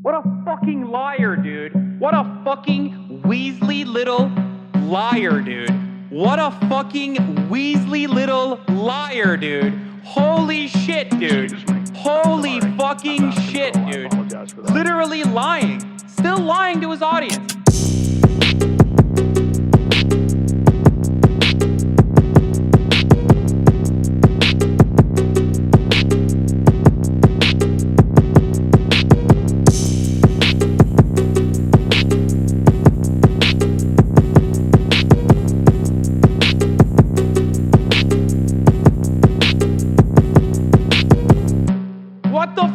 What a fucking liar, dude. What a fucking Weasley little liar, dude. What a fucking Weasley little liar, dude. Holy shit, dude. Holy fucking shit, dude. Literally lying. Still lying to his audience.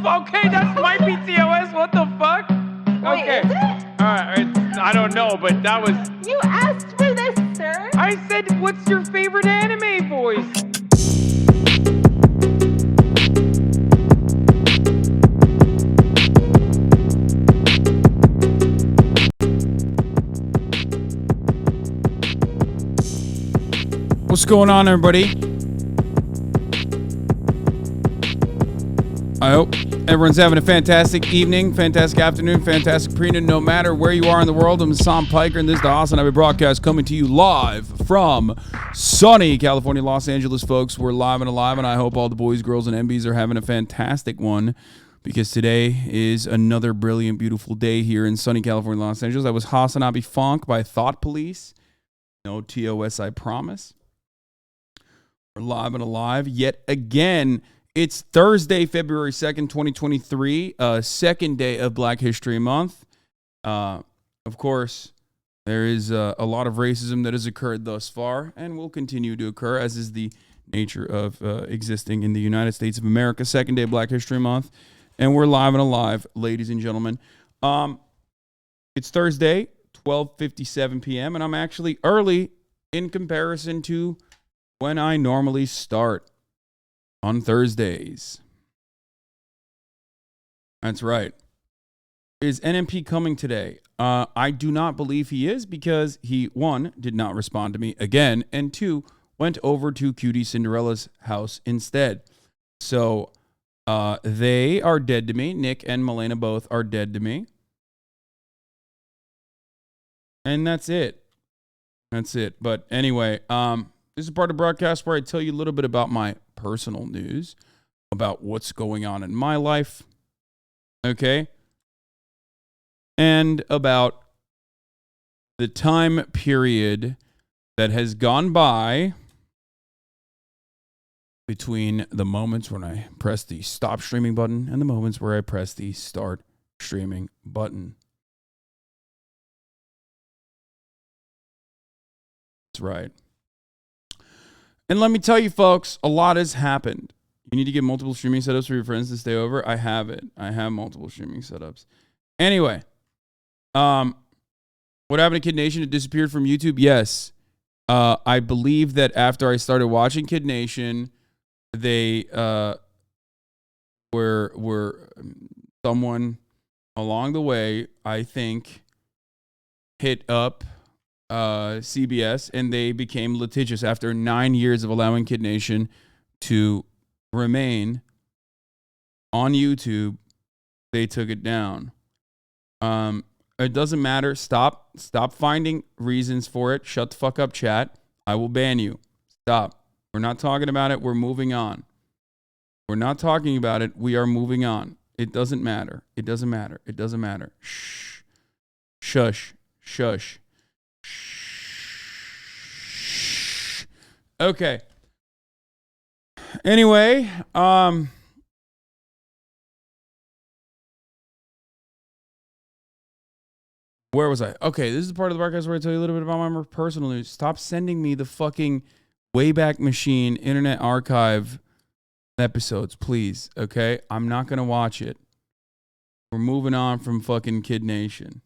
Okay, that's my PTOS. What the fuck? Wait, Okay. Is it? I don't know, but that was... You asked for this, sir. I said, what's your favorite anime voice? What's going on, everybody? I hope everyone's having a fantastic evening, fantastic afternoon, fantastic pre-noon, no matter where you are in the world. I'm Sam Piker, and this is the HasanAbi broadcast coming to you live from sunny California, Los Angeles, folks. We're live and alive, and I hope all the boys, girls, and MBs are having a fantastic one, because today is another brilliant, beautiful day here in sunny California, Los Angeles. That was HasانAbi Funk by Thought Police. No TOS, I promise. We're live and alive yet again. It's Thursday, February 2nd, 2023, second day of Black History Month. Of course, there is a lot of racism that has occurred thus far and will continue to occur, as is the nature of existing in the United States of America. Second day of Black History Month, and we're live and alive, ladies and gentlemen. It's Thursday, 12:57 p.m., and I'm actually early in comparison to when I normally start on Thursdays. That's right. Is NMP coming today? I do not believe he is, because he, one, did not respond to me again, and two, went over to Cutie Cinderella's house instead. So they are dead to me. Nick and Milena both are dead to me. And that's it. That's it. But anyway, this is part of the broadcast where I tell you a little bit about my personal news, about what's going on in my life, okay? And about the time period that has gone by between the moments when I press the stop streaming button and the moments where I press the start streaming button. That's right. And let me tell you, folks, a lot has happened. You need to get multiple streaming setups for your friends to stay over. I have it. I have multiple streaming setups. Anyway, what happened to Kid Nation? It disappeared from YouTube? Yes. I believe that after I started watching Kid Nation, they were someone along the way, I think, hit up CBS, and they became litigious after 9 years of allowing Kid Nation to remain on YouTube. They took it down. It doesn't matter. Stop finding reasons for it. Shut the fuck up, chat. I will ban you. Stop. We're not talking about it. We're moving on. We're not talking about it. We are moving on. It doesn't matter. It doesn't matter. It doesn't matter. Shh. Shush. Shush. Okay. Anyway, where was I? Okay, this is the part of the broadcast where I tell you a little bit about my personal news. Stop sending me the fucking Wayback Machine Internet Archive episodes, please. Okay? I'm not going to watch it. We're moving on from fucking Kid Nation.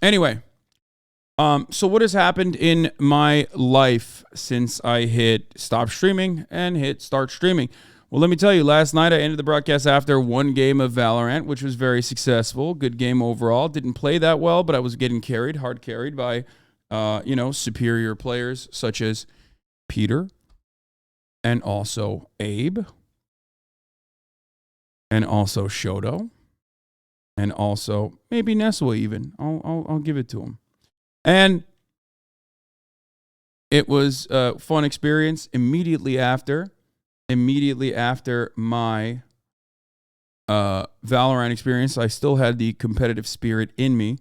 Anyway, so what has happened in my life since I hit stop streaming and hit start streaming? Well, let me tell you, last night I ended the broadcast after one game of Valorant, which was very successful. Good game overall. Didn't play that well, but I was getting hard carried by, superior players such as Peter and also Abe. and also Shoto, and also maybe Neswa even. I'll give it to him. And it was a fun experience. Immediately after my Valorant experience, I still had the competitive spirit in me.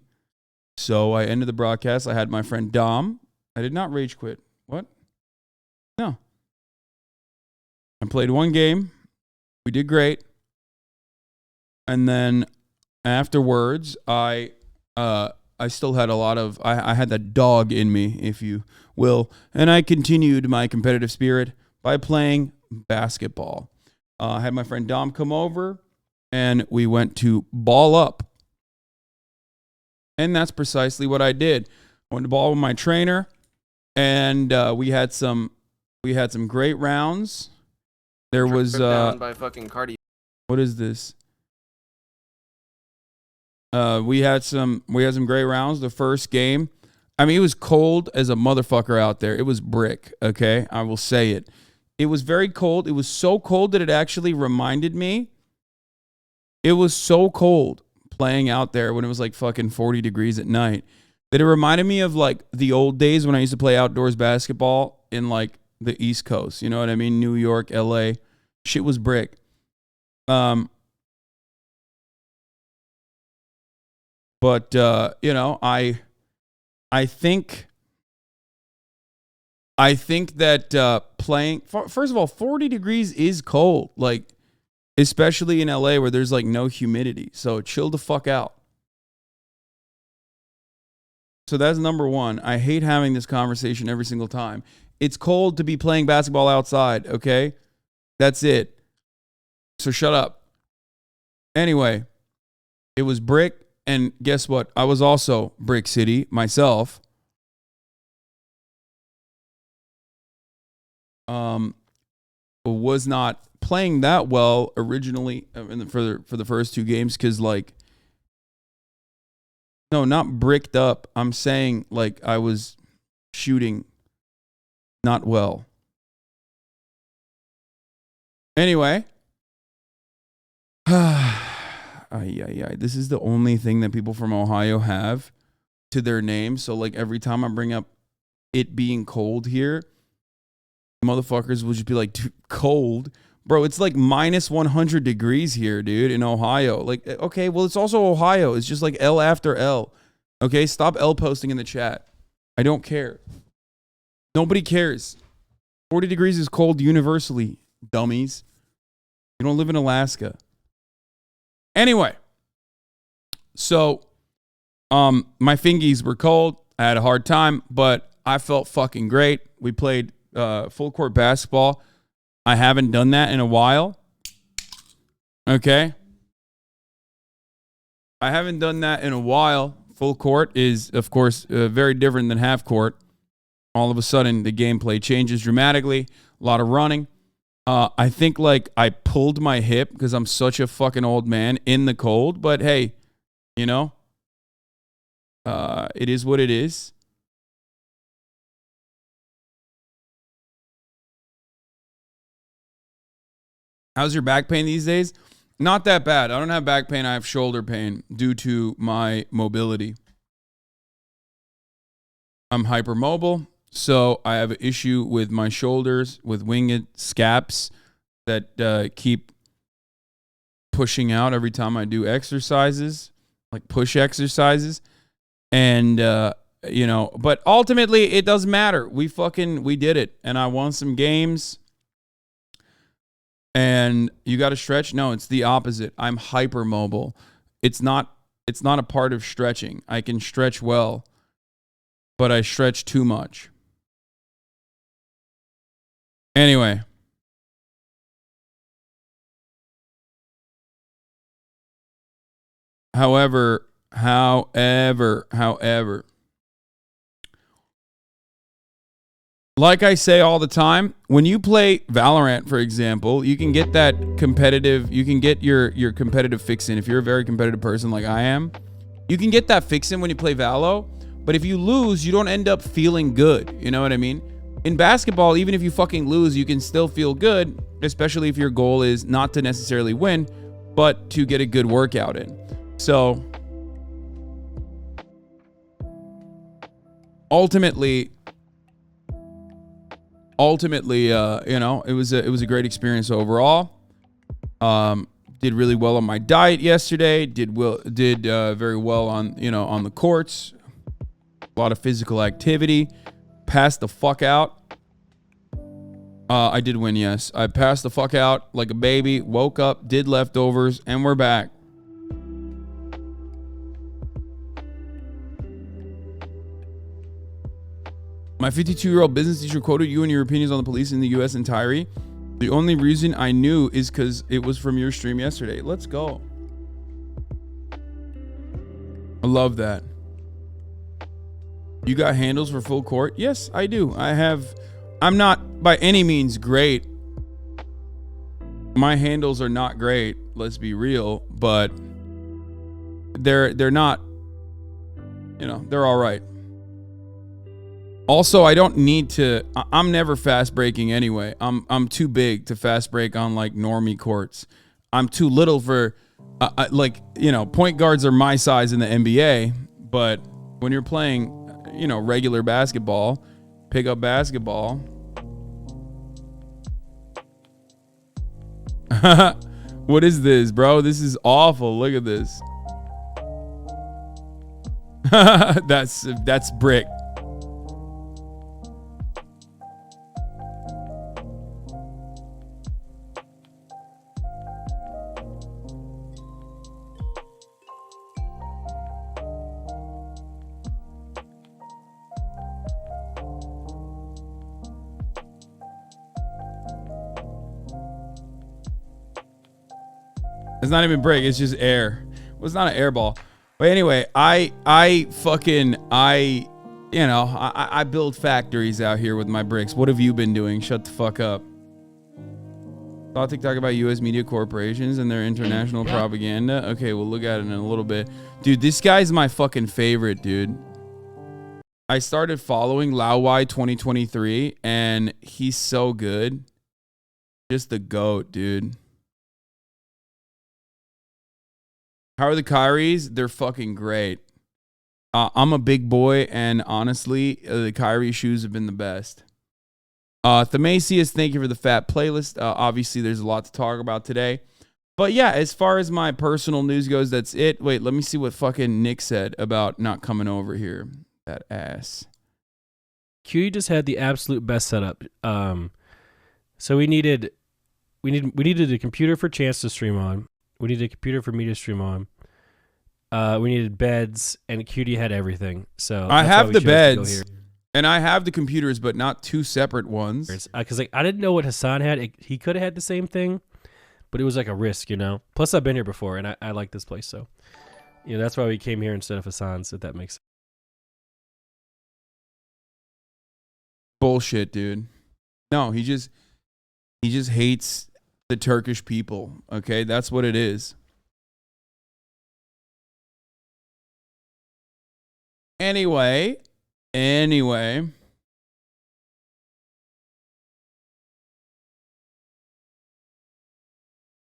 So I ended the broadcast. I had my friend Dom. I did not rage quit. What? No. I played one game. We did great. And then afterwards, I still had a lot of, I had that dog in me, if you will. And I continued my competitive spirit by playing basketball. I had my friend Dom come over, and we went to ball up. And that's precisely what I did. I went to ball with my trainer, and we had some great rounds. There was down by fucking Cardi. What is this? We had some great rounds. The first game, I mean, it was cold as a motherfucker out there. It was brick, okay? I will say it. It was very cold. It was so cold that it actually reminded me. It was so cold playing out there when it was like fucking 40 degrees at night that it reminded me of like the old days when I used to play outdoors basketball in like the East Coast. You know what I mean? New York, LA. Shit was brick. But you know, I think that playing, first of all, 40 degrees is cold, like especially in LA where there's like no humidity. So chill the fuck out. So that's number one. I hate having this conversation every single time. It's cold to be playing basketball outside, okay? That's it. So shut up. Anyway, it was brick. And guess what? I was also Brick City myself. Was not playing that well originally for the first two games because, like, no, not bricked up. I'm saying, like, I was shooting not well. Anyway. This is the only thing that people from Ohio have to their name. So, like, every time I bring up it being cold here, motherfuckers will just be like, dude, cold? Bro, it's like minus 100 degrees here, dude, in Ohio. Like, okay, well, it's also Ohio. It's just like L after L. Okay, stop L posting in the chat. I don't care. Nobody cares. 40 degrees is cold universally, dummies. You don't live in Alaska. Anyway, so my fingies were cold. I had a hard time, but I felt fucking great. We played full court basketball. I haven't done that in a while. Okay. I haven't done that in a while. Full court is, of course, very different than half court. All of a sudden, the gameplay changes dramatically. A lot of running. I think like I pulled my hip because I'm such a fucking old man in the cold. But hey, you know, it is what it is. How's your back pain these days? Not that bad. I don't have back pain. I have shoulder pain due to my mobility. I'm hypermobile. So I have an issue with my shoulders, with winged scaps that keep pushing out every time I do exercises, like push exercises. And, you know, but ultimately it doesn't matter. We did it. And I won some games. And you got to stretch? No, it's the opposite. I'm hypermobile. It's not a part of stretching. I can stretch well, but I stretch too much. Anyway. However, like I say all the time, when you play Valorant, for example, you can get that competitive, you can get your competitive fix in. If you're a very competitive person like I am, you can get that fix in when you play Valo. But if you lose, you don't end up feeling good. You know what I mean? In basketball, even if you fucking lose, you can still feel good, especially if your goal is not to necessarily win, but to get a good workout in. So ultimately, you know, it was a great experience overall. Did really well on my diet yesterday. Did very well on, you know, on the courts. A lot of physical activity. Passed the fuck out. I did win, yes. I passed the fuck out like a baby. Woke up, did leftovers, and we're back. My 52-year-old business teacher quoted you and your opinions on the police in the U.S. entirety. The only reason I knew is because it was from your stream yesterday. Let's go. I love that. You got handles for full court? Yes, I do. I'm not by any means great. My handles are not great, let's be real, but they're not, you know, they're all right. Also, I don't need to, I'm never fast breaking anyway. I'm too big to fast break on like normie courts. I'm too little for like, you know, point guards are my size in the NBA, but when you're playing, you know, regular basketball, pick up basketball. What is this, bro? This is awful. Look at this. That's brick. It's not even brick, it's just air. Well, it's not an air ball. But anyway, I build factories out here with my bricks. What have you been doing? Shut the fuck up. Saw TikTok about U.S. media corporations and their international propaganda. Okay, we'll look at it in a little bit. Dude, this guy's my fucking favorite, dude. I started following Lawman 2023, and he's so good. Just the GOAT, dude. How are the Kyries? They're fucking great. I'm a big boy, and honestly, the Kyrie shoes have been the best. Thamasius, thank you for the fat playlist. Obviously, there's a lot to talk about today. But yeah, as far as my personal news goes, that's it. Wait, let me see what fucking Nick said about not coming over here. That ass. Q just had the absolute best setup. So we needed a computer for Chance to stream on. We needed a computer for me to stream on. We needed beds, and QD had everything. So I have the beds, and I have the computers, but not two separate ones. Because like I didn't know what Hasan had. He could have had the same thing, but it was like a risk, you know. Plus, I've been here before, and I like this place, so you know that's why we came here instead of Hasan's. If that makes sense. Bullshit, dude. No, he just hates the Turkish people. Okay, that's what it is. Anyway,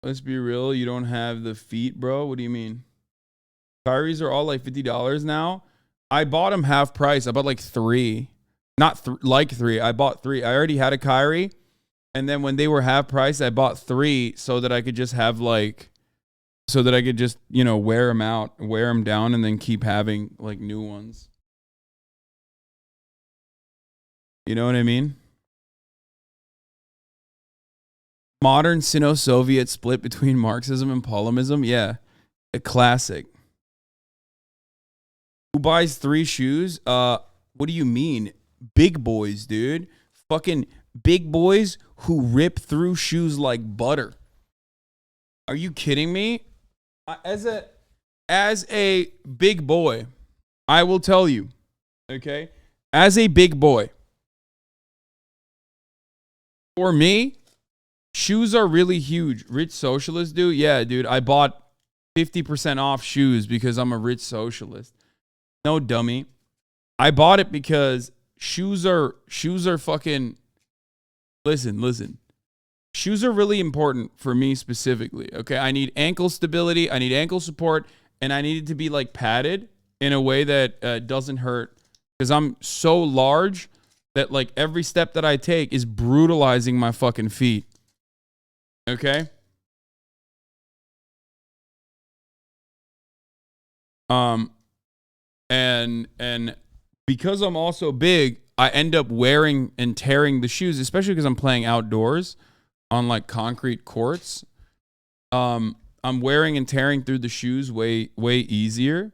let's be real. You don't have the feet, bro. What do you mean? Kyries are all like $50 now. I bought them half price. I bought like three. Not like three. I bought three. I already had a Kyrie. And then when they were half price, I bought three so that I could just have like, so that I could just, you know, wear them down and then keep having like new ones. You know what I mean? Modern Sino-Soviet split between Marxism and Polomism. Yeah, a classic. Who buys 3 shoes? What do you mean? Big boys, dude. Fucking big boys who rip through shoes like butter. Are you kidding me? As a big boy, I will tell you, okay? As a big boy, for me, shoes are really huge. Rich socialists do? Yeah, dude. I bought 50% off shoes because I'm a rich socialist. No, dummy. I bought it because shoes are fucking... Listen. shoes are really important for me specifically. Okay, I need ankle stability, I need ankle support, and I need it to be like padded in a way that doesn't hurt, because I'm so large that like every step that I take is brutalizing my fucking feet. Okay. And because I'm also big, I end up wearing and tearing the shoes, especially because I'm playing outdoors on like concrete courts. I'm wearing and tearing through the shoes way easier,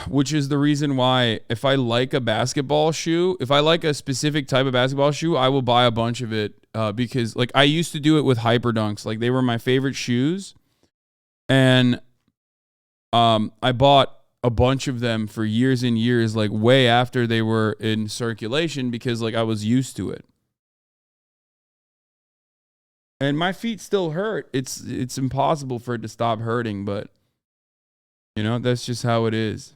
which is the reason why if I like a basketball shoe, if I like a specific type of basketball shoe, I will buy a bunch of it, because like I used to do it with Hyperdunks. Like they were my favorite shoes, and I bought a bunch of them for years and years, like way after they were in circulation, because like I was used to it. And my feet still hurt. It's impossible for it to stop hurting, but you know, that's just how it is.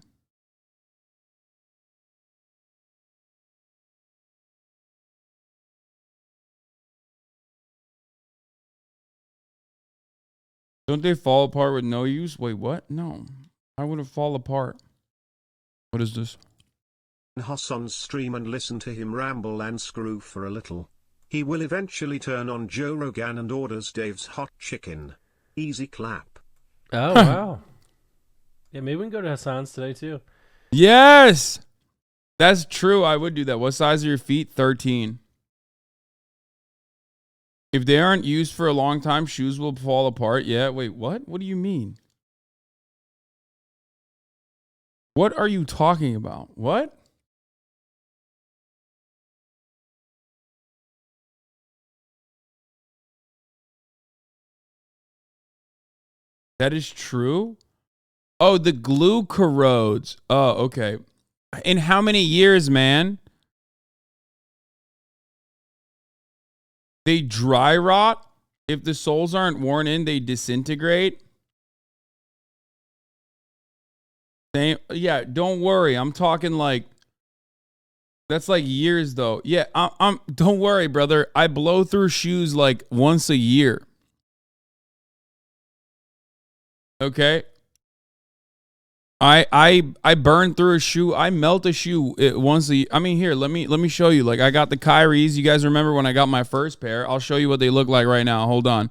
Don't they fall apart with no use? Wait, what? No. I would have fall apart. What is this? Hasan's stream and listen to him ramble and screw for a little. He will eventually turn on Joe Rogan and orders Dave's hot chicken. Easy clap. Oh, wow. Yeah, maybe we can go to Hasan's today, too. Yes! That's true. I would do that. What size are your feet? 13. If they aren't used for a long time, shoes will fall apart. Yeah, wait, what? What do you mean? What are you talking about? What? That is true? Oh, the glue corrodes. Oh, okay. In how many years, man? They dry rot. If the soles aren't worn in, they disintegrate. Yeah, don't worry. I'm talking like, that's like years though. Yeah, I'm don't worry, brother. I blow through shoes like once a year. Okay. I burn through a shoe. I melt a shoe once a year. I mean, here, let me show you. Like I got the Kyries. You guys remember when I got my first pair? I'll show you what they look like right now. Hold on.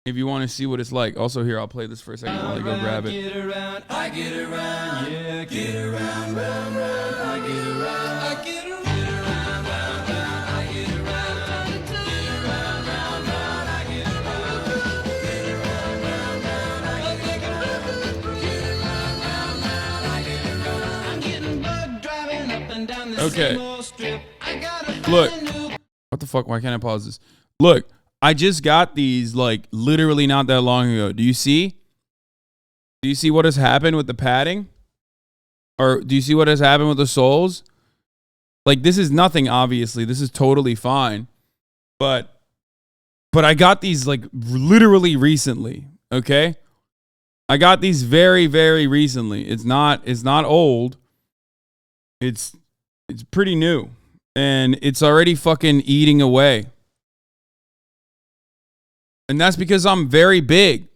If you want to see what it's like. Also here, I'll play this for a second while I go grab it. Get around, I get around, yeah, get around, round, round, I get around, I get around, get around, round, round, I get around, get around, round, round, I get around, get around, round, round, I get around, get around, round, round, I get around. I'm getting bug driving up and down the same old strip. I got a Look. What the fuck? Why can't I pause this? Look. I just got these like literally not that long ago. Do you see? Do you see what has happened with the padding? Or do you see what has happened with the soles? Like this is nothing, obviously. This is totally fine. But I got these like literally recently, okay? I got these very, very recently. It's not old. It's pretty new. And it's already fucking eating away. And that's because I'm very big.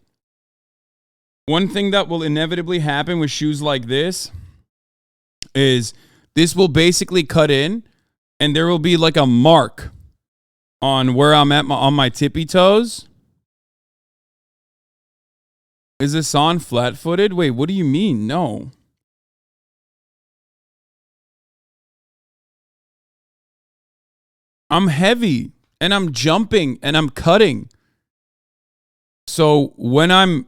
One thing that will inevitably happen with shoes like this is this will basically cut in and there will be like a mark on where I'm at on my tippy toes. Is this on flat-footed? Wait, what do you mean? No. I'm heavy and I'm jumping and I'm cutting. So when I'm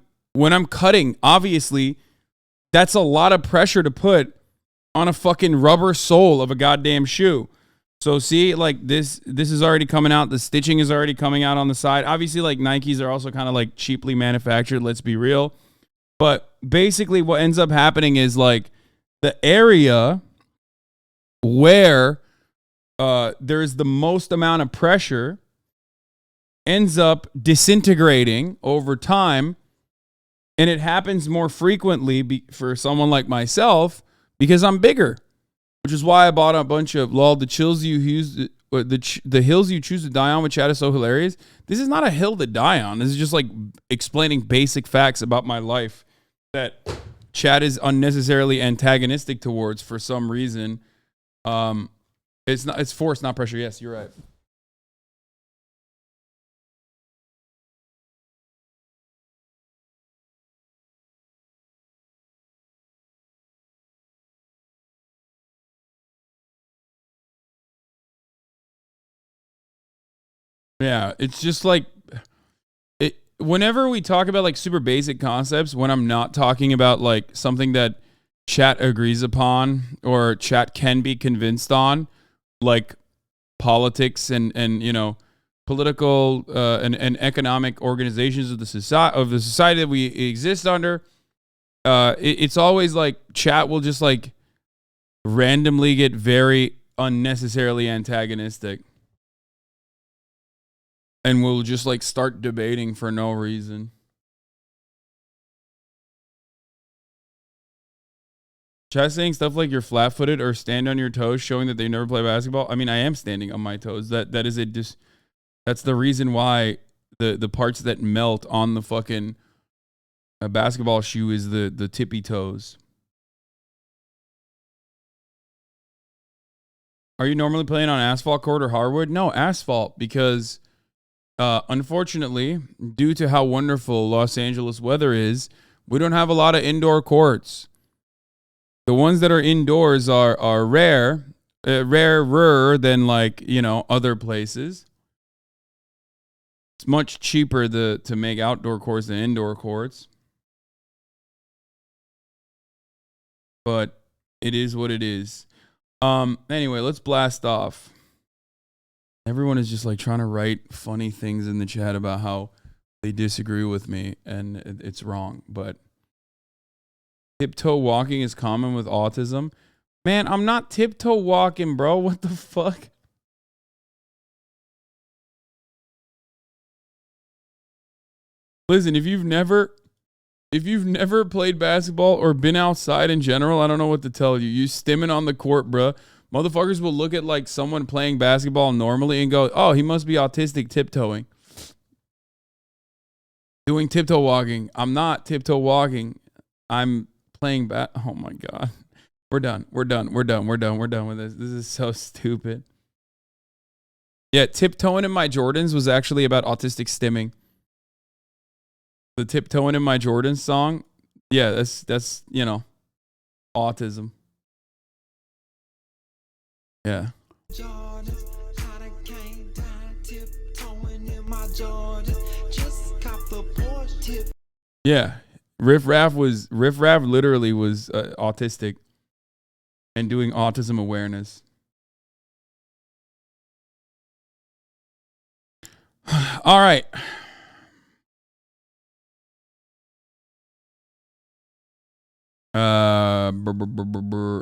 cutting, obviously, that's a lot of pressure to put on a fucking rubber sole of a goddamn shoe. So see, like this is already coming out. The stitching is already coming out on the side. Obviously, like Nikes are also kind of like cheaply manufactured. Let's be real. But basically what ends up happening is like the area where there's the most amount of pressure ends up disintegrating over time, and it happens more frequently for someone like myself because I'm bigger, which is why I bought a bunch of the chills you used. the hills you choose to die on with chat is so hilarious. This is not a hill to die on. This is just like explaining basic facts about my life that chat is unnecessarily antagonistic towards for some reason. It's force, not pressure. Yes, you're right. Yeah, it's just like it. Whenever we talk about like super basic concepts, when I'm not talking about like something that chat agrees upon or chat can be convinced on, like politics and you know political and economic organizations of the society that we exist under, it's always like chat will just like randomly get very unnecessarily antagonistic. And we'll just like start debating for no reason. Chat saying stuff like you're flat-footed or stand on your toes, showing that they never play basketball. I mean, I am standing on my toes. That is a that's the reason why the parts that melt on the fucking basketball shoe is the tippy toes. Are you normally playing on asphalt court or hardwood? No, asphalt, because unfortunately, due to how wonderful Los Angeles weather is, we don't have a lot of indoor courts. The ones that are indoors are rare, rarer than like, you know, other places. It's much cheaper to make outdoor courts than indoor courts. But it is what it is. Anyway, let's blast off. Everyone is just like trying to write funny things in the chat about how they disagree with me, and it's wrong. But tiptoe walking is common with autism. Man, I'm not tiptoe walking, bro. What the fuck? Listen, if you've never played basketball or been outside in general, I don't know what to tell you. You stimming on the court, bro. Motherfuckers will look at like someone playing basketball normally and go, oh, he must be autistic tiptoeing. Doing tiptoe walking. I'm not tiptoe walking. I'm playing oh my God. We're done with this. This is so stupid. Yeah, tiptoeing in my Jordans was actually about autistic stimming. The tiptoeing in my Jordans song. Yeah, that's you know, autism. Yeah. Yeah. Riff Raff literally was autistic and doing autism awareness. All right.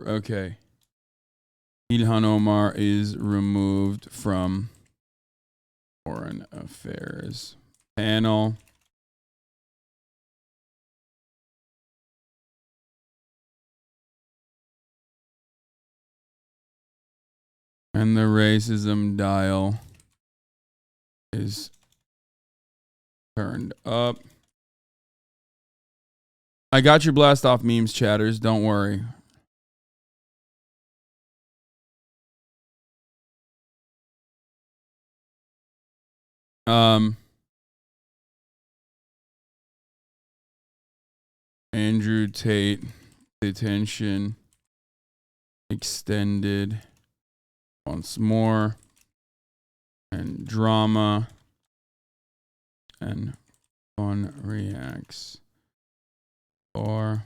Okay. Ilhan Omar is removed from Foreign Affairs panel. And the racism dial is turned up. I got your blast off memes, chatters. Don't worry. Andrew Tate detention extended once more, and drama and fun reacts or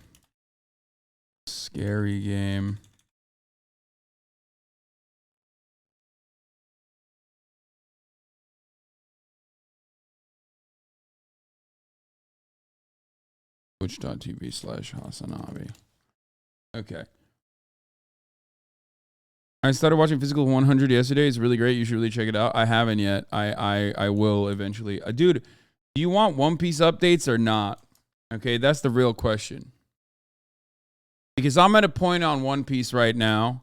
scary game. Twitch.tv/HasanAbi. Okay. I started watching Physical 100 yesterday. It's really great. You should really check it out. I haven't yet. I will eventually. Dude, do you want One Piece updates or not? Okay, that's the real question. Because I'm at a point on One Piece right now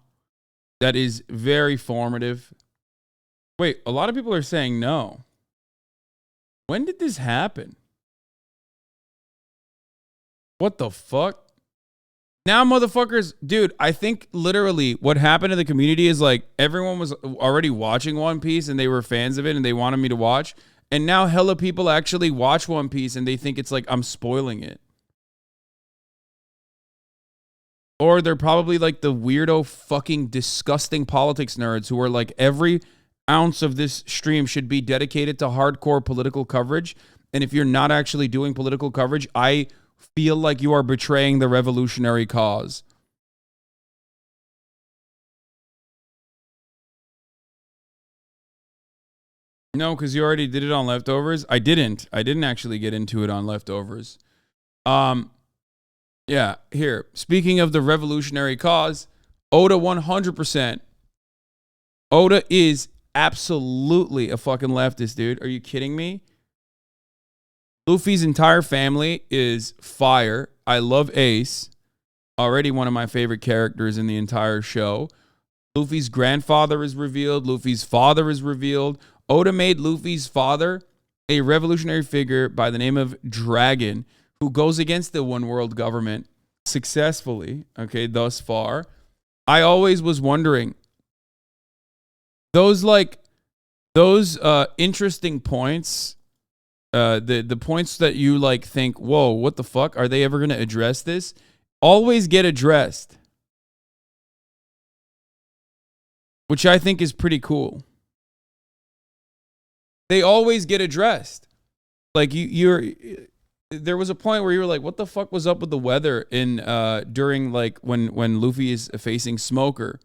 that is very formative. Wait, a lot of people are saying no. When did this happen? What the fuck? Now, motherfuckers, dude, I think literally what happened to the community is like everyone was already watching One Piece and they were fans of it and they wanted me to watch. And now hella people actually watch One Piece and they think it's like I'm spoiling it. Or they're probably like the weirdo fucking disgusting politics nerds who are like every ounce of this stream should be dedicated to hardcore political coverage. And if you're not actually doing political coverage, I feel like you are betraying the revolutionary cause. No, because you already did it on Leftovers. I didn't actually get into it on Leftovers. Yeah, here. Speaking of the revolutionary cause, Oda 100%. Oda is absolutely a fucking leftist, dude. Are you kidding me? Luffy's entire family is fire. I love Ace. Already one of my favorite characters in the entire show. Luffy's grandfather is revealed. Luffy's father is revealed. Oda made Luffy's father a revolutionary figure by the name of Dragon, who goes against the one world government successfully, okay, thus far. I always was wondering, those interesting points, the points that you like think, whoa, what the fuck? Are they ever going to address this? Always get addressed. Which I think is pretty cool. They always get addressed. Like there was a point where you were like, what the fuck was up with the weather in during like when Luffy is facing Smoker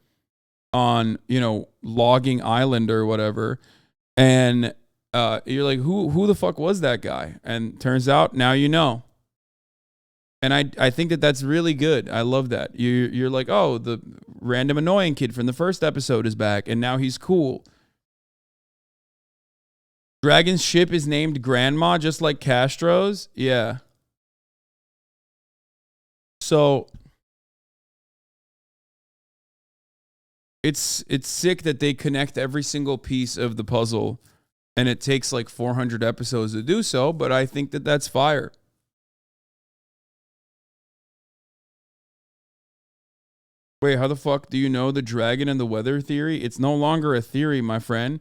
on, Logging Island or whatever. And you're like, who the fuck was that guy? And turns out now you know. And I think that that's really good. I love that. You're like, oh, the random annoying kid from the first episode is back, and now he's cool. Dragon's ship is named Grandma, just like Castro's. Yeah. So it's sick that they connect every single piece of the puzzle, and it takes like 400 episodes to do so, but I think that that's fire. Wait, how the fuck do you know the dragon and the weather theory? It's no longer a theory, my friend.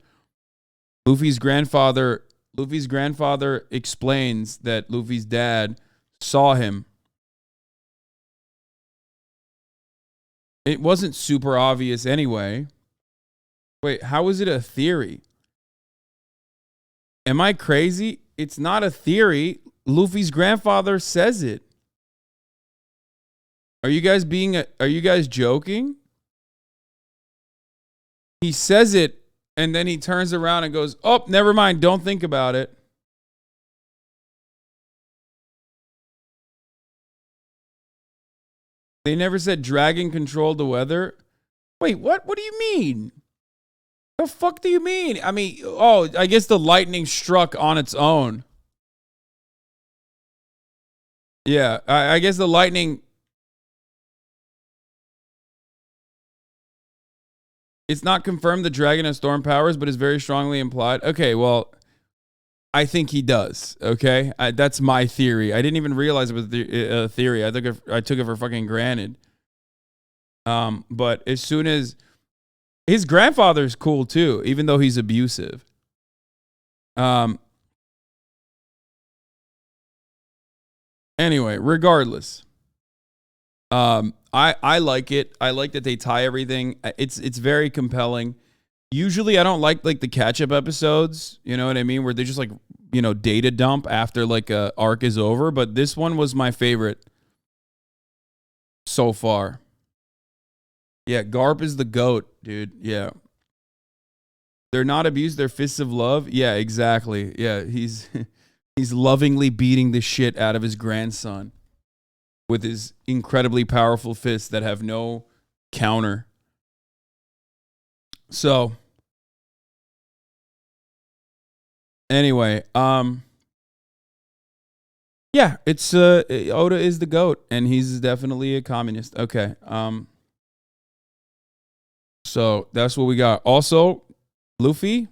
Luffy's grandfather explains that Luffy's dad saw him. It wasn't super obvious anyway. Wait, how is it a theory? Am I crazy? It's not a theory. Luffy's grandfather says it. Are you guys joking? He says it, and then he turns around and goes, oh, never mind, don't think about it. They never said dragon controlled the weather. Wait, what? What do you mean? The fuck do you mean? I mean, oh, I guess the lightning struck on its own. Yeah, I guess the lightning... It's not confirmed the dragon has storm powers, but is very strongly implied. Okay, well, I think he does. Okay, that's my theory. I didn't even realize it was a theory. I took it for fucking granted. But as soon as his grandfather's cool too, even though he's abusive. Anyway, regardless. I like it. I like that they tie everything. It's very compelling. Usually I don't like the catch-up episodes, you know what I mean, where they just like, data dump after like a arc is over, but this one was my favorite so far. Yeah, Garp is the GOAT, dude. Yeah. They're not abused, they're fists of love. Yeah, exactly. Yeah, he's lovingly beating the shit out of his grandson with his incredibly powerful fists that have no counter. So, anyway, yeah, it's Oda is the GOAT, and he's definitely a communist. Okay, so that's what we got. Also, Luffy,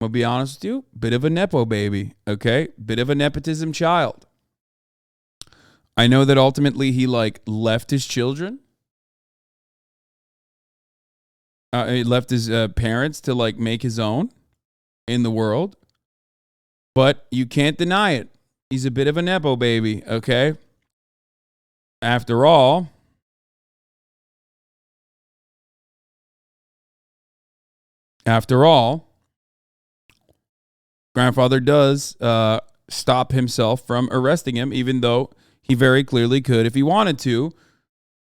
I'm gonna be honest with you, bit of a nepo baby, okay? Bit of a nepotism child. I know that ultimately he like left his children. He left his parents to like make his own in the world. But you can't deny it. He's a bit of a nepo baby, okay? After all, grandfather does stop himself from arresting him, even though he very clearly could if he wanted to.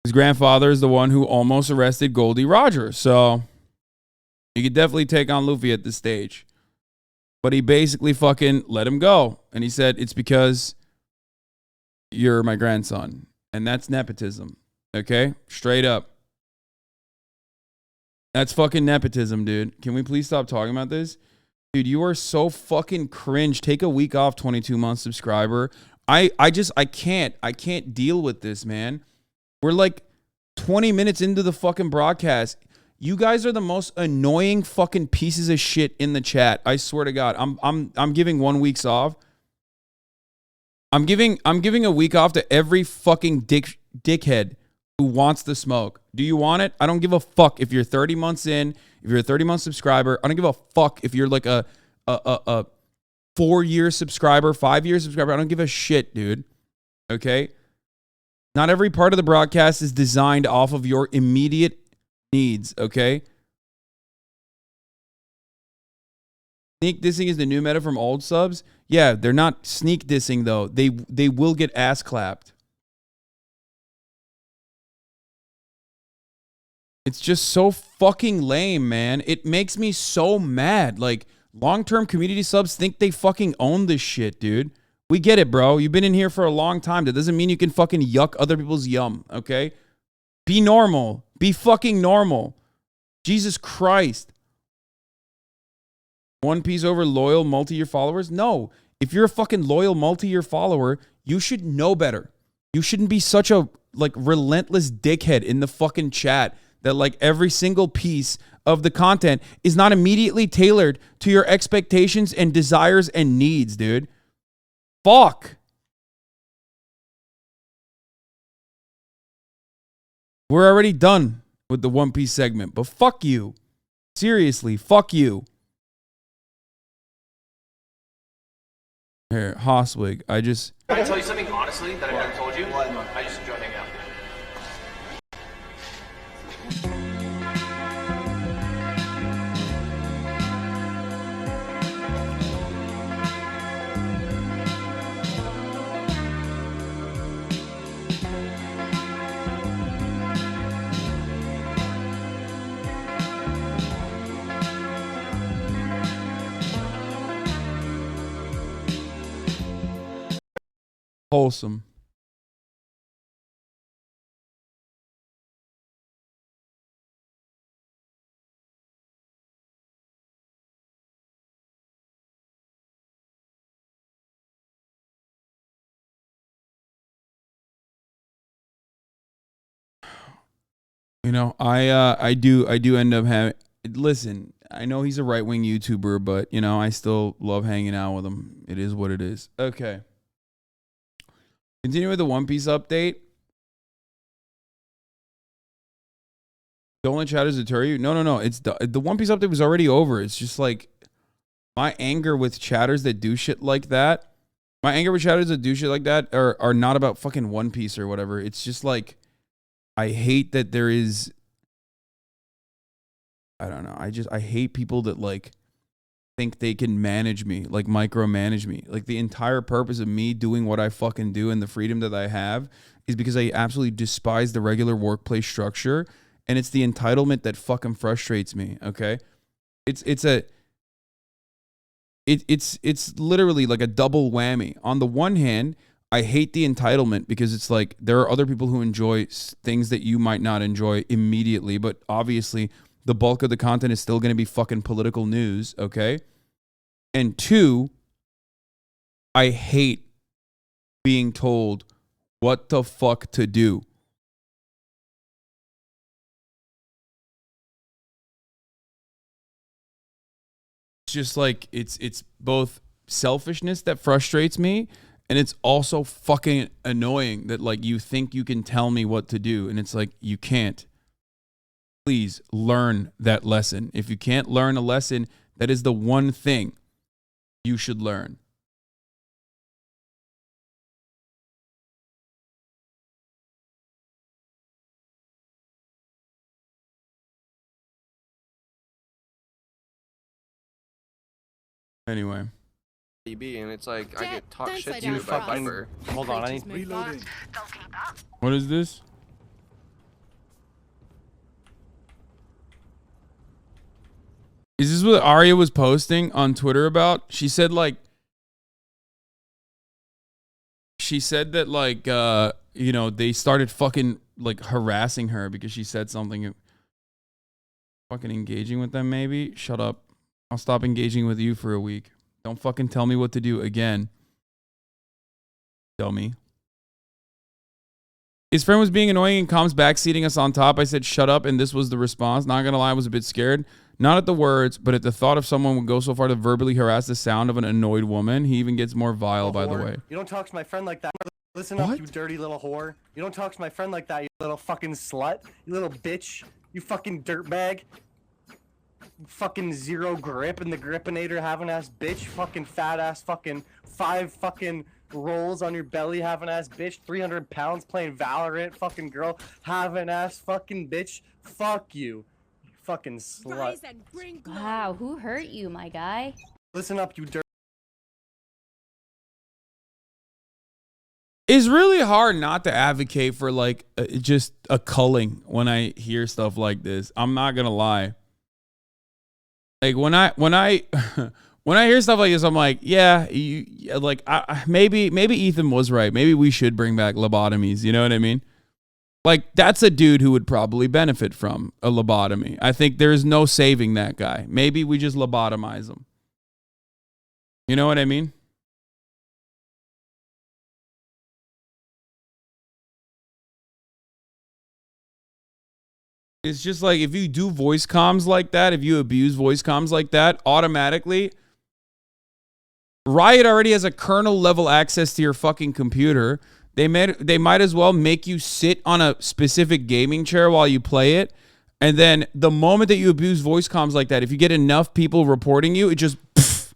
His grandfather is the one who almost arrested Goldie Roger. So he could definitely take on Luffy at this stage. But he basically fucking let him go. And he said, it's because you're my grandson. And that's nepotism. Okay? Straight up. That's fucking nepotism, dude. Can we please stop talking about this? Dude, you are so fucking cringe. Take a week off, 22-month subscriber. I can't deal with this, man. We're like 20 minutes into the fucking broadcast. You guys are the most annoying fucking pieces of shit in the chat. I swear to God. I'm giving 1 week off. I'm giving a week off to every fucking dickhead who wants the smoke. Do you want it? I don't give a fuck if you're 30 months in, if you're a 30-month subscriber. I don't give a fuck if you're like a 4-year subscriber, 5-year subscriber. I don't give a shit, dude. Okay? Not every part of the broadcast is designed off of your immediate needs, okay? Sneak dissing is the new meta from old subs. Yeah, they're not sneak dissing, though. They will get ass clapped. It's just so fucking lame, man. It makes me so mad. Like, long-term community subs think they fucking own this shit, dude. We get it, bro. You've been in here for a long time. That doesn't mean you can fucking yuck other people's yum, okay? Be normal. Be fucking normal. Jesus Christ. One Piece over loyal multi-year followers? No. If you're a fucking loyal multi-year follower, you should know better. You shouldn't be such a, like, relentless dickhead in the fucking chat that, like, every single piece of the content is not immediately tailored to your expectations and desires and needs, dude. Fuck. We're already done with the One Piece segment, but fuck you. Seriously, fuck you. Here, HasWig. Can I tell you something honestly that I never told you? I just enjoy hanging out. Wholesome. You know, I do end up having. Listen, I know he's a right-wing YouTuber, but you know, I still love hanging out with him. It is what it is. Okay. Continue with the One Piece update. Don't let chatters deter you. No. It's the One Piece update was already over. It's just like my anger with chatters that do shit like that. My anger with chatters that do shit like that are not about fucking One Piece or whatever. It's just like I hate that there is. I don't know. I hate people that like think they can manage me, like micromanage me. Like the entire purpose of me doing what I fucking do and the freedom that I have is because I absolutely despise the regular workplace structure, and it's the entitlement that fucking frustrates me, okay? It's literally like a double whammy. On the one hand, I hate the entitlement because it's like there are other people who enjoy things that you might not enjoy immediately, but obviously the bulk of the content is still going to be fucking political news, okay? And two, I hate being told what the fuck to do. just like it's both selfishness that frustrates me, and it's also fucking annoying that like you think you can tell me what to do, and it's like you can't. Please learn that lesson. If you can't learn a lesson, that is the one thing you should learn. Anyway. And it's like I get talk don't shit slow to you down about for us. Viper. Hold on, I need Reloading. What is this? Is this what Arya was posting on Twitter about? She said that like you know, they started fucking like harassing her because she said something. Fucking engaging with them, maybe? Shut up. I'll stop engaging with you for a week. Don't fucking tell me what to do again. Dummy. His friend was being annoying and comes backseating us on top. I said, shut up, and this was the response. Not gonna lie, I was a bit scared. Not at the words, but at the thought of someone would go so far to verbally harass the sound of an annoyed woman. He even gets more vile, by the way. You don't talk to my friend like that. Listen What? up, you dirty little whore. You don't talk to my friend like that, you little fucking slut. You little bitch. You fucking dirtbag. Fucking zero grip in the gripinator having ass bitch. Fucking fat ass fucking 5 fucking rolls on your belly having ass bitch. 300 pounds playing Valorant fucking girl having ass fucking bitch. Fuck you. You fucking slut. Wow, who hurt you, my guy? Listen up, you dirt. It's really hard not to advocate for like just a culling when I hear stuff like this. I'm not gonna lie. Like when I when I hear stuff like this, I'm like, yeah, maybe Ethan was right. Maybe we should bring back lobotomies. You know what I mean? Like that's a dude who would probably benefit from a lobotomy. I think there's no saving that guy. Maybe we just lobotomize him. You know what I mean? It's just like if you do voice comms like that, if you abuse voice comms like that, automatically, Riot already has a kernel level access to your fucking computer. They might as well make you sit on a specific gaming chair while you play it. And then the moment that you abuse voice comms like that, if you get enough people reporting you, it just, pff,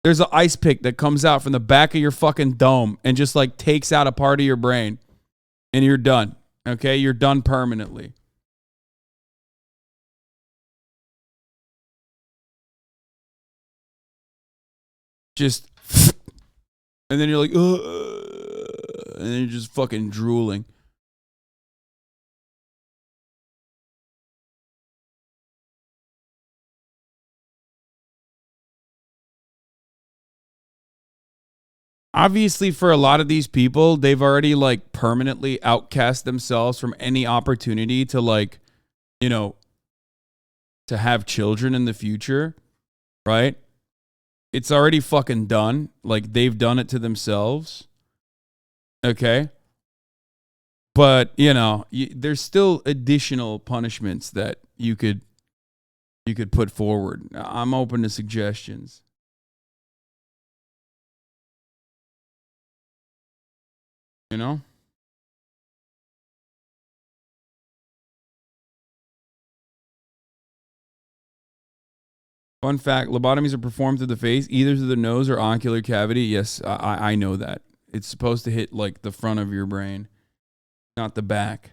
there's an ice pick that comes out from the back of your fucking dome and just like takes out a part of your brain. And you're done. Okay? You're done permanently. Just, and then you're like, and then you're just fucking drooling. Obviously, for a lot of these people, they've already like permanently outcast themselves from any opportunity to like, you know, to have children in the future, right? It's already fucking done. Like they've done it to themselves. Okay. But, you know, there's still additional punishments that you could put forward. I'm open to suggestions. You know? Fun fact, lobotomies are performed through the face, either through the nose or ocular cavity. Yes, I know that. It's supposed to hit like the front of your brain, not the back.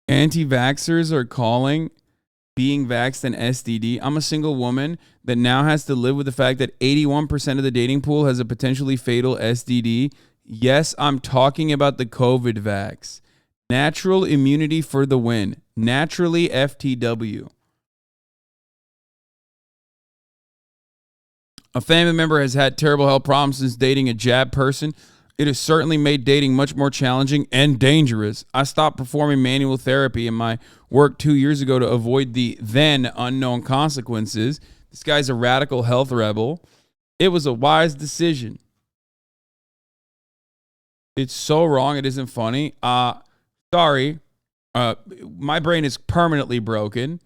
Anti-vaxxers are calling being vaxxed an STD. I'm a single woman that now has to live with the fact that 81% of the dating pool has a potentially fatal STD. Yes, I'm talking about the COVID vax. Natural immunity for the win. Naturally FTW. A family member has had terrible health problems since dating a jab person. It has certainly made dating much more challenging and dangerous. I stopped performing manual therapy in my work 2 years ago to avoid the then unknown consequences. This guy's a radical health rebel. It was a wise decision. It's so wrong, it isn't funny. Sorry. My brain is permanently broken.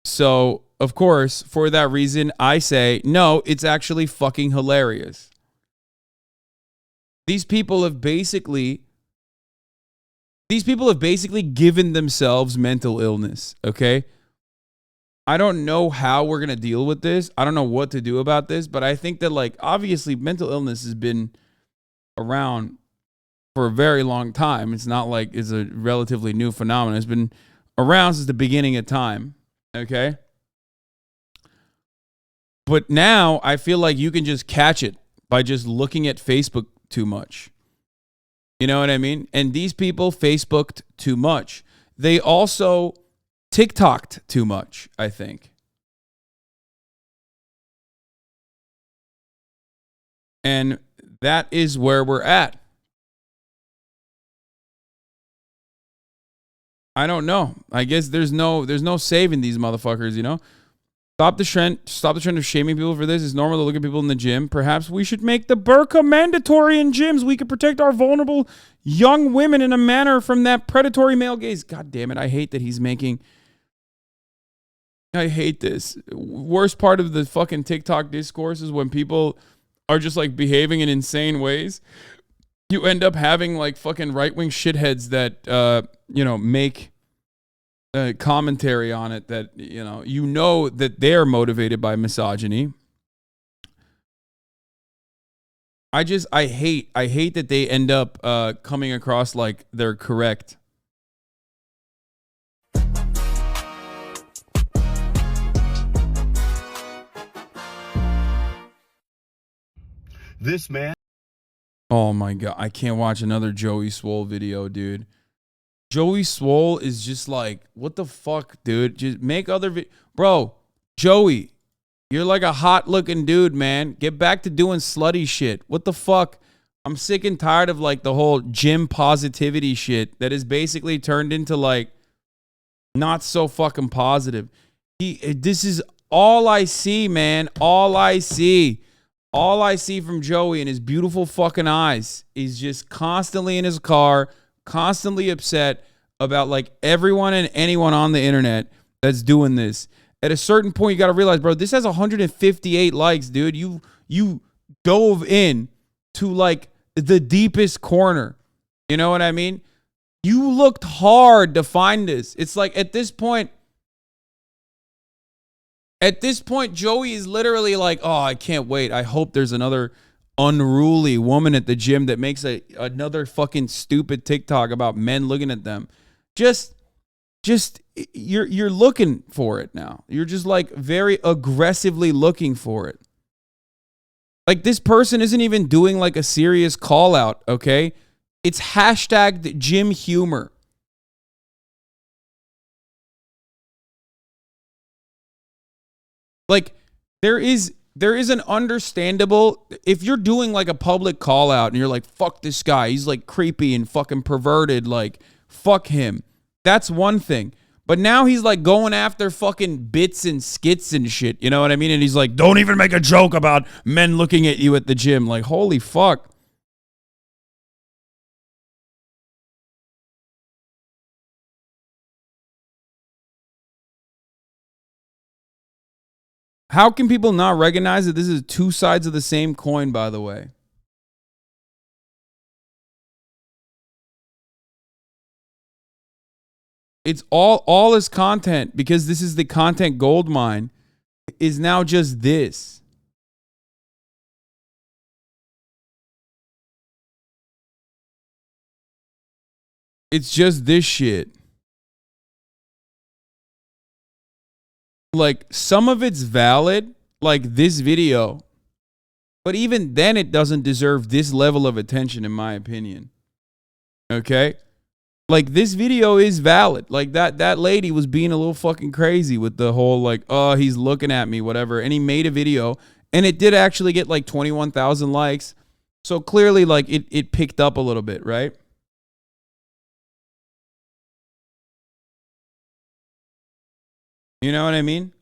So, of course, for that reason, I say, no, it's actually fucking hilarious. These people have basically given themselves mental illness, okay? I don't know how we're going to deal with this. I don't know what to do about this, but I think that, like, obviously mental illness has been around for a very long time. It's not like it's a relatively new phenomenon. It's been around since the beginning of time, okay? But now I feel like you can just catch it by just looking at Facebook too much. You know what I mean? And these people Facebooked too much. They also TikToked too much, I think. And that is where we're at. I don't know. I guess there's no saving these motherfuckers, you know? Stop the trend of shaming people for this. It's normal to look at people in the gym. Perhaps we should make the burqa mandatory in gyms. We could protect our vulnerable young women in a manner from that predatory male gaze. God damn it. I hate that he's making... I hate this. Worst part of the fucking TikTok discourse is when people are just like behaving in insane ways. You end up having like fucking right-wing shitheads that, make commentary on it that, you know that they're motivated by misogyny. I hate that they end up coming across like they're correct. This man. Oh my God. I can't watch another Joey Swole video, dude. Joey Swole is just like, what the fuck, dude? Just make other Bro, Joey, you're like a hot looking dude, man. Get back to doing slutty shit. What the fuck? I'm sick and tired of like the whole gym positivity shit that is basically turned into like not so fucking positive. This is all I see, man. All I see from Joey in his beautiful fucking eyes is just constantly in his car, constantly upset about like everyone and anyone on the internet that's doing this. At a certain point, you got to realize, bro, this has 158 likes, dude. You dove in to like the deepest corner. You know what I mean? You looked hard to find this. It's like at this point, Joey is literally like, oh, I can't wait. I hope there's another unruly woman at the gym that makes another fucking stupid TikTok about men looking at them. Just you're looking for it now. You're just like very aggressively looking for it. Like this person isn't even doing like a serious call out, okay? It's hashtagged gym humor. Like there is an understandable, if you're doing like a public call out and you're like, fuck this guy, he's like creepy and fucking perverted, like fuck him. That's one thing. But now he's like going after fucking bits and skits and shit. You know what I mean? And he's like, don't even make a joke about men looking at you at the gym. Like, holy fuck. How can people not recognize that this is two sides of the same coin, by the way? It's all his content, because this is the content gold mine, is now just this. It's just this shit. Like, some of it's valid, like this video, but even then it doesn't deserve this level of attention, in my opinion. Okay? Like, this video is valid. Like, that lady was being a little fucking crazy with the whole, like, oh, he's looking at me, whatever. And he made a video, and it did actually get, like, 21,000 likes. So clearly, like, it picked up a little bit, right? You know what I mean?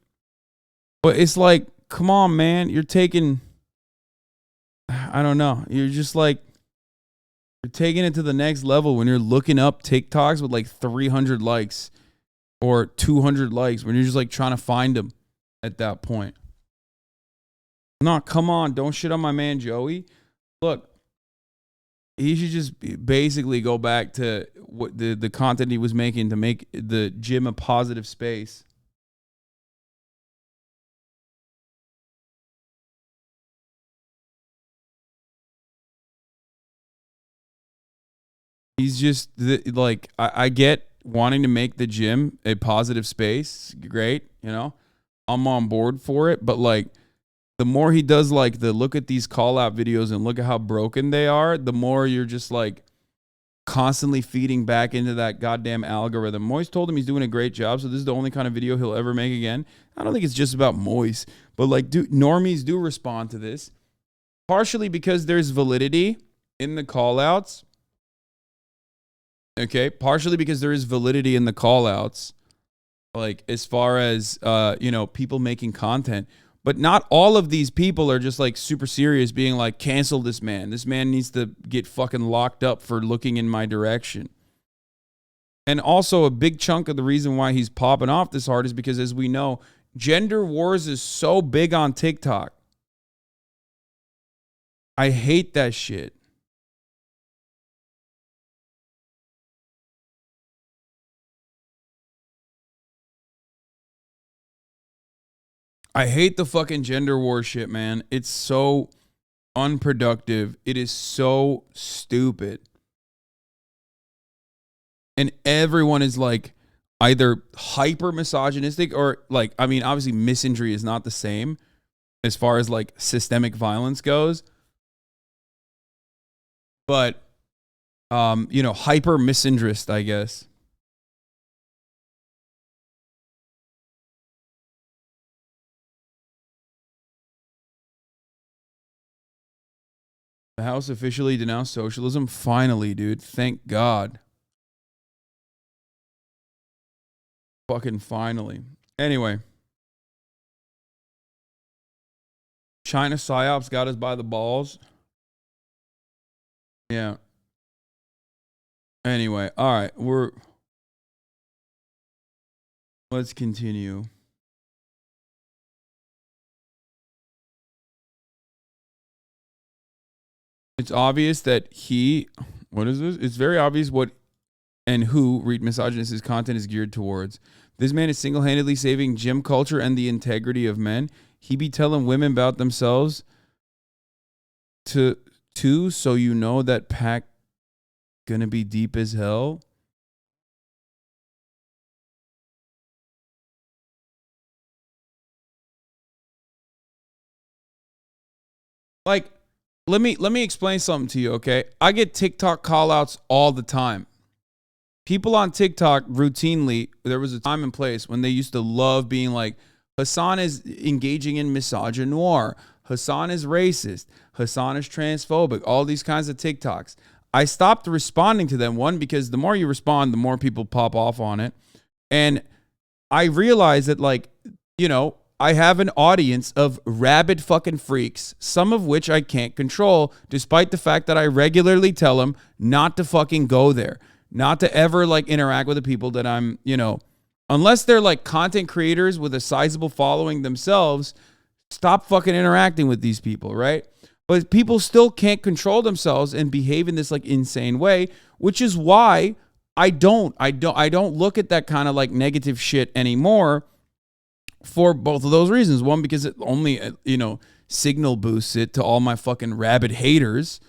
But it's like, come on, man. You're taking, I don't know. You're just like, you're taking it to the next level when you're looking up TikToks with like 300 likes or 200 likes when you're just like trying to find them at that point. No, come on. Don't shit on my man, Joey. Look, he should just basically go back to what the content he was making to make the gym a positive space. He's just like, I get wanting to make the gym a positive space. Great. You know, I'm on board for it. But like, the more he does like the look at these call out videos and look at how broken they are, the more you're just like constantly feeding back into that goddamn algorithm. Moise told him he's doing a great job. So this is the only kind of video he'll ever make again. I don't think it's just about Moise, but like, normies do respond to this partially because there's validity in the call outs. Okay, partially because there is validity in the call-outs, like as far as people making content. But not all of these people are just like super serious, being like, cancel this man. This man needs to get fucking locked up for looking in my direction. And also a big chunk of the reason why he's popping off this hard is because, as we know, gender wars is so big on TikTok. I hate that shit. I hate the fucking gender war shit, man. It's so unproductive. It is so stupid. And everyone is like either hyper misogynistic or like, I mean, obviously misandry is not the same as far as like systemic violence goes. But, hyper misandrist, I guess. The House officially denounced socialism. Finally, dude. Thank God. Fucking finally. Anyway. China PSYOPs got us by the balls. Yeah. Anyway. All right. Let's continue. It's obvious that what is this? It's very obvious what and who read misogynist content is geared towards. This man is single-handedly saving gym culture and the integrity of men. He be telling women about themselves too, so you know that pack gonna be deep as hell. Like, let me explain something to you, okay? I get TikTok call-outs all the time. People on TikTok routinely, there was a time and place when they used to love being like, Hasan is engaging in misogynoir. Hasan is racist. Hasan is transphobic. All these kinds of TikToks. I stopped responding to them. One, because the more you respond, the more people pop off on it. And I realized that, like, I have an audience of rabid fucking freaks, some of which I can't control, despite the fact that I regularly tell them not to fucking go there, not to ever like interact with the people that I'm, unless they're like content creators with a sizable following themselves, stop fucking interacting with these people, right? But people still can't control themselves and behave in this like insane way, which is why I don't look at that kind of like negative shit anymore. For both of those reasons. One, because it only, signal boosts it to all my fucking rabid haters.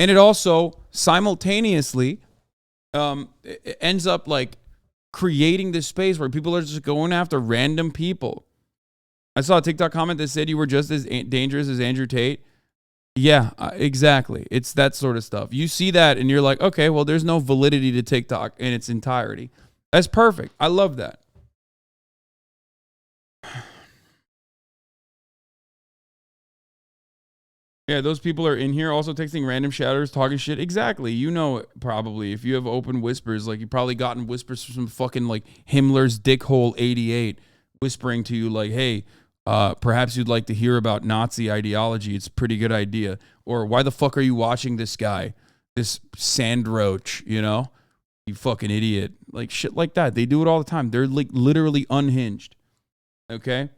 And it also simultaneously it ends up like creating this space where people are just going after random people. I saw a TikTok comment that said you were just as dangerous as Andrew Tate. Yeah, exactly. It's that sort of stuff. You see that and you're like, okay, well, there's no validity to TikTok in its entirety. That's perfect. I love that. Yeah, those people are in here also texting random shouters, talking shit. Exactly. You know it, probably. If you have open whispers, like you probably gotten whispers from fucking like Himmler's dickhole 88 whispering to you like, hey, perhaps you'd like to hear about Nazi ideology. It's a pretty good idea. Or why the fuck are you watching this guy? This sandroach, you know? You fucking idiot. Like shit like that. They do it all the time. They're like literally unhinged. Okay?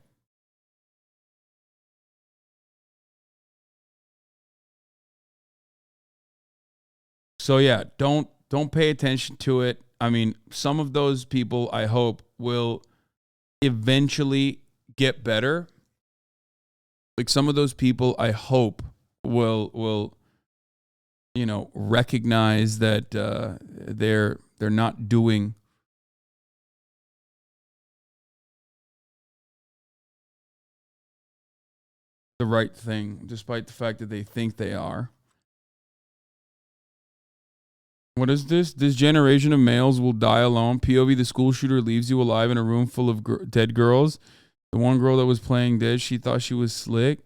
So yeah, don't pay attention to it. I mean, some of those people I hope will eventually get better. Like some of those people I hope will you know, recognize that they're not doing the right thing despite the fact that they think they are. What is this? This generation of males will die alone. POV, the school shooter leaves you alive in a room full of dead girls. The one girl that was playing dead, she thought she was slick.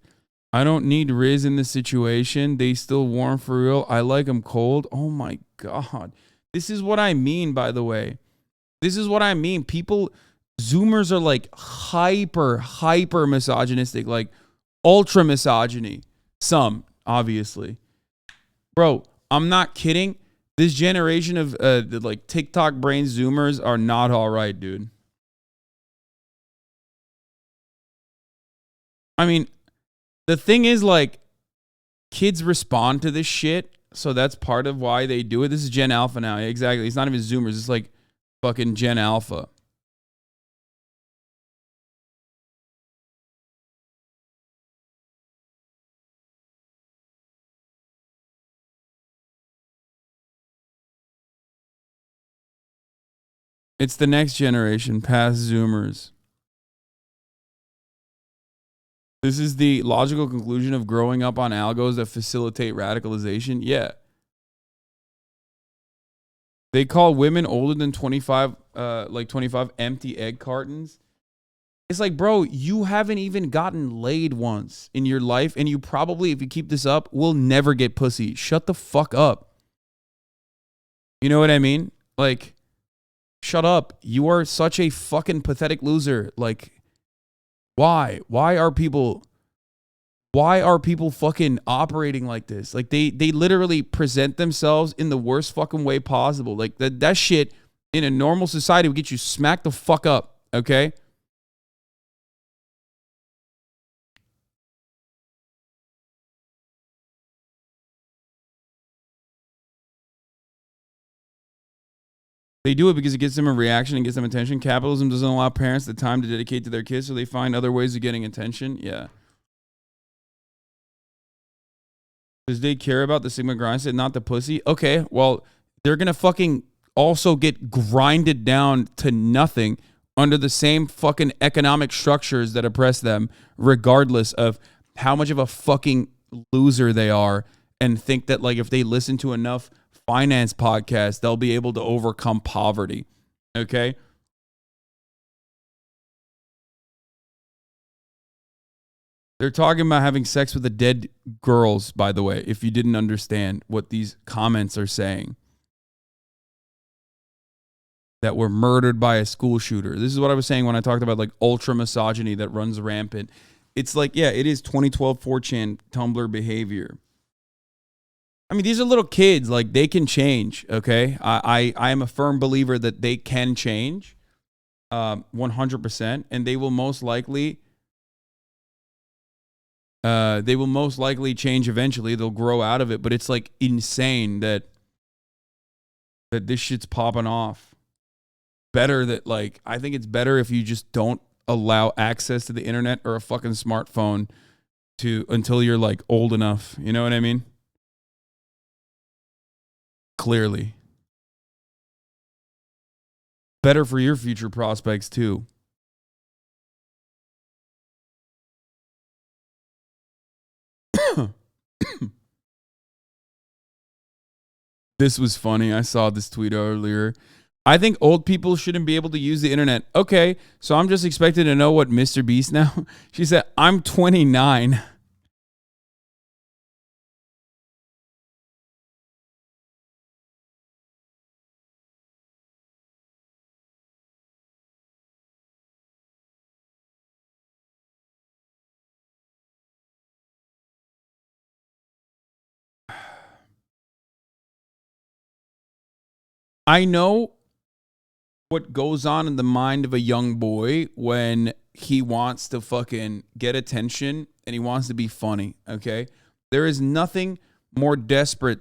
I don't need Riz in this situation. They still warm for real. I like them cold. Oh my God. This is what I mean, by the way. This is what I mean. People, Zoomers are like hyper misogynistic, like ultra misogyny. Some, obviously. Bro, I'm not kidding. This generation of the like TikTok brain Zoomers are not all right, dude. I mean, the thing is, like, kids respond to this shit, so that's part of why they do it. This is Gen Alpha now. Yeah, exactly. It's not even Zoomers. It's like fucking Gen Alpha. It's the next generation, past Zoomers. This is the logical conclusion of growing up on algos that facilitate radicalization. Yeah. They call women older than 25, like 25 empty egg cartons. It's like, bro, you haven't even gotten laid once in your life, and you probably, if you keep this up, will never get pussy. Shut the fuck up. You know what I mean? Like, shut up. You are such a fucking pathetic loser. Like, why? Why are people fucking operating like this? Like, they literally present themselves in the worst fucking way possible. Like, that shit in a normal society would get you smacked the fuck up, okay? They do it because it gets them a reaction and gets them attention. Capitalism doesn't allow parents the time to dedicate to their kids, so they find other ways of getting attention. Yeah. Because they care about the Sigma grind set, not the pussy. Okay, well, they're going to fucking also get grinded down to nothing under the same fucking economic structures that oppress them, regardless of how much of a fucking loser they are, and think that, like, if they listen to enough finance podcasts, they'll be able to overcome poverty. Okay? They're talking about having sex with the dead girls, by the way, if you didn't understand what these comments are saying. That were murdered by a school shooter. This is what I was saying when I talked about, like, ultra misogyny that runs rampant. It's like, yeah, it is 2012 4chan Tumblr behavior. I mean, these are little kids. Like, they can change, okay? I am a firm believer that they can change 100%, and they will most likely change eventually. They'll grow out of it, but it's, like, insane that this shit's popping off. Better that, like, I think it's better if you just don't allow access to the internet or a fucking smartphone until you're, like, old enough. You know what I mean? Clearly. Better for your future prospects, too. This was funny. I saw this tweet earlier. I think old people shouldn't be able to use the internet. Okay, so I'm just expected to know what Mr. Beast now. She said, I'm 29. I know what goes on in the mind of a young boy when he wants to fucking get attention and he wants to be funny, okay? There is nothing more desperate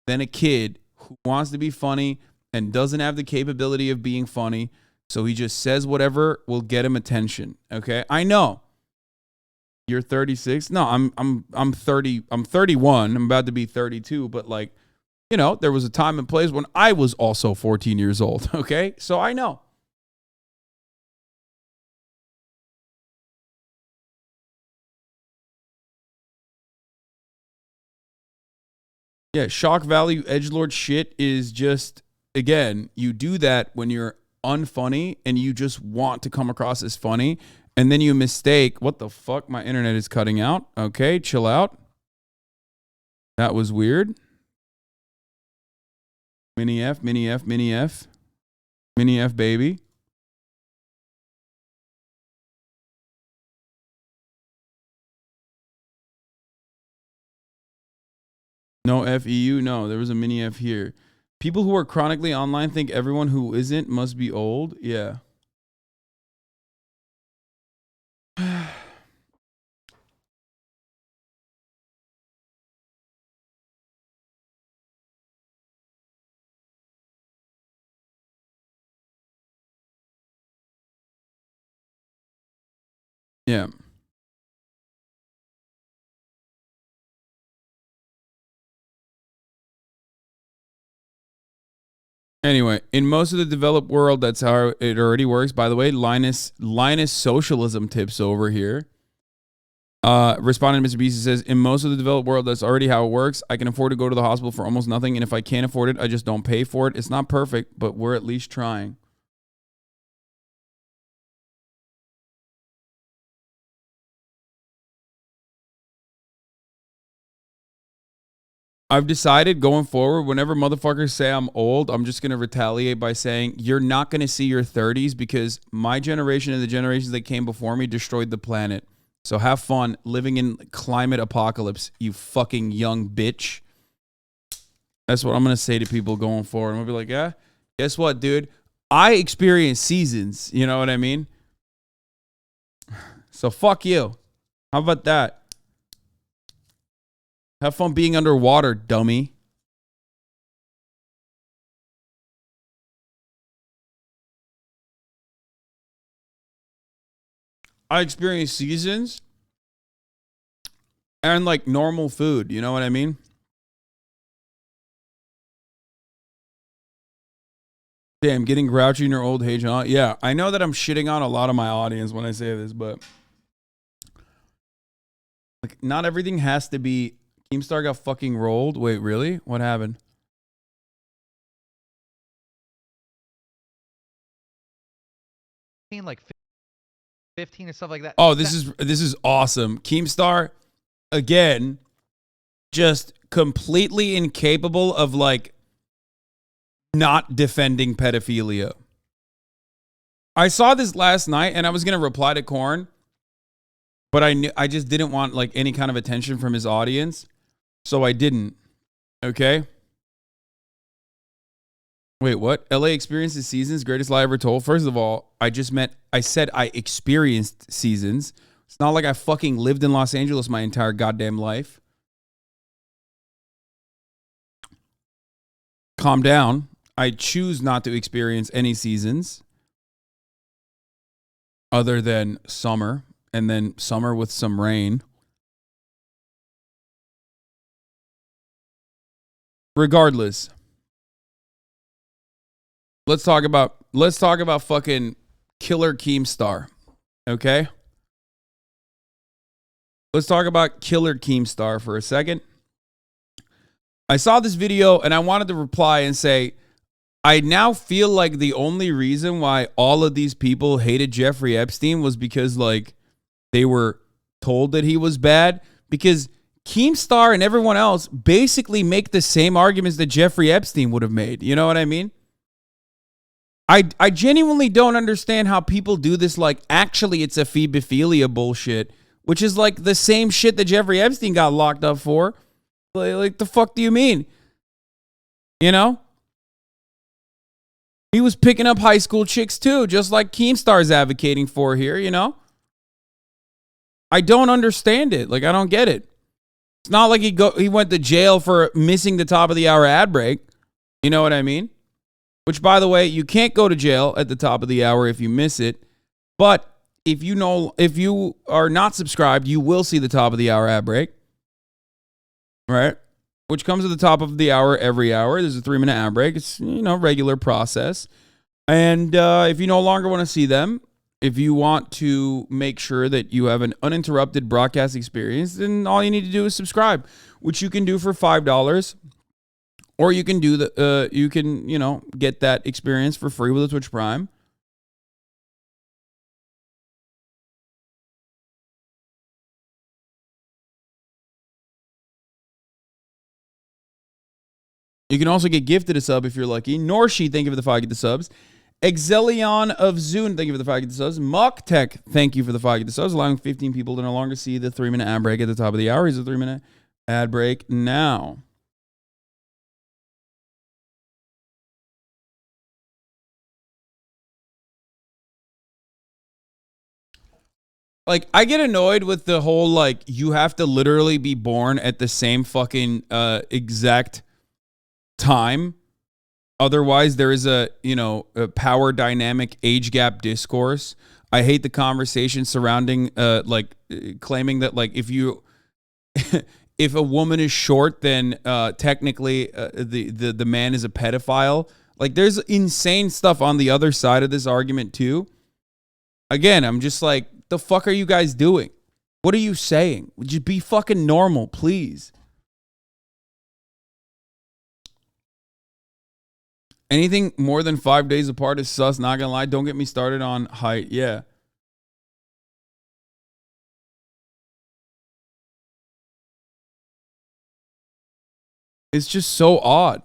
than a kid who wants to be funny and doesn't have the capability of being funny, so he just says whatever will get him attention, okay? I know. You're 36? No, I'm 30. I'm 31. I'm about to be 32, but like, you know, there was a time and place when I was also 14 years old, okay? So I know. Yeah, shock value edgelord shit is just, again, you do that when you're unfunny and you just want to come across as funny, and then you mistake, what the fuck? My internet is cutting out. Okay, chill out. That was weird. Mini F, mini F, mini F. Mini F, baby. No FEU? No, there was a mini F here. People who are chronically online think everyone who isn't must be old. Yeah. Yeah. Anyway, in most of the developed world, that's how it already works. By the way, Linus socialism tips over here. Responding to Mr. Beast says, in most of the developed world, that's already how it works. I can afford to go to the hospital for almost nothing, and if I can't afford it, I just don't pay for it. It's not perfect, but we're at least trying. I've decided going forward, whenever motherfuckers say I'm old, I'm just going to retaliate by saying, you're not going to see your 30s because my generation and the generations that came before me destroyed the planet. So have fun living in climate apocalypse, you fucking young bitch. That's what I'm going to say to people going forward. I'm going to be like, yeah, guess what, dude? I experience seasons. You know what I mean? So fuck you. How about that? Have fun being underwater, dummy. I experience seasons and like normal food. You know what I mean? Damn, getting grouchy in your old age, huh? Yeah, I know that I'm shitting on a lot of my audience when I say this, but like, not everything has to be. Keemstar got fucking rolled. Wait, really? What happened? Like 15 and stuff like that. Oh, this is awesome. Keemstar, again, just completely incapable of like not defending pedophilia. I saw this last night and I was gonna reply to Korn, but I just didn't want like any kind of attention from his audience, so I didn't. Okay. Wait, what? LA experiences seasons, greatest lie ever told. First of all, I said I experienced seasons. It's not like I fucking lived in Los Angeles my entire goddamn life. Calm down. I choose not to experience any seasons other than summer, and then summer with some rain. Regardless, let's talk about fucking Killer Keemstar, okay? Let's talk about Killer Keemstar for a second. I saw this video and I wanted to reply and say, I now feel like the only reason why all of these people hated Jeffrey Epstein was because like they were told that he was bad, because Keemstar and everyone else basically make the same arguments that Jeffrey Epstein would have made. You know what I mean? I genuinely don't understand how people do this. Like, actually, it's a phebophilia bullshit, which is like the same shit that Jeffrey Epstein got locked up for. Like the fuck do you mean? You know? He was picking up high school chicks too, just like Keemstar's advocating for here, you know? I don't understand it. Like, I don't get it. It's not like he went to jail for missing the top of the hour ad break. You know what I mean? Which, by the way, you can't go to jail at the top of the hour if you miss it. But if you are not subscribed, you will see the top of the hour ad break. Right? Which comes at the top of the hour every hour. There's a 3-minute ad break. It's, you know, regular process. And if you no longer want to see them, if you want to make sure that you have an uninterrupted broadcast experience, then all you need to do is subscribe, which you can do for $5. Or you can do get that experience for free with a Twitch Prime. You can also get gifted a sub if you're lucky. Norshi, thank you for the 5 get the subs. Exelion of Zune, thank you for the 5 get the subs. Muck Tech, thank you for the 5 get the subs, allowing 15 people to no longer see the 3-minute ad break at the top of the hour. Here's a 3-minute ad break now. Like, I get annoyed with the whole, like, you have to literally be born at the same fucking exact time. Otherwise, there is a power dynamic age gap discourse. I hate the conversation surrounding, claiming that, like, if a woman is short, then technically the man is a pedophile. Like, there's insane stuff on the other side of this argument, too. Again, I'm just like, the fuck are you guys doing? What are you saying? Would you be fucking normal, please? Anything more than 5 days apart is sus, not gonna lie. Don't get me started on height. Yeah. It's just so odd.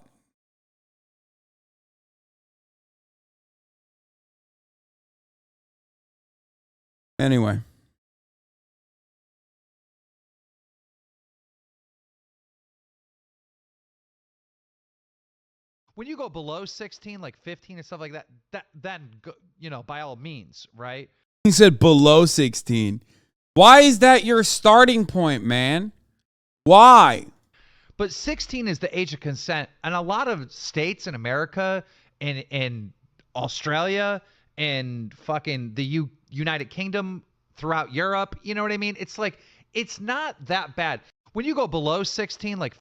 Anyway. When you go below 16, like 15 and stuff like that, then by all means, right? He said below 16. Why is that your starting point, man? Why? But 16 is the age of consent, and a lot of states in America and in Australia and fucking the United Kingdom, throughout Europe, you know what I mean? It's like, it's not that bad. When you go below 16, like,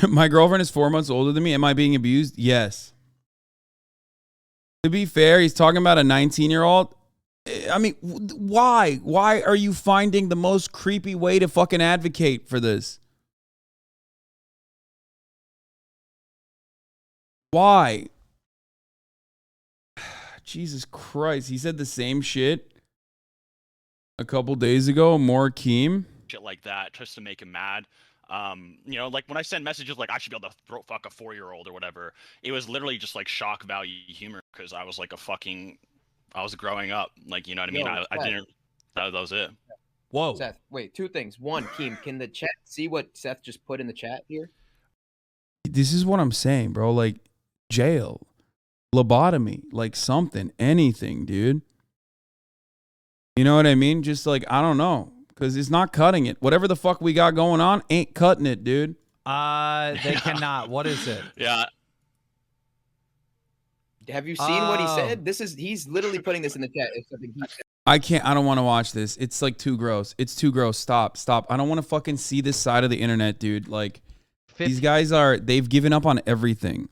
my girlfriend is 4 months older than me. Am I being abused? Yes. To be fair, he's talking about a 19-year-old. I mean, why? Why are you finding the most creepy way to fucking advocate for this? Why? Jesus Christ. He said the same shit a couple days ago. More Keem. Shit like that, just to make him mad. Like when I send messages like I should be able to fuck a 4-year-old or whatever, it was literally just like shock value humor because I was like I was growing up. Like, you know what I mean? I didn't, that was it. Whoa. Seth, wait, 2 things. 1, Keem, can the chat see what Seth just put in the chat here? This is what I'm saying, bro. Like, jail, lobotomy, like something, anything, dude. You know what I mean? Just like, I don't know. Because it's not cutting it. Whatever the fuck we got going on ain't cutting it, dude. They cannot. What is it? Yeah. Have you seen what he said? He's literally putting this in the chat. It's something he said. I don't want to watch this. It's like too gross. It's too gross. Stop. I don't want to fucking see this side of the internet, dude. Like, these guys they've given up on everything.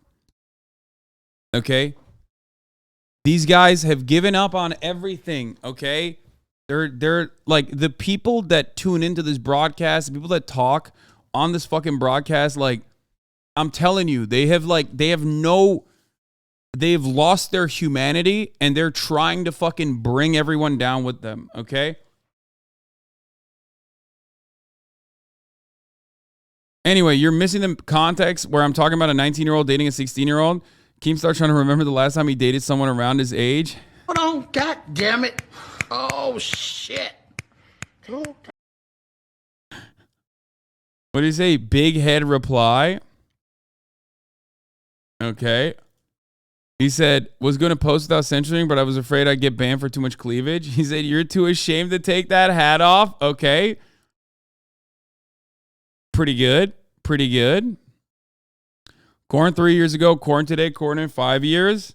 Okay? These guys have given up on everything, okay? They're like the people that tune into this broadcast, the people that talk on this fucking broadcast, like, I'm telling you, they've lost their humanity and they're trying to fucking bring everyone down with them, okay? Anyway, you're missing the context where I'm talking about a 19-year-old dating a 16-year-old. Keemstar trying to remember the last time he dated someone around his age. Hold on, god damn it. Oh, shit. What do you say? Big head reply. Okay. He said, was going to post without censoring, but I was afraid I'd get banned for too much cleavage. He said, you're too ashamed to take that hat off? Okay. Pretty good. Pretty good. Corn 3 years ago. Corn today. Corn in 5 years.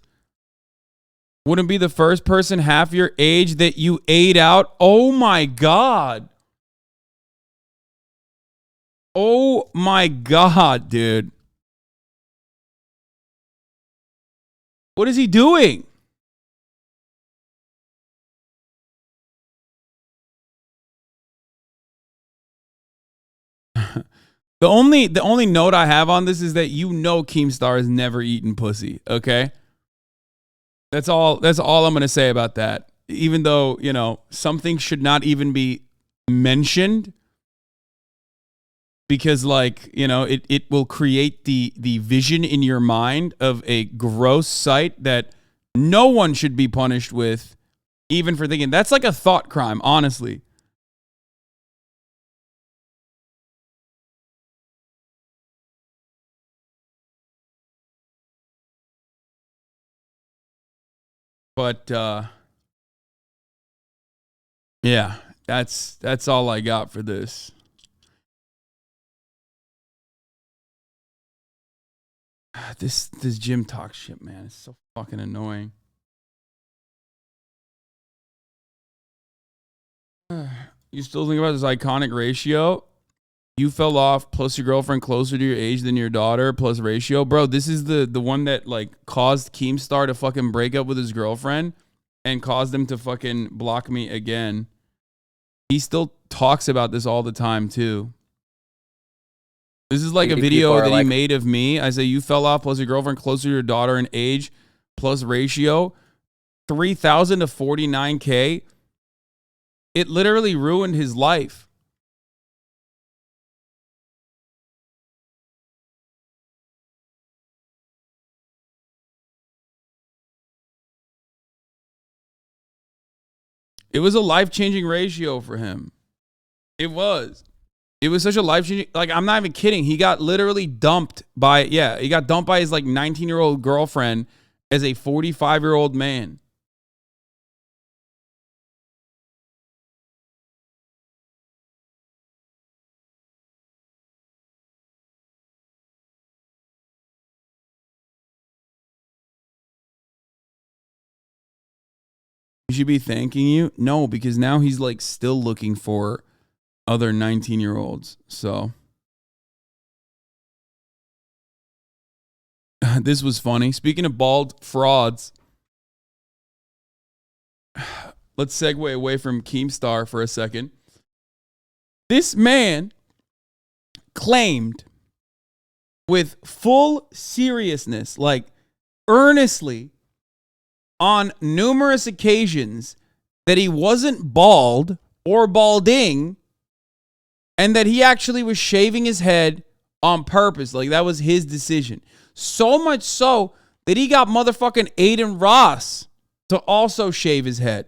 Wouldn't be the first person half your age that you ate out. Oh, my God. Oh, my God, dude. What is he doing? The only note I have on this is that Keemstar has never eaten pussy, okay? That's all I'm going to say about that. Even though, something should not even be mentioned because it will create the vision in your mind of a gross sight that no one should be punished with, even for thinking. That's like a thought crime, honestly. But yeah, that's all I got for this. This gym talk shit, man. It's so fucking annoying. You still think about this iconic ratio? You fell off plus your girlfriend closer to your age than your daughter plus ratio. Bro, this is the one that caused Keemstar to fucking break up with his girlfriend and caused him to fucking block me again. He still talks about this all the time too. This is like a video that he made of me. I say you fell off plus your girlfriend closer to your daughter in age plus ratio. 3,000 to 49K. It literally ruined his life. It was a life-changing ratio for him. It was. It was such a life-changing... I'm not even kidding. He got literally dumped by... Yeah, he got dumped by his 19-year-old girlfriend as a 45-year-old man. He should be thanking you? No, because now he's still looking for other 19-year-olds. So this was funny. Speaking of bald frauds, let's segue away from Keemstar for a second. This man claimed with full seriousness, earnestly, on numerous occasions that he wasn't bald or balding and that he actually was shaving his head on purpose. That was his decision. So much so that he got motherfucking Aiden Ross to also shave his head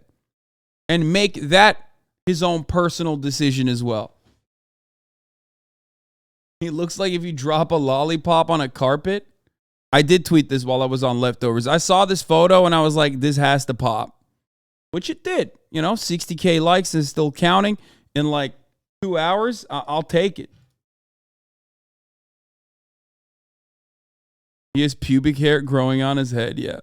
and make that his own personal decision as well. He looks like if you drop a lollipop on a carpet. I did tweet this while I was on Leftovers. I saw this photo and I was like, this has to pop. Which it did. 60K likes is still counting. In 2 hours, I'll take it. He has pubic hair growing on his head, yeah.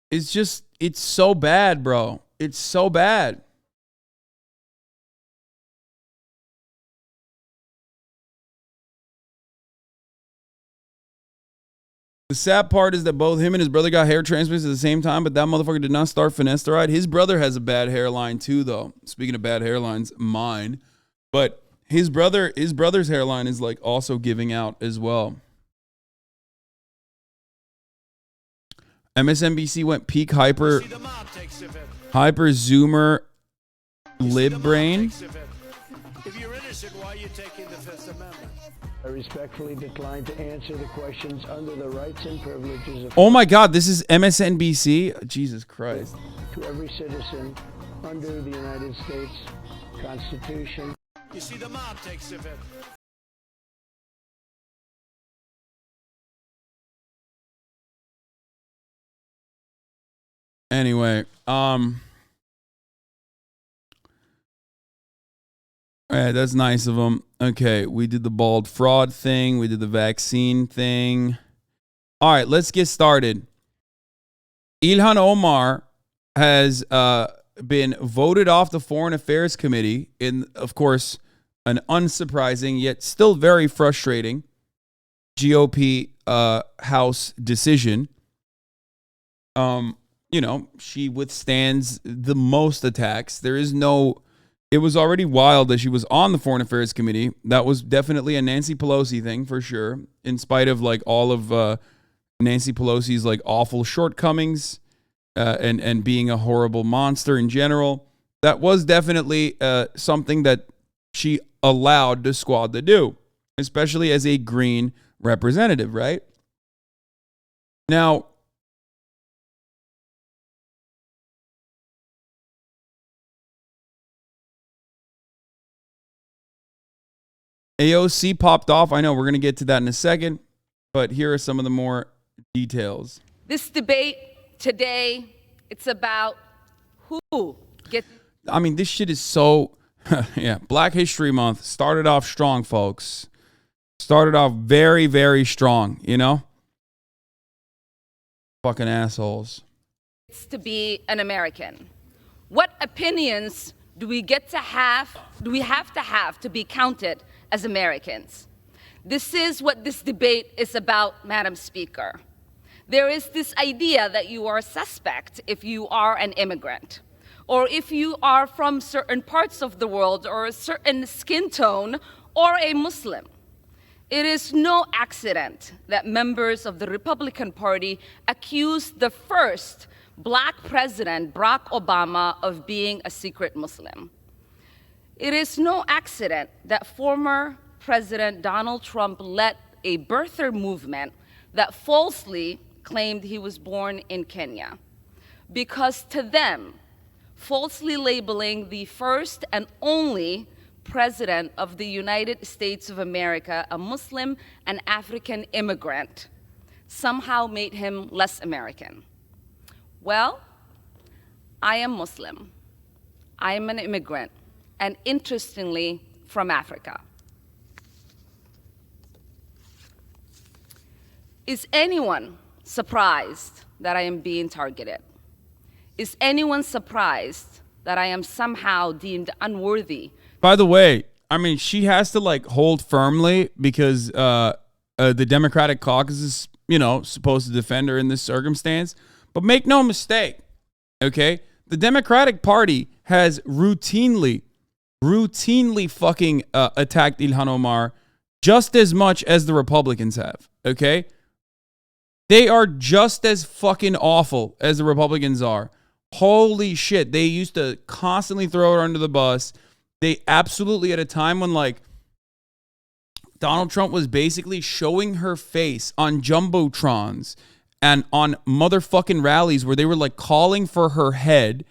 It's so bad, bro. It's so bad. The sad part is that both him and his brother got hair transplants at the same time, but that motherfucker did not start finasteride. His brother has a bad hairline too, though. Speaking of bad hairlines, mine. But his brother's hairline is also giving out as well. MSNBC went peak hyper zoomer lib brain. If you're innocent, why are you taking the Fifth Amendment? I respectfully decline to answer the questions under the rights and privileges of... Oh my God, this is MSNBC? Jesus Christ. To every citizen under the United States Constitution. You see, the mob takes the Fifth. Anyway, yeah, that's nice of them. Okay, we did the bald fraud thing. We did the vaccine thing. All right, let's get started. Ilhan Omar has been voted off the Foreign Affairs Committee in, of course, an unsurprising yet still very frustrating GOP House decision. You know, she withstands the most attacks. There is no... It was already wild that she was on the Foreign Affairs Committee. That was definitely a Nancy Pelosi thing for sure. In spite of like all of Nancy Pelosi's like awful shortcomings and being a horrible monster in general, that was definitely something that she allowed the squad to do, especially as a green representative, right? Now, AOC popped off. I know we're going to get to that in a second, but here are some of the more details. This debate today, it's about who gets... I mean, this shit is so... yeah, Black History Month started off strong, folks. Started off very, very strong, you know? Fucking assholes. ...to be an American. What opinions do we get to have, do we have to be counted as Americans? This is what this debate is about, Madam Speaker. There is this idea that you are a suspect if you are an immigrant, or if you are from certain parts of the world, or a certain skin tone, or a Muslim. It is no accident that members of the Republican Party accused the first Black president, Barack Obama, of being a secret Muslim. It is no accident that former President Donald Trump led a birther movement that falsely claimed he was born in Kenya. Because to them, falsely labeling the first and only president of the United States of America a Muslim and African immigrant somehow made him less American. Well, I am Muslim. I am an immigrant, and interestingly, from Africa. Is anyone surprised that I am being targeted? Is anyone surprised that I am somehow deemed unworthy? By the way, I mean, she has to like hold firmly because the Democratic caucus is, you know, supposed to defend her in this circumstance. But make no mistake, okay? The Democratic Party has routinely fucking attacked Ilhan Omar just as much as the Republicans have, okay? They are just as fucking awful as the Republicans are. Holy shit. They used to constantly throw her under the bus. They absolutely, at a time when like Donald Trump was basically showing her face on Jumbotrons and on motherfucking rallies where they were like calling for her head,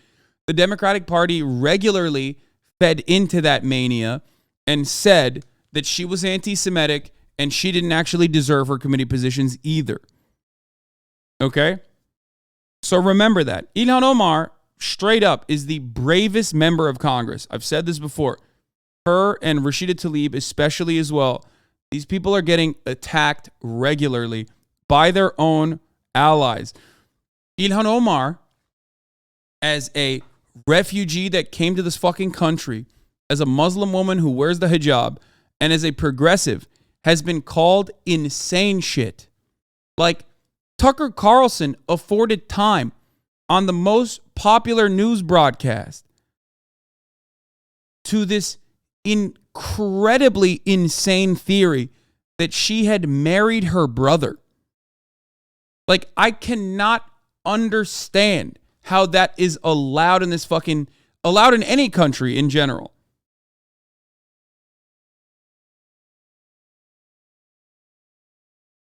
the Democratic Party regularly fed into that mania and said that she was anti-Semitic and she didn't actually deserve her committee positions either. Okay? So remember that. Ilhan Omar, straight up, is the bravest member of Congress. I've said this before. Her and Rashida Tlaib especially as well. These people are getting attacked regularly by their own allies. Ilhan Omar, as a refugee that came to this fucking country, as a Muslim woman who wears the hijab, and as a progressive, has been called insane shit. Like, Tucker Carlson afforded time on the most popular news broadcast to this incredibly insane theory that she had married her brother. Like, I cannot understand how that is allowed in this fucking, allowed in any country in general.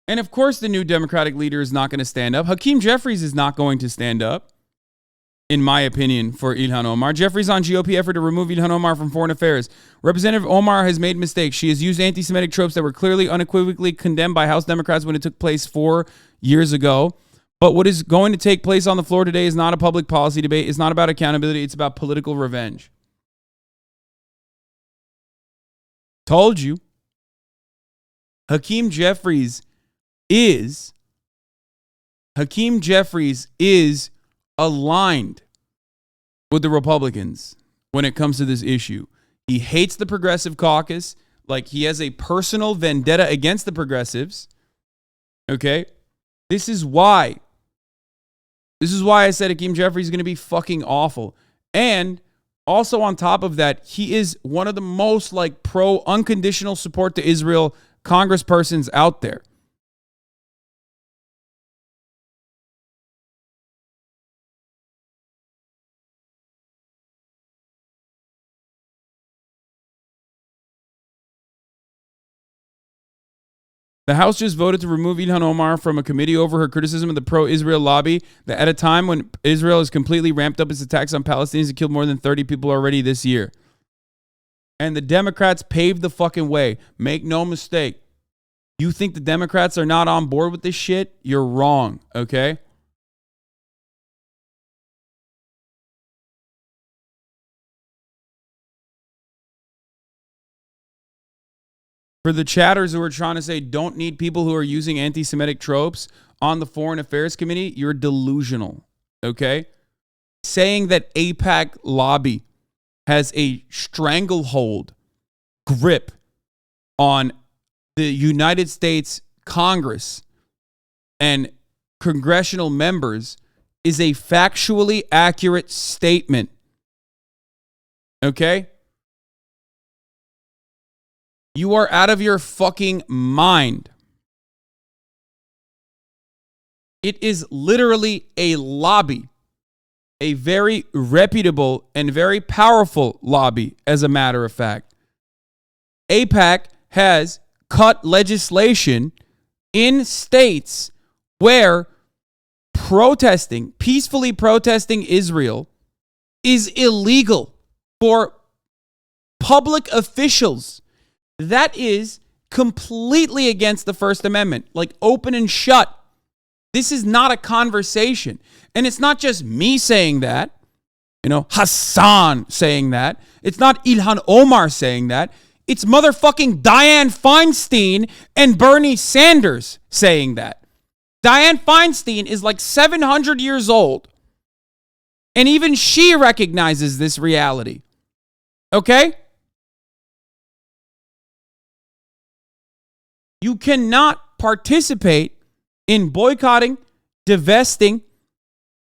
And of course, the new Democratic leader is not going to stand up. Hakeem Jeffries is not going to stand up, in my opinion, for Ilhan Omar. Jeffries on GOP effort to remove Ilhan Omar from foreign affairs. Representative Omar has made mistakes. She has used anti-Semitic tropes that were clearly unequivocally condemned by House Democrats when it took place 4 years ago. But what is going to take place on the floor today is not a public policy debate. It's not about accountability. It's about political revenge. Told you. Hakeem Jeffries is aligned with the Republicans when it comes to this issue. He hates the Progressive Caucus. Like, he has a personal vendetta against the progressives. Okay? This is why I said Hakeem Jeffries is going to be fucking awful. And also on top of that, he is one of the most like pro unconditional support to Israel congresspersons out there. The House just voted to remove Ilhan Omar from a committee over her criticism of the pro-Israel lobby that at a time when Israel has completely ramped up its attacks on Palestinians and killed more than 30 people already this year. And the Democrats paved the fucking way. Make no mistake. You think the Democrats are not on board with this shit? You're wrong, okay? For the chatters who are trying to say don't need people who are using anti-Semitic tropes on the Foreign Affairs Committee, you're delusional, okay? Saying that AIPAC lobby has a stranglehold grip on the United States Congress and congressional members is a factually accurate statement, okay? You are out of your fucking mind. It is literally a lobby, a very reputable and very powerful lobby, as a matter of fact. AIPAC has cut legislation in states where peacefully protesting Israel is illegal for public officials. That is completely against the First Amendment, like open and shut. This is not a conversation. And it's not just me saying that, Hasan saying that. It's not Ilhan Omar saying that. It's motherfucking Dianne Feinstein and Bernie Sanders saying that. Dianne Feinstein is like 700 years old. And even she recognizes this reality. Okay? You cannot participate in boycotting, divesting,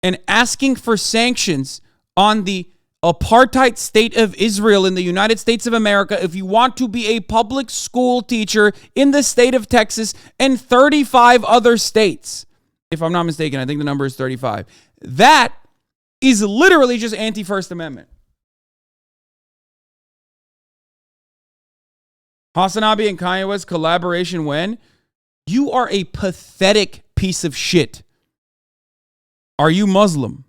and asking for sanctions on the apartheid state of Israel in the United States of America if you want to be a public school teacher in the state of Texas and 35 other states. If I'm not mistaken, I think the number is 35. That is literally just anti-First Amendment. HasanAbi and Kanye West collaboration when? You are a pathetic piece of shit. Are you Muslim?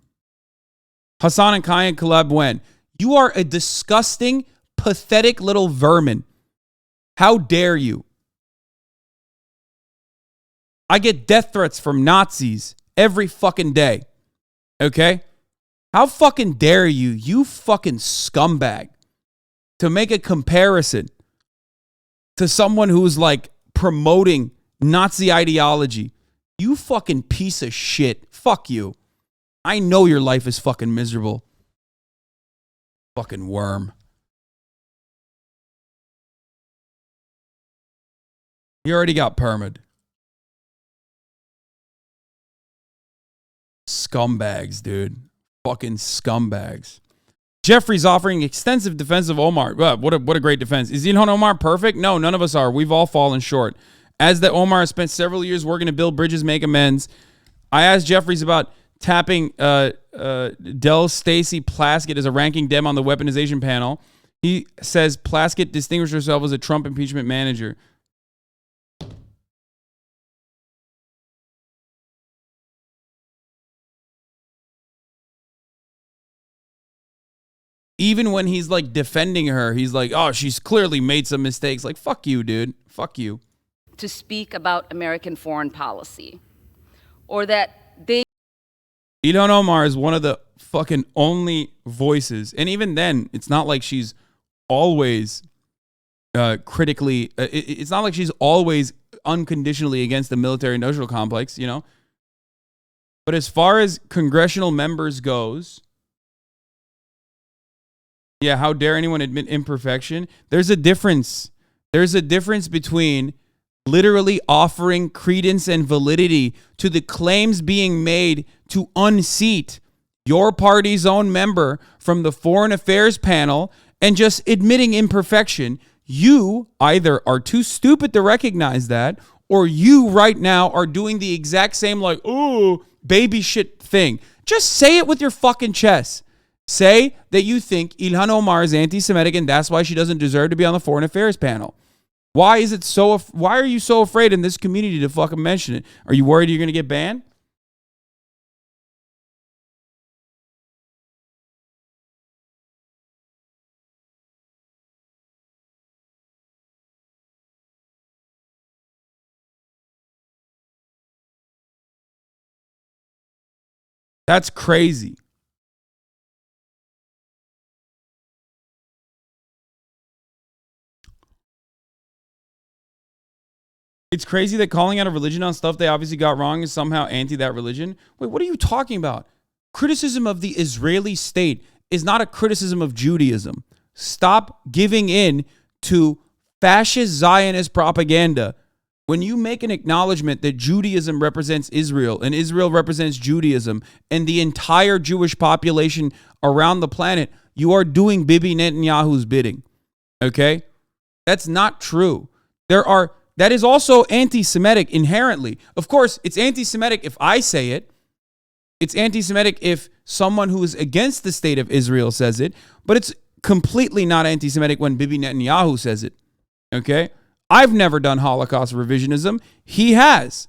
Hasan and Kanye collab when? You are a disgusting, pathetic little vermin. How dare you? I get death threats from Nazis every fucking day. Okay? How fucking dare you, you fucking scumbag, to make a comparison to someone who's like promoting Nazi ideology. You fucking piece of shit. Fuck you. I know your life is fucking miserable. Fucking worm. You already got permid. Scumbags, dude. Fucking scumbags. Jeffrey's offering extensive defense of Omar. What a great defense. Is Ilhan Omar perfect? No, none of us are. We've all fallen short. As that Omar has spent several years working to build bridges, make amends. I asked Jeffries about tapping Del Stacey Plaskett as a ranking Dem on the weaponization panel. He says Plaskett distinguished herself as a Trump impeachment manager. Even when he's like defending her, he's like, oh, she's clearly made some mistakes. Like, fuck you, dude. Fuck you. To speak about American foreign policy, or that they Ilhan Omar is one of the fucking only voices, and even then, it's not like she's always critically. It's not like she's always unconditionally against the military-industrial complex, you know. But as far as congressional members goes, yeah, how dare anyone admit imperfection? There's a difference. There's a difference between literally offering credence and validity to the claims being made to unseat your party's own member from the Foreign Affairs panel and just admitting imperfection. You either are too stupid to recognize that, or you right now are doing the exact same, like, ooh, baby shit thing. Just say it with your fucking chest. Say that you think Ilhan Omar is anti-Semitic and that's why she doesn't deserve to be on the Foreign Affairs panel. Why is it so? Why are you so afraid in this community to fucking mention it? Are you worried you're going to get banned? That's crazy. It's crazy that calling out a religion on stuff they obviously got wrong is somehow anti that religion. Wait, what are you talking about? Criticism of the Israeli state is not a criticism of Judaism. Stop giving in to fascist Zionist propaganda. When you make an acknowledgement that Judaism represents Israel and Israel represents Judaism and the entire Jewish population around the planet, you are doing Bibi Netanyahu's bidding. Okay? That's not true. That is also anti-Semitic inherently. Of course, it's anti-Semitic if I say it. It's anti-Semitic if someone who is against the state of Israel says it. But it's completely not anti-Semitic when Bibi Netanyahu says it. Okay? I've never done Holocaust revisionism. He has.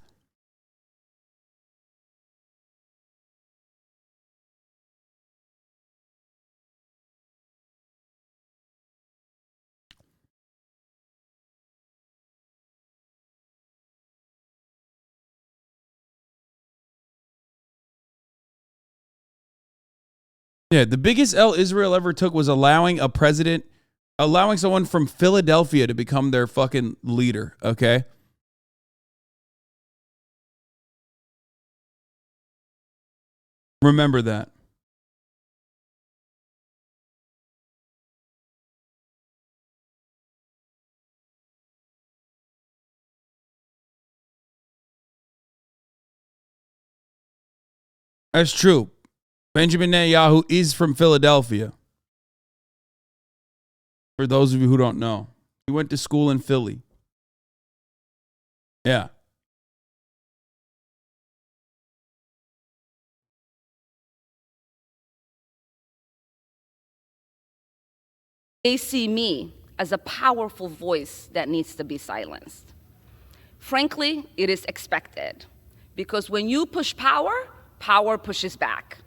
Yeah, the biggest L Israel ever took was allowing someone from Philadelphia to become their fucking leader, okay? Remember that. That's true. Benjamin Netanyahu is from Philadelphia. For those of you who don't know, he went to school in Philly. Yeah. They see me as a powerful voice that needs to be silenced. Frankly, it is expected, because when you push power, power pushes back.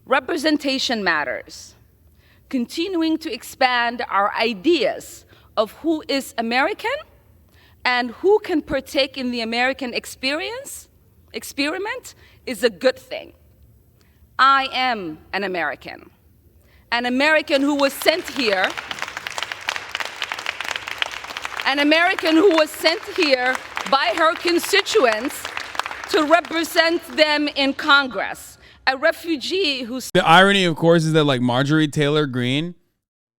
Representation matters. Continuing to expand our ideas of who is American and who can partake in the American experiment is a good thing. I am an American who was sent here, by her constituents to represent them in Congress. A refugee who's... The irony, of course, is that like Marjorie Taylor Greene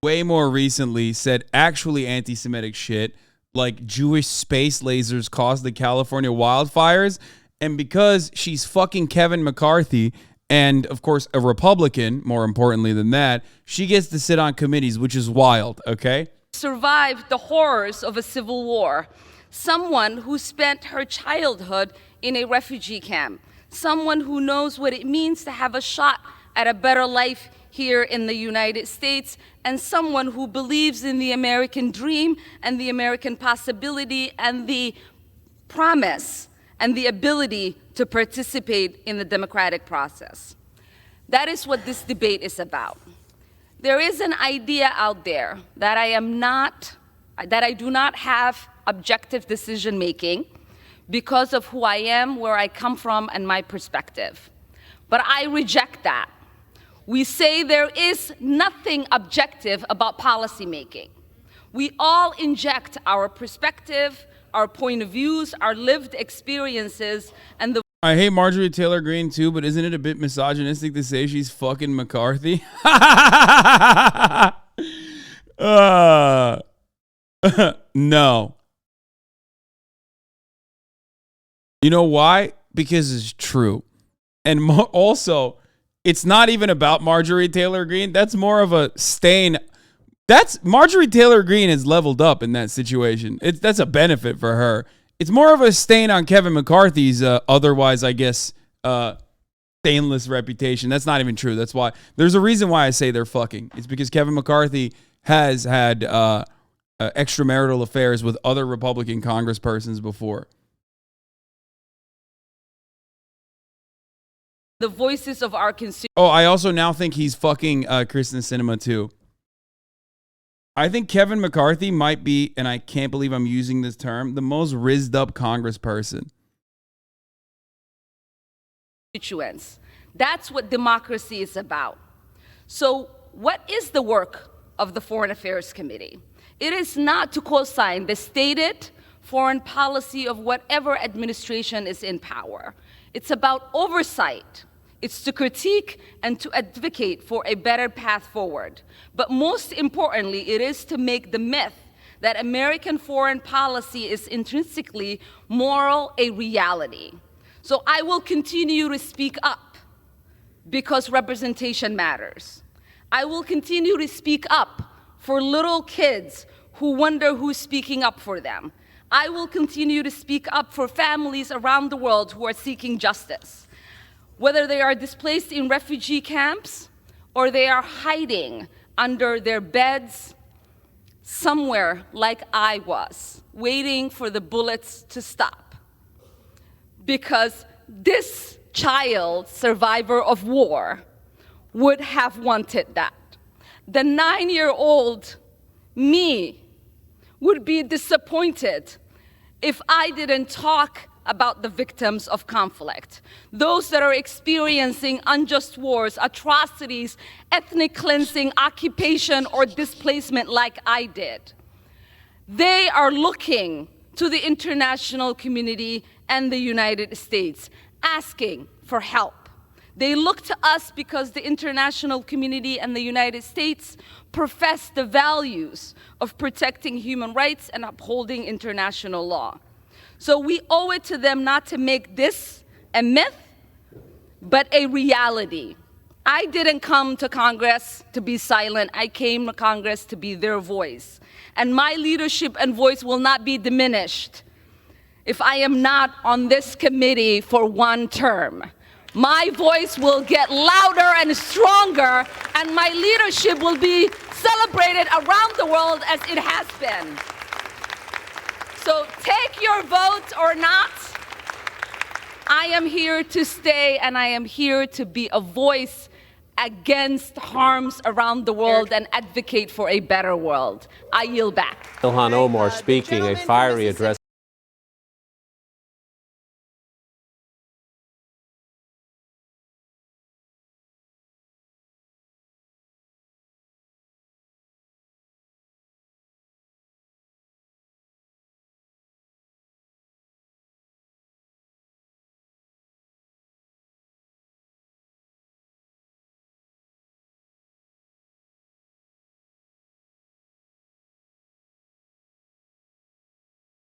way more recently said actually anti-Semitic shit, like Jewish space lasers caused the California wildfires. And because she's fucking Kevin McCarthy and, of course, a Republican, more importantly than that, she gets to sit on committees, which is wild, okay? Survived the horrors of a civil war. Someone who spent her childhood in a refugee camp. Someone who knows what it means to have a shot at a better life here in the United States, and someone who believes in the American dream and the American possibility and the promise and the ability to participate in the democratic process. That is what this debate is about. There is an idea out there that I do not have objective decision making, because of who I am, where I come from, and my perspective. But I reject that. We say there is nothing objective about policymaking. We all inject our perspective, our point of views, our lived experiences, and the I hate Marjorie Taylor Greene too, but isn't it a bit misogynistic to say she's fucking McCarthy? No. You know why? Because it's true. And also, it's not even about Marjorie Taylor Greene. That's more of a stain. That's Marjorie Taylor Greene has leveled up in that situation. That's a benefit for her. It's more of a stain on Kevin McCarthy's otherwise, I guess, stainless reputation. That's not even true. That's why there's a reason why I say they're fucking. It's because Kevin McCarthy has had extramarital affairs with other Republican congresspersons before. the voices of our consumers. Oh, I also now think he's fucking Kristen Sinema too. I think Kevin McCarthy might be, and I can't believe I'm using this term, the most rizzed up congressperson. Constituents. That's what democracy is about. So what is the work of the Foreign Affairs Committee? It is not to co-sign the stated foreign policy of whatever administration is in power. It's about oversight. It's to critique and to advocate for a better path forward. But most importantly, it is to make the myth that American foreign policy is intrinsically moral a reality. So I will continue to speak up because representation matters. I will continue to speak up for little kids who wonder who's speaking up for them. I will continue to speak up for families around the world who are seeking justice, whether they are displaced in refugee camps or they are hiding under their beds somewhere like I was, waiting for the bullets to stop. Because this child, survivor of war, would have wanted that. The 9-year-old me would be disappointed if I didn't talk about the victims of conflict, those that are experiencing unjust wars, atrocities, ethnic cleansing, occupation, or displacement like I did. They are looking to the international community and the United States, asking for help. They look to us because the international community and the United States profess the values of protecting human rights and upholding international law. So we owe it to them not to make this a myth, but a reality. I didn't come to Congress to be silent. I came to Congress to be their voice. And my leadership and voice will not be diminished if I am not on this committee for one term. My voice will get louder and stronger, and my leadership will be celebrated around the world as it has been. So take your vote or not. I am here to stay, and I am here to be a voice against harms around the world and advocate for a better world. I yield back. Ilhan Omar speaking a fiery address.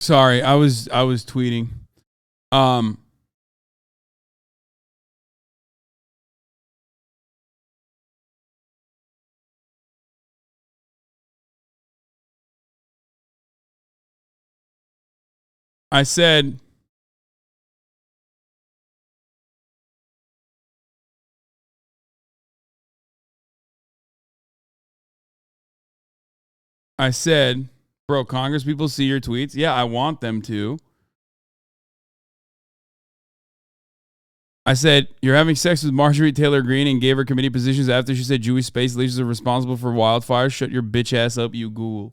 Sorry, I was tweeting. I said bro, Congress people see your tweets. Yeah, I want them to. I said, you're having sex with Marjorie Taylor Greene and gave her committee positions after she said Jewish space leaders are responsible for wildfires. Shut your bitch ass up, you ghoul.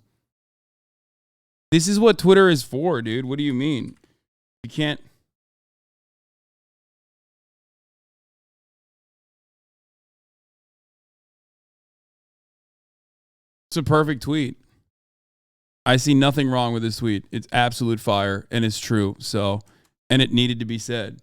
This is what Twitter is for, dude. What do you mean? You can't. It's a perfect tweet. I see nothing wrong with this tweet. It's absolute fire, and it's true. So, and it needed to be said.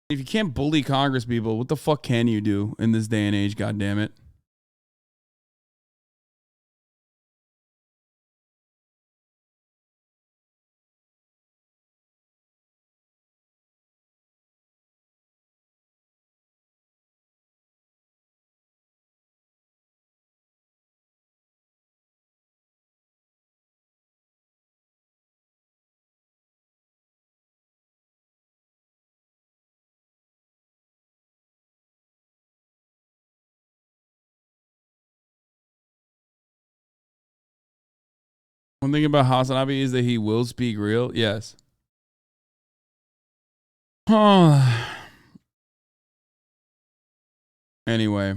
If you can't bully Congress people, what the fuck can you do in this day and age? God damn it. One thing about HassanAbi is that he will speak real. Yes. Anyway.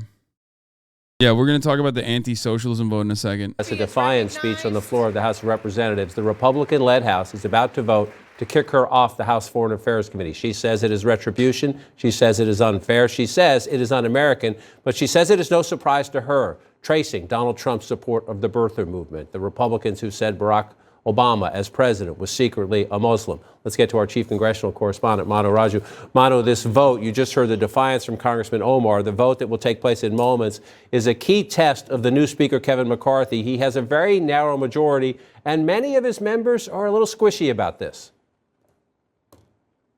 Yeah, we're going to talk about the anti-socialism vote in a second. That's a defiant speech on the floor of the House of Representatives. The Republican-led House is about to vote to kick her off the House Foreign Affairs Committee. She says it is retribution. She says it is unfair. She says it is un-American. But she says it is no surprise to her, tracing Donald Trump's support of the birther movement, the Republicans who said Barack Obama as president was secretly a Muslim. Let's get to our chief congressional correspondent, Manu Raju. Manu, this vote, you just heard the defiance from Congressman Omar. The vote that will take place in moments is a key test of the new Speaker, Kevin McCarthy. He has a very narrow majority, and many of his members are a little squishy about this.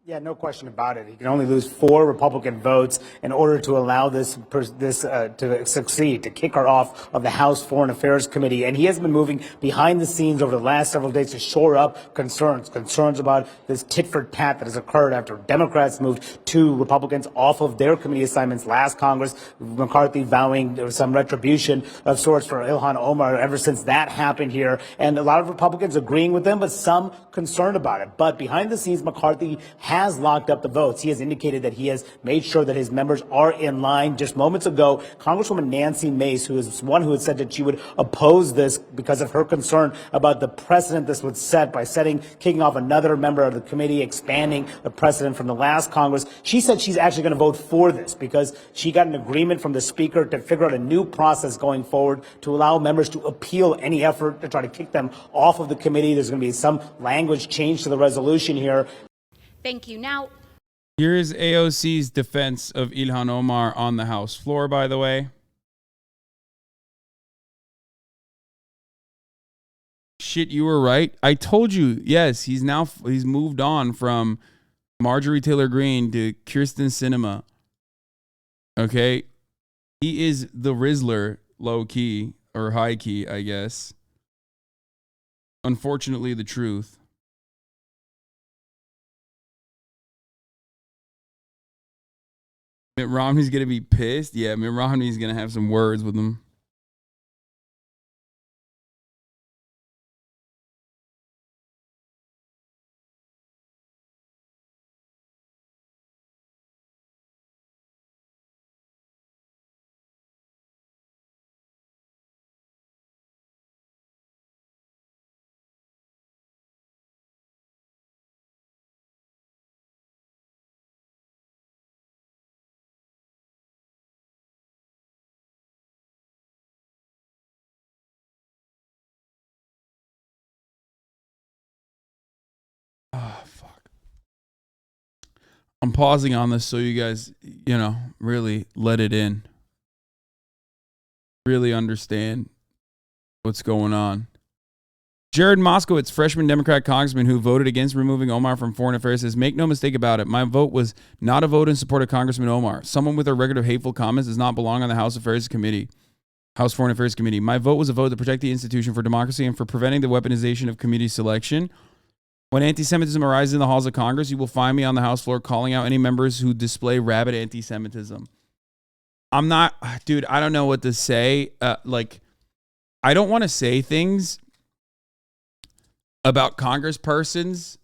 Yeah, no question about it. He can only lose 4 Republican votes in order to allow this to succeed, to kick her off of the House Foreign Affairs Committee. And he has been moving behind the scenes over the last several days to shore up concerns about this tit-for-tat that has occurred after Democrats moved 2 Republicans off of their committee assignments last Congress. McCarthy vowing there was some retribution of sorts for Ilhan Omar ever since that happened here. And a lot of Republicans agreeing with them, but some concerned about it. But behind the scenes, McCarthy has locked up the votes. He has indicated that he has made sure that his members are in line. Just moments ago, Congresswoman Nancy Mace, who is one who had said that she would oppose this because of her concern about the precedent this would set by kicking off another member of the committee, expanding the precedent from the last Congress. She said she's actually going to vote for this because she got an agreement from the Speaker to figure out a new process going forward to allow members to appeal any effort to try to kick them off of the committee. There's going to be some language change to the resolution here. Thank you. Now, here is AOC's defense of Ilhan Omar on the House floor, by the way. Shit, you were right. I told you, yes, he's moved on from Marjorie Taylor Greene to Kirsten Sinema. Okay? He is the Rizzler, low key, or high key, I guess. Unfortunately, the truth. Mitt Romney's going to be pissed. Yeah, Mitt Romney's going to have some words with him. I'm pausing on this so you guys, really let it in. Really understand what's going on. Jared Moskowitz, freshman Democrat congressman who voted against removing Omar from Foreign Affairs, says, make no mistake about it. My vote was not a vote in support of Congressman Omar. Someone with a record of hateful comments does not belong on the House Foreign Affairs Committee. My vote was a vote to protect the institution for democracy and for preventing the weaponization of committee selection. When anti-Semitism arises in the halls of Congress, you will find me on the House floor calling out any members who display rabid anti-Semitism. I'm not, dude, I don't know what to say. I don't want to say things about congresspersons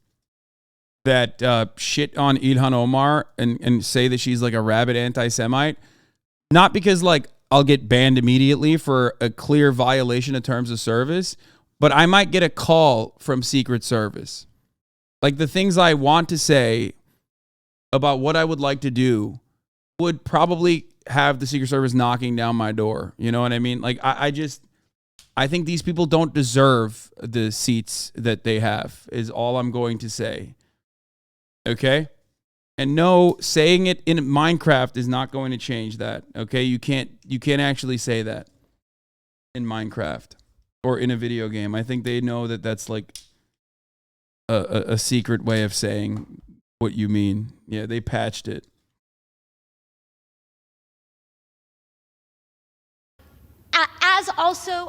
that shit on Ilhan Omar and say that she's like a rabid anti-Semite. Not because I'll get banned immediately for a clear violation of terms of service, but I might get a call from Secret Service. Like the things I want to say about what I would like to do would probably have the Secret Service knocking down my door. You know what I mean? Like I think these people don't deserve the seats that they have, is all I'm going to say. Okay? And no, saying it in Minecraft is not going to change that. Okay? You can't actually say that in Minecraft or in a video game. I think they know that that's like a secret way of saying what you mean. Yeah, they patched it.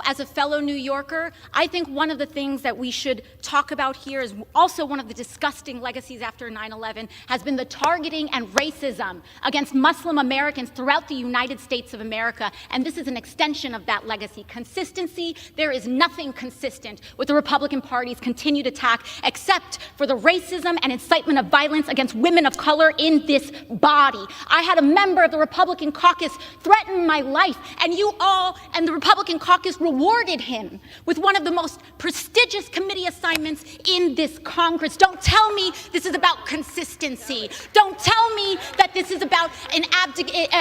As a fellow New Yorker, I think one of the things that we should talk about here is also one of the disgusting legacies after 9/11 has been the targeting and racism against Muslim Americans throughout the United States of America, and this is an extension of that legacy. Consistency, there is nothing consistent with the Republican Party's continued attack except for the racism and incitement of violence against women of color in this body. I had a member of the Republican caucus threaten my life, and you all and the Republican caucus rewarded him with one of the most prestigious committee assignments in this Congress. Don't tell me this is about consistency. Don't tell me that this is about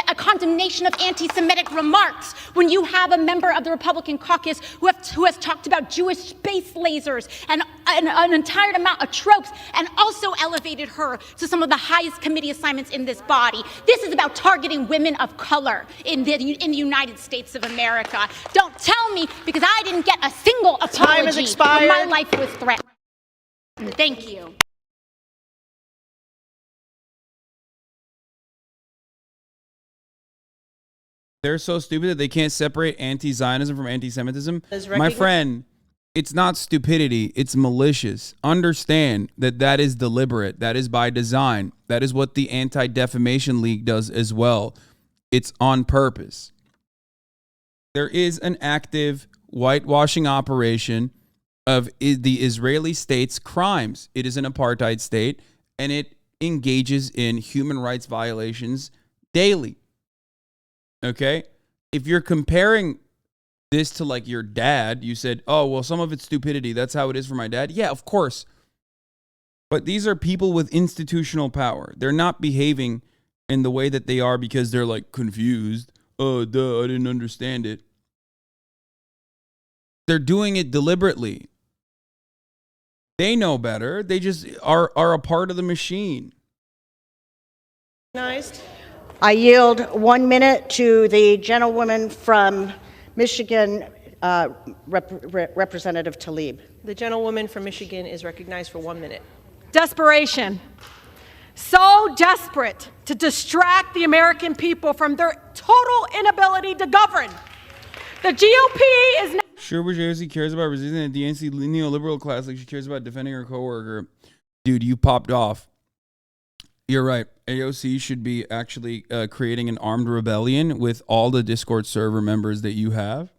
a condemnation of anti-Semitic remarks when you have a member of the Republican caucus who has talked about Jewish space lasers and an entire amount of tropes and also elevated her to some of the highest committee assignments in this body. This is about targeting women of color in the United States of America. Don't tell me, because I didn't get a single apology when my life was threatened. Thank you. They're so stupid that they can't separate anti-Zionism from anti-Semitism. My friend, it's not stupidity, it's malicious. Understand that that is deliberate. That is by design. That is what the Anti-Defamation League does as well. It's on purpose. There is an active whitewashing operation of the Israeli state's crimes. It is an apartheid state, and it engages in human rights violations daily. Okay? If you're comparing this to like your dad, you said, oh, well, some of it's stupidity. That's how it is for my dad. Yeah, of course. But these are people with institutional power. They're not behaving in the way that they are because they're like confused. Oh, duh, I didn't understand it. They're doing it deliberately. They know better. They just are a part of the machine. I yield 1 minute to the gentlewoman from Michigan, Representative Tlaib. The gentlewoman from Michigan is recognized for 1 minute. Desperation. So desperate to distract the American people from their total inability to govern. The GOP is now. Sure, AOC cares about resisting the DNC neoliberal class like she cares about defending her coworker. Dude, you popped off. You're right. AOC should be actually creating an armed rebellion with all the Discord server members that you have.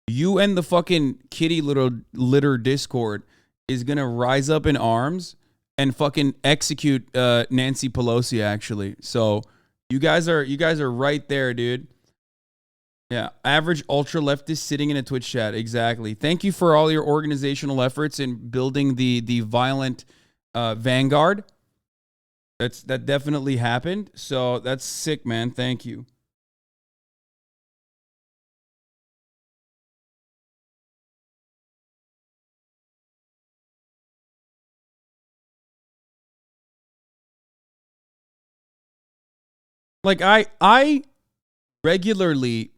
You and the fucking kitty litter Discord is going to rise up in arms and fucking execute Nancy Pelosi, actually. So you guys are right there, dude. Yeah, average ultra leftist sitting in a Twitch chat. Exactly. Thank you for all your organizational efforts in building the violent vanguard. That definitely happened. So that's sick, man. Thank you. Like I regularly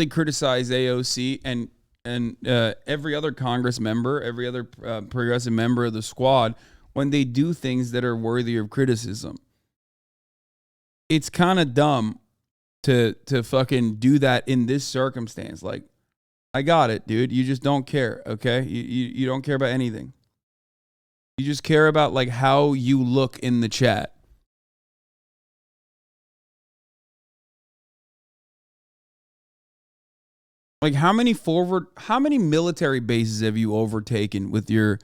criticize AOC and every other Congress member, every other progressive member of the squad when they do things that are worthy of criticism. It's kind of dumb to fucking do that in this circumstance. Like, I got it, dude. You just don't care, okay? You don't care about anything. You just care about like how you look in the chat. Like how many military bases have you overtaken with a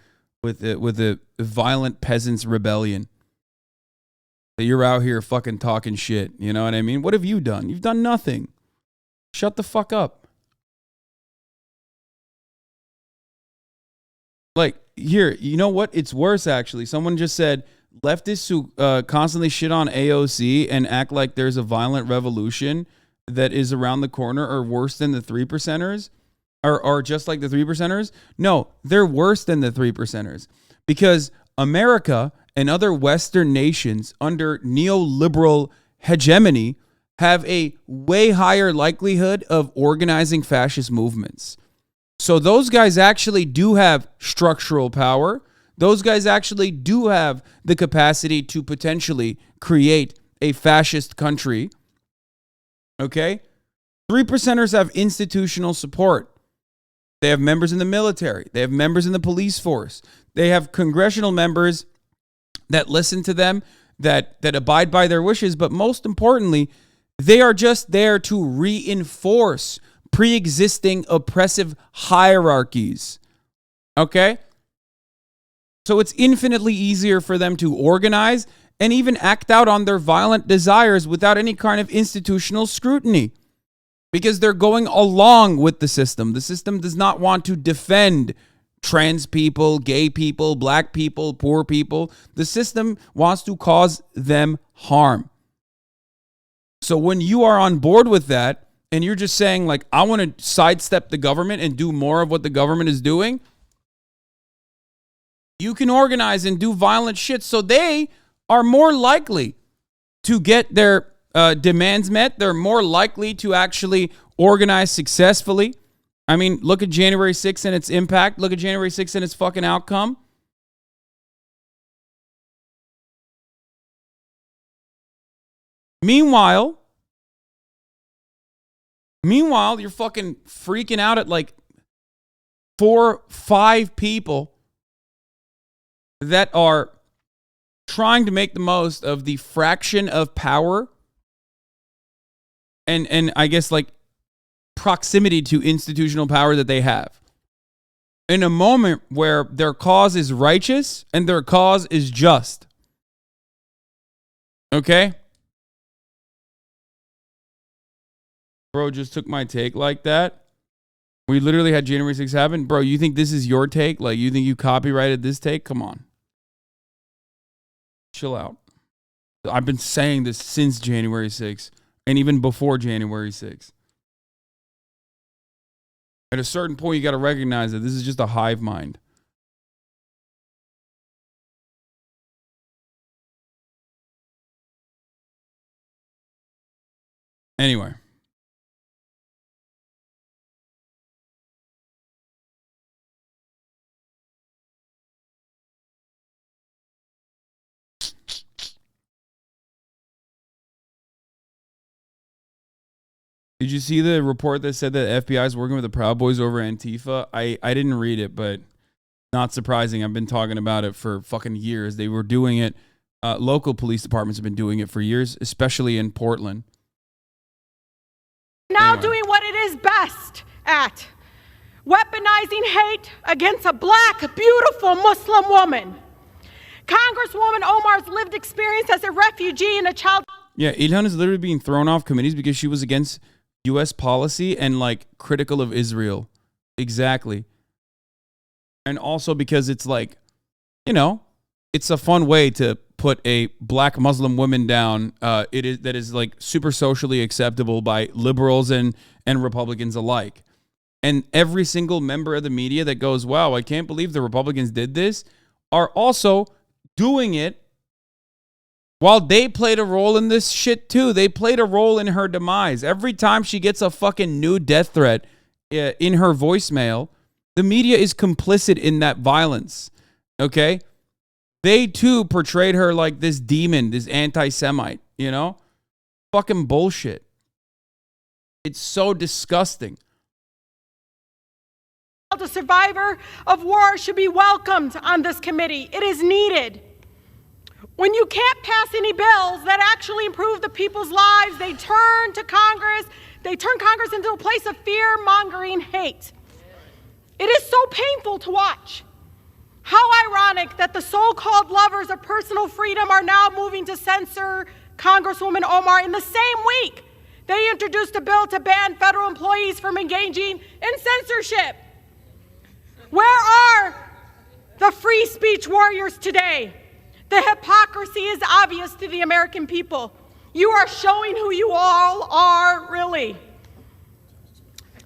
violent peasants rebellion? that you're out here fucking talking shit. You know what I mean? What have you done? You've done nothing. Shut the fuck up. Like, here, you know what? It's worse, actually. Someone just said, leftists who constantly shit on AOC and act like there's a violent revolution that is around the corner are worse than the 3%ers, or just like the 3%ers. No, they're worse than the 3%ers, because America and other Western nations under neoliberal hegemony have a way higher likelihood of organizing fascist movements. So those guys actually do have structural power. Those guys actually do have the capacity to potentially create a fascist country. Okay? 3%ers have institutional support. They have members in the military. They have members in the police force. They have congressional members that listen to them, that abide by their wishes. But most importantly, they are just there to reinforce pre-existing oppressive hierarchies. Okay? So it's infinitely easier for them to organize and even act out on their violent desires without any kind of institutional scrutiny, because they're going along with the system. The system does not want to defend trans people, gay people, black people, poor people. The system wants to cause them harm. So when you are on board with that, and you're just saying, like, I want to sidestep the government and do more of what the government is doing, you can organize and do violent shit. So they are more likely to get their demands met. They're more likely to actually organize successfully. I mean, look at January 6th and its impact. Look at January 6th and its fucking outcome. Meanwhile, you're fucking freaking out at like 4, 5 people that are trying to make the most of the fraction of power and I guess like proximity to institutional power that they have, in a moment where their cause is righteous and their cause is just. Okay? Bro just took my take like that. We literally had January 6th happen. Bro, you think this is your take? Like, you think you copyrighted this take? Come on. Chill out. I've been saying this since January 6th and even before January 6th. At a certain point, you got to recognize that this is just a hive mind. Anyway. Did you see the report that said that FBI is working with the Proud Boys over Antifa? I didn't read it, but not surprising. I've been talking about it for fucking years. They were doing it. Local police departments have been doing it for years, especially in Portland. Now doing what it is best at, weaponizing hate against a black, beautiful Muslim woman. Congresswoman Omar's lived experience as a refugee and a child. Yeah, Ilhan is literally being thrown off committees because she was against U.S. policy and like critical of Israel. Exactly. And also because it's like, you know, it's a fun way to put a black Muslim woman down. That is like super socially acceptable by liberals and Republicans alike. And every single member of the media that goes, wow, I can't believe the Republicans did this, are also doing it while they played a role in this shit too. They played a role in her demise. Every time she gets a fucking new death threat in her voicemail, the media is complicit in that violence. Okay? They too portrayed her like this demon, this anti-Semite, you know? Fucking bullshit. It's so disgusting. A survivor of war should be welcomed on this committee. It is needed. When you can't pass any bills that actually improve the people's lives, they turn to Congress. They turn Congress into a place of fear-mongering hate. It is so painful to watch How ironic that the so-called lovers of personal freedom are now moving to censor Congresswoman Omar in the same week they introduced a bill to ban federal employees from engaging in censorship. Where are the free speech warriors today? The hypocrisy is obvious to the American people. You are showing who you all are, really.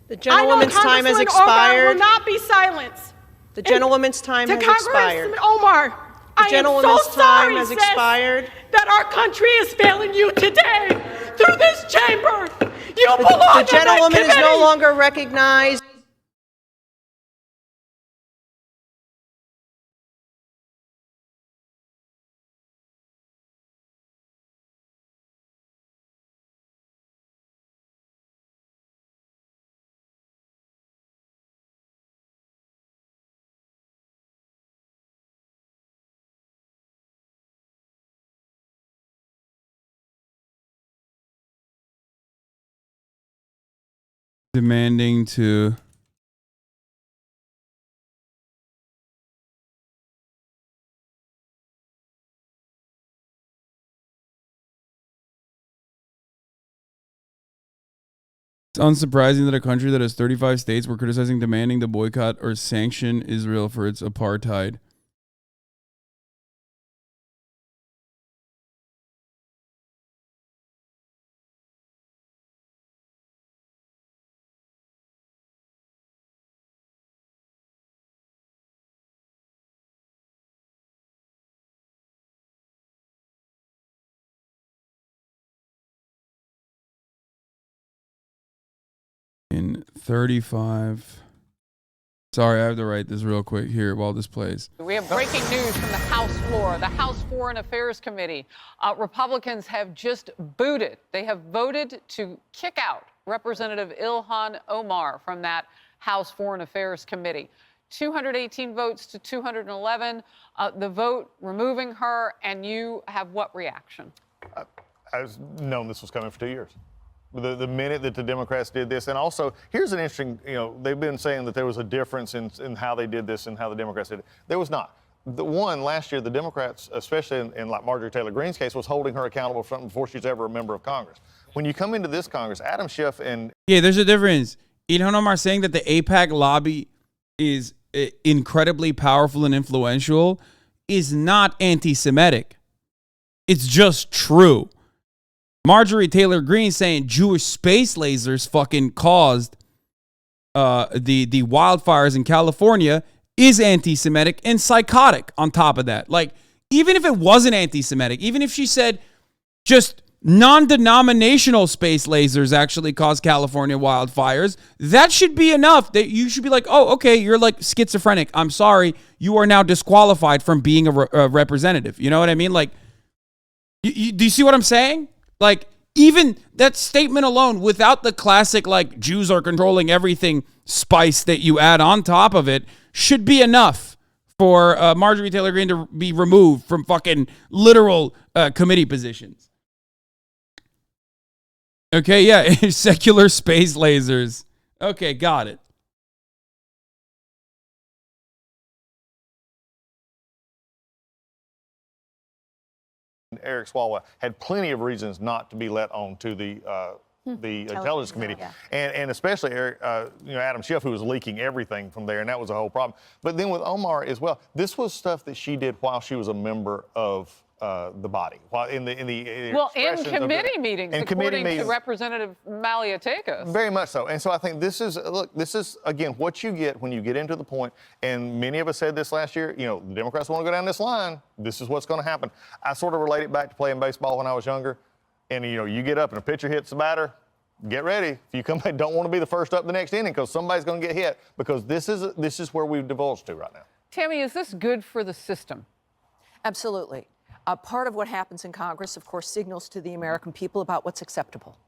The gentlewoman's time has expired. Omar will not be silenced. The gentlewoman's time has expired. To Omar, I am gentlewoman's so time sorry, has sis, expired. that our country is failing you today through this chamber. You belong The gentlewoman in that is no committee. longer recognized. Demanding to It's unsurprising that a country that has 35 states were criticizing demanding the boycott or sanction Israel for its apartheid. In 35. Sorry, I have to write this real quick here while this plays. We have breaking news from the House floor. The House Foreign Affairs Committee. Republicans have just booted. They have voted to kick out Representative Ilhan Omar from that House Foreign Affairs Committee. 218 votes to 211. The vote removing her, and you have what reaction? I've known this was coming for 2 years. The minute that the Democrats did this, and also here's an interesting, they've been saying that there was a difference in how they did this and how the Democrats did it. There was not. Last year, the Democrats, especially in like Marjorie Taylor Greene's case, was holding her accountable for something before she's ever a member of Congress. When you come into this Congress, Adam Schiff and... Yeah, there's a difference. Ilhan Omar saying that the AIPAC lobby is incredibly powerful and influential is not anti-Semitic. It's just true. Marjorie Taylor Greene saying Jewish space lasers fucking caused the wildfires in California is anti-Semitic and psychotic on top of that. Like, even if it wasn't anti-Semitic, even if she said just non-denominational space lasers actually caused California wildfires, that should be enough that you should be like, oh, okay, you're like schizophrenic. I'm sorry. You are now disqualified from being a representative. You know what I mean? Like, do you see what I'm saying? Like, even that statement alone, without the classic, like, Jews are controlling everything spice that you add on top of it, should be enough for Marjorie Taylor Greene to be removed from fucking literal committee positions. Okay, yeah, secular space lasers. Okay, got it. Eric Swalwell had plenty of reasons not to be let on to the Intelligence Committee, yeah. and especially Eric, Adam Schiff, who was leaking everything from there, and that was a whole problem. But then with Omar as well, this was stuff that she did while she was a member of the body, while in committee meetings, according to Representative Maliatekis. Very much so. And so I think this is again what you get when you get into the point, and many of us said this last year, the Democrats want to go down this line, this is what's going to happen. I sort of relate it back to playing baseball when I was younger, and you get up and a pitcher hits the batter, get ready. If you come back, don't want to be the first up the next inning because somebody's going to get hit, because this is where we've divulged to right now. Tammy, is this good for the system? Absolutely. Part of what happens in Congress, of course, signals to the American people about what's acceptable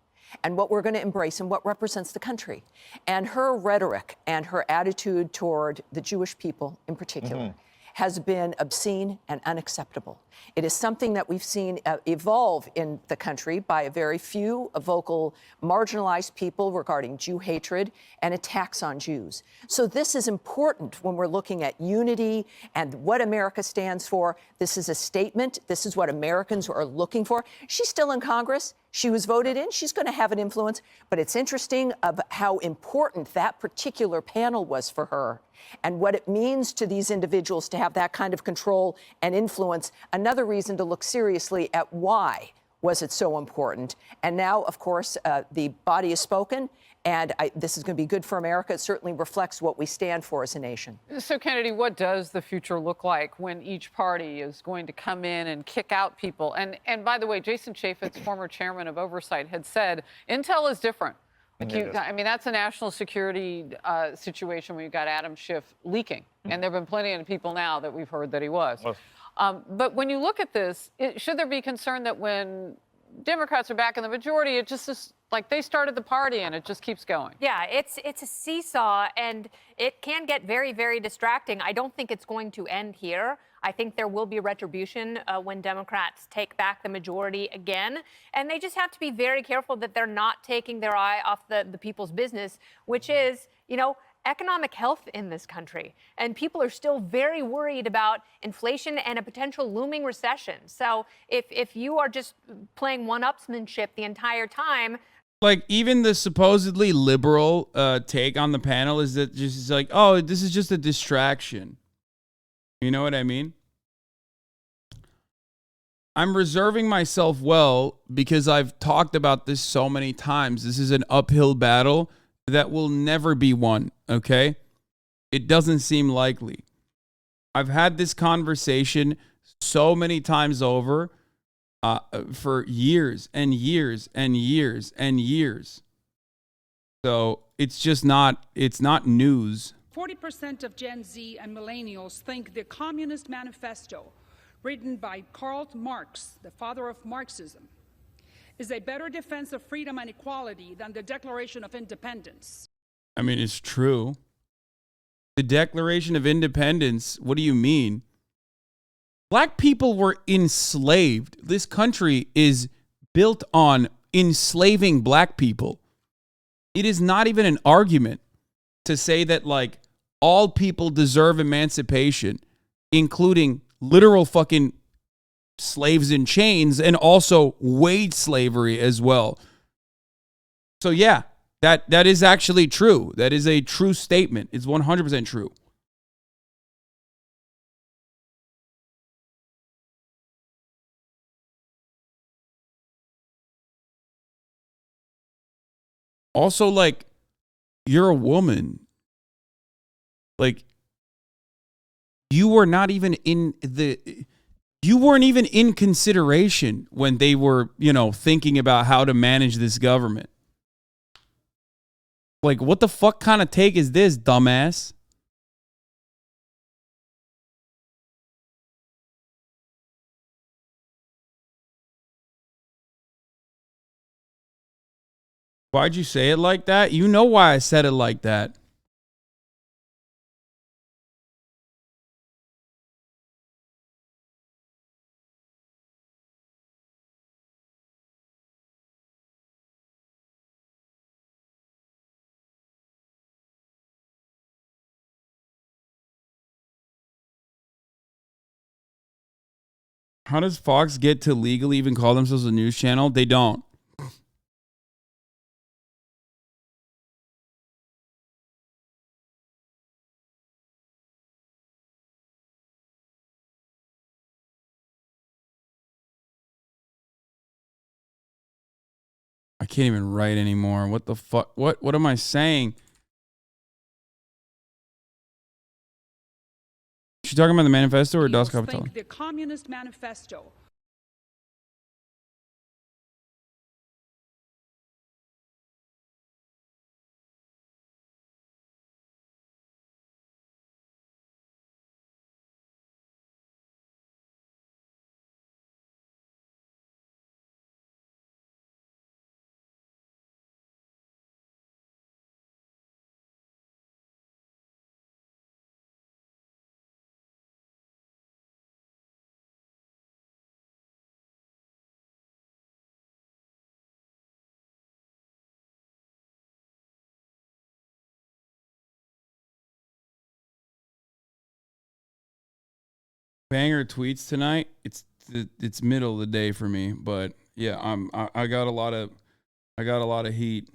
and what we're going to embrace and what represents the country. And her rhetoric and her attitude toward the Jewish people in particular has been obscene and unacceptable. It is something that we've seen evolve in the country by a very few vocal, marginalized people regarding Jew hatred and attacks on Jews. So this is important when we're looking at unity and what America stands for. This is a statement. This is what Americans are looking for. She's still in Congress. She was voted in. She's going to have an influence. But it's interesting of how important that particular panel was for her and what it means to these individuals to have that kind of control and influence. Another reason to look seriously at why was it so important. And now, of course, the body has spoken. And this is going to be good for America. It certainly reflects what we stand for as a nation. So, Kennedy, what does the future look like when each party is going to come in and kick out people? And by the way, Jason Chaffetz, former chairman of Oversight, had said Intel is different. I mean, that's a national security situation where you've got Adam Schiff leaking. And there have been plenty of people now that we've heard that he was. But when you look at this, should there be concern that when Democrats are back in the majority, it just is like they started the party and it just keeps going? Yeah, it's a seesaw and it can get very, very distracting. I don't think it's going to end here. I think there will be retribution when Democrats take back the majority again. And they just have to be very careful that they're not taking their eye off the people's business, which is, you know, economic health in this country. And people are still very worried about inflation and a potential looming recession. So if you are just playing one-upsmanship the entire time. Like, even the supposedly liberal take on the panel is that just like, oh, this is just a distraction. You know what I mean? I'm reserving myself well because I've talked about this so many times. This is an uphill battle that will never be won, okay? It doesn't seem likely. I've had this conversation so many times over for years and years and years and years. So it's just not, it's not news. 40% of Gen Z and millennials think the Communist Manifesto, written by Karl Marx, the father of Marxism, is a better defense of freedom and equality than the Declaration of Independence. I mean, it's true. The Declaration of Independence, what do you mean? Black people were enslaved. This country is built on enslaving black people. It is not even an argument to say that, like, all people deserve emancipation, including literal fucking slaves in chains and also wage slavery as well. So yeah, that is actually true. That is a true statement. It's 100% true. Also, like, you're a woman. Like, you were not even in the, you weren't even in consideration when they were, you know, thinking about how to manage this government. Like, what the fuck kind of take is this, dumbass? Why'd you say it like that? You know why I said it like that. How does Fox get to legally even call themselves a news channel? They don't. I can't even write anymore. What the fuck? What am I saying? She talking about the manifesto or Das Kapital? The Communist Manifesto, Banger tweets tonight. It's middle of the day for me, but yeah, I got a lot of heat.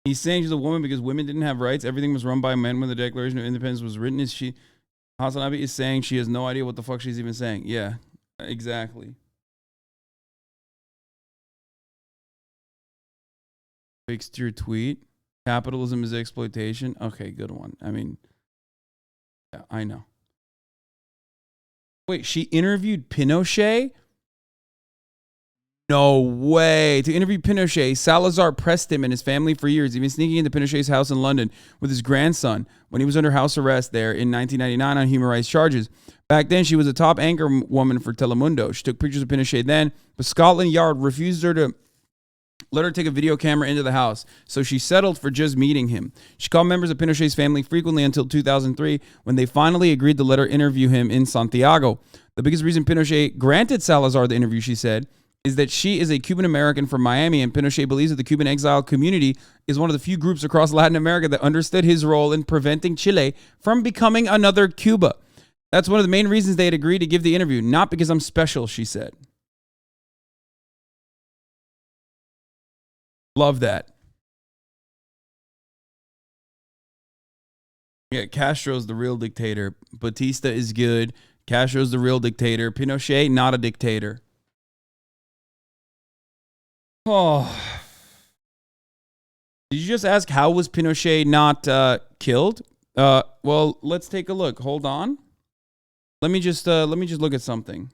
He's saying she's a woman because women didn't have rights. Everything was run by men when the Declaration of Independence was written. HasanAbi is saying she has no idea what the fuck she's even saying. Yeah, exactly. Fixed your tweet. Capitalism is exploitation. Okay, good one. I mean, yeah, I know. Wait, she interviewed Pinochet? No way. To interview Pinochet, Salazar pressed him and his family for years, even sneaking into Pinochet's house in London with his grandson when he was under house arrest there in 1999 on human rights charges. Back then, she was a top anchor woman for Telemundo. She took pictures of Pinochet then, but Scotland Yard refused her to let her take a video camera into the house, so she settled for just meeting him. She called members of Pinochet's family frequently until 2003, when they finally agreed to let her interview him in Santiago. The biggest reason Pinochet granted Salazar the interview, she said, is that she is a Cuban American from Miami, and Pinochet believes that the Cuban exile community is one of the few groups across Latin America that understood his role in preventing Chile from becoming another Cuba. That's one of the main reasons they had agreed to give the interview, not because I'm special, she said. Love that. Yeah, Castro's the real dictator. Batista is good. Castro's the real dictator. Pinochet, not a dictator. Oh. Did you just ask how was Pinochet not killed? Well, let's take a look. Hold on. Let me just look at something.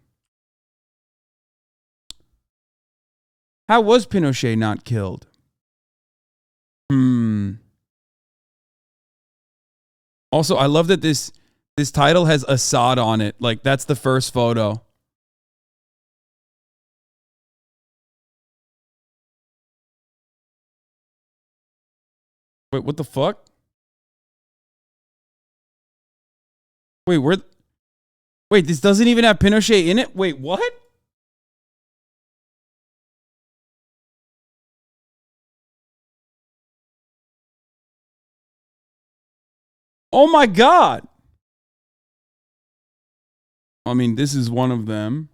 How was Pinochet not killed? Also, I love that this title has Assad on it. Like, that's the first photo. Wait, what the fuck? Wait, this doesn't even have Pinochet in it? Wait, what? Oh my God. I mean, this is one of them.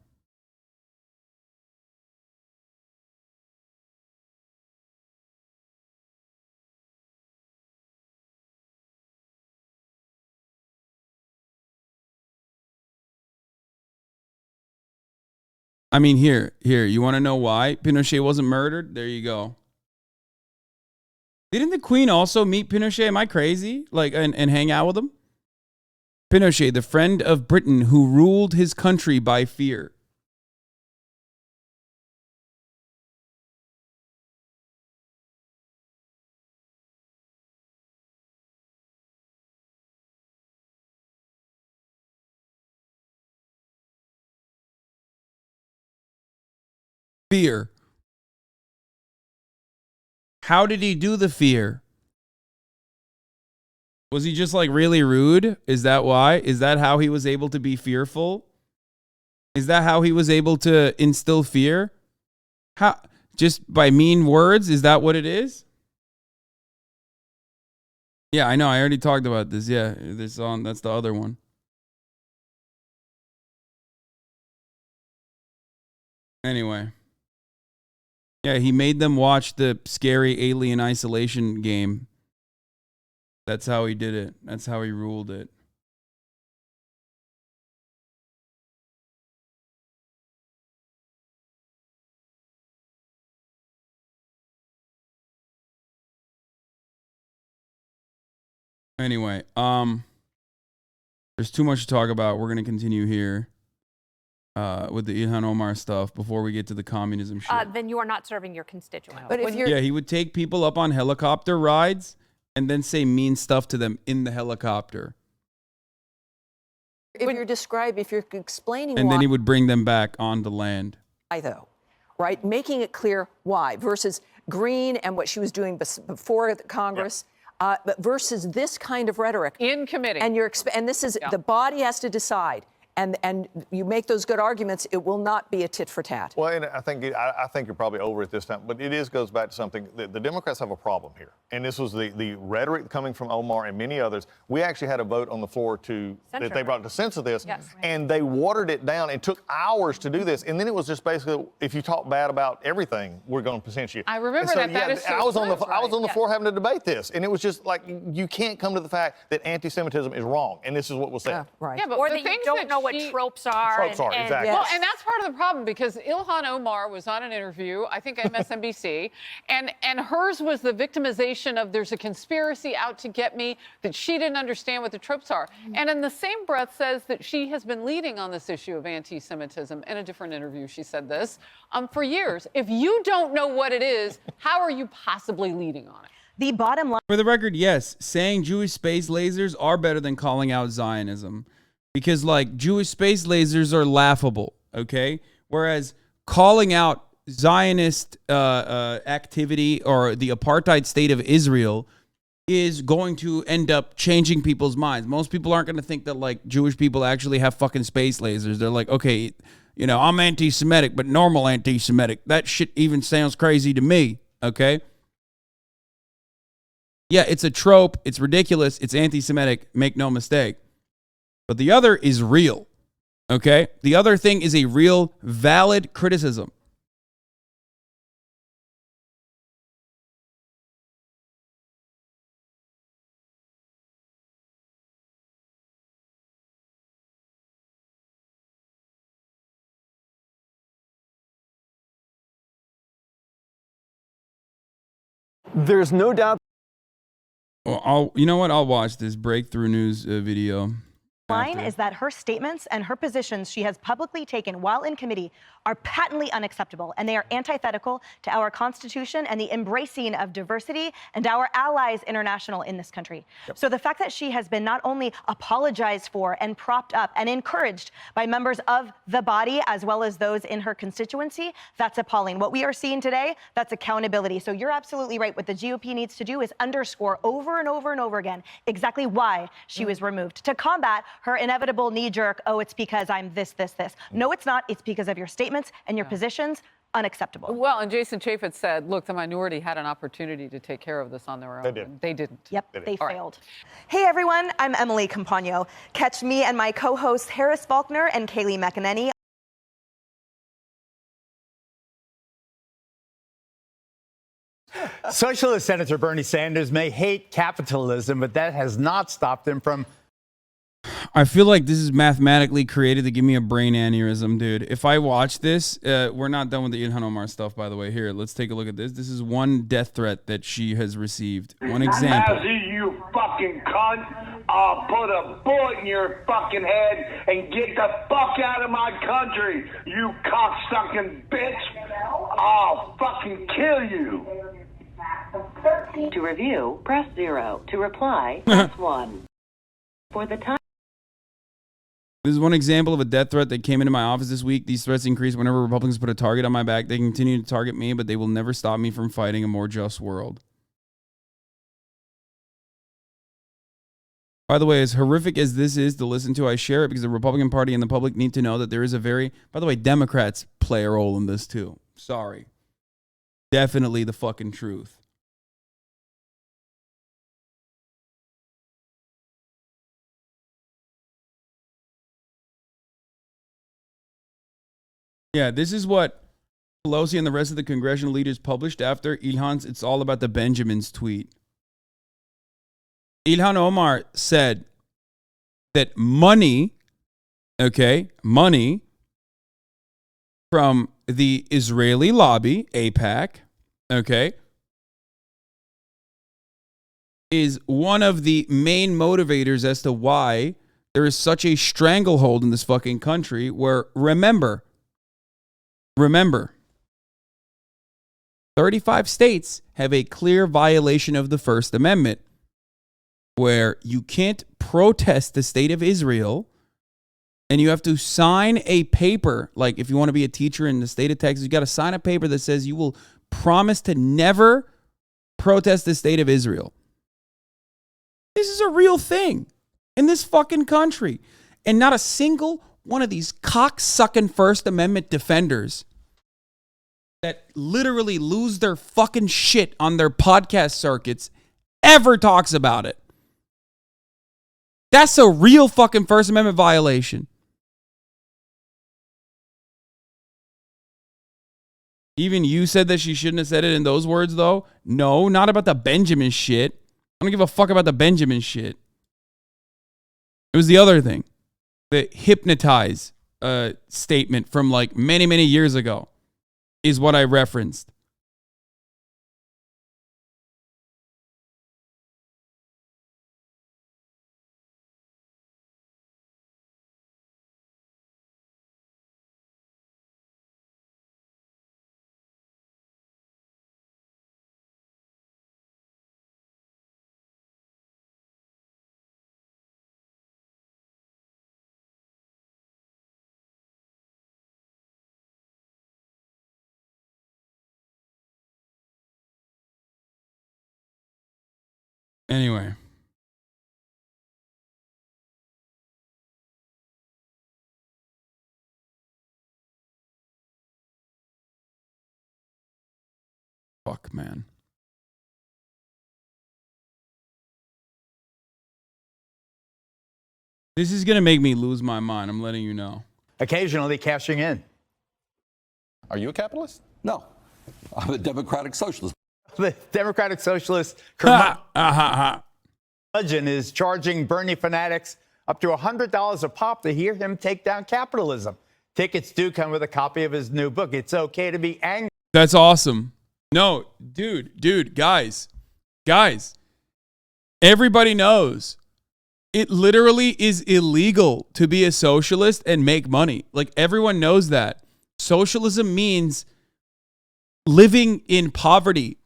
I mean, here, you want to know why Pinochet wasn't murdered? There you go. Didn't the Queen also meet Pinochet? Am I crazy? Like, and hang out with him? Pinochet, the friend of Britain who ruled his country by fear. Fear. How did he do the fear? Was he just like really rude? Is that why? Is that how he was able to be fearful? Is that how he was able to instill fear? How? Just by mean words? Is that what it is? Yeah, I know. I already talked about this. Yeah, that's the other one. Anyway. Yeah, he made them watch the scary alien isolation game. That's how he did it. That's how he ruled it. Anyway, there's too much to talk about. We're going to continue here with the Ilhan Omar stuff before we get to the communism shit. Then you are not serving your constituents. But if you're... Yeah, he would take people up on helicopter rides and then say mean stuff to them in the helicopter. If you're explaining and why, then he would bring them back on the land. though, right? Making it clear why versus Green and what she was doing before the Congress, but versus this kind of rhetoric in committee. And and this is the body has to decide. and you make those good arguments, it will not be a tit for tat. Well, and I think you're probably over it this time, but goes back to something. The Democrats have a problem here, and this was the rhetoric coming from Omar and many others. We actually had a vote on the floor that they brought to censor this, and they watered it down and took hours to do this, and then it was just basically, if you talk bad about everything, we're going to censor you. I remember that is so I was on the floor having to debate this, and it was just like you can't come to the fact that anti-Semitism is wrong, and this is what was said. Right. Yeah, but or that you don't know what tropes are. Tropes are, exactly. Well, and that's part of the problem because Ilhan Omar was on an interview, I think MSNBC, and hers was the victimization of there's a conspiracy out to get me, that she didn't understand what the tropes are. And in the same breath says that she has been leading on this issue of anti-Semitism. In a different interview, she said this, for years. If you don't know what it is, how are you possibly leading on it? The bottom line. For the record, yes, saying Jewish space lasers are better than calling out Zionism. Because, like, Jewish space lasers are laughable, okay? Whereas calling out Zionist activity or the apartheid state of Israel is going to end up changing people's minds. Most people aren't going to think that, like, Jewish people actually have fucking space lasers. They're like, okay, you know, I'm anti-Semitic, but normal anti-Semitic. That shit even sounds crazy to me, okay? Yeah, it's a trope. It's ridiculous. It's anti-Semitic. Make no mistake. But the other is real, okay? The other thing is a real, valid criticism. There's no doubt. Well, you know what? I'll watch this breakthrough news video. Line is that her statements and her positions she has publicly taken while in committee are patently unacceptable, and they are antithetical to our Constitution and the embracing of diversity and our allies international in this country. So the fact that she has been not only apologized for and propped up and encouraged by members of the body as well as those in her constituency, that's appalling. What we are seeing today, that's accountability. So you're absolutely right. What the GOP needs to do is underscore over and over and over again exactly why she was removed, to combat her inevitable knee-jerk, oh, it's because I'm this. No, it's not. It's because of your statements and your positions. Unacceptable. Well, and Jason Chaffetz said, look, the minority had an opportunity to take care of this on their own. They didn't. Yep, they failed. Hey, everyone. I'm Emily Campagno. Catch me and my co-hosts Harris Faulkner and Kaylee McEnany. Socialist Senator Bernie Sanders may hate capitalism, but that has not stopped him from... I feel like this is mathematically created to give me a brain aneurysm, dude. If I watch this, we're not done with the Ilhan Omar stuff, by the way. Here, let's take a look at this. This is one death threat that she has received. One example. Nazi, you fucking cunt. I'll put a bullet in your fucking head and get the fuck out of my country, you cocksucking bitch. I'll fucking kill you. To review, press 0. To reply, press 1. For the time. This is one example of a death threat that came into my office this week. These threats increase whenever Republicans put a target on my back. They continue to target me, but they will never stop me from fighting a more just world. By the way, as horrific as this is to listen to, I share it because the Republican Party and the public need to know that there is a very... By the way, Democrats play a role in this too. Sorry. Definitely the fucking truth. Yeah, this is what Pelosi and the rest of the congressional leaders published after Ilhan's "It's All About the Benjamins" tweet. Ilhan Omar said that money from the Israeli lobby, AIPAC, is one of the main motivators as to why there is such a stranglehold in this fucking country where, remember, 35 states have a clear violation of the First Amendment where you can't protest the state of Israel and you have to sign a paper. Like if you want to be a teacher in the state of Texas, you got to sign a paper that says you will promise to never protest the state of Israel. This is a real thing in this fucking country. And not a single one of these cock-sucking First Amendment defenders that literally lose their fucking shit on their podcast circuits ever talks about it. That's a real fucking First Amendment violation. Even you said that she shouldn't have said it in those words, though. No, not about the Benjamin shit. I don't give a fuck about the Benjamin shit. It was the other thing. The hypnotize statement from like many, many years ago is what I referenced. Anyway. Fuck, man. This is going to make me lose my mind. I'm letting you know. Occasionally cashing in. Are you a capitalist? No. I'm a democratic socialist. The Democratic Socialist curmudgeon is charging Bernie fanatics up to $100 a pop to hear him take down capitalism. Tickets do come with a copy of his new book. It's okay to be angry. That's awesome. No, dude, guys. Everybody knows it literally is illegal to be a socialist and make money. Like, everyone knows that. Socialism means living in poverty.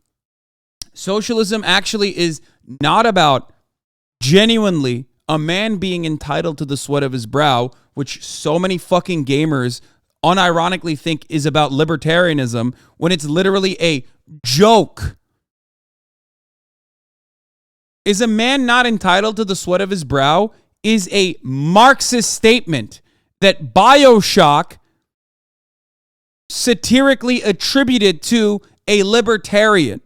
Socialism actually is not about genuinely a man being entitled to the sweat of his brow, which so many fucking gamers unironically think is about libertarianism, when it's literally a joke. Is a man not entitled to the sweat of his brow is a Marxist statement that BioShock satirically attributed to a libertarian.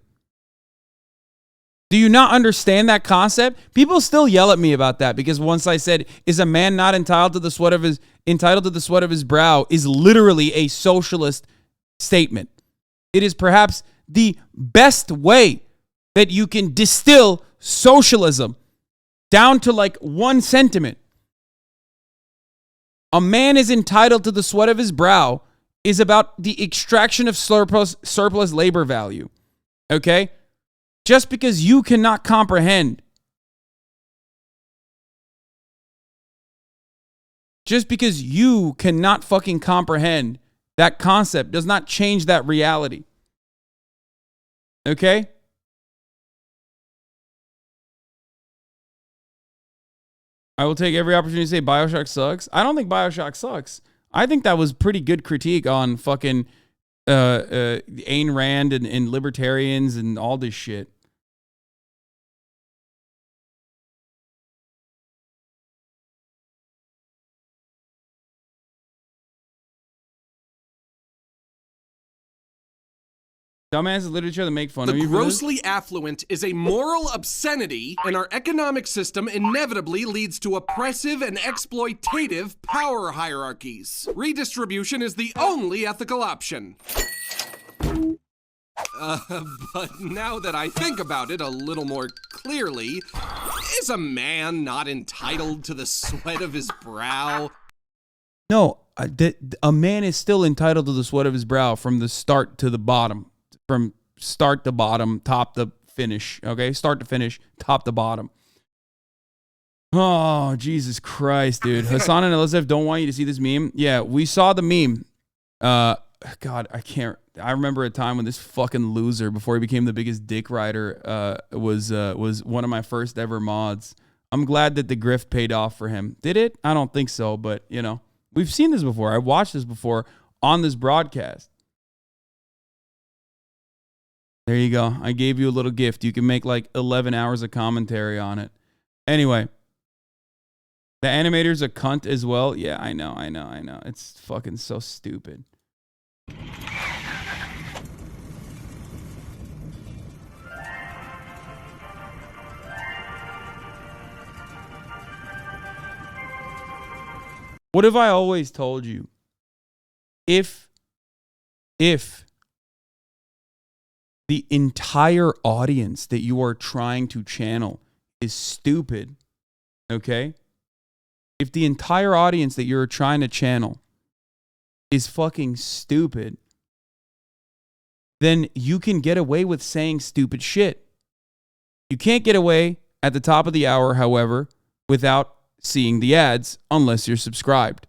Do you not understand that concept? People still yell at me about that because once I said, is a man not entitled to the sweat of his brow, is literally a socialist statement. It is perhaps the best way that you can distill socialism down to like one sentiment. A man is entitled to the sweat of his brow is about the extraction of surplus labor value. Okay? Just because you cannot comprehend, just because you cannot fucking comprehend that concept does not change that reality. Okay? I will take every opportunity to say BioShock sucks. I don't think BioShock sucks. I think that was pretty good critique on fucking Ayn Rand and libertarians and all this shit. Dumbass literature that make fun of The you. grossly affluent is a moral obscenity, and our economic system inevitably leads to oppressive and exploitative power hierarchies. Redistribution is the only ethical option. But now that I think about it a little more clearly, is a man not entitled to the sweat of his brow? No, a man is still entitled to the sweat of his brow from the start to the bottom. From start to bottom, top to finish. Okay? Start to finish, top to bottom. Oh, Jesus Christ, dude. Hasan and Elizabeth don't want you to see this meme. Yeah, we saw the meme. God, I remember a time when this fucking loser, before he became the biggest dick rider, was one of my first ever mods. I'm glad that the grift paid off for him. Did it? I don't think so, but, you know, we've seen this before. I watched this before on this broadcast. There you go. I gave you a little gift. You can make like 11 hours of commentary on it. Anyway, The animator's a cunt as well. Yeah, I know. It's fucking so stupid. What have I always told you? If the entire audience that you are trying to channel is stupid, okay? If the entire audience that you're trying to channel is fucking stupid, then you can get away with saying stupid shit. You can't get away at the top of the hour, however, without seeing the ads unless you're subscribed.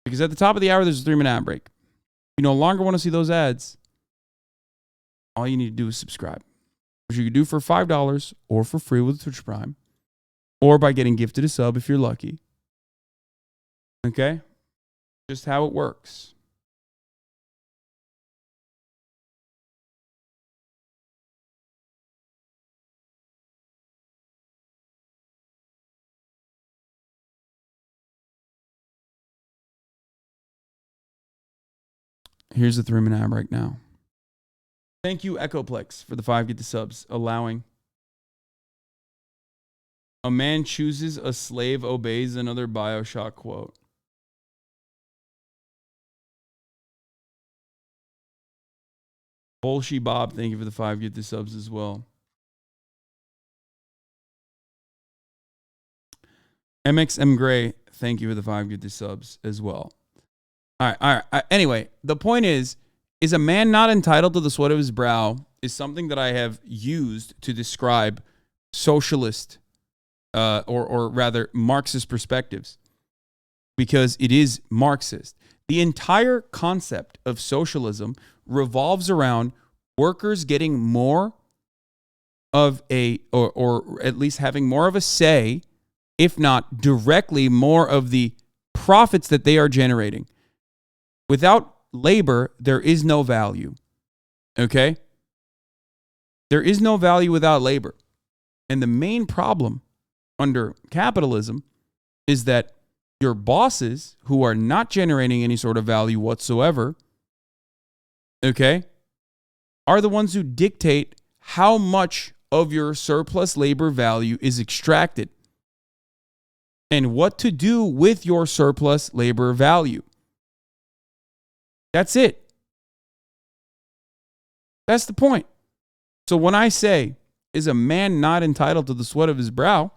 Because at the top of the hour, there's a 3-minute ad break. You no longer want to see those ads. All you need to do is subscribe, which you can do for $5 or for free with Twitch Prime, or by getting gifted a sub if you're lucky. Okay? Just how it works. Here's the 3-minute ad break now. Thank you, Echoplex, for the 5 get the subs, allowing. A man chooses, a slave obeys, another BioShock quote. Bolshy Bob, thank you for the 5 get the subs as well. MXM Gray, thank you for the 5 get the subs as well. All right. Anyway, the point is a man not entitled to the sweat of his brow is something that I have used to describe socialist, or rather Marxist perspectives, because it is Marxist. The entire concept of socialism revolves around workers getting more of or at least having more of a say, if not directly more of the profits that they are generating. Without labor, there is no value. Okay? There is no value without labor. And the main problem under capitalism is that your bosses, who are not generating any sort of value whatsoever, okay, are the ones who dictate how much of your surplus labor value is extracted and what to do with your surplus labor value. That's it. That's the point. So when I say, is a man not entitled to the sweat of his brow?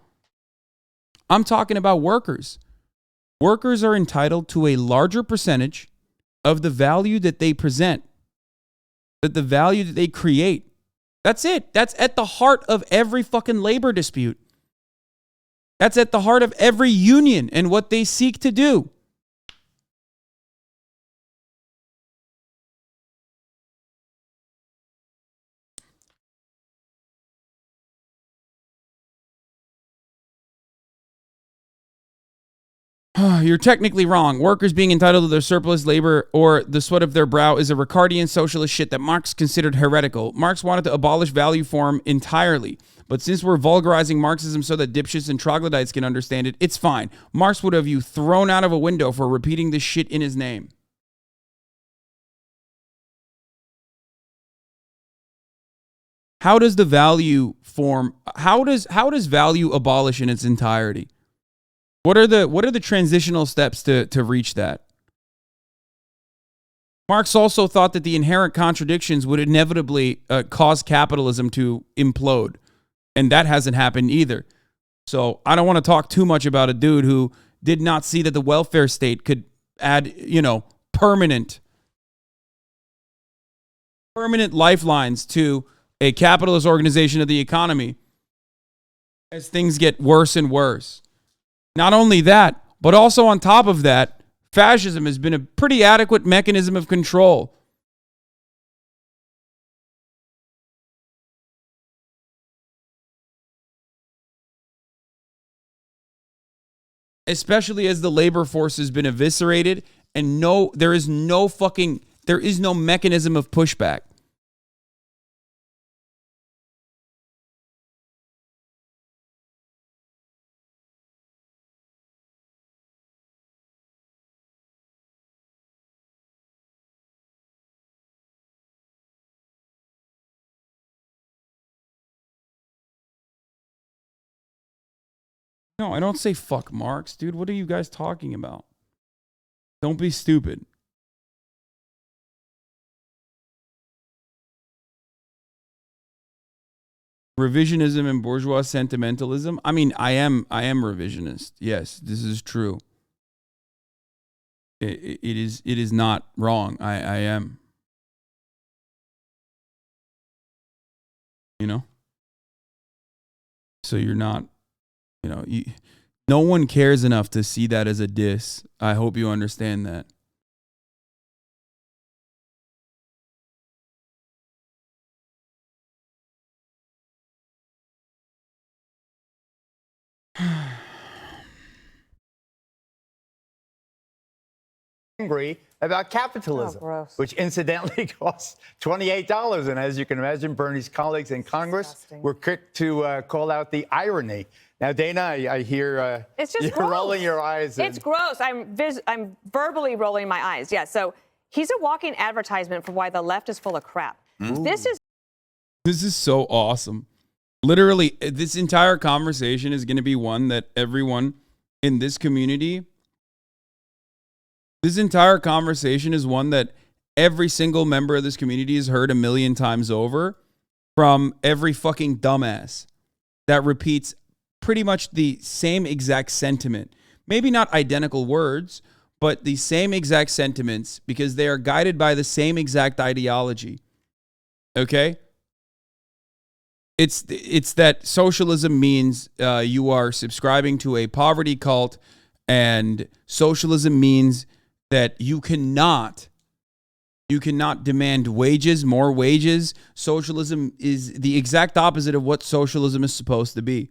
I'm talking about workers. Workers are entitled to a larger percentage of the value that they present, that the value that they create. That's it. That's at the heart of every fucking labor dispute. That's at the heart of every union and what they seek to do. You're technically wrong. Workers being entitled to their surplus labor or the sweat of their brow is a Ricardian socialist shit that Marx considered heretical. Marx wanted to abolish value form entirely. But since we're vulgarizing Marxism so that dipshits and troglodytes can understand it, it's fine. Marx would have you thrown out of a window for repeating this shit in his name. How does the value form, how does value abolish in its entirety? What are the transitional steps to reach that? Marx also thought that the inherent contradictions would inevitably cause capitalism to implode. And that hasn't happened either. So I don't want to talk too much about a dude who did not see that the welfare state could add, permanent lifelines to a capitalist organization of the economy as things get worse and worse. Not only that, but also on top of that, fascism has been a pretty adequate mechanism of control. Especially as the labor force has been eviscerated and there is no mechanism of pushback. No, I don't say fuck Marx, dude. What are you guys talking about? Don't be stupid. Revisionism and bourgeois sentimentalism. I mean, I am revisionist. Yes, this is true. It is not wrong. I am. You know? So you're not, you know, no one cares enough to see that as a diss. I hope you understand that. Angry about capitalism, which incidentally costs $28. And as you can imagine, Bernie's colleagues in Congress were quick to call out the irony. Now, Dana, I hear it's just you're gross. rolling your eyes. It's gross. I'm verbally rolling my eyes. Yeah. So he's a walking advertisement for why the left is full of crap. This is so awesome. Literally, this entire conversation is going to be one that everyone in this community. This entire conversation is one that every single member of this community has heard 1,000,000 times over from every fucking dumbass that repeats pretty much the same exact sentiment. Maybe not identical words, but the same exact sentiments because they are guided by the same exact ideology. Okay? It's that socialism means you are subscribing to a poverty cult, and socialism means that you cannot demand wages, more wages. Socialism is the exact opposite of what socialism is supposed to be.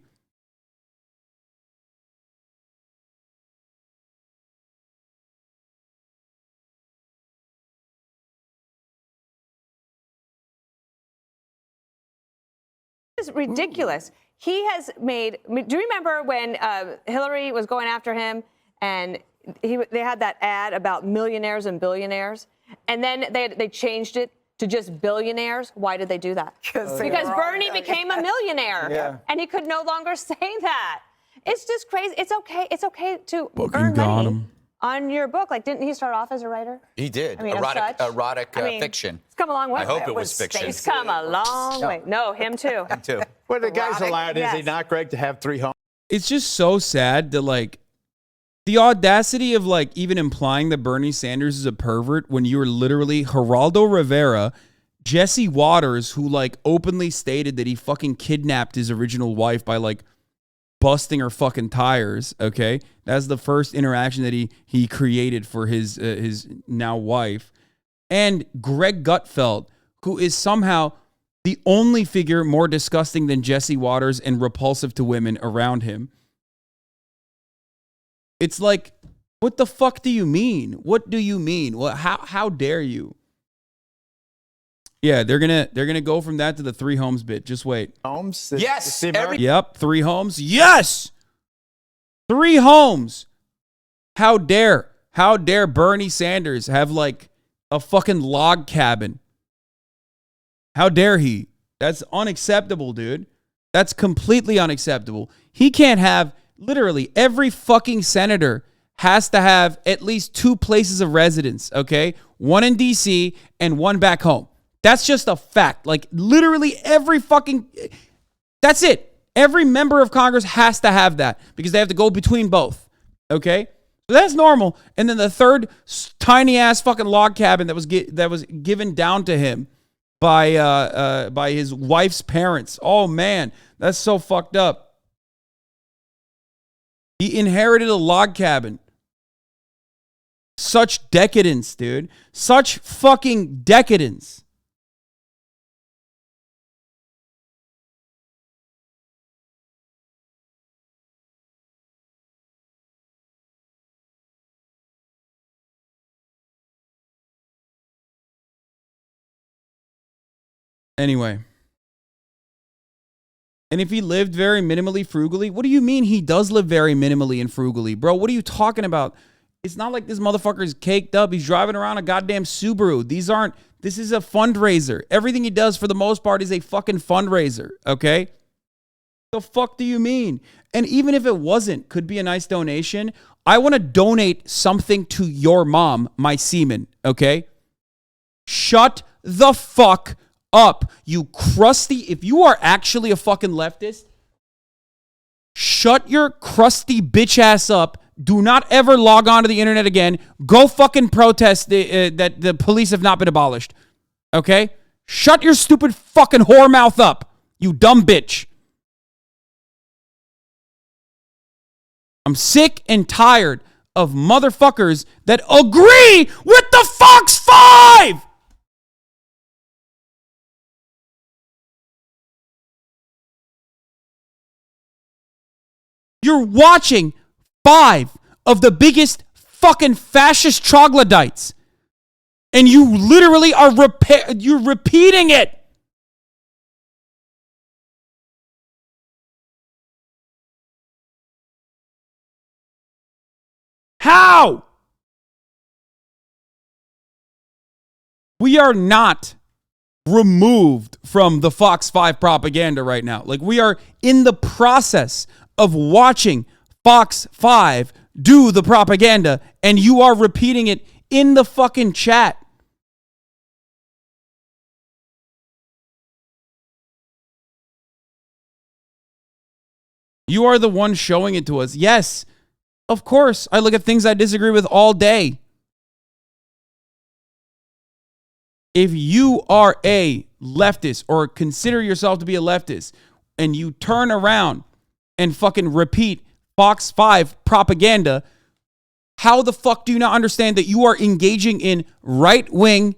is ridiculous. He has made. Do you remember when Hillary was going after him, and they had that ad about millionaires and billionaires, and then they changed it to just billionaires? Why did they do that? Because Bernie became a millionaire, and he could no longer say that. It's just crazy. It's okay. It's okay to earn money on your book. Like, didn't he start off as a writer? He did. I mean, erotic fiction. It's come a long way. I hope it was fiction. It's come a long way. No, him too. Him too. Well, the guy's allowed, is he not, Greg, to have 3 homes? It's just so sad that, like, the audacity of, like, even implying that Bernie Sanders is a pervert when you were literally Geraldo Rivera, Jesse Waters, who, like, openly stated that he fucking kidnapped his original wife by, like, busting her fucking tires, okay? That's the first interaction that he created for his now wife. And Greg Gutfeld, who is somehow the only figure more disgusting than Jesse Waters and repulsive to women around him. It's like, what the fuck do you mean? What do you mean? Well, how dare you? Yeah, they're gonna go from that to the 3 homes bit. Just wait. Homes? Yes. Yep, 3 homes. Yes. 3 homes. How dare Bernie Sanders have like a fucking log cabin? How dare he? That's unacceptable, dude. That's completely unacceptable. He can't have, literally every fucking senator has to have at least 2 places of residence, okay? 1 in DC and 1 back home. That's just a fact. Like, literally every fucking, that's it. Every member of Congress has to have that because they have to go between both, okay? So that's normal. And then the third tiny ass fucking log cabin that was given down to him by his wife's parents. Oh man, that's so fucked up. He inherited a log cabin. Such decadence, dude. Such fucking decadence. Anyway. And if he lived very minimally frugally, what do you mean he does live very minimally and frugally? Bro, what are you talking about? It's not like this motherfucker is caked up. He's driving around a goddamn Subaru. This is a fundraiser. Everything he does for the most part is a fucking fundraiser, okay? The fuck do you mean? And even if it wasn't, could be a nice donation. I want to donate something to your mom, my semen, okay? Shut the fuck up, you crusty. If you are actually a fucking leftist, shut your crusty bitch ass up. Do not ever log on to the internet again. Go fucking protest that the police have not been abolished. Okay? Shut your stupid fucking whore mouth up, you dumb bitch. I'm sick and tired of motherfuckers that agree with the Fox 5! You're watching 5 of the biggest fucking fascist troglodytes. And you literally are you're repeating it. How? We are not removed from the Fox 5 propaganda right now. Like, we are in the process of watching Fox 5 do the propaganda, and you are repeating it in the fucking chat. You are the one showing it to us. Yes, of course, I look at things I disagree with all day. If you are a leftist or consider yourself to be a leftist and you turn around and fucking repeat Fox 5 propaganda, how the fuck do you not understand that you are engaging in right-wing,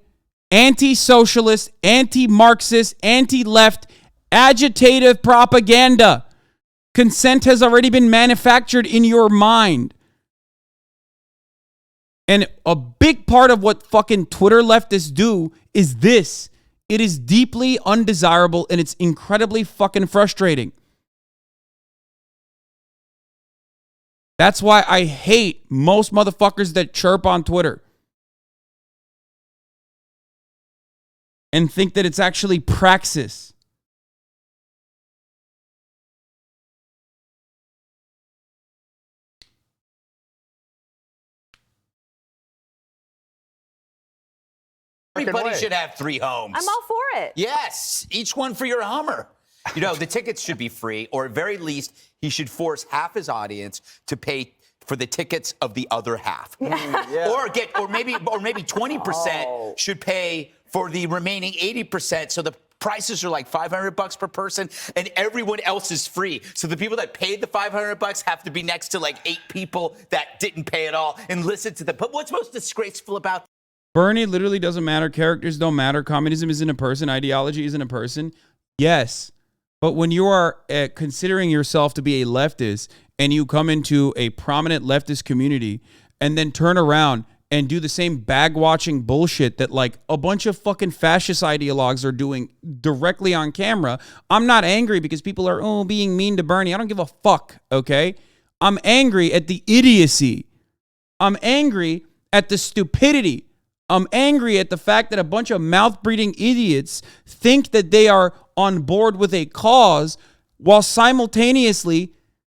anti-socialist, anti-Marxist, anti-left, agitative propaganda? Consent has already been manufactured in your mind. And a big part of what fucking Twitter leftists do is this. It is deeply undesirable and it's incredibly fucking frustrating. That's why I hate most motherfuckers that chirp on Twitter and think that it's actually praxis. Everybody should have 3 homes. I'm all for it. Yes, each one for your Hummer. You know, the tickets should be free, or at very least, he should force half his audience to pay for the tickets of the other half. Yeah. Or maybe 20% should pay for the remaining 80%. So the prices are like $500 per person, and everyone else is free. So the people that paid the $500 have to be next to like 8 people that didn't pay at all and listen to them. But what's most disgraceful about Bernie literally doesn't matter. Characters don't matter. Communism isn't a person. Ideology isn't a person. Yes. But when you are considering yourself to be a leftist and you come into a prominent leftist community and then turn around and do the same bag-watching bullshit that like a bunch of fucking fascist ideologues are doing directly on camera, I'm not angry because people are, being mean to Bernie. I don't give a fuck, okay? I'm angry at the idiocy. I'm angry at the stupidity. I'm angry at the fact that a bunch of mouth-breathing idiots think that they are on board with a cause while simultaneously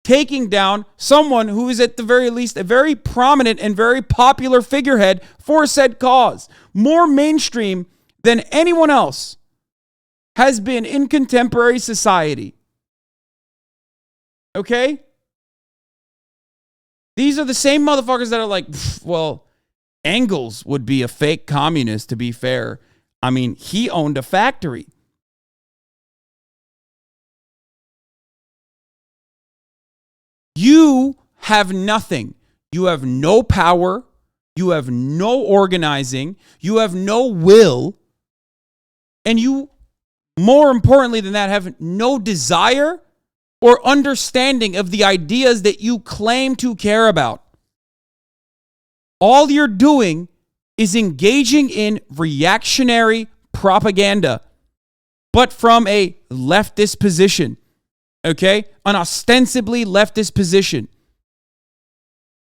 taking down someone who is at the very least a very prominent and very popular figurehead for said cause. More mainstream than anyone else has been in contemporary society. Okay? These are the same motherfuckers that are like, well, Engels would be a fake communist, to be fair. I mean, he owned a factory. You have nothing. You have no power. You have no organizing. You have no will. And you, more importantly than that, have no desire or understanding of the ideas that you claim to care about. All you're doing is engaging in reactionary propaganda, but from a leftist position, okay? An ostensibly leftist position.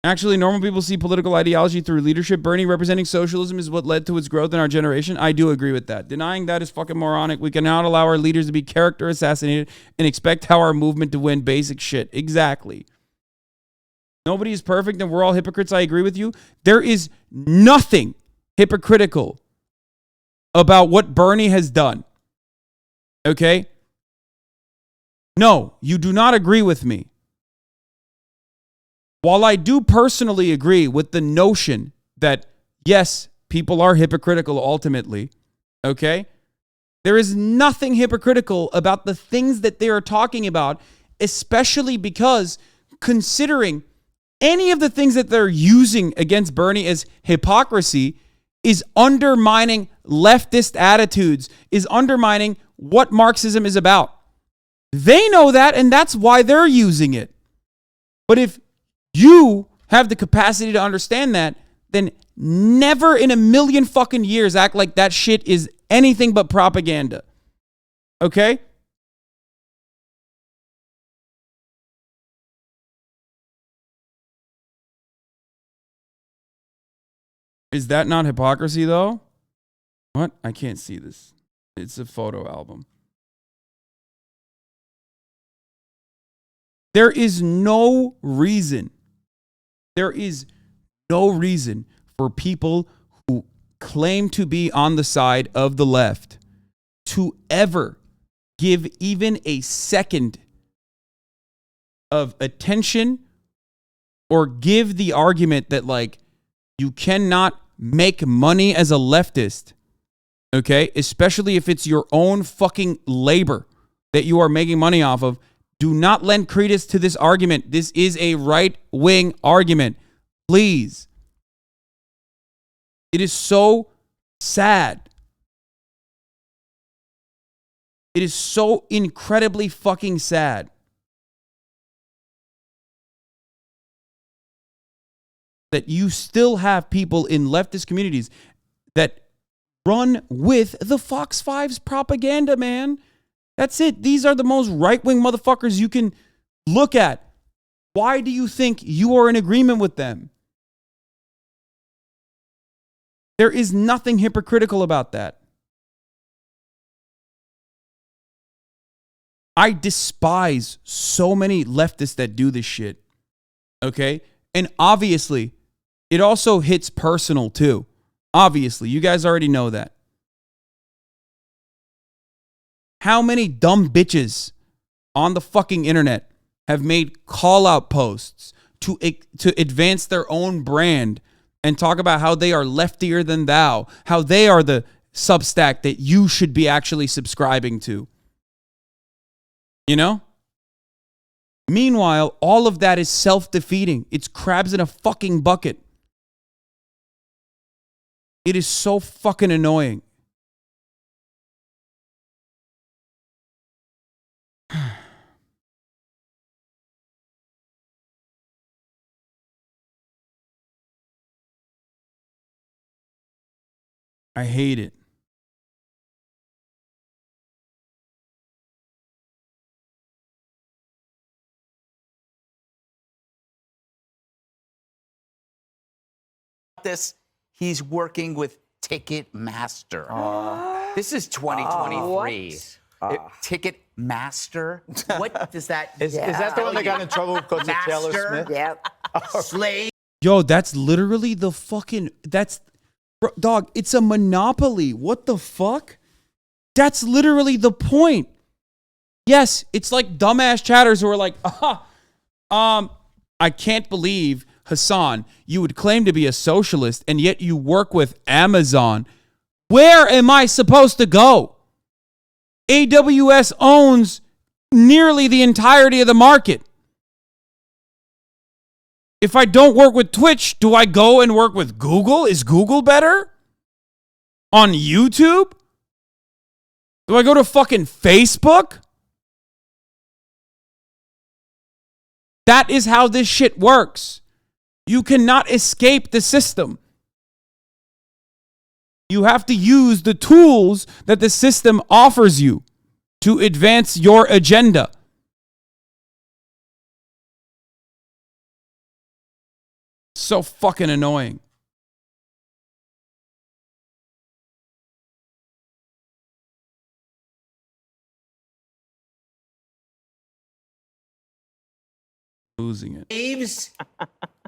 Actually, normal people see political ideology through leadership. Bernie representing socialism is what led to its growth in our generation. I do agree with that. Denying that is fucking moronic. We cannot allow our leaders to be character assassinated and expect our movement to win basic shit. Exactly. Nobody is perfect and we're all hypocrites. I agree with you. There is nothing hypocritical about what Bernie has done. Okay? No, you do not agree with me. While I do personally agree with the notion that, yes, people are hypocritical ultimately, okay? There is nothing hypocritical about the things that they are talking about, especially because considering any of the things that they're using against Bernie as hypocrisy is undermining leftist attitudes, is undermining what Marxism is about. They know that, and that's why they're using it. But if you have the capacity to understand that, then never in a million fucking years act like that shit is anything but propaganda. Okay? Is that not hypocrisy, though? What? I can't see this. It's a photo album. There is no reason for people who claim to be on the side of the left to ever give even a second of attention or give the argument that, like, you cannot make money as a leftist, okay? Especially if it's your own fucking labor that you are making money off of. Do not lend credence to this argument. This is a right-wing argument. Please. It is so sad. It is so incredibly fucking sad that you still have people in leftist communities that run with the Fox 5's propaganda, man. That's it. These are the most right-wing motherfuckers you can look at. Why do you think you are in agreement with them? There is nothing hypocritical about that. I despise so many leftists that do this shit. Okay? And obviously, it also hits personal too. Obviously, you guys already know that. How many dumb bitches on the fucking internet have made call-out posts to advance their own brand and talk about how they are leftier than thou, how they are the Substack that you should be actually subscribing to? You know? Meanwhile, all of that is self-defeating. It's crabs in a fucking bucket. It is so fucking annoying. I hate it. This, he's working with Ticketmaster. This is 2023. Ticketmaster? What does that Is that the one that got in trouble because of Taylor Smith? Yep. Slave. Yo, that's literally the fucking... Dog, it's a monopoly. What the fuck? That's literally the point. Yes, it's like dumbass chatters who are like, I can't believe, Hasan, you would claim to be a socialist and yet you work with Amazon. Where am I supposed to go? AWS owns nearly the entirety of the market. If I don't work with Twitch, do I go and work with Google? Is Google better? On YouTube? Do I go to fucking Facebook? That is how this shit works. You cannot escape the system. You have to use the tools that the system offers you to advance your agenda. So fucking annoying. Losing it. Eves,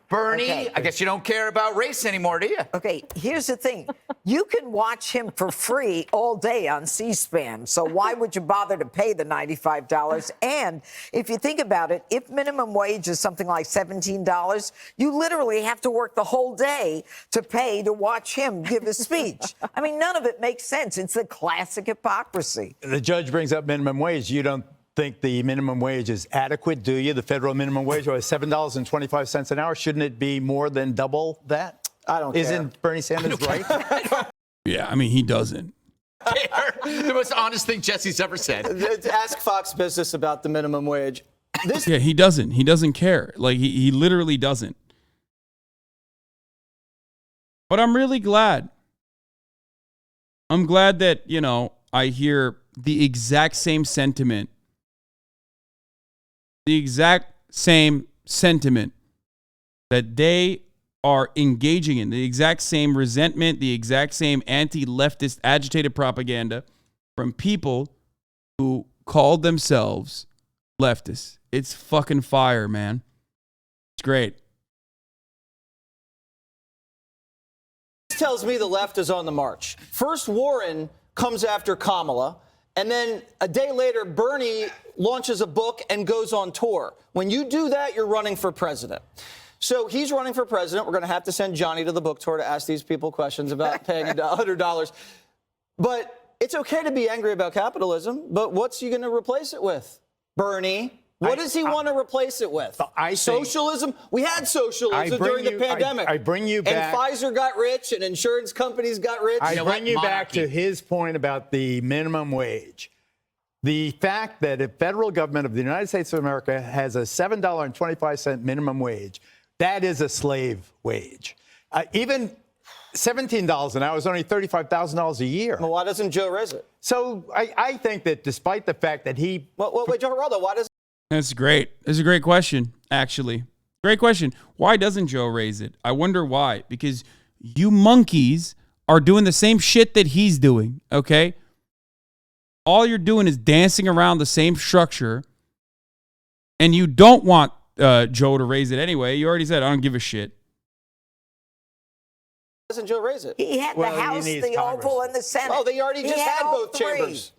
Bernie, Okay. I guess you don't care about race anymore, do you? Okay, here's the thing. You can watch him for free all day on C-SPAN, so why would you bother to pay the $95? And if you think about it, if minimum wage is something like $17, you literally have to work the whole day to pay to watch him give a speech. I mean, none of it makes sense. It's the classic hypocrisy. The judge brings up minimum wage. You don't think the minimum wage is adequate, do you? The federal minimum wage was $7.25 an hour. Shouldn't it be more than double that? I don't care. Isn't Bernie Sanders right? Yeah, I mean, he doesn't. The most honest thing Jesse's ever said. Ask Fox Business about the minimum wage. Yeah, he doesn't. He doesn't care. Like, he literally doesn't. But I'm really glad. I'm glad that, you know, I hear the exact same sentiment. The exact same sentiment that they are engaging in, the exact same resentment, the exact same anti-leftist agitated propaganda from people who called themselves leftists. It's fucking fire, man. It's great. This tells me the left is on the march. First, Warren comes after Kamala, and then a day later, Bernie launches a book and goes on tour. When you do that, you're running for president. So he's running for president. We're going to have to send Johnny to the book tour to ask these people questions about paying $100. But it's okay to be angry about capitalism, but what's he going to replace it with? Bernie. What does he want to replace it with? Socialism? We had socialism during the pandemic. I bring you back. And Pfizer got rich and insurance companies got rich. I bring you back to his point about the minimum wage. The fact that the federal government of the United States of America has a $7.25 minimum wage, that is a slave wage. Even $17 an hour is only $35,000 a year. Well, why doesn't Joe raise it? So I think that despite the fact that he... Wait, Joe Geraldo, why does... That's great. It's a great question, actually. Great question. Why doesn't Joe raise it? I wonder why. Because you monkeys are doing the same shit that he's doing, okay? All you're doing is dancing around the same structure, and you don't want Joe to raise it anyway. You already said, I don't give a shit. Why doesn't Joe raise it? He had the House, the Oval, and the Senate. Oh, they already just had all both three. chambers.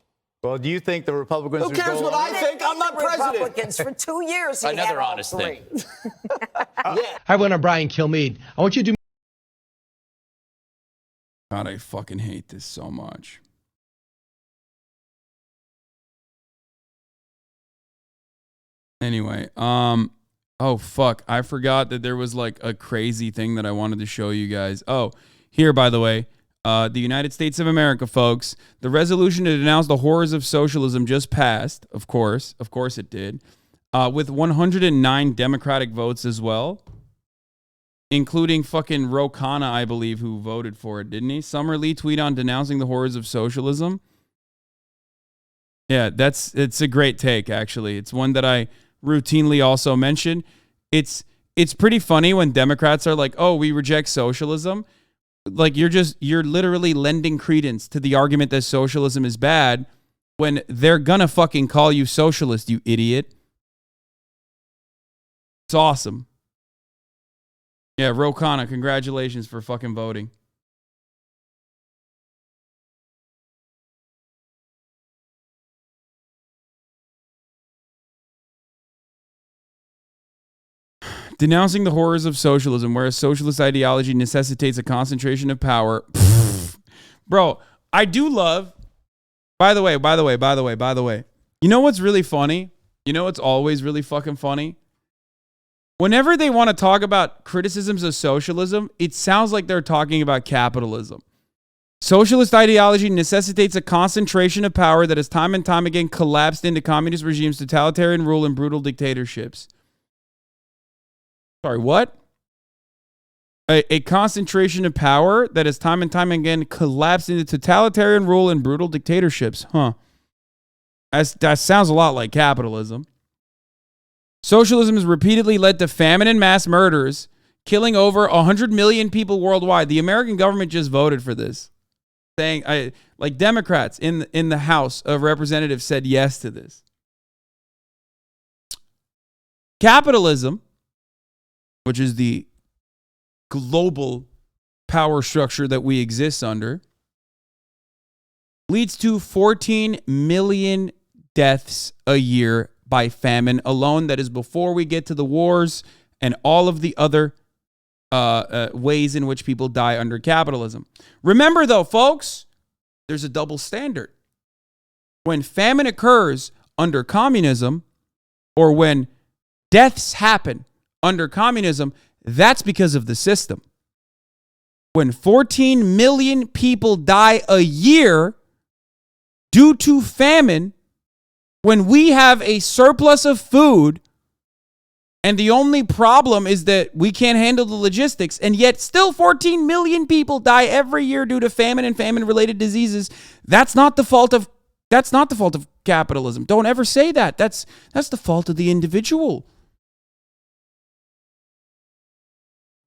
Well, do you think the Republicans... Who cares what I think? I'm not president. Republicans for 2 years. He Another had all honest three. thing. Hi, I'm Brian Kilmeade. I want you to do... God, I fucking hate this so much. Anyway, oh fuck, I forgot that there was like a crazy thing that I wanted to show you guys. Oh, here, by the way, the United States of America, folks, the resolution to denounce the horrors of socialism just passed, of course it did, with 109 Democratic votes as well, including fucking Ro Khanna, I believe, who voted for it, didn't he? Summer Lee tweet on denouncing the horrors of socialism. Yeah, it's a great take, actually. It's one that I routinely also mention. It's pretty funny when Democrats are like, oh, we reject socialism. Like, you're literally lending credence to the argument that socialism is bad when they're gonna fucking call you socialist, you idiot. It's awesome. Yeah, Ro Khanna, congratulations for fucking voting. Denouncing the horrors of socialism, where a socialist ideology necessitates a concentration of power. Bro, I do love... By the way. You know what's really funny? You know what's always really fucking funny? Whenever they want to talk about criticisms of socialism, it sounds like they're talking about capitalism. Socialist ideology necessitates a concentration of power that has time and time again collapsed into communist regimes, totalitarian rule, and brutal dictatorships. Sorry, what? A concentration of power that has time and time again collapsed into totalitarian rule and brutal dictatorships. Huh. That sounds a lot like capitalism. Socialism has repeatedly led to famine and mass murders, killing over 100 million people worldwide. The American government just voted for this, saying, like Democrats in the House of Representatives said yes to this. Capitalism, which is the global power structure that we exist under, leads to 14 million deaths a year by famine alone. That is before we get to the wars and all of the other ways in which people die under capitalism. Remember, though, folks, there's a double standard. When famine occurs under communism, or when deaths happen under communism, that's because of the system. When 14 million people die a year due to famine, when we have a surplus of food, and the only problem is that we can't handle the logistics, and yet still 14 million people die every year due to famine and famine-related diseases, that's not the fault of capitalism. Don't ever say that. That's the fault of the individual.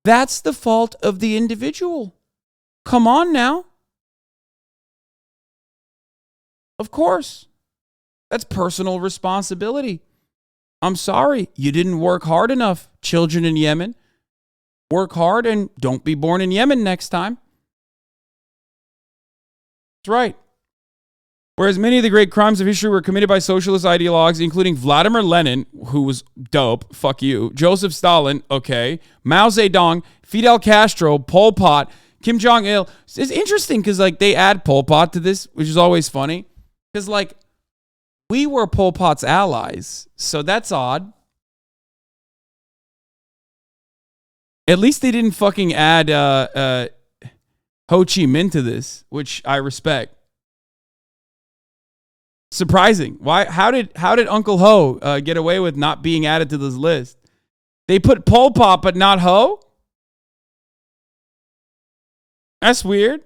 That's the fault of the individual. Come on now. Of course. That's personal responsibility. I'm sorry, you didn't work hard enough, children in Yemen. Work hard and don't be born in Yemen next time. That's right. Whereas many of the great crimes of history were committed by socialist ideologues, including Vladimir Lenin, who was dope, fuck you, Joseph Stalin, okay, Mao Zedong, Fidel Castro, Pol Pot, Kim Jong-il. It's interesting because, like, they add Pol Pot to this, which is always funny. Because, like, we were Pol Pot's allies, so that's odd. At least they didn't fucking add Ho Chi Minh to this, which I respect. Surprising. Why? How did Uncle Ho get away with not being added to this list? They put Pol Pot but not Ho? That's weird.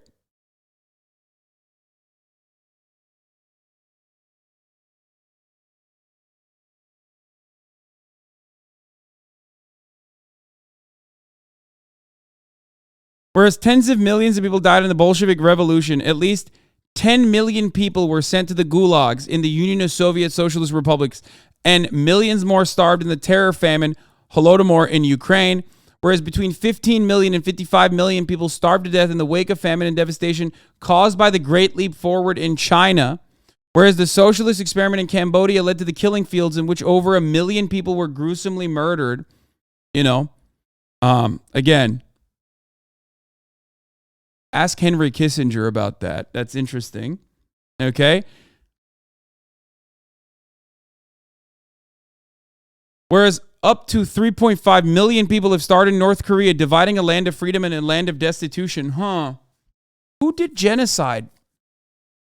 Whereas tens of millions of people died in the Bolshevik Revolution, at least 10 million people were sent to the gulags in the Union of Soviet Socialist Republics, and millions more starved in the terror famine, Holodomor, in Ukraine. Whereas between 15 million and 55 million people starved to death in the wake of famine and devastation caused by the Great Leap Forward in China. Whereas the socialist experiment in Cambodia led to the killing fields in which over 1 million people were gruesomely murdered. You know, again, ask Henry Kissinger about that. That's interesting. Okay. Whereas up to 3.5 million people have started in North Korea, dividing a land of freedom and a land of destitution. Who did genocide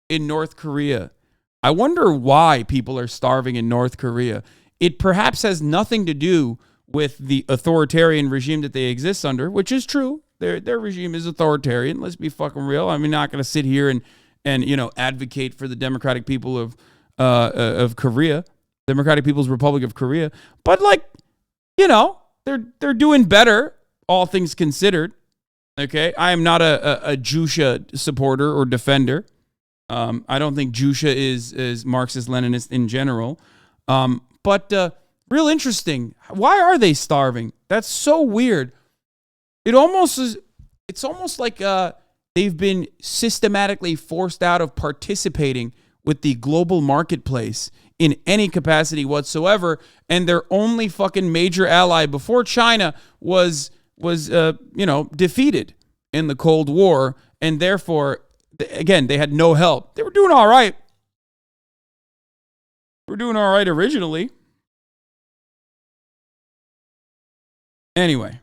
in North Korea? I wonder why people are starving in North Korea. It perhaps has nothing to do with the authoritarian regime that they exist under, which is true. Their regime is authoritarian. Let's be fucking real. I'm not going to sit here and you know, advocate for the democratic people of Korea, Democratic People's Republic of Korea. But, like, you know, they're doing better, all things considered. Okay, I am not a Jusha supporter or defender. I don't think Jusha is Marxist-Leninist in general. But real interesting. Why are they starving? That's so weird. It's almost like they've been systematically forced out of participating with the global marketplace in any capacity whatsoever, and their only fucking major ally before China was defeated in the Cold War, and therefore, again, they had no help. They were doing all right. We're doing all right originally. Anyway.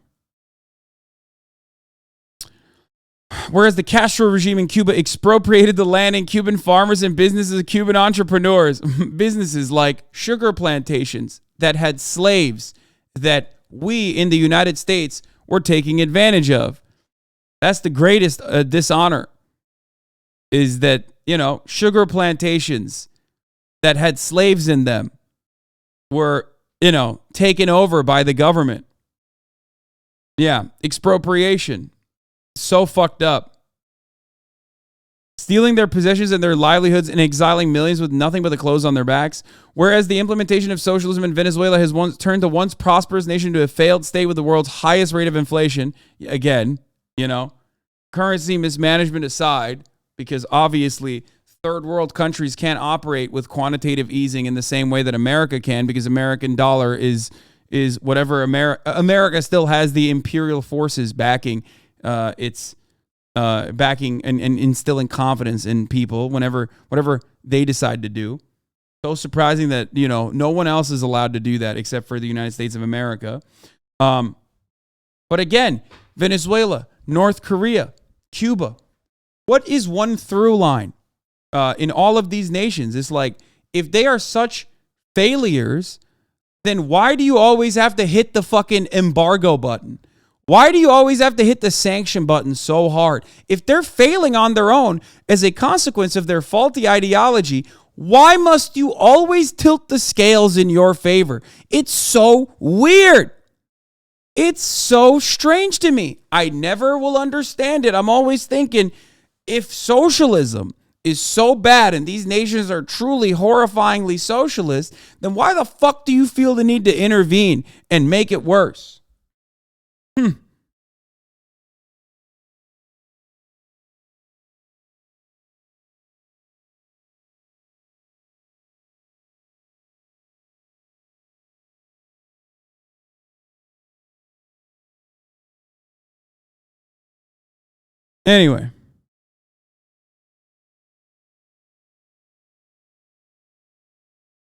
Whereas the Castro regime in Cuba expropriated the land in Cuban farmers and businesses of Cuban entrepreneurs, businesses like sugar plantations that had slaves that we in the United States were taking advantage of. That's the greatest dishonor, is that, you know, sugar plantations that had slaves in them were, you know, taken over by the government. Yeah, expropriation. So fucked up. Stealing their possessions and their livelihoods and exiling millions with nothing but the clothes on their backs. Whereas the implementation of socialism in Venezuela has turned the once prosperous nation to a failed state with the world's highest rate of inflation. Again, you know, currency mismanagement aside, because obviously third world countries can't operate with quantitative easing in the same way that America can, because American dollar is whatever America still has the imperial forces backing backing and instilling confidence in people whatever they decide to do. So surprising that, you know, no one else is allowed to do that except for the United States of America. But again, Venezuela, North Korea, Cuba. What is one through line in all of these nations? It's like, if they are such failures, then why do you always have to hit the fucking embargo button? Why do you always have to hit the sanction button so hard? If they're failing on their own as a consequence of their faulty ideology, why must you always tilt the scales in your favor? It's so weird. It's so strange to me. I never will understand it. I'm always thinking, if socialism is so bad and these nations are truly horrifyingly socialist, then why the fuck do you feel the need to intervene and make it worse? Anyway.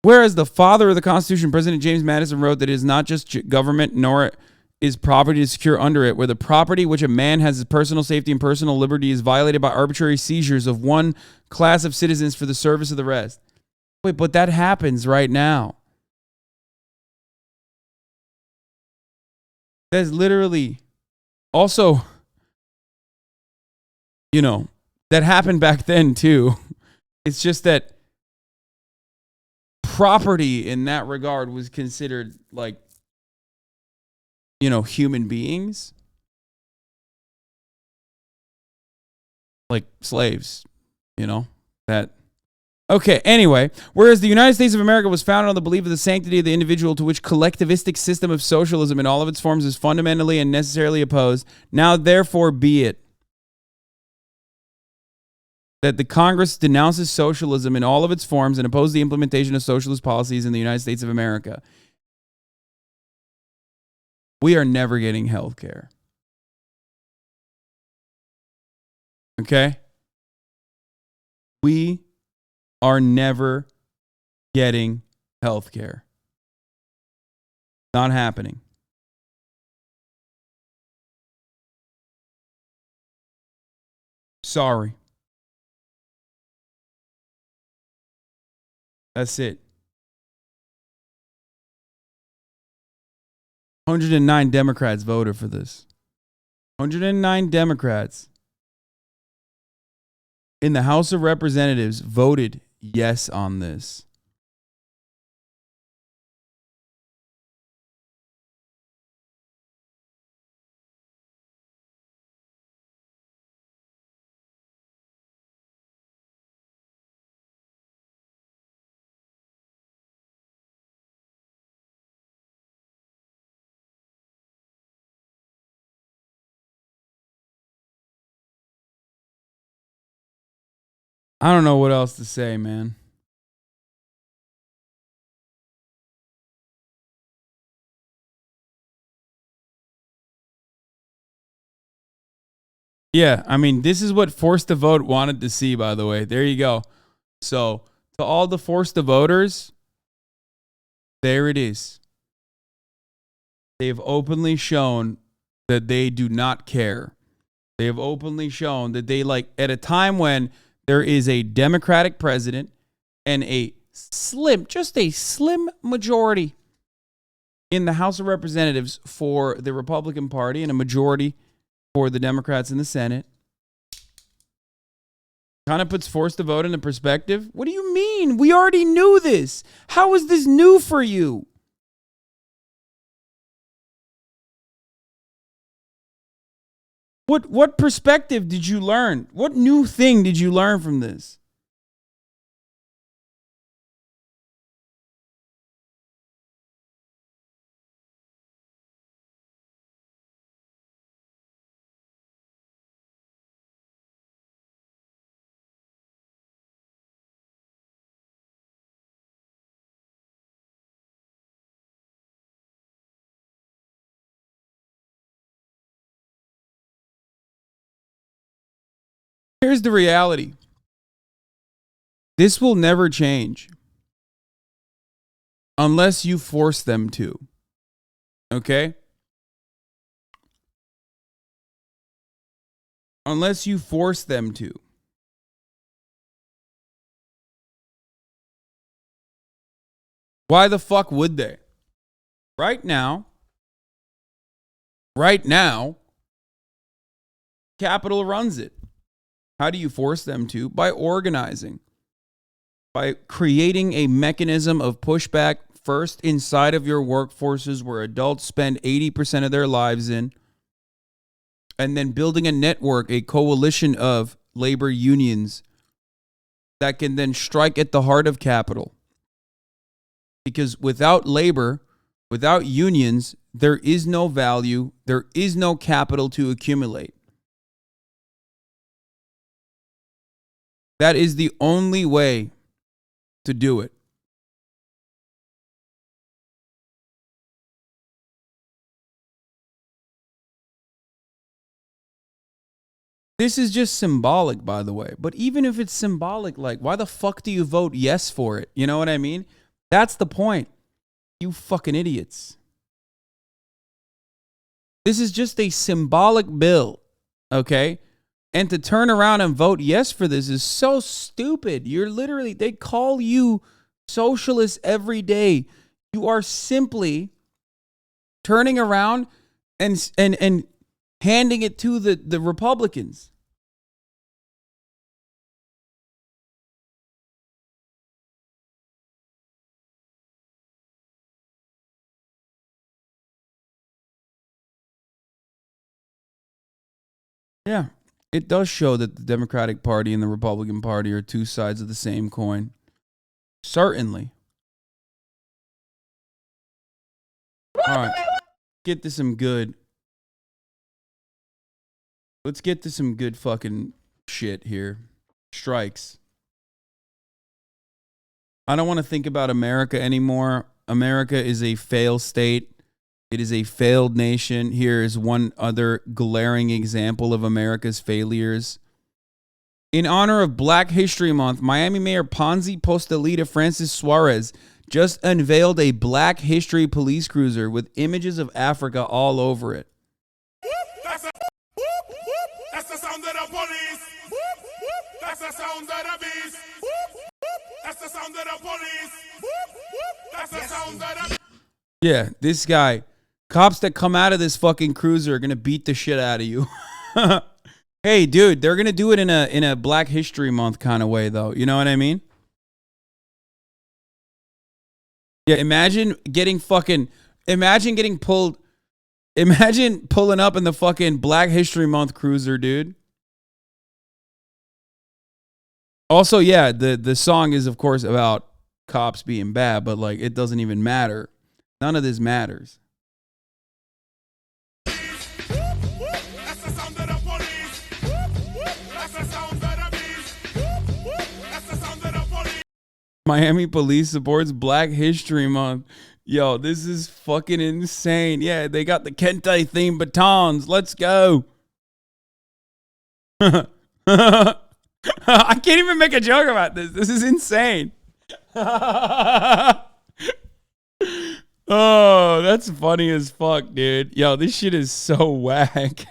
Whereas the father of the Constitution, President James Madison, wrote that it is not just government, nor is property to secure under it, where the property which a man has his personal safety and personal liberty is violated by arbitrary seizures of one class of citizens for the service of the rest. Wait, but that happens right now. That's literally also, you know, that happened back then too. It's just that property in that regard was considered like, you know, human beings, like slaves, you know, that. Okay, anyway, whereas the United States of America was founded on the belief of the sanctity of the individual, to which collectivistic system of socialism in all of its forms is fundamentally and necessarily opposed, now therefore be it that the Congress denounces socialism in all of its forms and opposes the implementation of socialist policies in the United States of America. We are never getting health care. Okay? We are never getting health care. Not happening. Sorry. That's it. 109 Democrats voted for this. 109 Democrats in the House of Representatives voted yes on this. I don't know what else to say, man. Yeah, I mean, this is what Forced to Vote wanted to see, by the way. There you go. So, to all the Forced to Voters, there it is. They've openly shown that they do not care. They have openly shown that they, like, at a time when there is a Democratic president and just a slim majority in the House of Representatives for the Republican Party and a majority for the Democrats in the Senate. Kind of puts Forced to Vote into perspective. What do you mean? We already knew this. How is this new for you? What perspective did you learn? What new thing did you learn from this? Here's the reality. This will never change unless you force them to. Okay? Unless you force them to. Why the fuck would they? Right now, Capital runs it. How do you force them to? By organizing. By creating a mechanism of pushback first inside of your workforces where adults spend 80% of their lives in, and then building a network, a coalition of labor unions that can then strike at the heart of capital. Because without labor, without unions, there is no value, there is no capital to accumulate. That is the only way to do it. This is just symbolic, by the way. But even if it's symbolic, like, why the fuck do you vote yes for it? You know what I mean? That's the point. You fucking idiots. This is just a symbolic bill, okay? And to turn around and vote yes for this is so stupid. You're literally, they call you socialists every day. You are simply turning around and handing it to the Republicans. Yeah, it does show that the Democratic Party and the Republican Party are two sides of the same coin. Certainly. All right, get to some good. Let's get to some good fucking shit here. Strikes. I don't want to think about America anymore. America is a failed state. It is a failed nation. Here is one other glaring example of America's failures. In honor of Black History Month, Miami Mayor Ponzi Postelita Francis Suarez just unveiled a Black History police cruiser with images of Africa all over it. That's the sound of the police. That's the sound of the beast. That's the sound of the police. That's the sound of the... Yeah, this guy. Cops that come out of this fucking cruiser are going to beat the shit out of you. Hey, dude, they're going to do it in a Black History Month kind of way, though. You know what I mean? Yeah, imagine getting pulling up in the fucking Black History Month cruiser, dude. Also, yeah, the song is, of course, about cops being bad, but, like, it doesn't even matter. None of this matters. Miami police supports Black History Month. Yo, this is fucking insane. Yeah, they got the Kente themed batons. Let's go. I can't even make a joke about this. This is insane. Oh, that's funny as fuck, dude. Yo, this shit is so whack.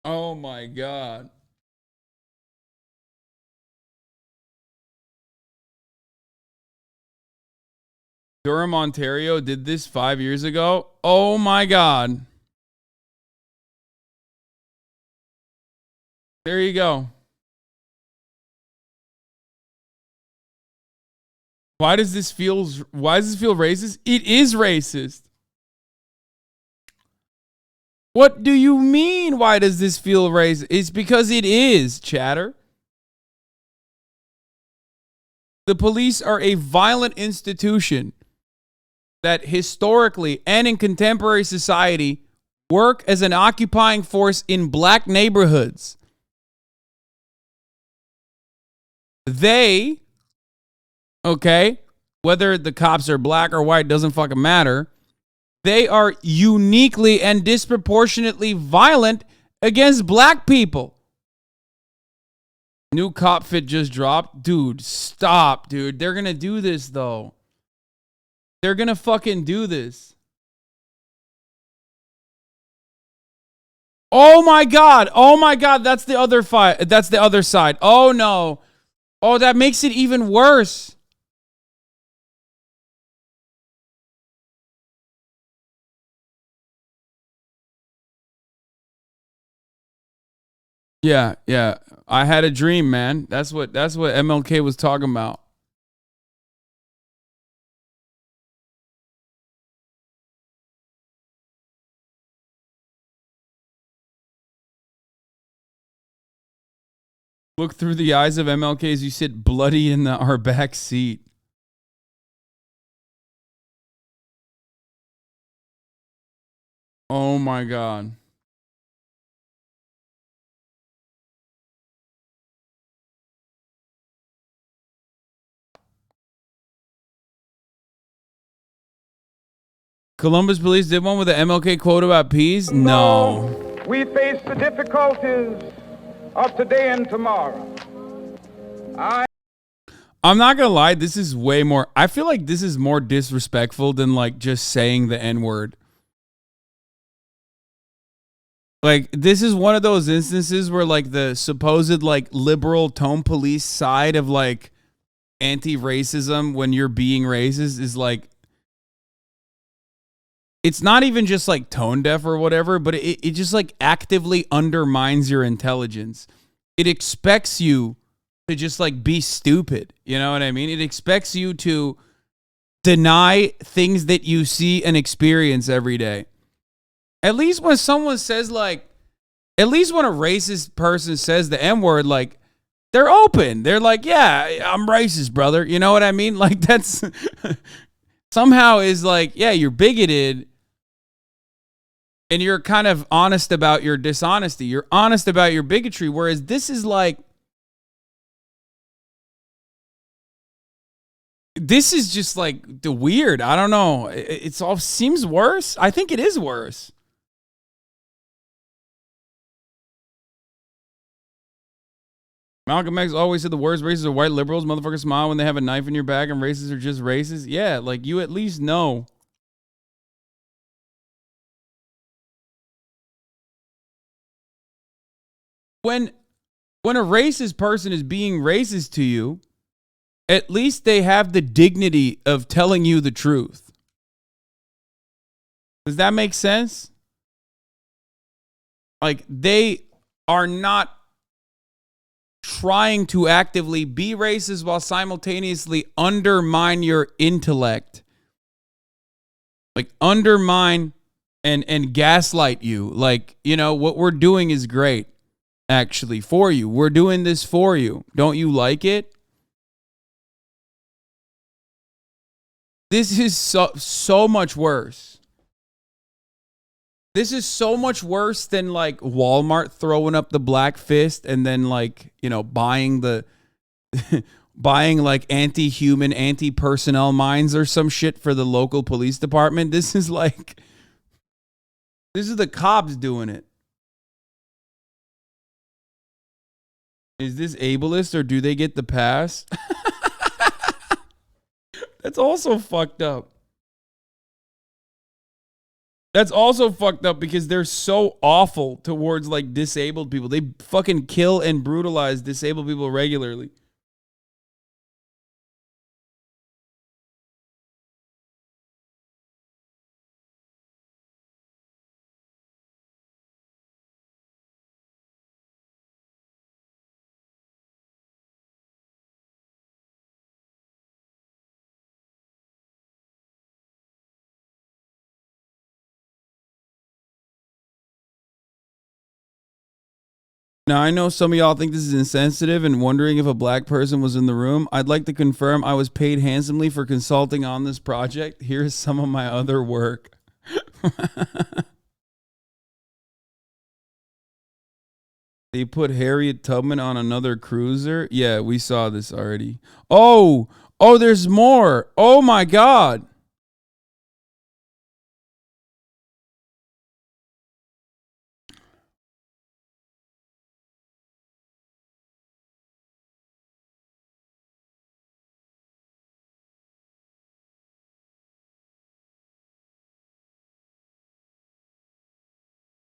Oh my God. Durham, Ontario did this 5 years ago. Oh my God. There you go. Why does this feel racist? It is racist. What do you mean? Why does this feel racist? It's because it is, chatter. The police are a violent institution that historically and in contemporary society work as an occupying force in black neighborhoods. They, okay, whether the cops are black or white doesn't fucking matter. They are uniquely and disproportionately violent against black people. New cop fit just dropped. Dude, stop, dude. They're going to do this, though. They're going to fucking do this. Oh, my God. Oh, my God. That's the other fight. That's the other side. Oh, no. Oh, that makes it even worse. Yeah, yeah. I had a dream, man. That's what MLK was talking about. Look through the eyes of MLK as you sit bloody in our back seat. Oh my God. Columbus police did one with the MLK quote about peas? No. We face the difficulties of today and tomorrow. I'm not gonna lie, this is way more. I feel like this is more disrespectful than like just saying the N-word. Like, this is one of those instances where like the supposed like liberal tone police side of like anti-racism when you're being racist is like, it's not even just like tone deaf or whatever, but it just like actively undermines your intelligence. It expects you to just like be stupid. You know what I mean? It expects you to deny things that you see and experience every day. At least when someone says like, at least when a racist person says the N-word, like, they're open. They're like, yeah, I'm racist, brother. You know what I mean? Like, that's somehow is like, yeah, you're bigoted. And you're kind of honest about your dishonesty. You're honest about your bigotry. Whereas this is like, this is just like the weird. I don't know. It's all seems worse. I think it is worse. Malcolm X always said the worst racists are white liberals. Motherfuckers smile when they have a knife in your back, and racists are just racist. Yeah, like you at least know. When a racist person is being racist to you, at least they have the dignity of telling you the truth. Does that make sense? Like, they are not trying to actively be racist while simultaneously undermine your intellect. Like, undermine and gaslight you. Like, you know, what we're doing is great. Actually, for you. We're doing this for you. Don't you like it? This is so much worse. This is so much worse than like Walmart throwing up the black fist and then like, you know, buying the buying like anti-human, anti-personnel mines or some shit for the local police department. This is like, this is the cops doing it. Is this ableist or do they get the pass? That's also fucked up. That's also fucked up because they're so awful towards like disabled people. They fucking kill and brutalize disabled people regularly. Now, I know some of y'all think this is insensitive and wondering if a black person was in the room. I'd like to confirm I was paid handsomely for consulting on this project. Here's some of my other work. They put Harriet Tubman on another cruiser. Yeah, we saw this already. Oh, there's more. Oh my God.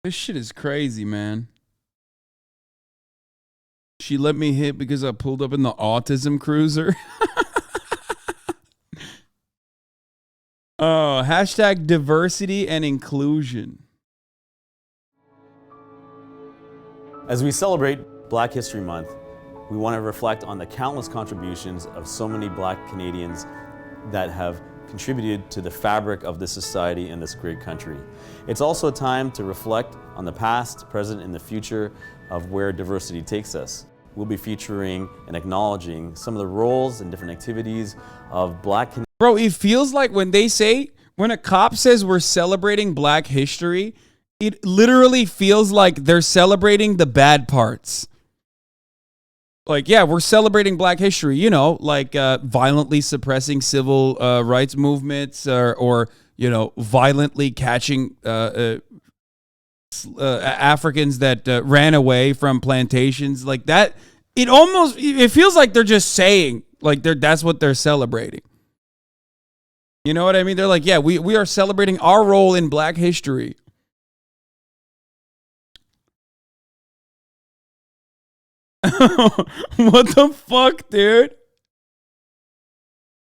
This shit is crazy, man. She let me hit because I pulled up in the autism cruiser. Oh, hashtag diversity and inclusion. As we celebrate Black History Month, we want to reflect on the countless contributions of so many Black Canadians that have contributed to the fabric of this society and this great country. It's also a time to reflect on the past, present, and the future of where diversity takes us. We'll be featuring and acknowledging some of the roles and different activities of Black Canadians. Bro, it feels like when a cop says we're celebrating Black history, it literally feels like they're celebrating the bad parts. Like, yeah, we're celebrating Black history, you know, like violently suppressing civil rights movements or, you know, violently catching Africans that ran away from plantations like that. It feels like they're just saying like that's what they're celebrating. You know what I mean? They're like, yeah, we are celebrating our role in Black history. What the fuck, dude?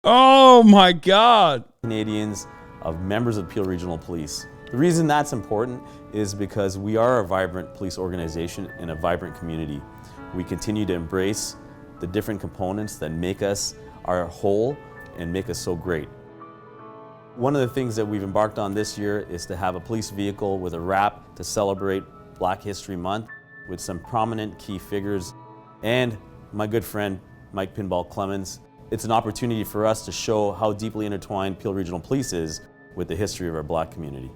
Oh my God. Canadians of members of Peel Regional Police. The reason that's important is because we are a vibrant police organization in a vibrant community. We continue to embrace the different components that make us our whole and make us so great. One of the things that we've embarked on this year is to have a police vehicle with a wrap to celebrate Black History Month with some prominent key figures and my good friend Mike Pinball Clemens. It's an opportunity for us to show how deeply intertwined Peel Regional Police is with the history of our Black community.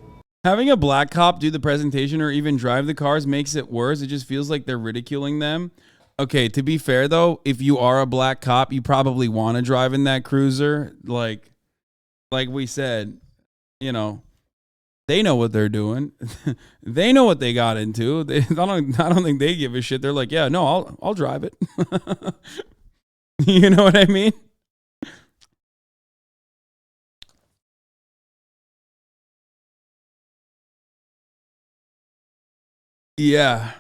Having a black cop do the presentation or even drive the cars makes it worse. It just feels like they're ridiculing them. Okay, to be fair though, if you are a black cop, you probably want to drive in that cruiser. Like we said, you know, they know what they're doing. They know what they got into. I don't think they give a shit. They're like, yeah, no, I'll drive it. You know what I mean? Yeah.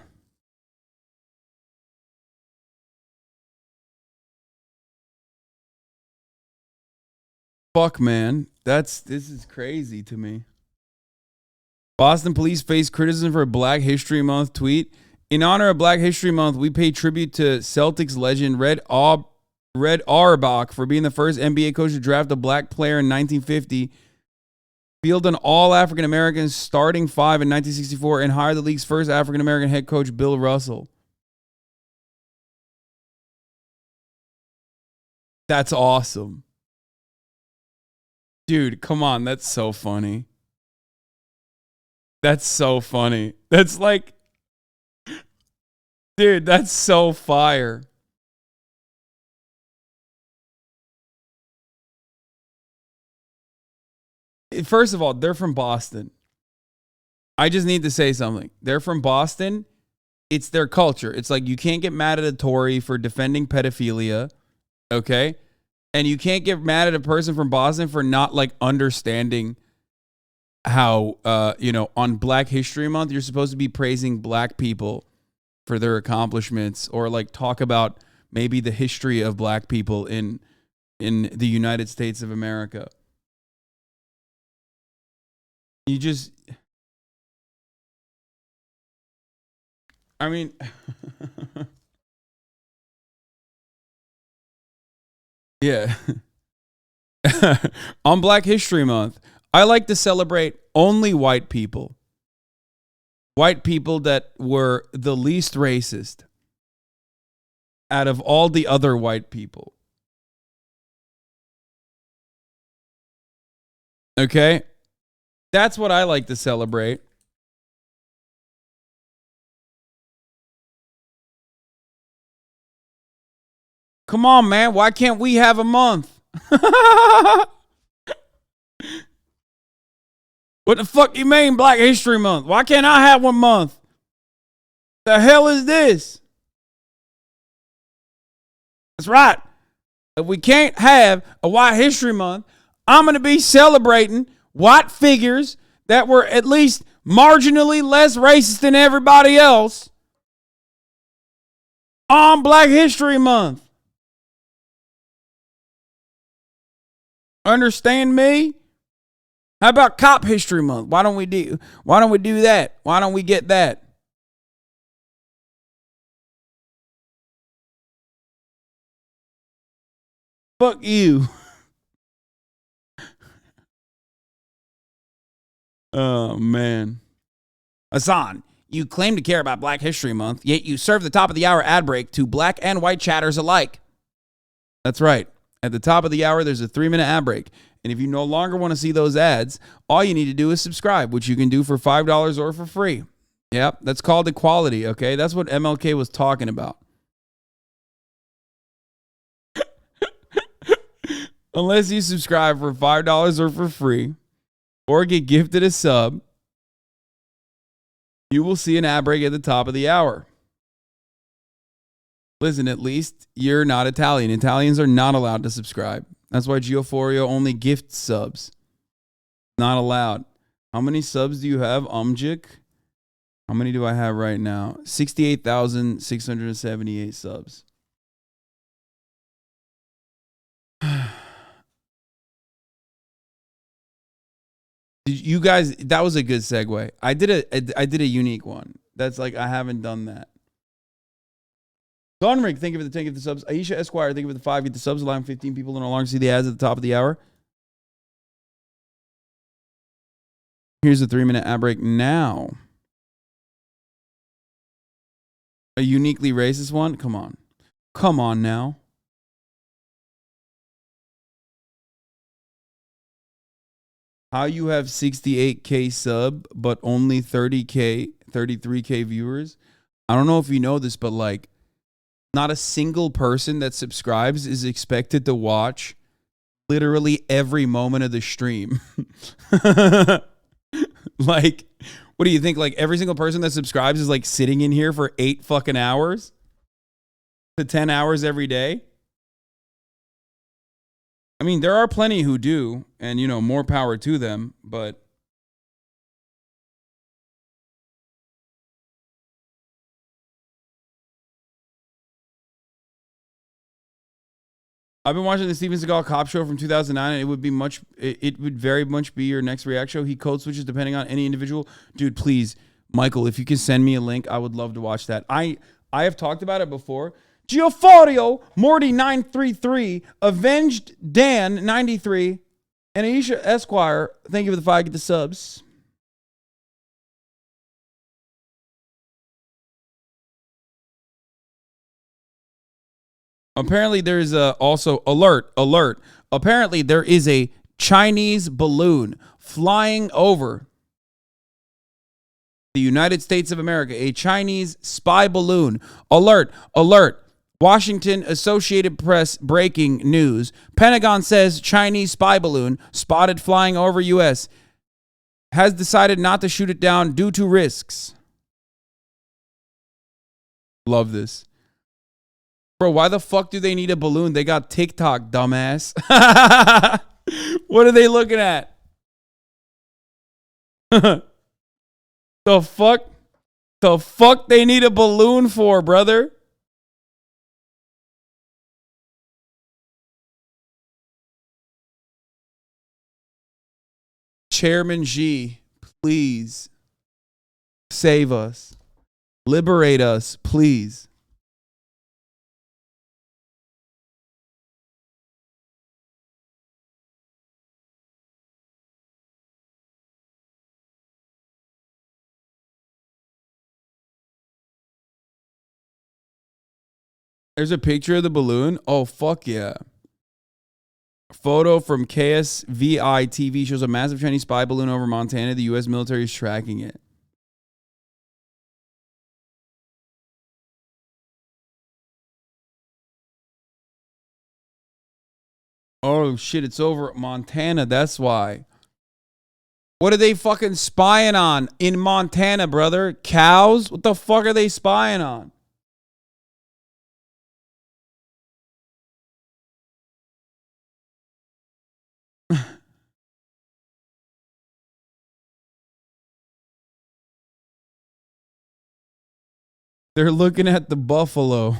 Fuck, man. This is crazy to me. Boston police face criticism for a Black History Month tweet. In honor of Black History Month, we pay tribute to Celtics legend Red Auerbach for being the first NBA coach to draft a black player in 1950, field an all-African-American starting five in 1964, and hire the league's first African-American head coach, Bill Russell. That's awesome. Dude, come on. That's so funny. That's so funny. That's like, dude, that's so fire. First of all, they're from Boston. I just need to say something. They're from Boston. It's their culture. It's like you can't get mad at a Tory for defending pedophilia, okay? And you can't get mad at a person from Boston for not like understanding how, on Black History Month, you're supposed to be praising black people for their accomplishments or like talk about maybe the history of black people in the United States of America. You just, I mean, yeah. On Black History Month, I like to celebrate only white people. White people that were the least racist. out of all the other white people. Okay? That's what I like to celebrate. Come on, man. Why can't we have a month? What the fuck you mean Black History Month? Why can't I have 1 month? The hell is this? That's right. If we can't have a White History Month, I'm going to be celebrating white figures that were at least marginally less racist than everybody else on Black History Month. Understand me? How about Cop History Month? Why don't we do that? Why don't we get that? Fuck you. Oh, man. Hasan, you claim to care about Black History Month, yet you serve the top of the hour ad break to black and white chatters alike. That's right. At the top of the hour, there's a 3-minute ad break. And if you no longer want to see those ads, all you need to do is subscribe, which you can do for $5 or for free. Yep, that's called equality, okay? That's what MLK was talking about. Unless you subscribe for $5 or for free, or get gifted a sub, you will see an ad break at the top of the hour. Listen, at least you're not Italian. Italians are not allowed to subscribe. That's why Geoforio only gifts subs. Not allowed. How many subs do you have, Umjik? How many do I have right now? 68,678 subs. You guys, that was a good segue. I did a unique one. That's like, I haven't done that. Gunrig, thank you for the 10 gift the subs. Aisha Esquire, thank you for the 5 gift the subs, allowing 15 people to no longer see the ads at the top of the hour. Here's a 3-minute ad break now. A uniquely racist one? Come on. Come on now. How you have 68K sub, but only 30K, 33K viewers? I don't know if you know this, but like, not a single person that subscribes is expected to watch literally every moment of the stream. Like, what do you think? Like, every single person that subscribes is like sitting in here for 8 fucking hours to 10 hours every day? I mean, there are plenty who do, and, you know, more power to them, but I've been watching the Steven Seagal cop show from 2009, and it would very much be your next React show. He code switches depending on any individual. Dude, please, Michael, if you can send me a link, I would love to watch that. I have talked about it before. Geoforio, Morty933, Avenged Dan93, and Aisha Esquire, thank you for the 5 get the subs. Apparently there's also alert. Apparently there is a Chinese balloon flying over the United States of America, a Chinese spy balloon. Alert. Washington Associated Press breaking news. Pentagon says Chinese spy balloon spotted flying over U.S. has decided not to shoot it down due to risks. Love this. Bro, why the fuck do they need a balloon? They got TikTok, dumbass. What are they looking at? The fuck? The fuck they need a balloon for, brother? Chairman Xi, please save us. Liberate us, please. There's a picture of the balloon. Oh, fuck yeah. Photo from KSVI TV shows a massive Chinese spy balloon over Montana. The U.S. military is tracking it. Oh, shit, it's over Montana. That's why. What are they fucking spying on in Montana, brother? Cows? What the fuck are they spying on? They're looking at the buffalo.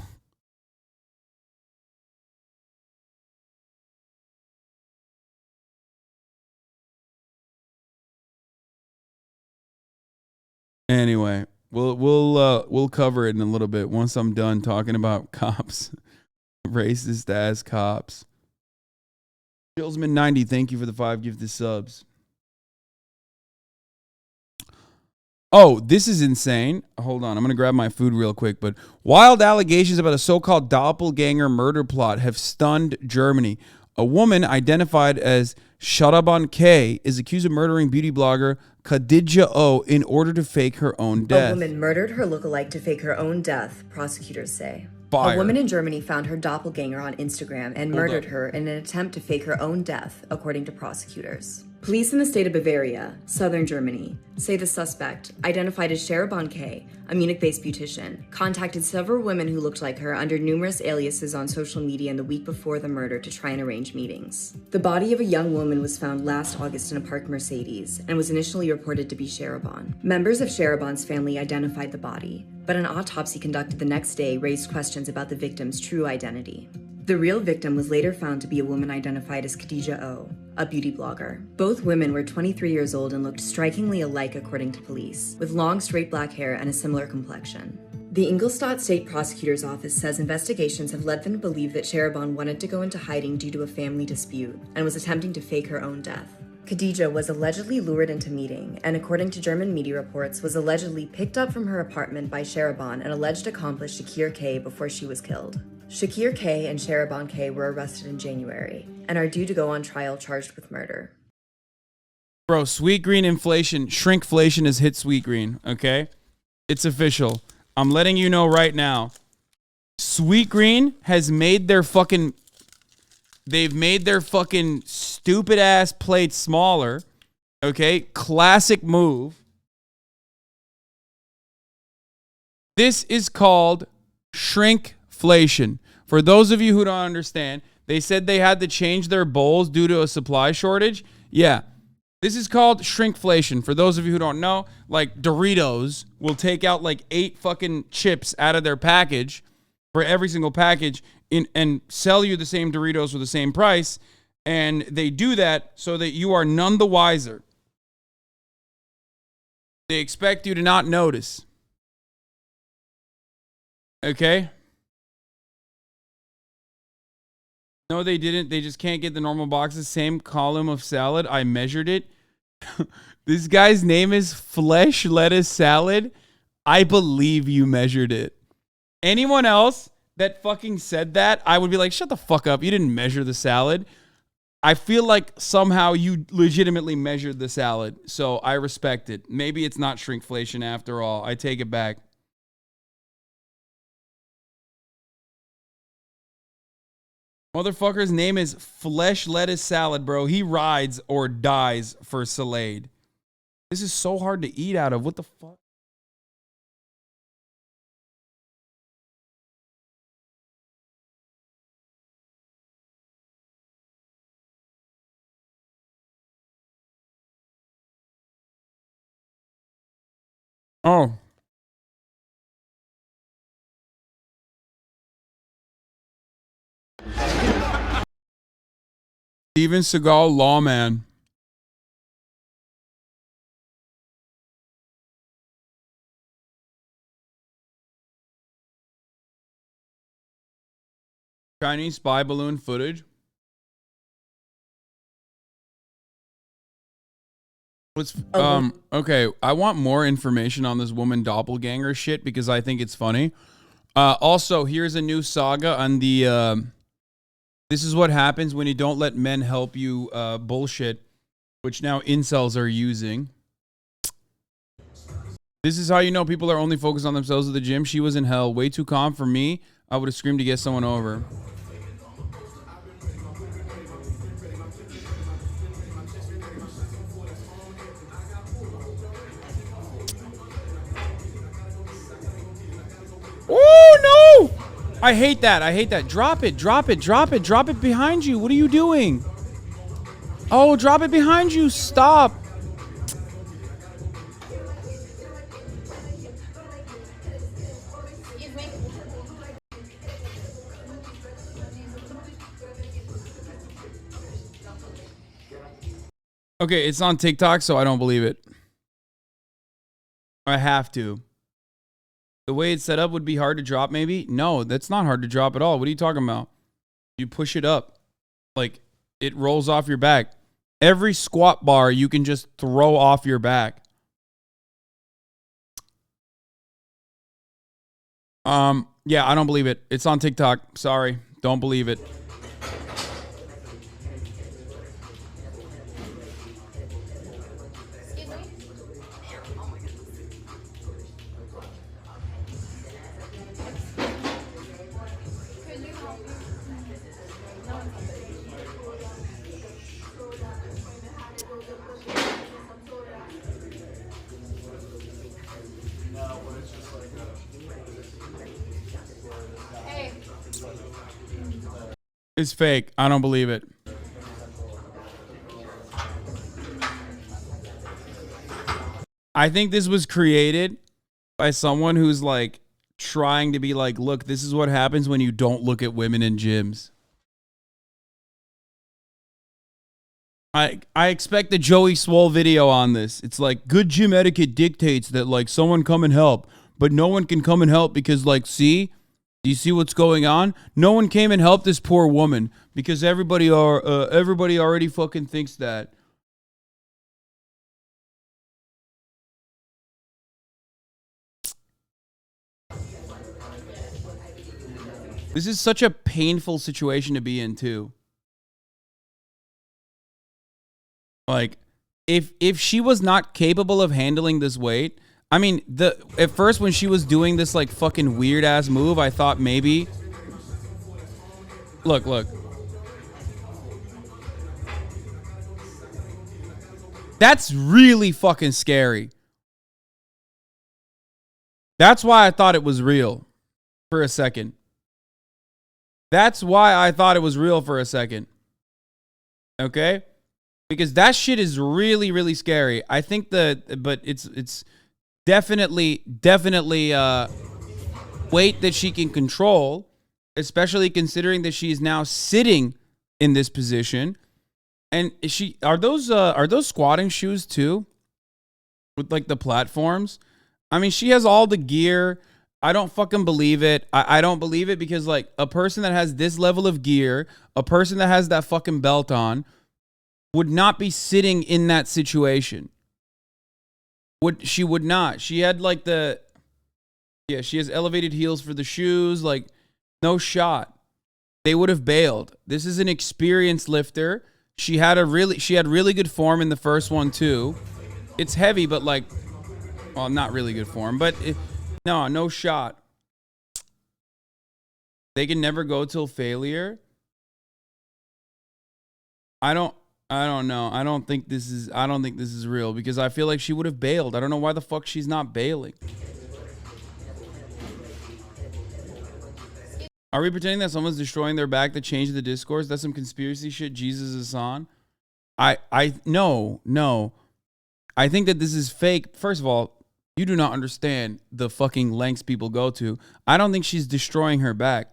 Anyway, we'll cover it in a little bit once I'm done talking about cops. Racist ass cops. Chillsman90, thank you for the 5 gifted subs. Oh, this is insane. Hold on, I'm going to grab my food real quick. But wild allegations about a so-called doppelganger murder plot have stunned Germany. A woman identified as Sharaban K is accused of murdering beauty blogger Khadija O in order to fake her own death. A woman murdered her lookalike to fake her own death, prosecutors say. Fire. A woman in Germany found her doppelganger on Instagram and murdered her in an attempt to fake her own death, according to prosecutors. Police in the state of Bavaria, southern Germany, say the suspect, identified as Sharaban K, a Munich-based beautician, contacted several women who looked like her under numerous aliases on social media in the week before the murder to try and arrange meetings. The body of a young woman was found last August in a parked Mercedes and was initially reported to be Sharaban. Members of Sharaban's family identified the body, but an autopsy conducted the next day raised questions about the victim's true identity. The real victim was later found to be a woman identified as Khadija O, a beauty blogger. Both women were 23 years old and looked strikingly alike according to police, with long straight black hair and a similar complexion. The Ingolstadt State Prosecutor's Office says investigations have led them to believe that Sharaban wanted to go into hiding due to a family dispute and was attempting to fake her own death. Khadija was allegedly lured into meeting and, according to German media reports, was allegedly picked up from her apartment by Sharaban and alleged accomplice Shakir K before she was killed. Shakir K and Sharaban K were arrested in January and are due to go on trial charged with murder. Bro, sweet green inflation, shrinkflation has hit sweet green, okay? It's official. I'm letting you know right now. Sweet green has made their fucking... They've made their fucking stupid ass plate smaller, okay? Classic move. This is called shrinkflation. For those of you who don't understand, they said they had to change their bowls due to a supply shortage. Yeah, this is called shrinkflation. For those of you who don't know, like Doritos will take out like 8 fucking chips out of their package for every single package and sell you the same Doritos for the same price. And they do that so that you are none the wiser. They expect you to not notice. Okay? No, they didn't. They just can't get the normal boxes. Same column of salad. I measured it. This guy's name is Flesh Lettuce Salad. I believe you measured it. Anyone else that fucking said that, I would be like, shut the fuck up. You didn't measure the salad. I feel like somehow you legitimately measured the salad. So I respect it. Maybe it's not shrinkflation after all. I take it back. Motherfucker's name is Flesh Lettuce Salad, bro. He rides or dies for Salade. This is so hard to eat out of. What the fuck? Oh. Steven Seagal, Lawman. Chinese spy balloon footage. Okay, I want more information on this woman doppelganger shit because I think it's funny. Also, here's a new saga on the this is what happens when you don't let men help you bullshit, which now incels are using. This is how you know people are only focused on themselves at the gym. She was in hell. Way too calm for me. I would have screamed to get someone over. Oh, no! I hate that. I hate that. Drop it. Drop it. Drop it. Drop it behind you. What are you doing? Oh, drop it behind you. Stop. Okay, it's on TikTok, so I don't believe it. I have to. The way it's set up would be hard to drop, maybe? No, that's not hard to drop at all. What are you talking about? You push it up. Like, it rolls off your back. Every squat bar you can just throw off your back. Yeah, I don't believe it. It's on TikTok. Sorry. Don't believe it. It's fake. I don't believe it. I think this was created by someone who's like trying to be like, look, this is what happens when you don't look at women in gyms. I expect the Joey Swole video on this. It's like, good gym etiquette dictates that like someone come and help, but no one can come and help because like, see? Do you see what's going on? No one came and helped this poor woman because everybody already fucking thinks that. This is such a painful situation to be in too. Like, if she was not capable of handling this weight, I mean, at first when she was doing this like fucking weird ass move, I thought maybe. Look. That's really fucking scary. That's why I thought it was real for a second. That's why I thought it was real for a second. Okay? Because that shit is really, really scary. I think but it's definitely weight that she can control, especially considering that she's now sitting in this position. And are those squatting shoes too? With like the platforms? I mean, she has all the gear. I don't fucking believe it. I don't believe it because like a person that has this level of gear, a person that has that fucking belt on, would not be sitting in that situation. She would not. She had like she has elevated heels for the shoes. Like, no shot. They would have bailed. This is an experienced lifter. She had really good form in the first one too. It's heavy, but like, well, not really good form, but no shot. They can never go till failure. I don't know. I don't think this is real because I feel like she would have bailed. I don't know why the fuck she's not bailing. Are we pretending that someone's destroying their back to change the discourse? That's some conspiracy shit. Jesus is on. No. I think that this is fake. First of all, you do not understand the fucking lengths people go to. I don't think she's destroying her back.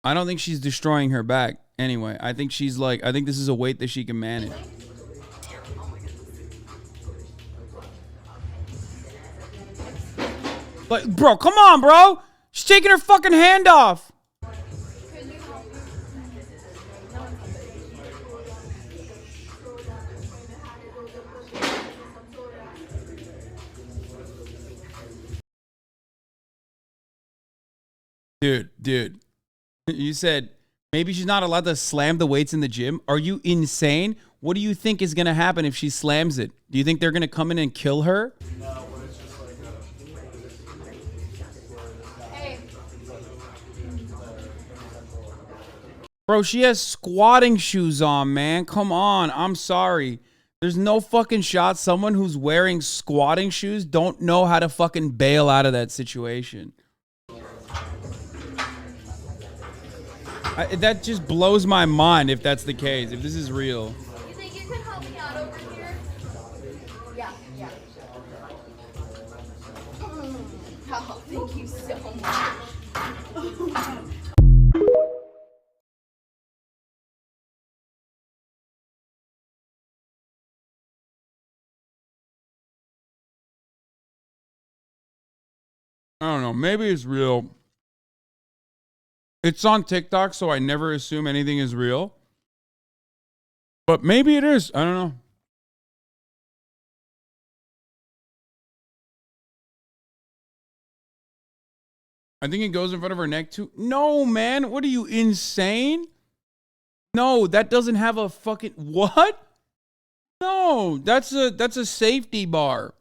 Anyway, I think this is a weight that she can manage. But bro, come on, bro. She's taking her fucking hand off. Dude, you said maybe she's not allowed to slam the weights in the gym. Are you insane? What do you think is going to happen if she slams it? Do you think they're going to come in and kill her? No, but it's just like Bro, she has squatting shoes on, man. Come on. I'm sorry. There's no fucking shot someone who's wearing squatting shoes don't know how to fucking bail out of that situation. That just blows my mind if that's the case, if this is real. You think you can help me out over here? Yeah. Oh, thank you so much. I don't know. Maybe it's real. It's on TikTok, so I never assume anything is real. But maybe it is. I don't know. I think it goes in front of her neck too. No, man. What are you, insane? No, that doesn't have a fucking... What? No, that's a safety bar.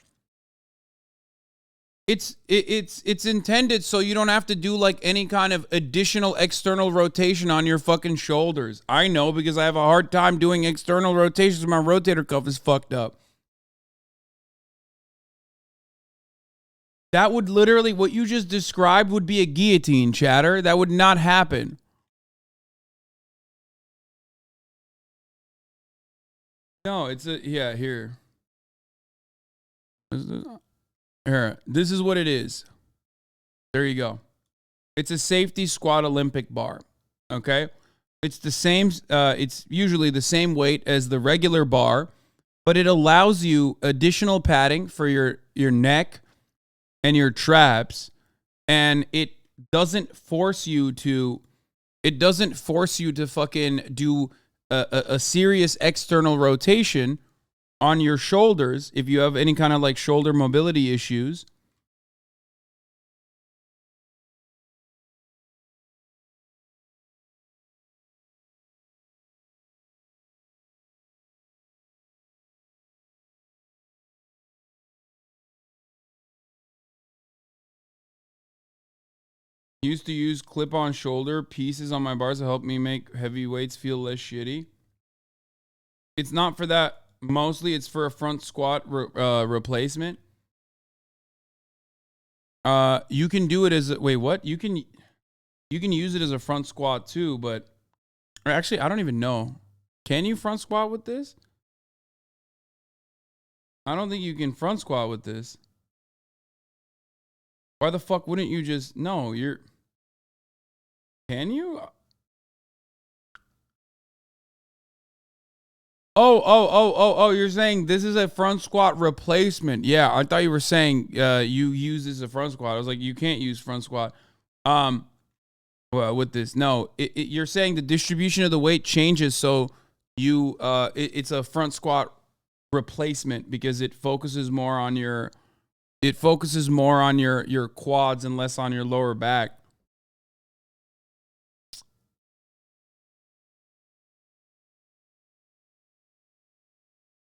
It's intended so you don't have to do like any kind of additional external rotation on your fucking shoulders. I know because I have a hard time doing external rotations when my rotator cuff is fucked up. That would literally, what you just described would be a guillotine, chatter. That would not happen. No, it's a, yeah, here. Here, this is what it is. There you go. It's a safety squat Olympic bar. Okay? It's the same, it's usually the same weight as the regular bar, but it allows you additional padding for your neck and your traps, and it doesn't force you to fucking do a serious external rotation on your shoulders if you have any kind of like shoulder mobility issues. Used to use clip-on shoulder pieces on my bars to help me make heavy weights feel less shitty. It's not for that. Mostly it's for a front squat replacement. You can do it as a, wait, what? You can use it as a front squat too, but actually I don't even know. Can you front squat with this? I don't think you can front squat with this. Why the fuck wouldn't you just, no, can you? Oh, you're saying this is a front squat replacement. Yeah, I thought you were saying you use this as a front squat. I was like, you can't use front squat. Well, with this, no, you're saying the distribution of the weight changes, so you it's a front squat replacement because it focuses more on your quads and less on your lower back.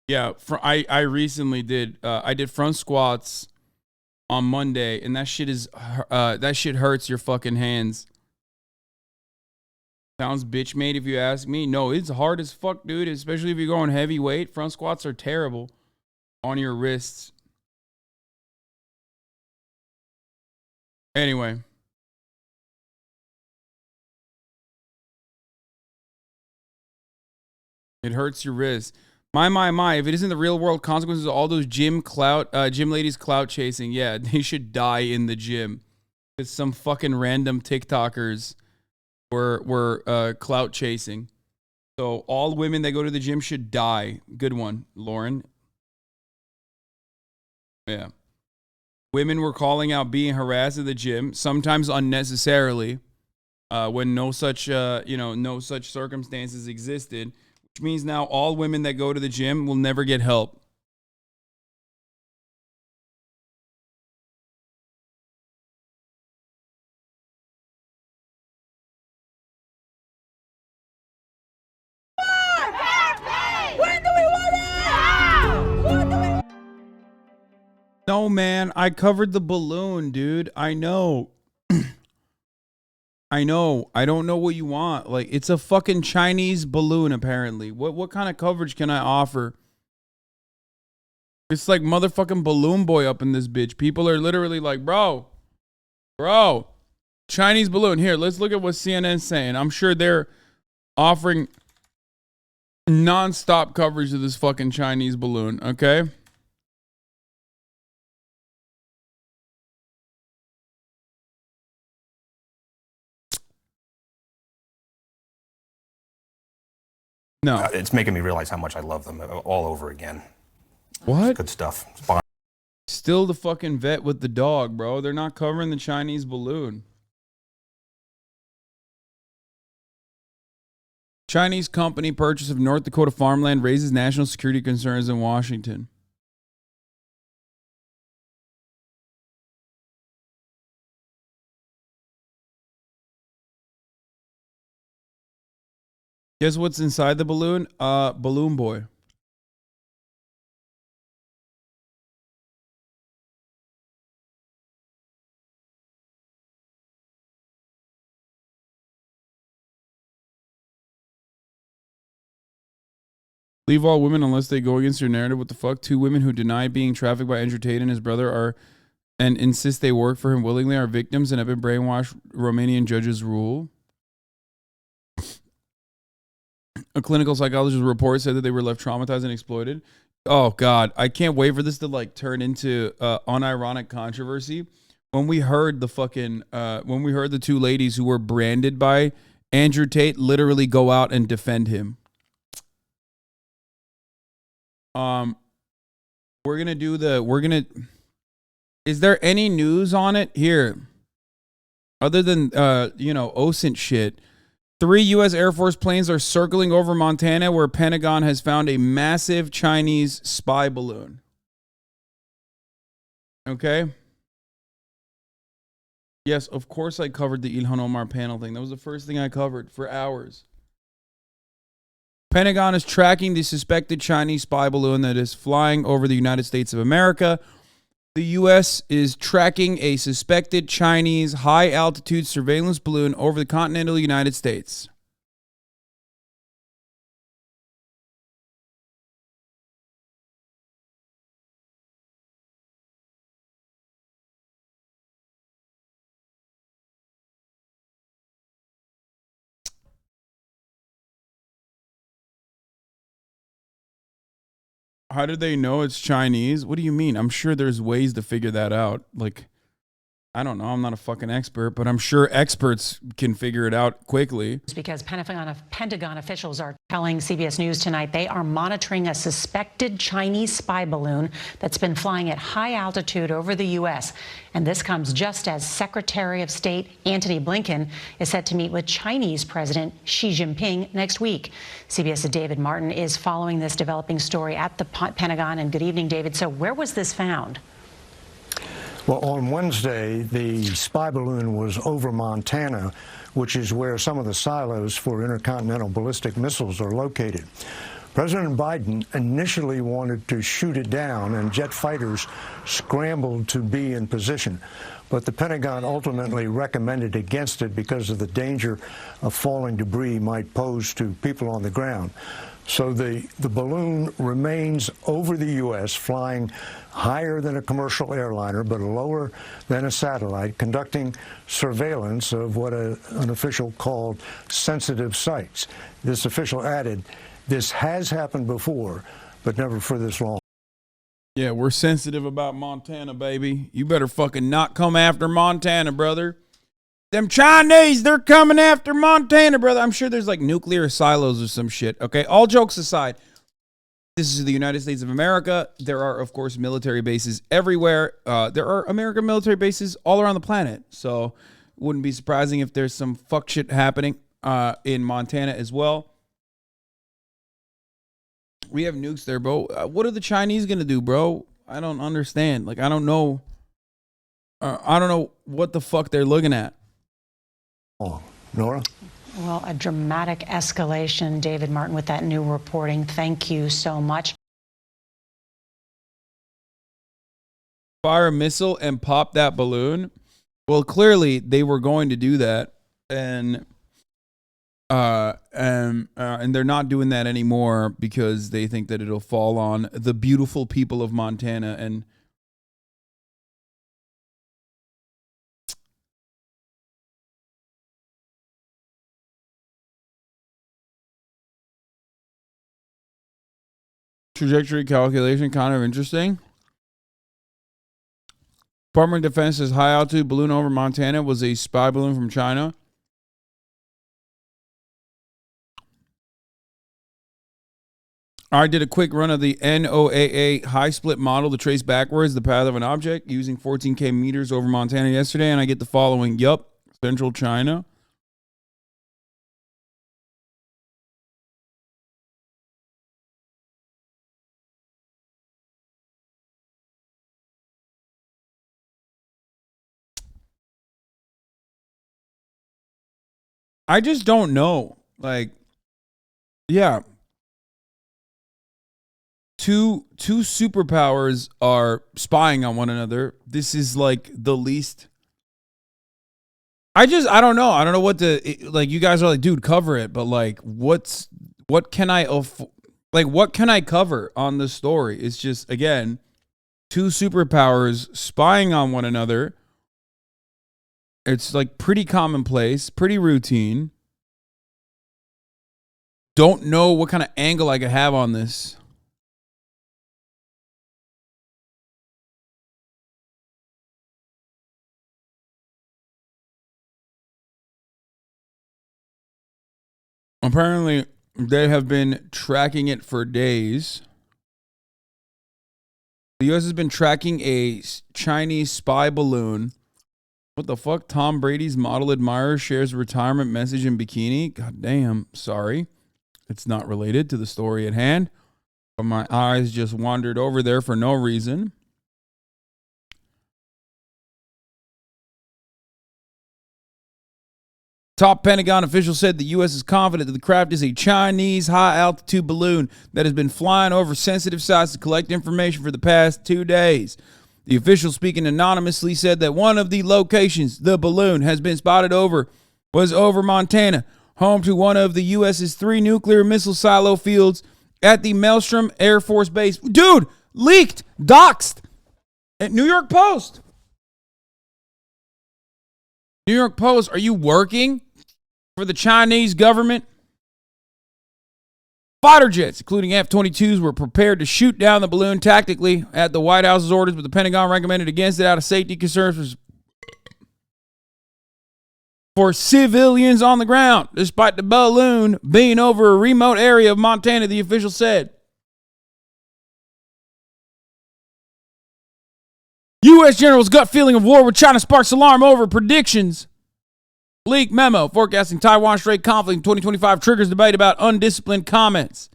Yeah, I recently did I did front squats on Monday, and that shit hurts your fucking hands. Sounds bitch made if you ask me. No, it's hard as fuck, dude, especially if you're going heavyweight. Front squats are terrible on your wrists. Anyway. It hurts your wrist. My. If it isn't the real world consequences of all those gym ladies clout chasing, yeah, they should die in the gym. Because some fucking random TikTokers were clout chasing. So all women that go to the gym should die. Good one, Lauren. Yeah. Women were calling out being harassed at the gym, sometimes unnecessarily, when no such circumstances existed. Which means now all women that go to the gym will never get help. No, man, I covered the balloon, dude. I know. I know. I don't know what you want. Like, it's a fucking Chinese balloon, apparently. What kind of coverage can I offer? It's like motherfucking Balloon Boy up in this bitch. People are literally like, bro, Chinese balloon. Here, let's look at what CNN's saying. I'm sure they're offering non-stop coverage of this fucking Chinese balloon, okay? No. It's making me realize how much I love them all over again. What? It's good stuff. Still the fucking vet with the dog, bro. They're not covering the Chinese balloon. Chinese company purchase of North Dakota farmland raises national security concerns in Washington. Guess what's inside the balloon? Balloon Boy. Leave all women unless they go against your narrative. What the fuck? 2 women who deny being trafficked by Andrew Tate and his brother are and insist they work for him willingly are victims and have been brainwashed. Romanian judges rule. A clinical psychologist report said that they were left traumatized and exploited. Oh God, I can't wait for this to like turn into unironic controversy. When we heard the fucking when we heard the 2 ladies who were branded by Andrew Tate literally go out and defend him. Is there any news on it here? Other than, OSINT shit. 3 U.S. Air Force planes are circling over Montana where Pentagon has found a massive Chinese spy balloon. Okay. Yes, of course I covered the Ilhan Omar panel thing. That was the first thing I covered for hours. Pentagon is tracking the suspected Chinese spy balloon that is flying over the United States of America. The U.S. is tracking a suspected Chinese high-altitude surveillance balloon over the continental United States. How did they know it's Chinese? What do you mean? I'm sure there's ways to figure that out. Like, I don't know. I'm not a fucking expert, but I'm sure experts can figure it out quickly. It's because Pentagon officials are telling CBS News tonight they are monitoring a suspected Chinese spy balloon that's been flying at high altitude over the U.S. And this comes just as Secretary of State Antony Blinken is set to meet with Chinese President Xi Jinping next week. CBS's David Martin is following this developing story at the Pentagon. And good evening, David. So where was this found? Well, on Wednesday, the spy balloon was over Montana, which is where some of the silos for intercontinental ballistic missiles are located. President Biden initially wanted to shoot it down, and jet fighters scrambled to be in position. But the Pentagon ultimately recommended against it because of the danger of falling debris might pose to people on the ground. So the balloon remains over the U.S., flying higher than a commercial airliner, but lower than a satellite, conducting surveillance of what an official called sensitive sites. This official added, this has happened before, but never for this long. Yeah, we're sensitive about Montana, baby. You better fucking not come after Montana, brother. Them Chinese, they're coming after Montana, brother. I'm sure there's like nuclear silos or some shit. Okay, all jokes aside, this is the United States of America. There are, of course, military bases everywhere. There are American military bases all around the planet. So it wouldn't be surprising if there's some fuck shit happening in Montana as well. We have nukes there, bro. What are the Chinese going to do, bro? I don't understand. Like, I don't know. I don't know what the fuck they're looking at. Oh, Nora? Well, a dramatic escalation, David Martin, with that new reporting. Thank you so much. fire a missile and pop that balloon. Well, clearly they were going to do that, and they're not doing that anymore because they think that it'll fall on the beautiful people of Montana. And trajectory calculation, kind of interesting. Department of Defense says high altitude balloon over Montana was a spy balloon from China. I did a quick run of the NOAA high split model to trace backwards the path of an object using 14K meters over Montana yesterday, and I get the following. Yup, central China. I just don't know. Like, yeah. Two superpowers are spying on one another. This is like the least. I don't know. I don't know what like. You guys are like, dude, cover it. But like, what can I cover on the story? It's just, again, two superpowers spying on one another. It's like pretty commonplace, pretty routine. Don't know what kind of angle I could have on this. Apparently, they have been tracking it for days. The U.S. has been tracking a Chinese spy balloon. What the fuck? Tom Brady's model admirer shares a retirement message in bikini. God damn. Sorry. It's not related to the story at hand. But my eyes just wandered over there for no reason. Top Pentagon official said the U.S. is confident that the craft is a Chinese high-altitude balloon that has been flying over sensitive sites to collect information for the past 2 days. The official, speaking anonymously, said that one of the locations the balloon has been spotted over was over Montana, home to one of the U.S.'s 3 nuclear missile silo fields at the Maelstrom Air Force Base. Dude, leaked, doxed at New York Post. New York Post, are you working for the Chinese government? Fighter jets, including F-22s, were prepared to shoot down the balloon tactically at the White House's orders, but the Pentagon recommended against it out of safety concerns for civilians on the ground, despite the balloon being over a remote area of Montana, the official said. U.S. general's gut feeling of war with China sparks alarm over predictions. Leaked memo forecasting Taiwan Strait conflict in 2025 triggers debate about undisciplined comments.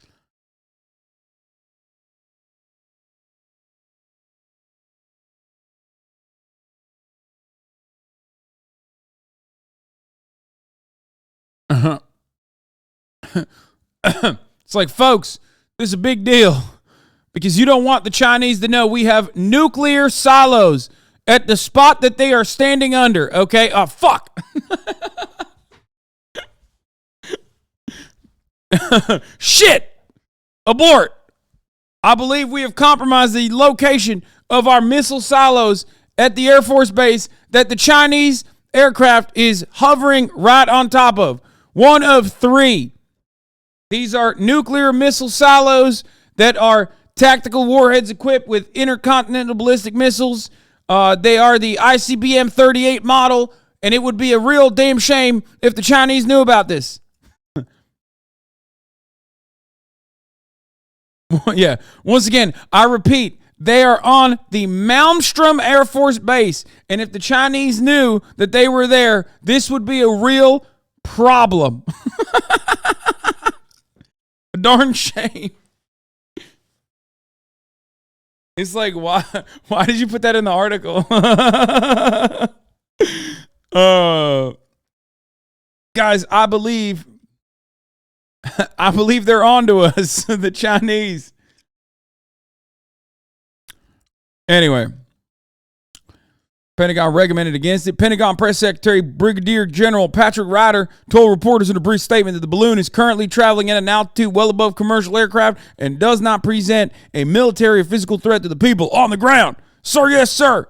It's like, folks, this is a big deal because you don't want the Chinese to know we have nuclear silos at the spot that they are standing under, okay? Oh, fuck. Shit. Abort. I believe we have compromised the location of our missile silos at the Air Force Base that the Chinese aircraft is hovering right on top of. One of 3. These are nuclear missile silos that are tactical warheads equipped with intercontinental ballistic missiles. They are the ICBM-38 model, and it would be a real damn shame if the Chinese knew about this. Yeah, once again, I repeat, they are on the Malmstrom Air Force Base, and if the Chinese knew that they were there, this would be a real problem. A darn shame. It's like, why did you put that in the article? Guys, I believe they're on to us, the Chinese. Anyway, Pentagon recommended against it. Pentagon Press Secretary Brigadier General Patrick Ryder told reporters in a brief statement that the balloon is currently traveling at an altitude well above commercial aircraft and does not present a military or physical threat to the people on the ground. Sir, yes, sir.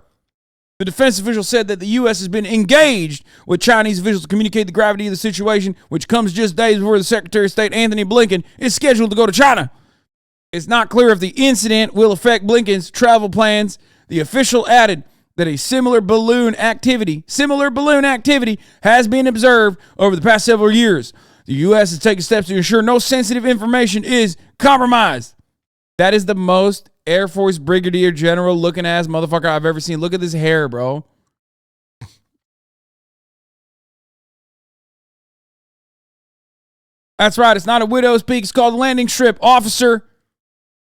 The defense official said that the U.S. has been engaged with Chinese officials to communicate the gravity of the situation, which comes just days before the Secretary of State, Anthony Blinken, is scheduled to go to China. It's not clear if the incident will affect Blinken's travel plans. The official added that a similar balloon activity has been observed over the past several years. The U.S. has taken steps to ensure no sensitive information is compromised. That is the most Air Force Brigadier General looking ass motherfucker I've ever seen. Look at this hair, bro. That's right. It's not a widow's peak. It's called a landing strip. Officer,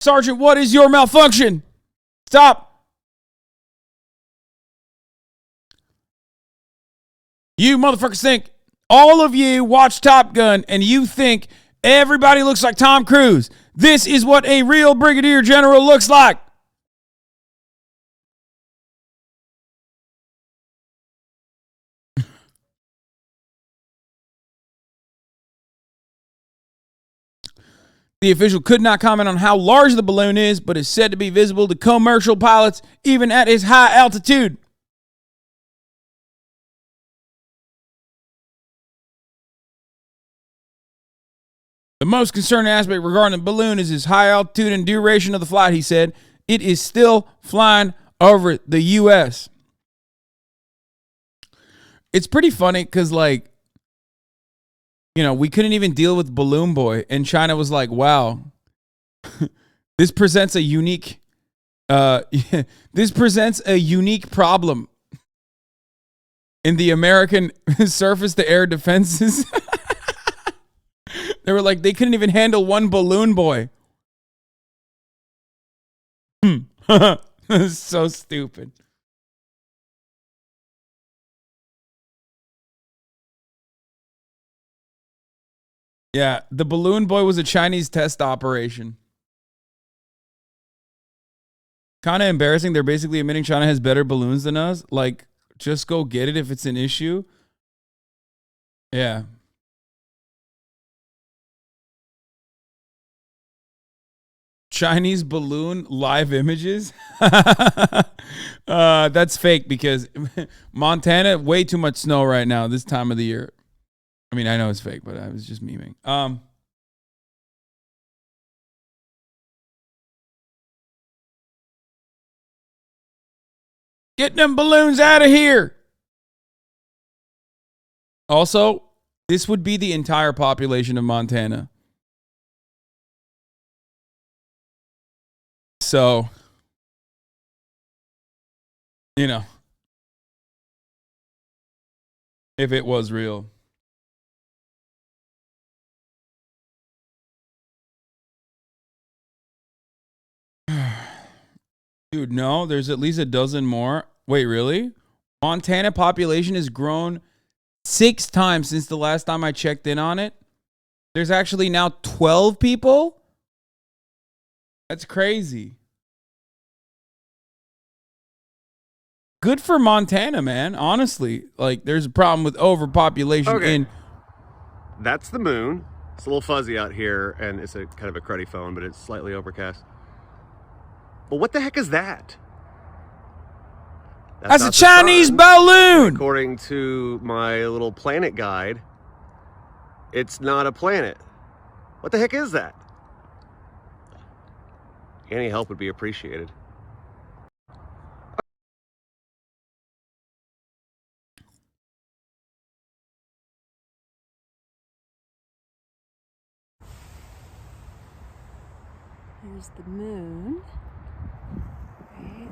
Sergeant, what is your malfunction? Stop. You motherfuckers think, all of you watch Top Gun and you think everybody looks like Tom Cruise. This is what a real Brigadier General looks like. The official could not comment on how large the balloon is, but is said to be visible to commercial pilots even at its high altitude. The most concerning aspect regarding the balloon is its high altitude and duration of the flight, he said. It is still flying over the U.S. It's pretty funny because, like, you know, we couldn't even deal with Balloon Boy, and China was like, wow, this presents a unique problem in the American surface-to-air defenses. They were like, they couldn't even handle one Balloon Boy. So stupid. Yeah, the Balloon Boy was a Chinese test operation. Kind of embarrassing. They're basically admitting China has better balloons than us. Like, just go get it if it's an issue. Yeah. Chinese balloon live images. That's fake because Montana, way too much snow right now this time of the year. I mean, I know it's fake, but I was just memeing. Get them balloons out of here. Also, this would be the entire population of Montana. So, you know, if it was real. Dude, no, there's at least a dozen more. Wait, really? Montana population has grown 6 times since the last time I checked in on it. There's actually now 12 people? That's crazy. Good for Montana, man. Honestly, like, there's a problem with overpopulation in... That's the moon. It's a little fuzzy out here, and it's a kind of a cruddy phone, but it's slightly overcast. Well, what the heck is that? That's a Chinese balloon! According to my little planet guide, it's not a planet. What the heck is that? Any help would be appreciated. There's the moon. Right.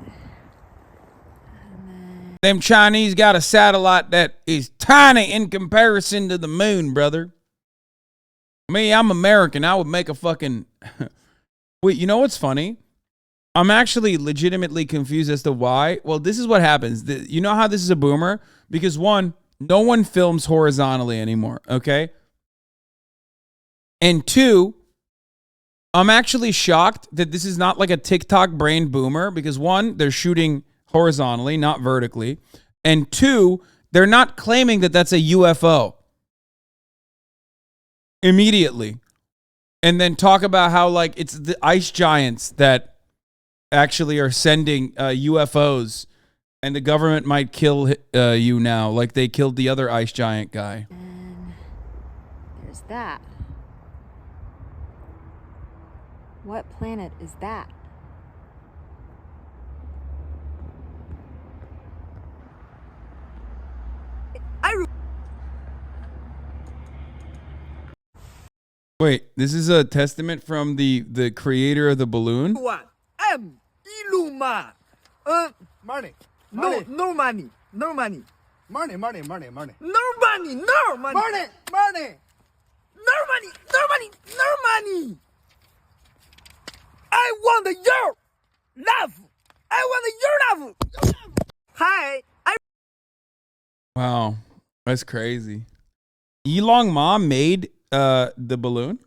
And then... Them Chinese got a satellite that is tiny in comparison to the moon, brother. Me, I'm American. I would make a fucking... Wait, you know what's funny? I'm actually legitimately confused as to why. Well, this is what happens. You know how this is a boomer? Because one, no one films horizontally anymore, okay? And two, I'm actually shocked that this is not like a TikTok brain boomer because one, they're shooting horizontally, not vertically. And 2, they're not claiming that that's a UFO immediately. And then talk about how like it's the ice giants that actually are sending UFOs, and the government might kill you now, like they killed the other ice giant guy. And there's that. What planet is that? Wait, this is a testament from the creator of the balloon? I'm Ilham. Money. No, no money. No money. Money. No money. No money. Money. No money. No money. I want your love. I want your love. Hi. Wow, that's crazy. Ilhan Omar made the balloon?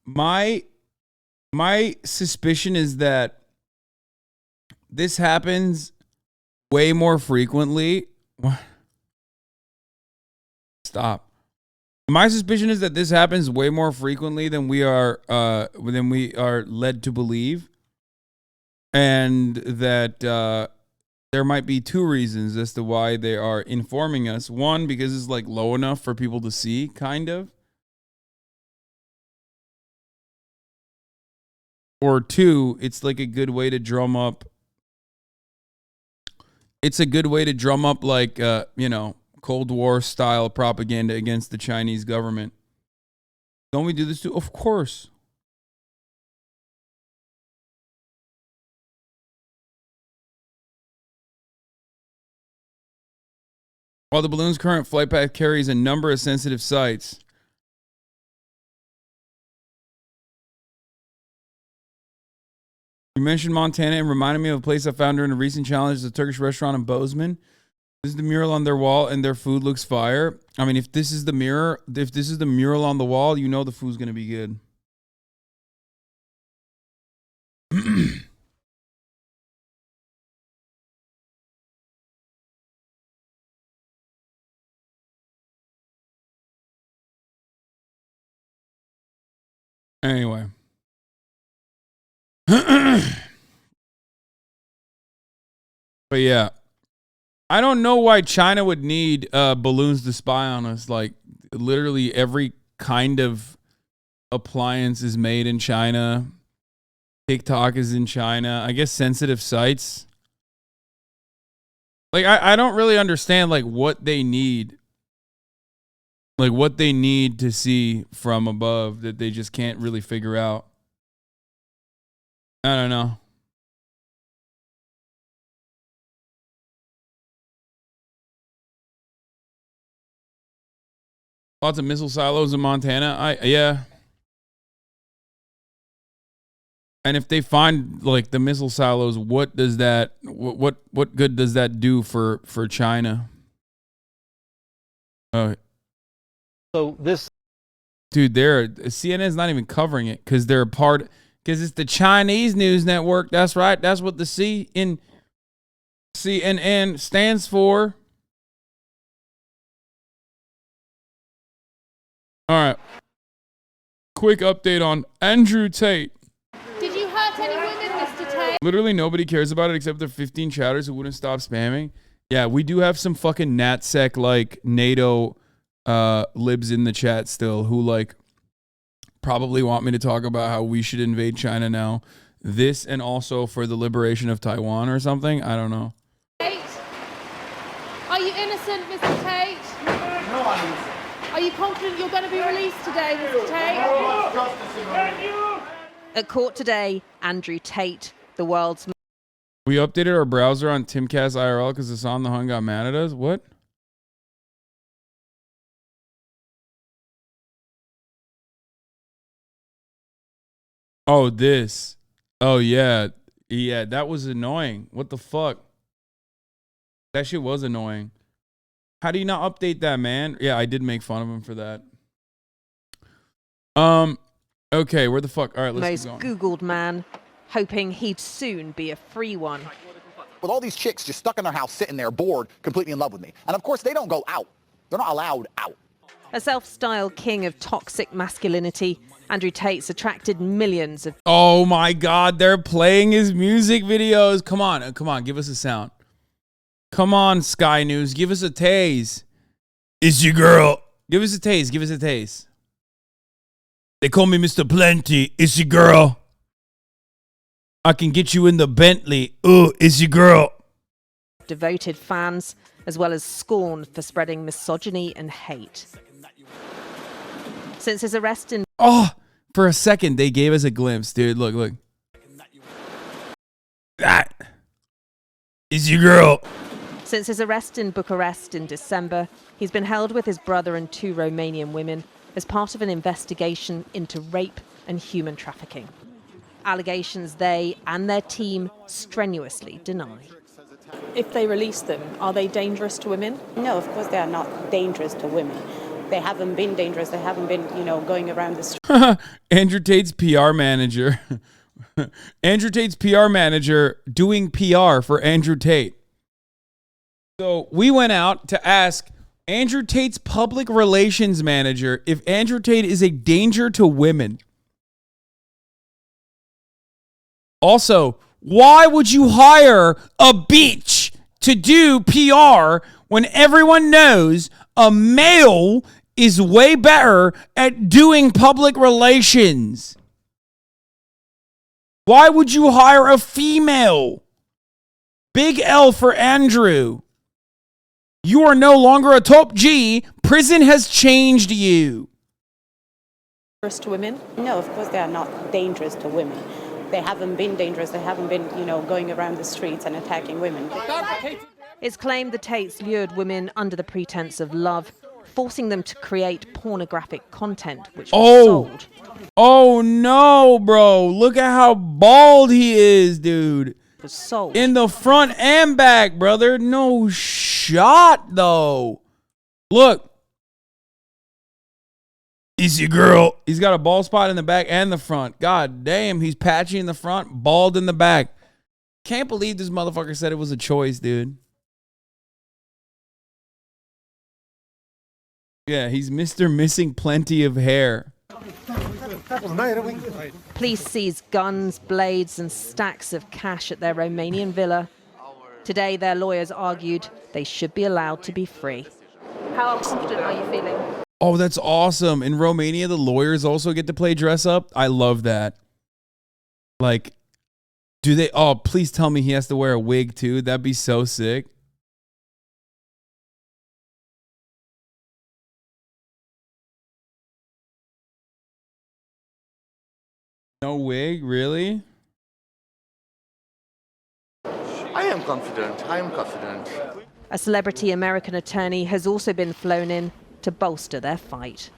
My suspicion is that this happens way more frequently. Stop. My suspicion is that this happens way more frequently than we are led to believe, and that there might be 2 reasons as to why they are informing us. 1, because it's like low enough for people to see, kind of. Or 2, it's like a good way to drum up. It's a good way to drum up like Cold War style propaganda against the Chinese government. Don't we do this too? Of course. While the balloon's current flight path carries a number of sensitive sites, you mentioned Montana and reminded me of a place I found during a recent challenge. It's a Turkish restaurant in Bozeman. This is the mural on their wall, and their food looks fire. I mean, if this is the mural on the wall, you know the food's gonna be good. Anyway. But yeah, I don't know why China would need balloons to spy on us. Like, literally every kind of appliance is made in China. TikTok is in China. I guess sensitive sites. Like, I don't really understand, like, what they need. Like, what they need to see from above that they just can't really figure out. I don't know. Lots of missile silos in Montana. Yeah. And if they find like the missile silos, what does that what good does that do for China? Oh. So this dude, CNN's not even covering it because they're a part, because it's the Chinese news network. That's right. That's what the C in CNN stands for. All right. Quick update on Andrew Tate. Did you hurt any women, Mr. Tate? Literally nobody cares about it except the 15 chatters who wouldn't stop spamming. Yeah, we do have some fucking NatSec like NATO libs in the chat still who like probably want me to talk about how we should invade China now. This and also for the liberation of Taiwan or something. I don't know. Tate? Are you innocent, Mr. Tate? No, I'm innocent. Are you confident you're going to be released today, Mr. Tate? At court today, Andrew Tate, the world's... We updated our browser on Timcast IRL because Hasan the Hun got mad at us. What? Oh, this. Oh, yeah. Yeah, that was annoying. What the fuck? That shit was annoying. How do you not update that, man? Yeah, I did make fun of him for that. Okay, where the fuck? All right, let's Most keep going. Googled man, hoping he'd soon be a free one. With all these chicks just stuck in their house, sitting there, bored, completely in love with me. And of course, they don't go out. They're not allowed out. A self-styled king of toxic masculinity, Andrew Tate's attracted millions of... Oh my God, they're playing his music videos. Come on, give us a sound. Come on, Sky News, give us a tase. It's your girl. Give us a taste. They call me Mr. Plenty. It's your girl. I can get you in the Bentley. Ooh, it's your girl. Devoted fans, as well as scorned for spreading misogyny and hate. Since his arrest in... Oh, for a second, they gave us a glimpse, dude. Look. That is your girl. Since his arrest in Bucharest in December, he's been held with his brother and 2 Romanian women as part of an investigation into rape and human trafficking. Allegations they and their team strenuously deny. If they release them, are they dangerous to women? No, of course they are not dangerous to women. They haven't been dangerous. They haven't been, going around the street. Andrew Tate's PR manager. Andrew Tate's PR manager doing PR for Andrew Tate. So we went out to ask Andrew Tate's public relations manager if Andrew Tate is a danger to women. Also, why would you hire a bitch to do PR when everyone knows a male is way better at doing public relations? Why would you hire a female? Big L for Andrew. You are no longer a top G. Prison has changed you. Dangerous to women? No, of course they are not dangerous to women. They haven't been dangerous. They haven't been, going around the streets and attacking women. It's claimed the Tates lured women under the pretense of love, forcing them to create pornographic content, which was sold. Oh no, bro. Look at how bald he is, dude. Was sold. In the front and back, brother. No shot, though. Look. He's your girl. He's got a bald spot in the back and the front. God damn, he's patchy in the front, bald in the back. Can't believe this motherfucker said it was a choice, dude. Yeah, he's Mr. Missing Plenty of Hair. Police seized guns, blades, and stacks of cash at their Romanian villa. Today, their lawyers argued they should be allowed to be free. How confident are you feeling? Oh, that's awesome. In Romania, the lawyers also get to play dress up. I love that. Like, do they? Oh, please tell me he has to wear a wig too. That'd be so sick. No wig, really? I am confident. A celebrity American attorney has also been flown in to bolster their fight.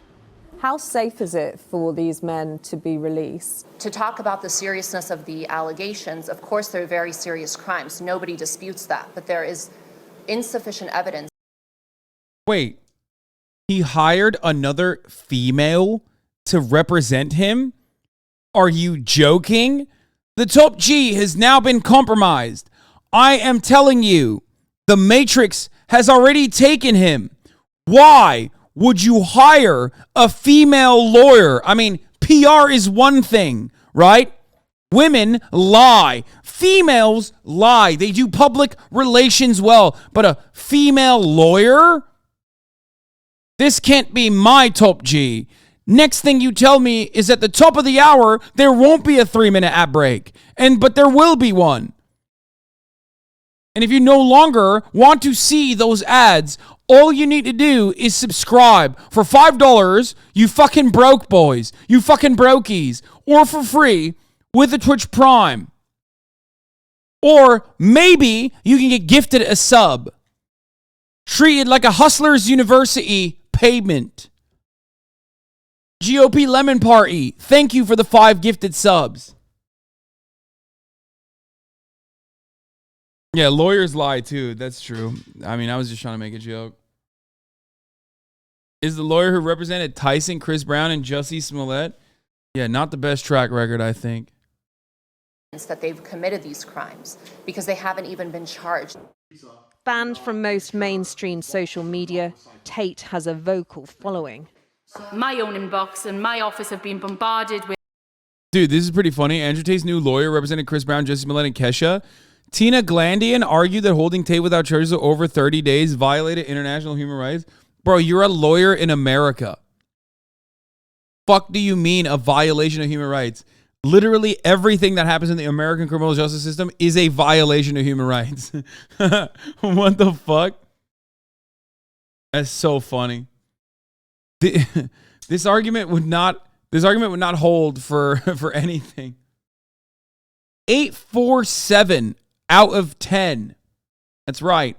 How safe is it for these men to be released? To talk about the seriousness of the allegations, of course, they're very serious crimes. Nobody disputes that, but there is insufficient evidence. Wait, he hired another female to represent him? Are you joking? The top G has now been compromised. I am telling you, the Matrix has already taken him. Why would you hire a female lawyer? I mean, PR is one thing, right? Women lie. Females lie. They do public relations well. But a female lawyer? This can't be my top G. Next thing you tell me is at the top of the hour, there won't be a 3-minute ad break. But there will be one. And if you no longer want to see those ads, all you need to do is subscribe for $5, you fucking broke boys, you fucking brokies, or for free with the Twitch Prime. Or maybe you can get gifted a sub. Treated like a Hustlers University payment. GOP Lemon Party, thank you for the 5 gifted subs. Yeah, lawyers lie too. That's true. I mean, I was just trying to make a joke. Is the lawyer who represented Tyson, Chris Brown, and Jussie Smollett? Yeah, not the best track record, I think. That they've committed these crimes because they haven't even been charged. Banned from most mainstream social media, Tate has a vocal following. My own inbox and my office have been bombarded with... Dude, this is pretty funny. Andrew Tate's new lawyer represented Chris Brown, Jussie Smollett, and Kesha. Tina Glandian argued that holding Tate without charges for over 30 days violated international human rights. Bro, you're a lawyer in America. Fuck do you mean a violation of human rights? Literally everything that happens in the American criminal justice system is a violation of human rights. What the fuck? That's so funny. This argument would not hold for anything. 847 out of 10. That's right.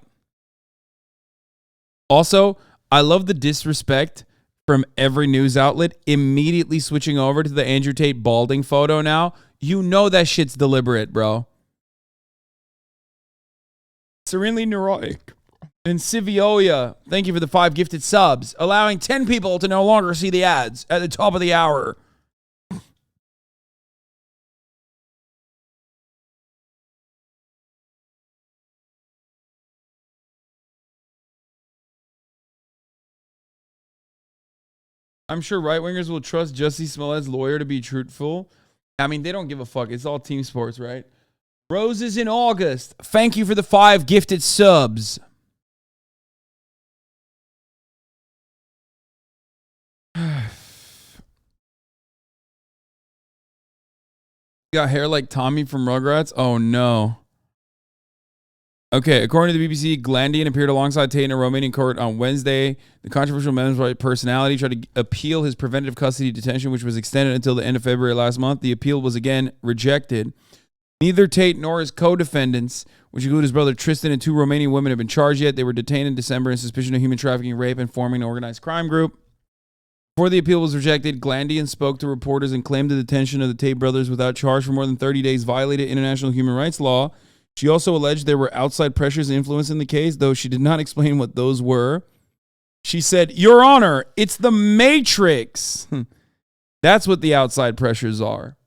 Also, I love the disrespect from every news outlet immediately switching over to the Andrew Tate balding photo now. You know that shit's deliberate, bro. Serenely neurotic. And Sivioia, thank you for the 5 gifted subs, allowing 10 people to no longer see the ads at the top of the hour. I'm sure right-wingers will trust Jussie Smollett's lawyer to be truthful. I mean, they don't give a fuck. It's all team sports, right? Roses in August. Thank you for the 5 gifted subs. Got hair like Tommy from Rugrats? Oh, no. Okay, according to the BBC, Glandian appeared alongside Tate in a Romanian court on Wednesday. The controversial men's personality tried to appeal his preventive custody detention, which was extended until the end of February last month. The appeal was again rejected. Neither Tate nor his co-defendants, which include his brother Tristan and 2 Romanian women, have been charged yet. They were detained in December in suspicion of human trafficking, rape, and forming an organized crime group. Before the appeal was rejected, Glandian spoke to reporters and claimed the detention of the Tate brothers without charge for more than 30 days violated international human rights law. She also alleged there were outside pressures influencing the case, though she did not explain what those were. She said, "Your Honor, it's the Matrix." That's what the outside pressures are.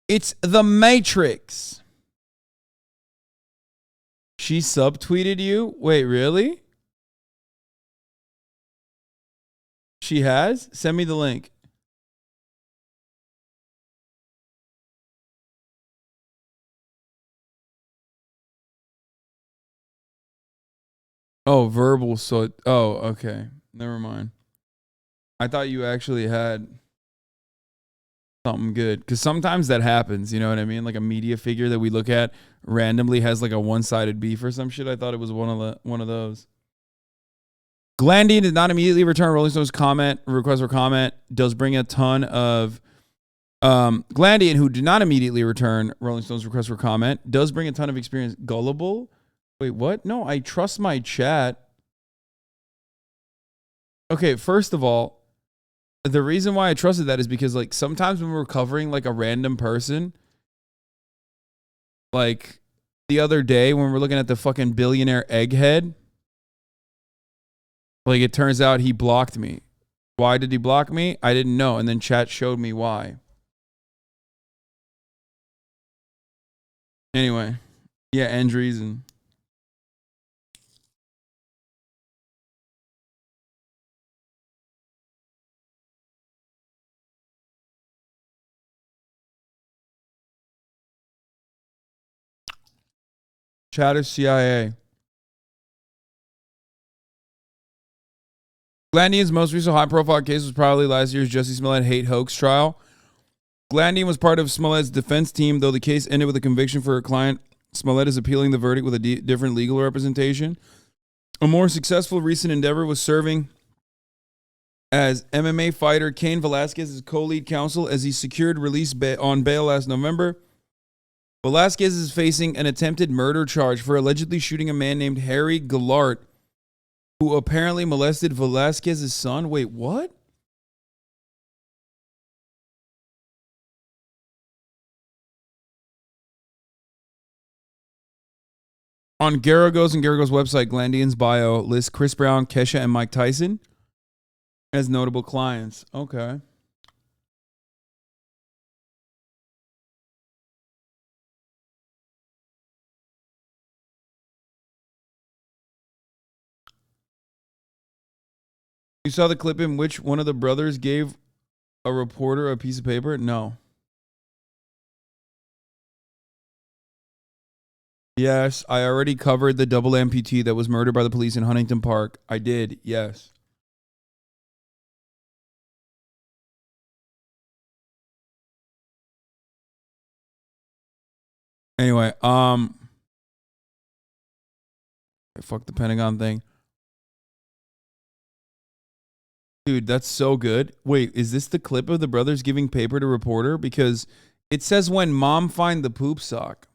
It's the Matrix. She subtweeted you? Wait, really? She has? Send me the link. Oh, verbal. So, oh, okay. Never mind. I thought you actually had something good. Because sometimes that happens. You know what I mean? Like a media figure that we look at randomly has like a one-sided beef or some shit. I thought it was one of those. Glandian did not immediately return Rolling Stone's request for comment. Does bring a ton of Glandian, who did not immediately return Rolling Stone's request for comment, does bring a ton of experience. Gullible? Wait, what? No, I trust my chat. Okay, first of all, the reason why I trusted that is because like sometimes when we're covering like a random person, like the other day when we're looking at the fucking billionaire egghead, like it turns out he blocked me. Why did he block me? I didn't know. And then chat showed me why. Anyway. Yeah, end reason. Chat is CIA. Glandian's most recent high-profile case was probably last year's Jussie Smollett hate hoax trial. Glandian was part of Smollett's defense team, though the case ended with a conviction for her client. Smollett is appealing the verdict with a different legal representation. A more successful recent endeavor was serving as MMA fighter Cain Velasquez's co-lead counsel as he secured release on bail last November. Velasquez is facing an attempted murder charge for allegedly shooting a man named Harry Gillart, who apparently molested Velasquez's son. Wait, what? On Garagos and Garagos website, Glandian's bio lists Chris Brown, Kesha, and Mike Tyson as notable clients. Okay. You saw the clip in which one of the brothers gave a reporter a piece of paper? No. Yes, I already covered the double amputee that was murdered by the police in Huntington Park. I did, yes. Anyway, fuck the Pentagon thing. Dude, that's so good. Wait, is this the clip of the brothers giving paper to reporter? Because it says when mom find the poop sock.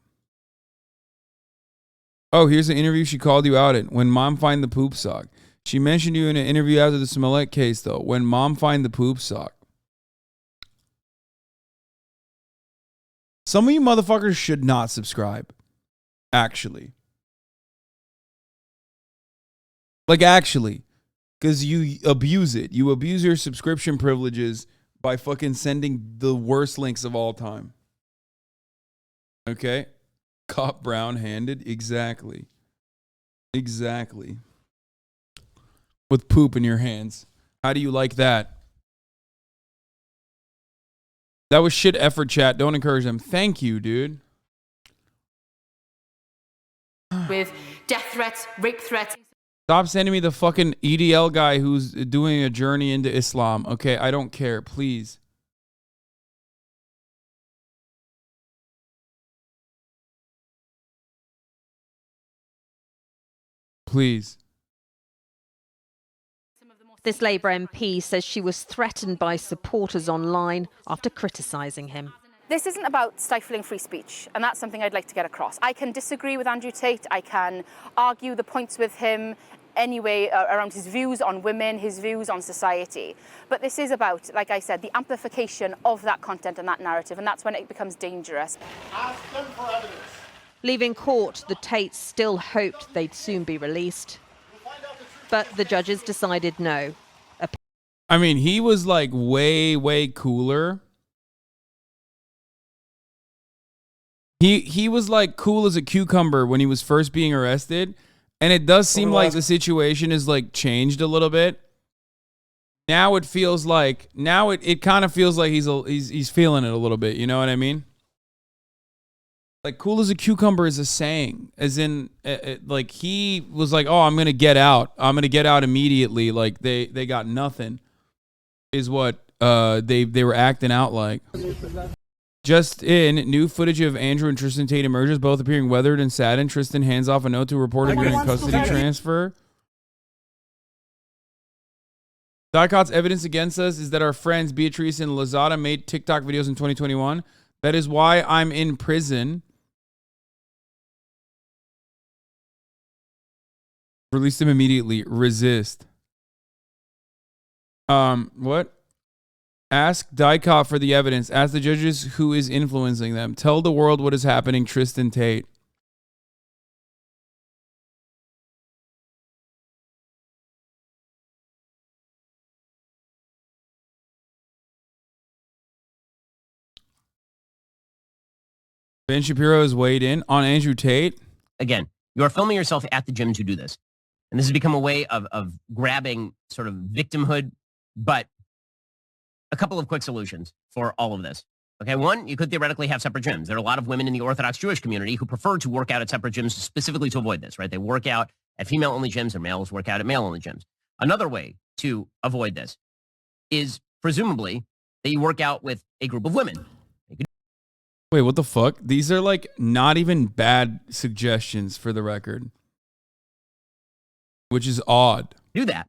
Oh, here's an interview she called you out in. When mom find the poop sock. She mentioned you in an interview after the Smollett case, though. When mom find the poop sock. Some of you motherfuckers should not subscribe. Actually. Like, actually. Because you abuse it. You abuse your subscription privileges by fucking sending the worst links of all time. Okay? Caught brown-handed? Exactly. Exactly. With poop in your hands. How do you like that? That was shit effort, chat. Don't encourage them. Thank you, dude. With death threats, rape threats. Stop sending me the fucking EDL guy who's doing a journey into Islam. Okay, I don't care. Please. Please. This Labour MP says she was threatened by supporters online after criticising him. This isn't about stifling free speech, and that's something I'd like to get across. I can disagree with Andrew Tate. I can argue the points with him anyway around his views on women, his views on society. But this is about, like I said, the amplification of that content and that narrative, and that's when it becomes dangerous. Ask them for evidence. Leaving court, the Tates still hoped they'd soon be released. But the judges decided no. I mean, he was like way, way cooler. He was like cool as a cucumber when he was first being arrested. And it does seem like the situation is like changed a little bit. Now it feels like, it kind of feels like he's feeling it a little bit. You know what I mean? Like cool as a cucumber is a saying, as in like he was like, oh, I'm going to get out. I'm going to get out immediately. Like they got nothing is what they were acting out like. Just in, new footage of Andrew and Tristan Tate emerges, both appearing weathered and saddened. Tristan hands off a note to a reporter during custody transfer. Dicot's evidence against us is that our friends Beatrice and Lazada made TikTok videos in 2021. That is why I'm in prison. Release them immediately. Resist. What? Ask Dicot for the evidence. Ask the judges who is influencing them. Tell the world what is happening, Tristan Tate. Ben Shapiro has weighed in on Andrew Tate. Again, you are filming yourself at the gym to do this. And this has become a way of grabbing sort of victimhood, but a couple of quick solutions for all of this. Okay, one, you could theoretically have separate gyms. There are a lot of women in the Orthodox Jewish community who prefer to work out at separate gyms specifically to avoid this, right? They work out at female-only gyms or males work out at male-only gyms. Another way to avoid this is presumably that you work out with a group of women. Wait, what the fuck? These are like not even bad suggestions for the record. Which is odd. Do that.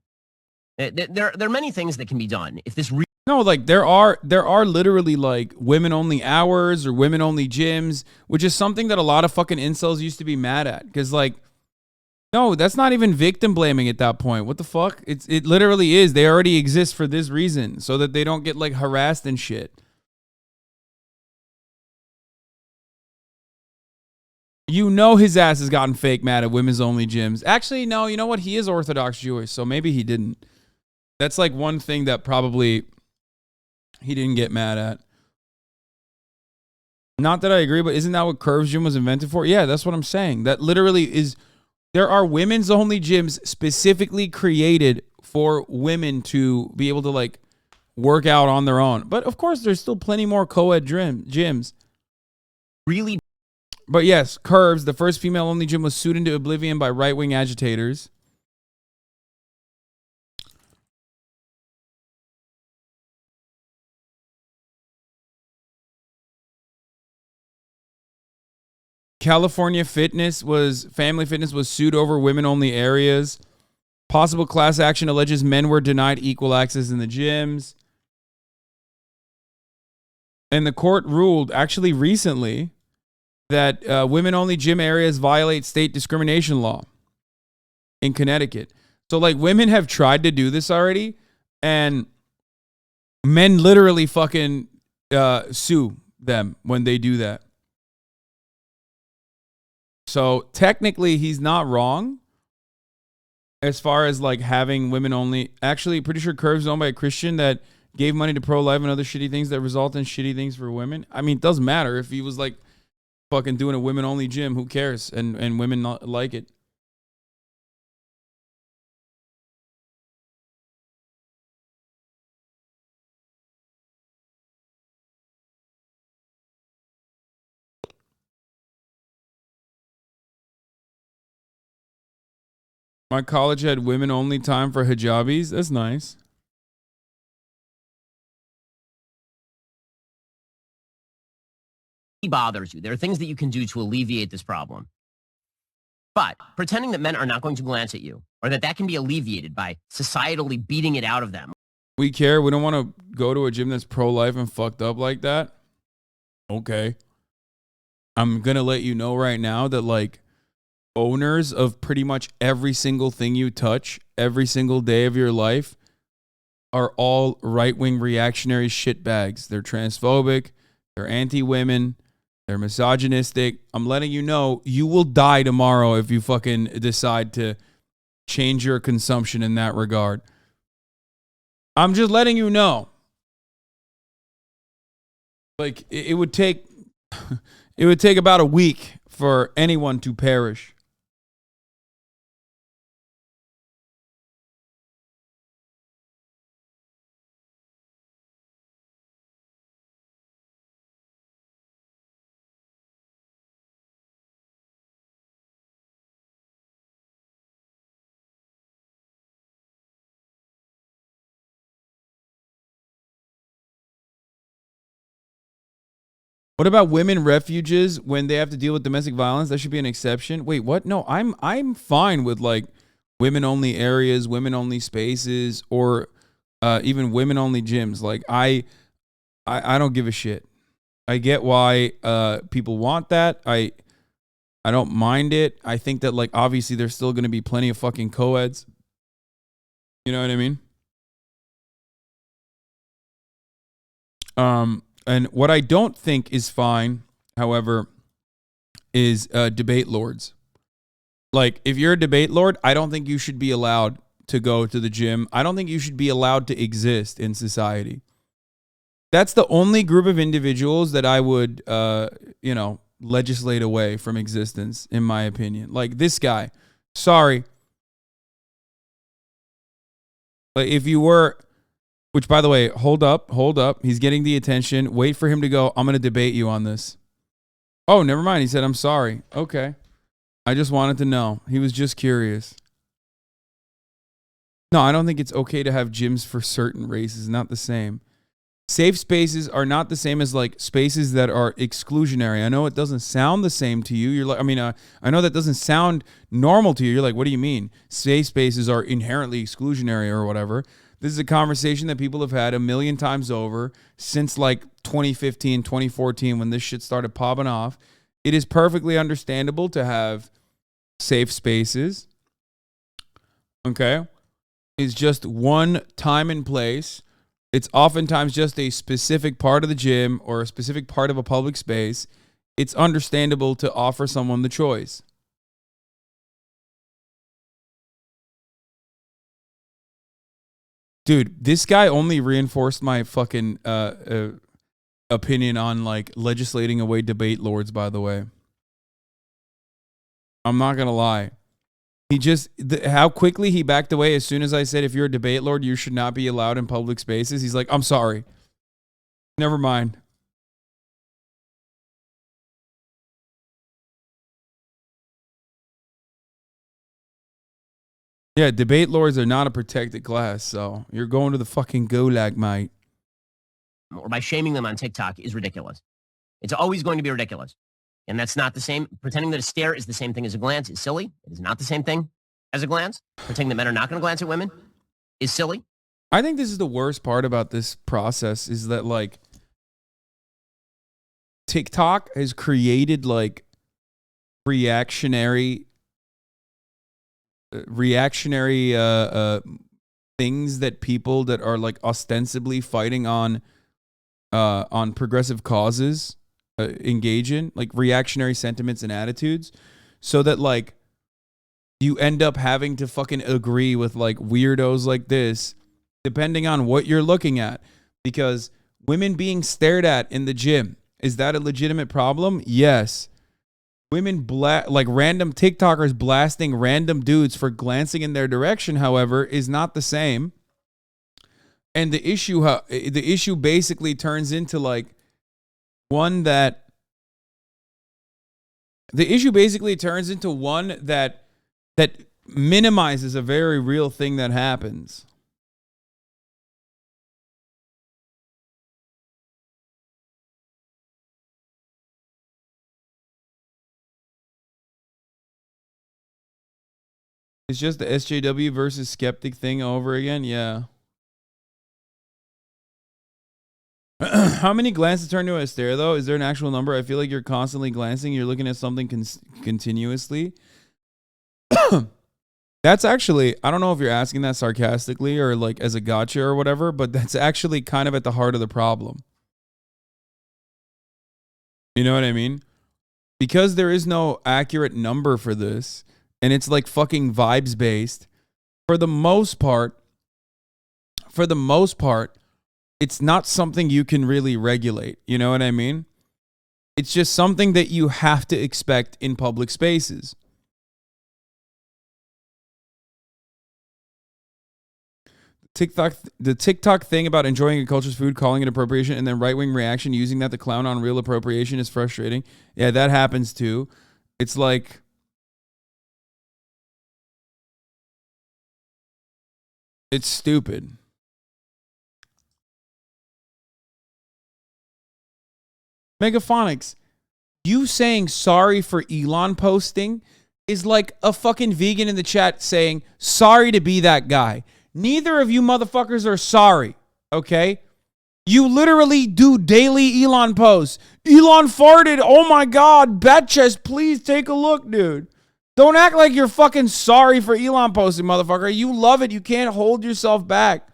There are many things that can be done. If this No, like there are literally like women only hours or women only gyms, which is something that a lot of fucking incels used to be mad at. Because like, no, that's not even victim blaming at that point. What the fuck? It literally is. They already exist for this reason, so that they don't get like harassed and shit. You know his ass has gotten fake mad at women's only gyms. Actually, no, you know what? He is Orthodox Jewish, so maybe he didn't. That's like one thing that probably he didn't get mad at. Not that I agree, but isn't that what Curves Gym was invented for? Yeah, that's what I'm saying. That literally is, there are women's only gyms specifically created for women to be able to like work out on their own. But of course, there's still plenty more co-ed gyms. Really? But yes, Curves, the first female-only gym, was sued into oblivion by right-wing agitators. California Family Fitness was sued over women-only areas. Possible class action alleges men were denied equal access in the gyms. And the court ruled, actually recently, that women-only gym areas violate state discrimination law in Connecticut. So, like, women have tried to do this already, and men literally fucking sue them when they do that. So, technically, he's not wrong as far as, like, having women-only. Actually, pretty sure Curves is owned by a Christian that gave money to pro-life and other shitty things that result in shitty things for women. I mean, it doesn't matter if he was, like, fucking doing a women-only gym. Who cares? And women not like it. My college had women-only time for hijabis. That's nice. Bothers you. There are things that you can do to alleviate this problem. But pretending that men are not going to glance at you, or that can be alleviated by societally beating it out of them. We care. We don't want to go to a gym that's pro-life and fucked up like that. Okay. I'm going to let you know right now that, like, owners of pretty much every single thing you touch every single day of your life are all right-wing reactionary shitbags. They're transphobic. They're anti-women. They're misogynistic. I'm letting you know, you will die tomorrow if you fucking decide to change your consumption in that regard. I'm just letting you know. Like, it would take about a week for anyone to perish. What about women refuges when they have to deal with domestic violence? That should be an exception. Wait, what? No, I'm fine with like women only areas, women only spaces, or even women only gyms. Like I don't give a shit. I get why people want that. I don't mind it. I think that like obviously there's still going to be plenty of fucking co-eds. You know what I mean? And what I don't think is fine, however, is debate lords. Like, if you're a debate lord, I don't think you should be allowed to go to the gym. I don't think you should be allowed to exist in society. That's the only group of individuals that I would, legislate away from existence, in my opinion. Like, this guy. Sorry. Like, if you were... Which, by the way, hold up. He's getting the attention. Wait for him to go, I'm going to debate you on this. Oh, never mind. He said, I'm sorry. Okay. I just wanted to know. He was just curious. No, I don't think it's okay to have gyms for certain races. Not the same. Safe spaces are not the same as like spaces that are exclusionary. I know it doesn't sound the same to you. You're like, I know that doesn't sound normal to you. You're like, what do you mean? Safe spaces are inherently exclusionary or whatever. This is a conversation that people have had a million times over since like 2015, 2014, when this shit started popping off. It is perfectly understandable to have safe spaces. Okay? It's just one time and place. It's oftentimes just a specific part of the gym or a specific part of a public space. it's understandable to offer someone the choice. Dude, this guy only reinforced my fucking opinion on like legislating away debate lords, by the way. I'm not gonna lie. He just, how quickly he backed away as soon as I said, if you're a debate lord, you should not be allowed in public spaces. He's like, I'm sorry. Never mind. Yeah, debate lords are not a protected class, so you're going to the fucking gulag, mate. Or by shaming them on TikTok is ridiculous. It's always going to be ridiculous. And that's not the same. Pretending that a stare is the same thing as a glance is silly. It is not the same thing as a glance. Pretending that men are not going to glance at women is silly. I think this is the worst part about this process is that like TikTok has created like reactionary things that people that are like ostensibly fighting on progressive causes engage in, like reactionary sentiments and attitudes, so that like you end up having to fucking agree with like weirdos like this, depending on what you're looking at. Because women being stared at in the gym, is that a legitimate problem? Yes. Women like random TikTokers blasting random dudes for glancing in their direction, however, is not the same. And the issue basically turns into like one that minimizes a very real thing that happens. It's just the SJW versus skeptic thing over again. Yeah. How many glances turn to a stare, though? Is there an actual number? I feel like you're constantly glancing. You're looking at something continuously. That's actually, I don't know if you're asking that sarcastically or like as a gotcha or whatever, but that's actually kind of at the heart of the problem. You know what I mean? Because there is no accurate number for this, and it's like fucking vibes based. For the most part, it's not something you can really regulate. You know what I mean? It's just something that you have to expect in public spaces. The TikTok thing about enjoying a culture's food, calling it appropriation, and then right-wing reaction using that to clown on real appropriation is frustrating. Yeah, that happens too. It's like, it's stupid. Megaphonics, you saying sorry for Elon posting is like a fucking vegan in the chat saying sorry to be that guy. Neither of you motherfuckers are sorry, okay? You literally do daily Elon posts. Elon farted. Oh my God. Bat chest, please take a look, dude. Don't act like you're fucking sorry for Elon posting, motherfucker. You love it. You can't hold yourself back.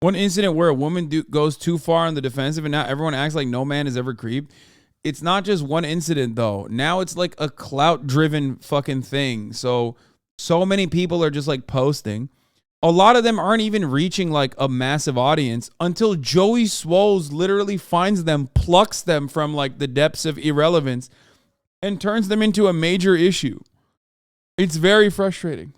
One incident where a woman goes too far on the defensive and now everyone acts like no man has ever creeped. It's not just one incident, though. Now it's like a clout-driven fucking thing. So many people are just like posting. A lot of them aren't even reaching like a massive audience until Joey Swoles literally finds them, plucks them from like the depths of irrelevance and turns them into a major issue. It's very frustrating.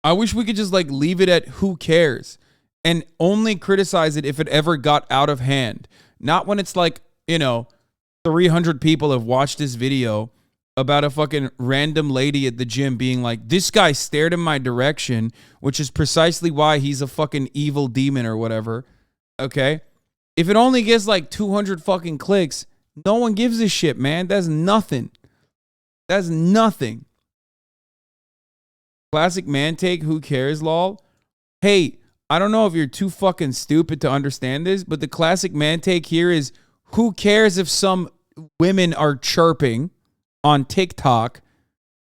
I wish we could just like leave it at who cares and only criticize it if it ever got out of hand. Not when it's like, 300 people have watched this video about a fucking random lady at the gym being like, this guy stared in my direction, which is precisely why he's a fucking evil demon or whatever. Okay? If it only gets like 200 fucking clicks, no one gives a shit, man. That's nothing. That's nothing. Classic man take, who cares, lol? Hey, I don't know if you're too fucking stupid to understand this, but the classic man take here is, who cares if some women are chirping on TikTok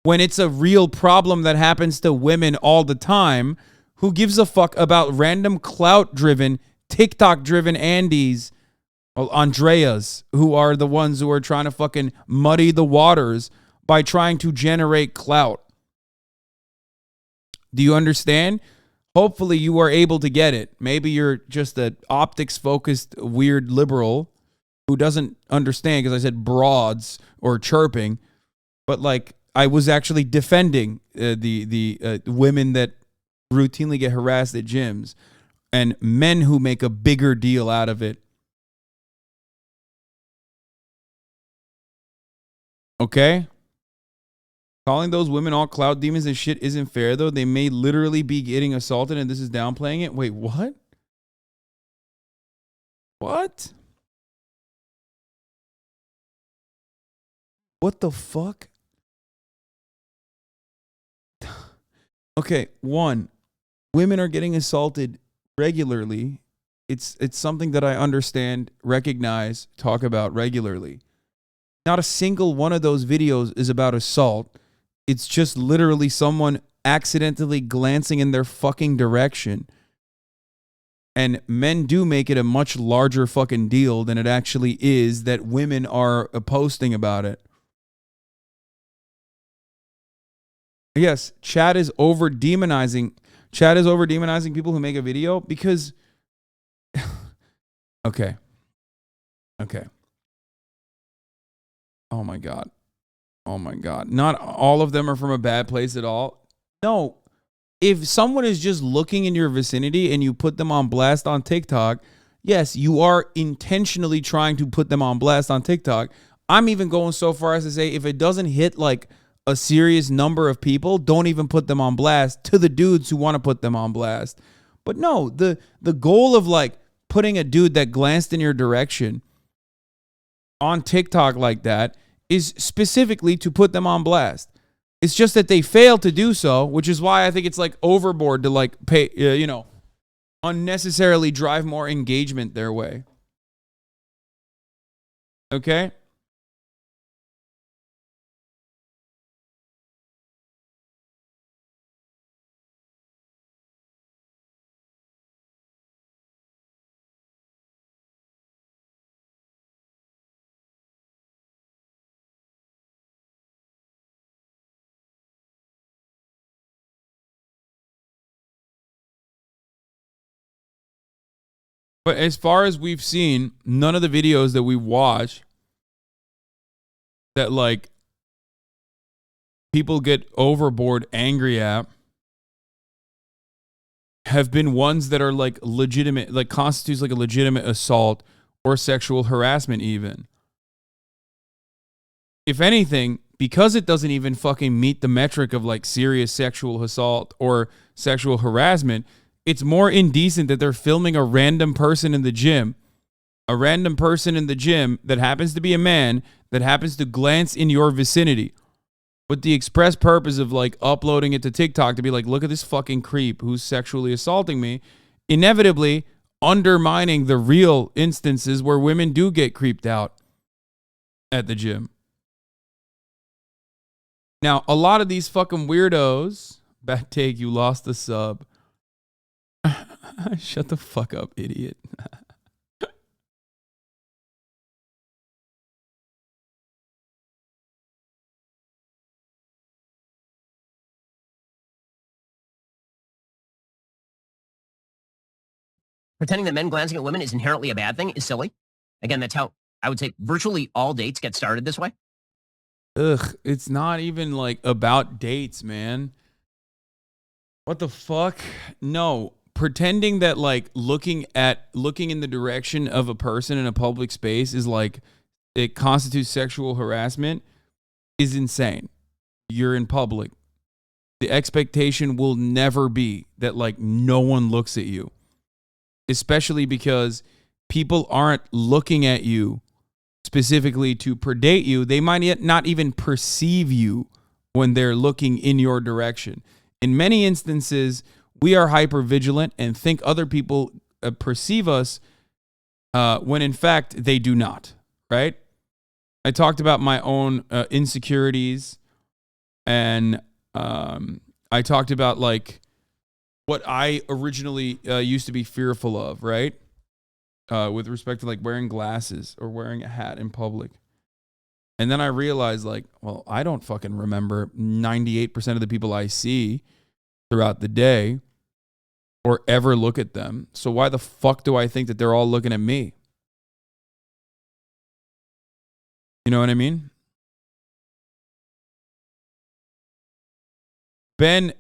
when it's a real problem that happens to women all the time? Who gives a fuck about random clout-driven, TikTok-driven Andys, Andreas, who are the ones who are trying to fucking muddy the waters by trying to generate clout? Do you understand? Hopefully you are able to get it. Maybe you're just an optics-focused weird liberal who doesn't understand because I said broads or chirping. But like, I was actually defending the women that routinely get harassed at gyms and men who make a bigger deal out of it. Okay? Calling those women all clout demons and shit isn't fair, though. They may literally be getting assaulted and this is downplaying it. Wait, what? What? What the fuck? Okay, one, women are getting assaulted regularly. It's something that I understand, recognize, talk about regularly. Not a single one of those videos is about assault. It's just literally someone accidentally glancing in their fucking direction. And men do make it a much larger fucking deal than it actually is that women are posting about it. Yes, Chad is over demonizing people who make a video because okay. Oh my God. Not all of them are from a bad place at all. No. If someone is just looking in your vicinity and you put them on blast on TikTok, yes, you are intentionally trying to put them on blast on TikTok. I'm even going so far as to say, if it doesn't hit like a serious number of people, don't even put them on blast to the dudes who want to put them on blast. But no, the goal of like putting a dude that glanced in your direction on TikTok like that is specifically to put them on blast. It's just that they fail to do so, which is why I think it's like overboard to like pay, unnecessarily drive more engagement their way. Okay? But as far as we've seen, none of the videos that we watch that like people get overboard angry at have been ones that are like legitimate, like constitutes like a legitimate assault or sexual harassment even. If anything, because it doesn't even fucking meet the metric of like serious sexual assault or sexual harassment, it's more indecent that they're filming a random person in the gym. A random person in the gym that happens to be a man that happens to glance in your vicinity with the express purpose of like uploading it to TikTok to be like, look at this fucking creep who's sexually assaulting me, inevitably undermining the real instances where women do get creeped out at the gym. Now, a lot of these fucking weirdos, bad take, you lost the sub. Shut the fuck up, idiot. Pretending that men glancing at women is inherently a bad thing is silly. Again, that's how I would say virtually all dates get started this way. Ugh, it's not even like about dates, man. What the fuck? No. Pretending that like looking in the direction of a person in a public space is like it constitutes sexual harassment is insane. You're in public. The expectation will never be that like no one looks at you. Especially because people aren't looking at you specifically to predate you. They might not even perceive you when they're looking in your direction. In many instances, we are hyper vigilant and think other people perceive us when in fact they do not, right? I talked about my own insecurities, and I talked about like what I originally used to be fearful of, right? With respect to like wearing glasses or wearing a hat in public. And then I realized like, well, I don't fucking remember 98% of the people I see throughout the day or ever look at them. So why the fuck do I think that they're all looking at me? You know what I mean? Ben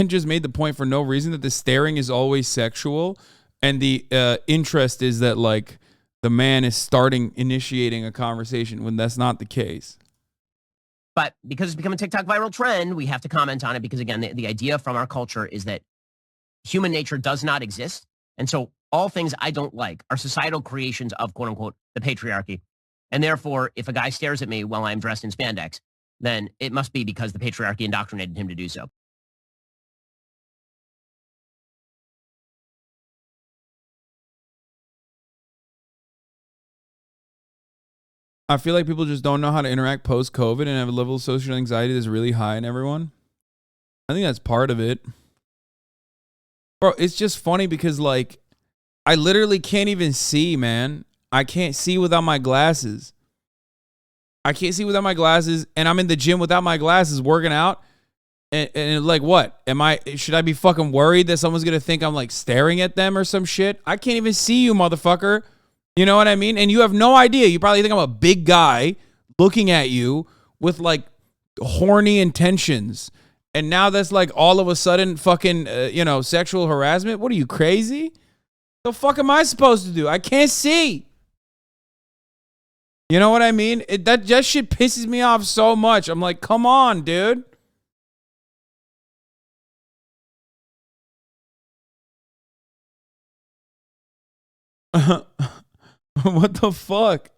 just made the point for no reason that the staring is always sexual, and the interest is that like the man is initiating a conversation when that's not the case. But because it's become a TikTok viral trend, we have to comment on it because, again, the idea from our culture is that human nature does not exist. And so all things I don't like are societal creations of, quote unquote, the patriarchy. And therefore, if a guy stares at me while I'm dressed in spandex, then it must be because the patriarchy indoctrinated him to do so. I feel like people just don't know how to interact post-COVID and have a level of social anxiety that's really high in everyone. I think that's part of it. Bro, it's just funny because, like, I literally can't even see, man. I can't see without my glasses. I can't see without my glasses, and I'm in the gym without my glasses working out. And like, what? Should I be fucking worried that someone's going to think I'm, like, staring at them or some shit? I can't even see you, motherfucker. You know what I mean? And you have no idea. You probably think I'm a big guy looking at you with like horny intentions. And now that's like all of a sudden fucking, sexual harassment. What are you, crazy? The fuck am I supposed to do? I can't see. You know what I mean? That shit pisses me off so much. I'm like, come on, dude. What the fuck?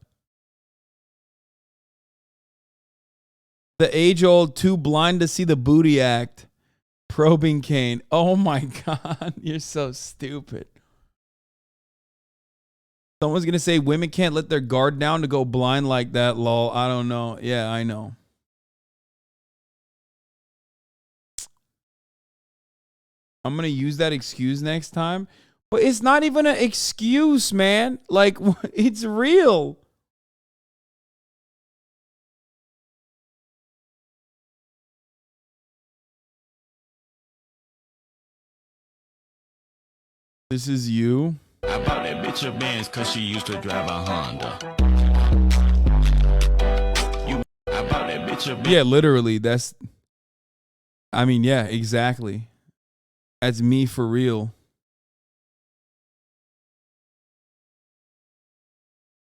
The age-old too blind to see the booty act. Probing Kane. Oh my God. You're so stupid. Someone's going to say women can't let their guard down to go blind like that, lol. I don't know. Yeah, I know. I'm going to use that excuse next time. But it's not even an excuse, man. Like, it's real. This is you. I bought that bitch a Benz cause she used to drive a Honda. I bought that bitch a Benz. Yeah, literally. Yeah, exactly. That's me for real.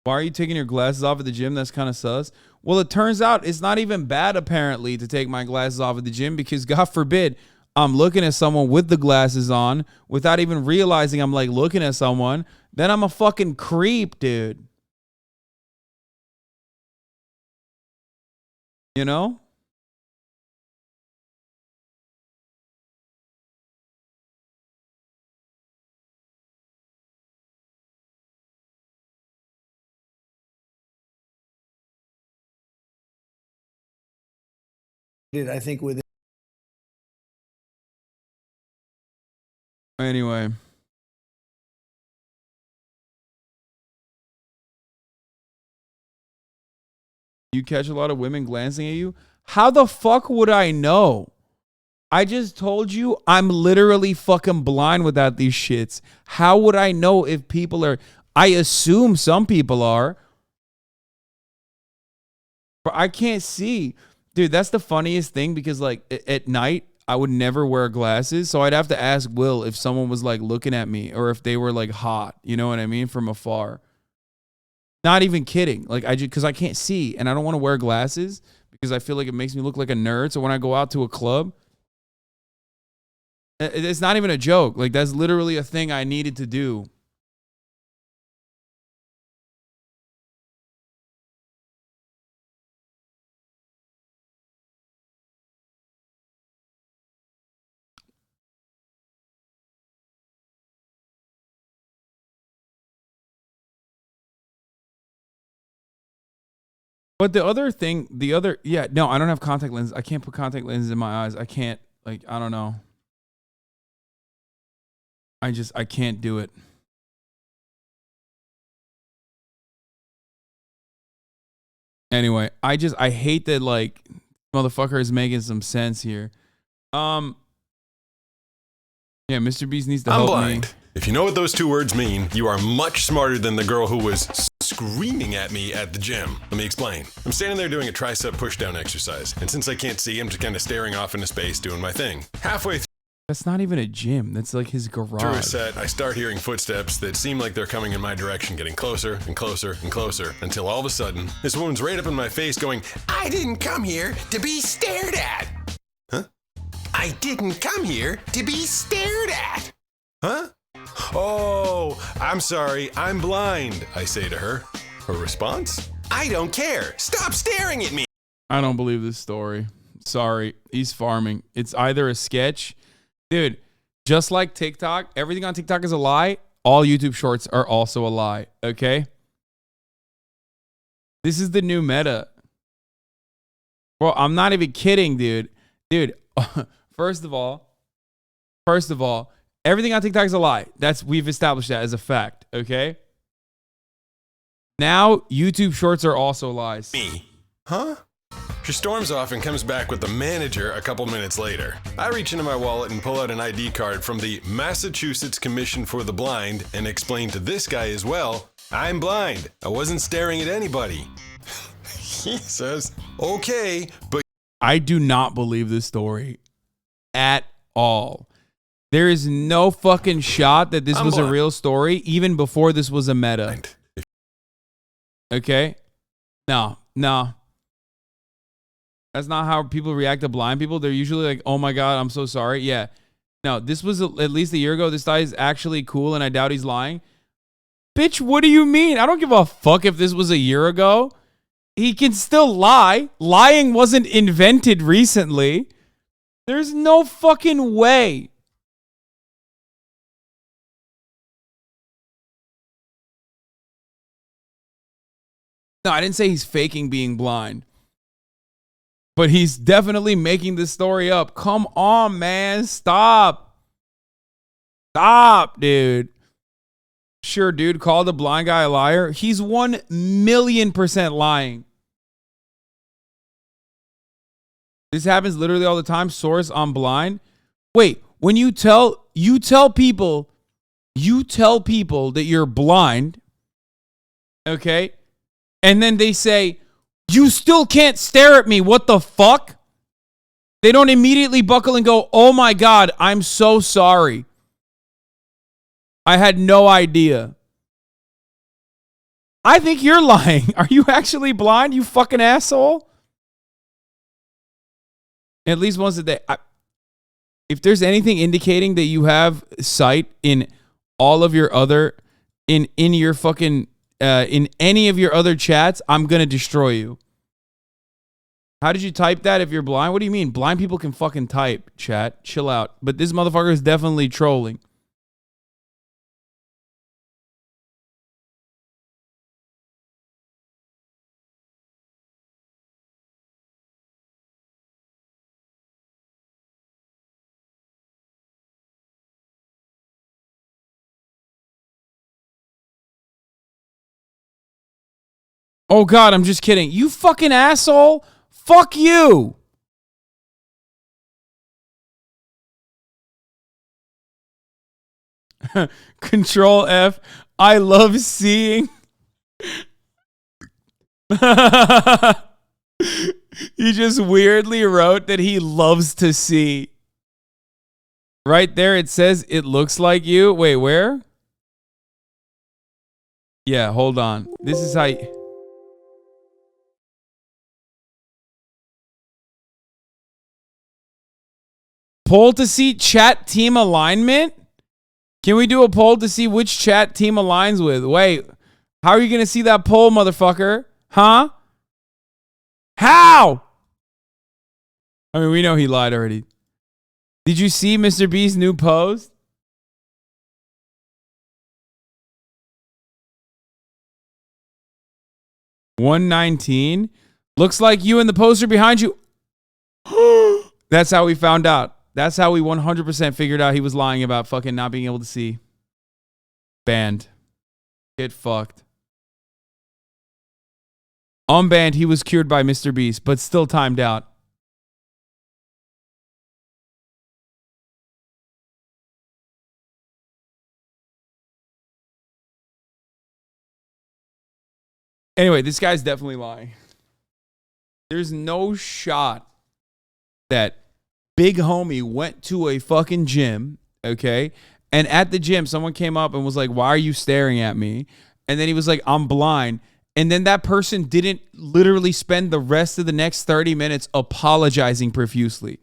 Why are you taking your glasses off at the gym? That's kind of sus. Well, it turns out it's not even bad, apparently, to take my glasses off at the gym because, God forbid, I'm looking at someone with the glasses on without even realizing I'm, like, looking at someone. Then I'm a fucking creep, dude. You know? I think with Anyway. You catch a lot of women glancing at you? How the fuck would I know? I just told you I'm literally fucking blind without these shits. How would I know if people are... I assume some people are. But I can't see. Dude, that's the funniest thing because, like, at night, I would never wear glasses. So I'd have to ask Will if someone was, like, looking at me or if they were, like, hot. You know what I mean? From afar. Not even kidding. Like, because I can't see and I don't want to wear glasses because I feel like it makes me look like a nerd. So when I go out to a club, it's not even a joke. Like, that's literally a thing I needed to do. But the other thing, yeah, no, I don't have contact lenses. I can't put contact lenses in my eyes. I can't, like, I don't know. I can't do it. Anyway, I hate that, like, motherfucker is making some sense here. Yeah, Mr. Beast needs to help blind. me. If you know what those two words mean, you are much smarter than the girl who was screaming at me at the gym. Let me explain. I'm standing there doing a tricep pushdown exercise, and since I can't see, I'm just kind of staring off into space doing my thing. Halfway through That's not even a gym. That's like his garage. a set, I start hearing footsteps that seem like they're coming in my direction, getting closer and closer and closer, until all of a sudden, this woman's right up in my face going, "I didn't come here to be stared at." Huh? I didn't come here to be stared at. Huh? "Oh, I'm sorry, I'm blind," I say to her. Her response? "I don't care. Stop staring at me." I don't believe this story. Sorry. He's farming. It's either a sketch. Dude, just like TikTok, everything on TikTok is a lie. All YouTube shorts are also a lie. Okay? This is the new meta. Bro, I'm not even kidding, dude. Dude, first of all, everything on TikTok is a lie. We've established that as a fact, okay? Now, YouTube shorts are also lies. Me? Huh? She storms off and comes back with the manager a couple minutes later. I reach into my wallet and pull out an ID card from the Massachusetts Commission for the Blind and explain to this guy as well, "I'm blind. I wasn't staring at anybody." He says, "Okay, but..." I do not believe this story at all. There is no fucking shot that this was a real story, even before this was a meta. Okay? No. That's not how people react to blind people. They're usually like, "Oh my God, I'm so sorry." Yeah. No, this was at least a year ago. This guy is actually cool, and I doubt he's lying. Bitch, what do you mean? I don't give a fuck if this was a year ago. He can still lie. Lying wasn't invented recently. There's no fucking way. No, I didn't say he's faking being blind. But he's definitely making this story up. Come on, man. Stop. Stop, dude. Sure, dude, call the blind guy a liar. He's 1,000,000% lying. This happens literally all the time. Source, I'm blind. Wait, when you tell people that you're blind, okay? And then they say, "You still can't stare at me. What the fuck?" They don't immediately buckle and go, "Oh my God, I'm so sorry. I had no idea." I think you're lying. Are you actually blind, you fucking asshole? At least once a day. If there's anything indicating that you have sight in all of your other, in your fucking, in any of your other chats, I'm going to destroy you. How did you type that if you're blind? What do you mean? Blind people can fucking type, chat. Chill out. But this motherfucker is definitely trolling. Oh God, I'm just kidding. You fucking asshole. Fuck you. Control F. I love seeing. He just weirdly wrote that he loves to see. Right there it says it looks like you. Wait, where? Yeah, hold on. This is how you... Poll to see chat team alignment? Can we do a poll to see which chat team aligns with? Wait, how are you going to see that poll, motherfucker? Huh? How? I mean, we know he lied already. Did you see Mr. B's new post? $119. Looks like you in the poster behind you. That's how we found out. That's how we 100% figured out he was lying about fucking not being able to see. Banned. Get fucked. Unbanned, he was cured by Mr. Beast, but still timed out. Anyway, this guy's definitely lying. There's no shot that big homie went to a fucking gym, okay? And at the gym, someone came up and was like, why are you staring at me? And then he was like, I'm blind. And then that person didn't literally spend the rest of the next 30 minutes apologizing profusely.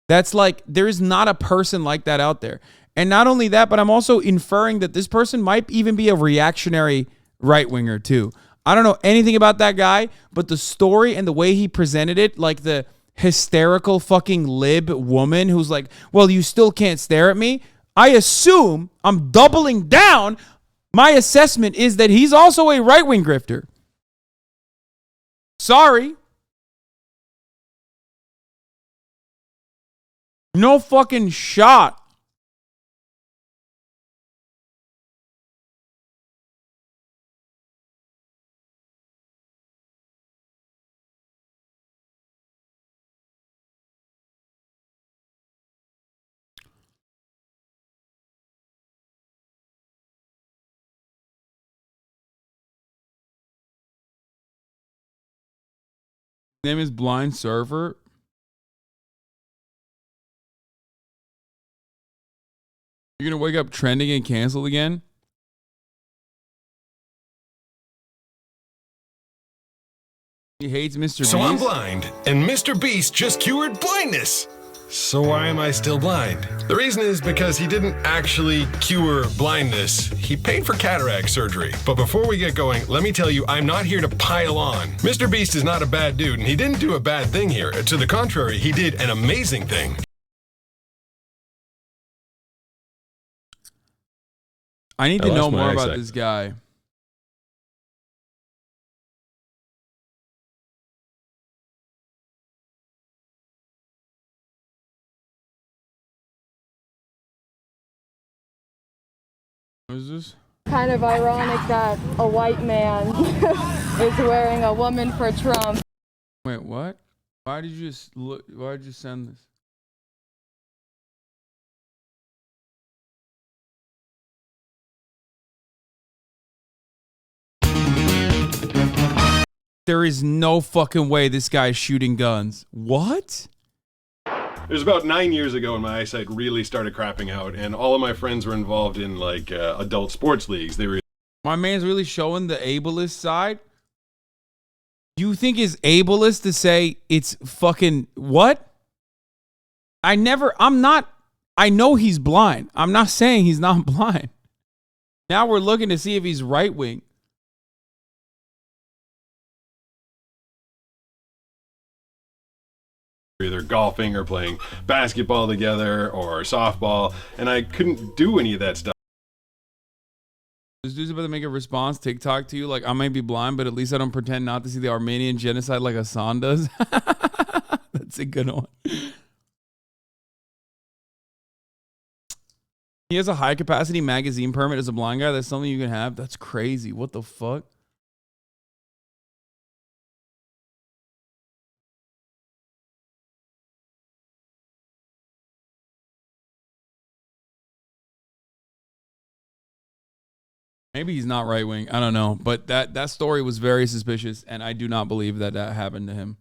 That's like, there is not a person like that out there. And not only that, but I'm also inferring that this person might even be a reactionary right-winger too. I don't know anything about that guy, but the story and the way he presented it, like the hysterical fucking lib woman who's like, well, you still can't stare at me. I assume, I'm doubling down, my assessment is that he's also a right-wing grifter. Sorry. No fucking shot. Name is Blind Surfer. You're gonna wake up trending and canceled again? He hates Mr. Beast. So I'm blind, and Mr. Beast just cured blindness. So why am I still blind? The reason is because he didn't actually cure blindness. He paid for cataract surgery. But before we get going, let me tell you, I'm not here to pile on. Mr. Beast is not a bad dude, and he didn't do a bad thing here. To the contrary, he did an amazing thing. I need to know more about this guy. What is this? Kind of ironic that a white man is wearing a woman for Trump. Wait, what? Why did you just look? Why did you send this? There is no fucking way this guy is shooting guns. What? It was about 9 years ago when my eyesight really started crapping out, and all of my friends were involved in like adult sports leagues. They were. My man's really showing the ableist side. You think it's ableist to say it's fucking what? I know he's blind. I'm not saying he's not blind. Now we're looking to see if he's right wing. Either golfing or playing basketball together or softball, and I couldn't do any of that stuff. This dude's about to make a response TikTok to you like, I might be blind, but at least I don't pretend not to see the Armenian genocide like Hasan does. That's a good one. He has a high capacity magazine permit as a blind guy. That's something you can have. That's crazy. What the fuck? Maybe he's not right wing. I don't know. But that story was very suspicious, and I do not believe that that happened to him.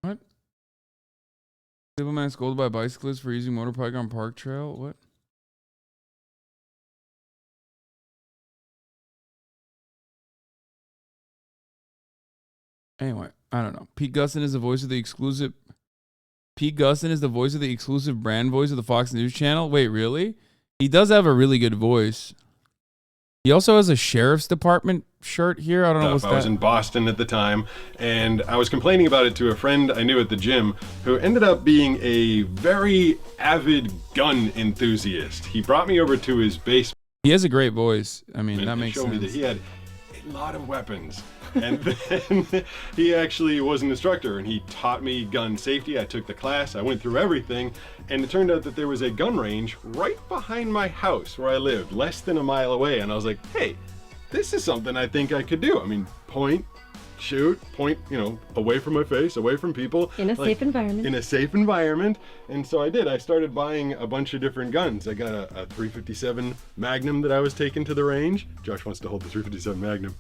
What? Civil man scolded by bicyclists for using motorbike on park trail? What? Anyway, I don't know. Pete Gustin is the voice of the exclusive. Pete Gustin is the voice of the exclusive brand voice of the Fox News channel. Wait, really? He does have a really good voice. He also has a sheriff's department shirt here. I don't know what's that. I was in Boston at the time, and I was complaining about it to a friend I knew at the gym who ended up being a very avid gun enthusiast. He brought me over to his basement. He has a great voice. I mean, that makes showed sense. me that he had a lot of weapons. And then he actually was an instructor, and he taught me gun safety. I took the class, I went through everything, and it turned out that there was a gun range right behind my house where I lived, less than a mile away. And I was like, hey, this is something I think I could do. I mean, point, shoot, point, you know, away from my face, away from people. In a safe environment. In a safe environment. And so I did. I started buying a bunch of different guns. I got a 357 Magnum that I was taking to the range. Josh wants to hold the 357 Magnum.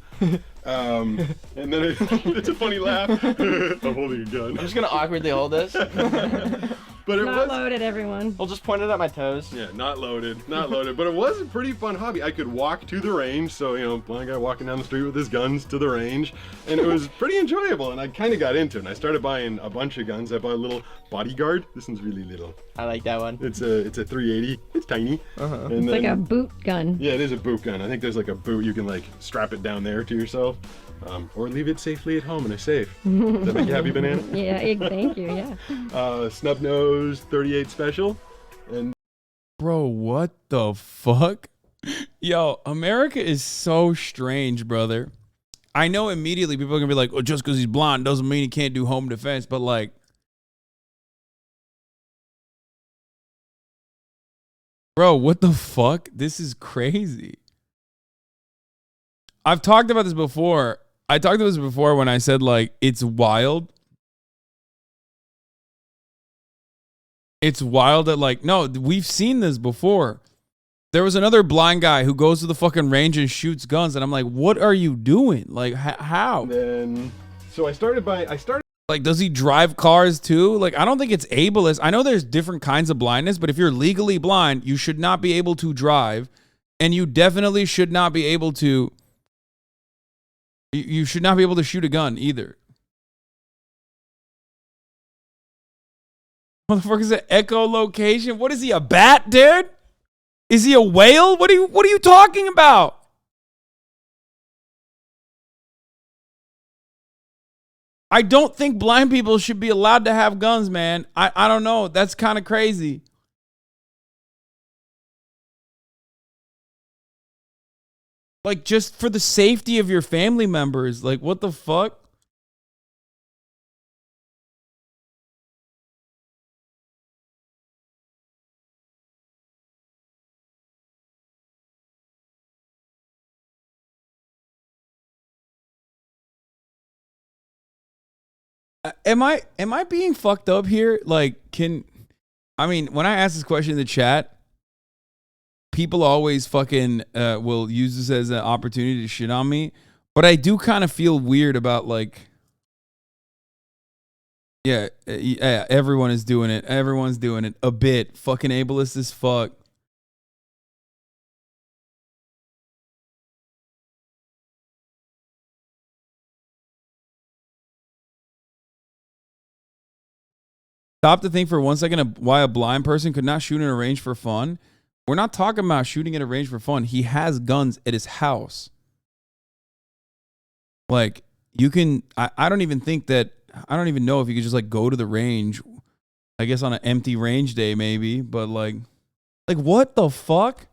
And then it's a funny laugh. I'm holding a gun. I'm just gonna awkwardly hold this. But it Not was loaded, everyone. I'll just point it at my toes. Yeah, not loaded, not loaded. But it was a pretty fun hobby. I could walk to the range, so you know, blind guy walking down the street with his guns to the range, and it was pretty enjoyable. And I kind of got into it. And I started buying a bunch of guns. I bought a little Bodyguard. This one's really little. I like that one. It's a 380. It's tiny. Uh-huh. It's like a boot gun. Yeah, it is a boot gun. I think there's like a boot you can like strap it down there to yourself, or leave it safely at home in a safe. Does that make you happy, Banana? Yeah, thank you. Yeah. Snub nose 38 special, and Bro, what the fuck? Yo, America is so strange, brother. I know immediately people are gonna be like, oh, just because he's blonde doesn't mean he can't do home defense, but like, bro, what the fuck? This is crazy. I've talked about this before. I talked about this before when I said like, it's wild. It's wild that like, no, we've seen this before. There was another blind guy who goes to the fucking range and shoots guns, and I'm like, what are you doing? Like, how? then so I started. Like, does he drive cars too? Like, I don't think it's ableist. I know there's different kinds of blindness, but if you're legally blind, you should not be able to drive, and you definitely should not be able to. You should not be able to shoot a gun either. Motherfucker's at echolocation. What is he, a bat, dude? Is he a whale? What are you talking about? I don't think blind people should be allowed to have guns, man. I don't know. That's kind of crazy. Like, just for the safety of your family members. Like, what the fuck? Am I being fucked up here? Like, when I ask this question in the chat, people always fucking will use this as an opportunity to shit on me. But I do kind of feel weird about like, yeah, everyone is doing it. Everyone's doing it a bit. Fucking ableist as fuck. Stop to think for 1 second why a blind person could not shoot in a range for fun. We're not talking about shooting at a range for fun. He has guns at his house. Like, you can, I don't even know if you could just like go to the range, I guess on an empty range day maybe, but like what the fuck?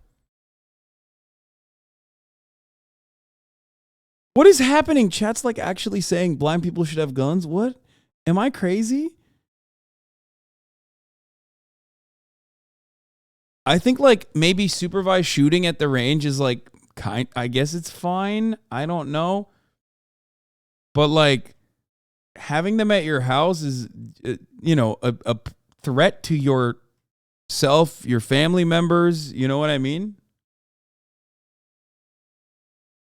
What is happening? Chat's like actually saying blind people should have guns? What? Am I crazy? I think like maybe supervised shooting at the range is like I guess it's fine. I don't know. But like having them at your house is, a threat to yourself, your family members. You know what I mean?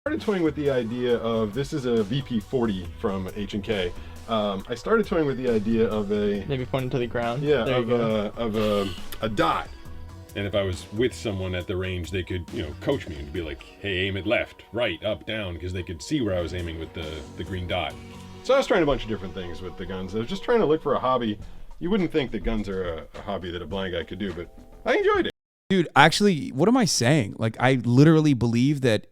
I started toying with the idea of, this is a VP40 from H&K. I started toying with the idea of maybe pointing to the ground. Yeah, of a dot. And if I was with someone at the range, they could, coach me and be like, hey, aim it left, right, up, down, because they could see where I was aiming with the green dot. So I was trying a bunch of different things with the guns. I was just trying to look for a hobby. You wouldn't think that guns are a hobby that a blind guy could do, but I enjoyed it. Dude, actually, what am I saying? Like, I literally believe that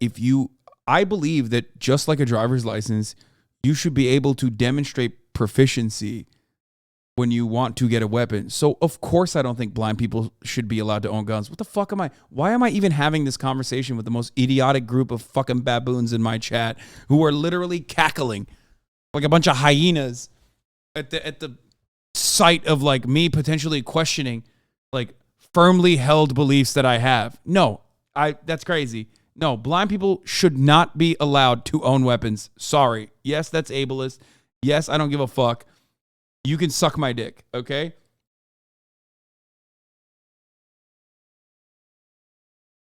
I believe that just like a driver's license, you should be able to demonstrate proficiency when you want to get a weapon. So, of course, I don't think blind people should be allowed to own guns. What the fuck am I? Why am I even having this conversation with the most idiotic group of fucking baboons in my chat who are literally cackling like a bunch of hyenas at the sight of like me potentially questioning like firmly held beliefs that I have? No, that's crazy. No, blind people should not be allowed to own weapons. Sorry. Yes, that's ableist. Yes, I don't give a fuck. You can suck my dick, okay?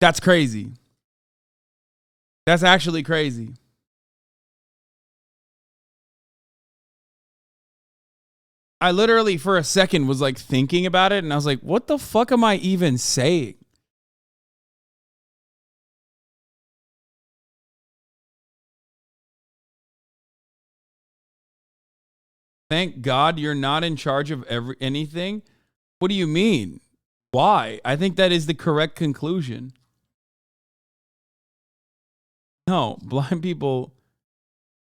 That's crazy. That's actually crazy. I literally, for a second, was like thinking about it, and I was like, what the fuck am I even saying? Thank God you're not in charge of anything. What do you mean? Why? I think that is the correct conclusion. No, blind people,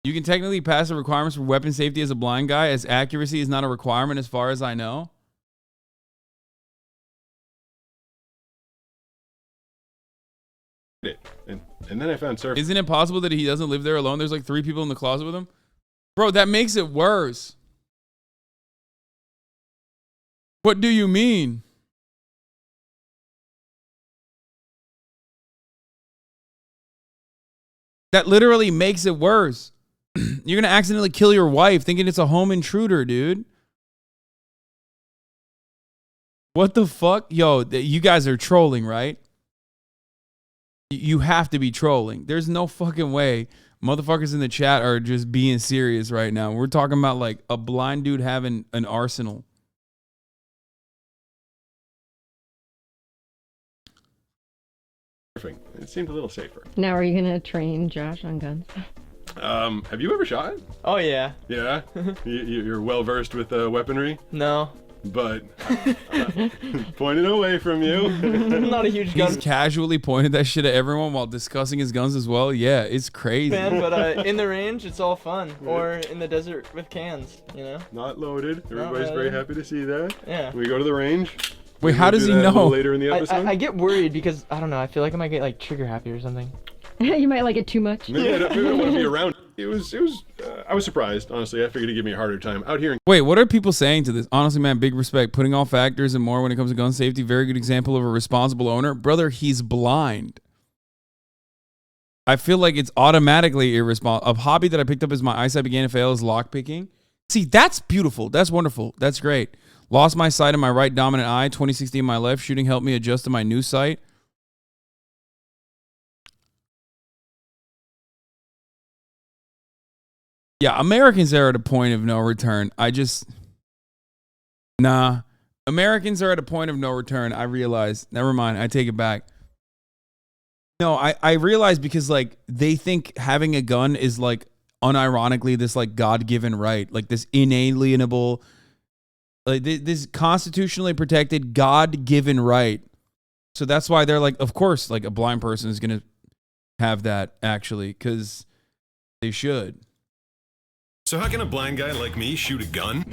you can technically pass the requirements for weapon safety as a blind guy, as accuracy is not a requirement as far as I know. And then I found surf. Isn't it possible that he doesn't live there alone? There's like 3 people in the closet with him. Bro, that makes it worse. What do you mean? That literally makes it worse. You're going to accidentally kill your wife thinking it's a home intruder, dude. What the fuck? Yo, you guys are trolling, right? You have to be trolling. There's no fucking way motherfuckers in the chat are just being serious right now. We're talking about like a blind dude having an arsenal. It seemed a little safer. Now, are you gonna train Josh on guns? Have you ever shot? Oh yeah. Yeah? You're well versed with weaponry? No. But pointing away from you. I'm not a huge gun. He's casually pointed that shit at everyone while discussing his guns as well. Yeah, it's crazy. Man, but in the range, it's all fun. Or in the desert with cans, you know? Not loaded. Everybody's very happy to see that. Yeah. We go to the range. Wait, how does he know? Later in the episode. I get worried because, I don't know, I feel like I might get like trigger happy or something. You might like it too much. Maybe I don't want to be around. It was. I was surprised, honestly. I figured it'd give me a harder time out here. Wait, what are people saying to this? Honestly, man, big respect. Putting all factors and more when it comes to gun safety. Very good example of a responsible owner. Brother, he's blind. I feel like it's automatically irresponsible. A hobby that I picked up as my eyesight began to fail is lockpicking. See, that's beautiful. That's wonderful. That's great. Lost my sight in my right dominant eye. 2060 in my left. Shooting helped me adjust to my new sight. Yeah, Americans are at a point of no return. Americans are at a point of no return. I realize. Never mind. I take it back. No, I realize because like they think having a gun is like unironically this like God-given right, like this inalienable, like this constitutionally protected God-given right. So that's why they're like, of course, like a blind person is gonna have that actually, because they should. So how can a blind guy like me shoot a gun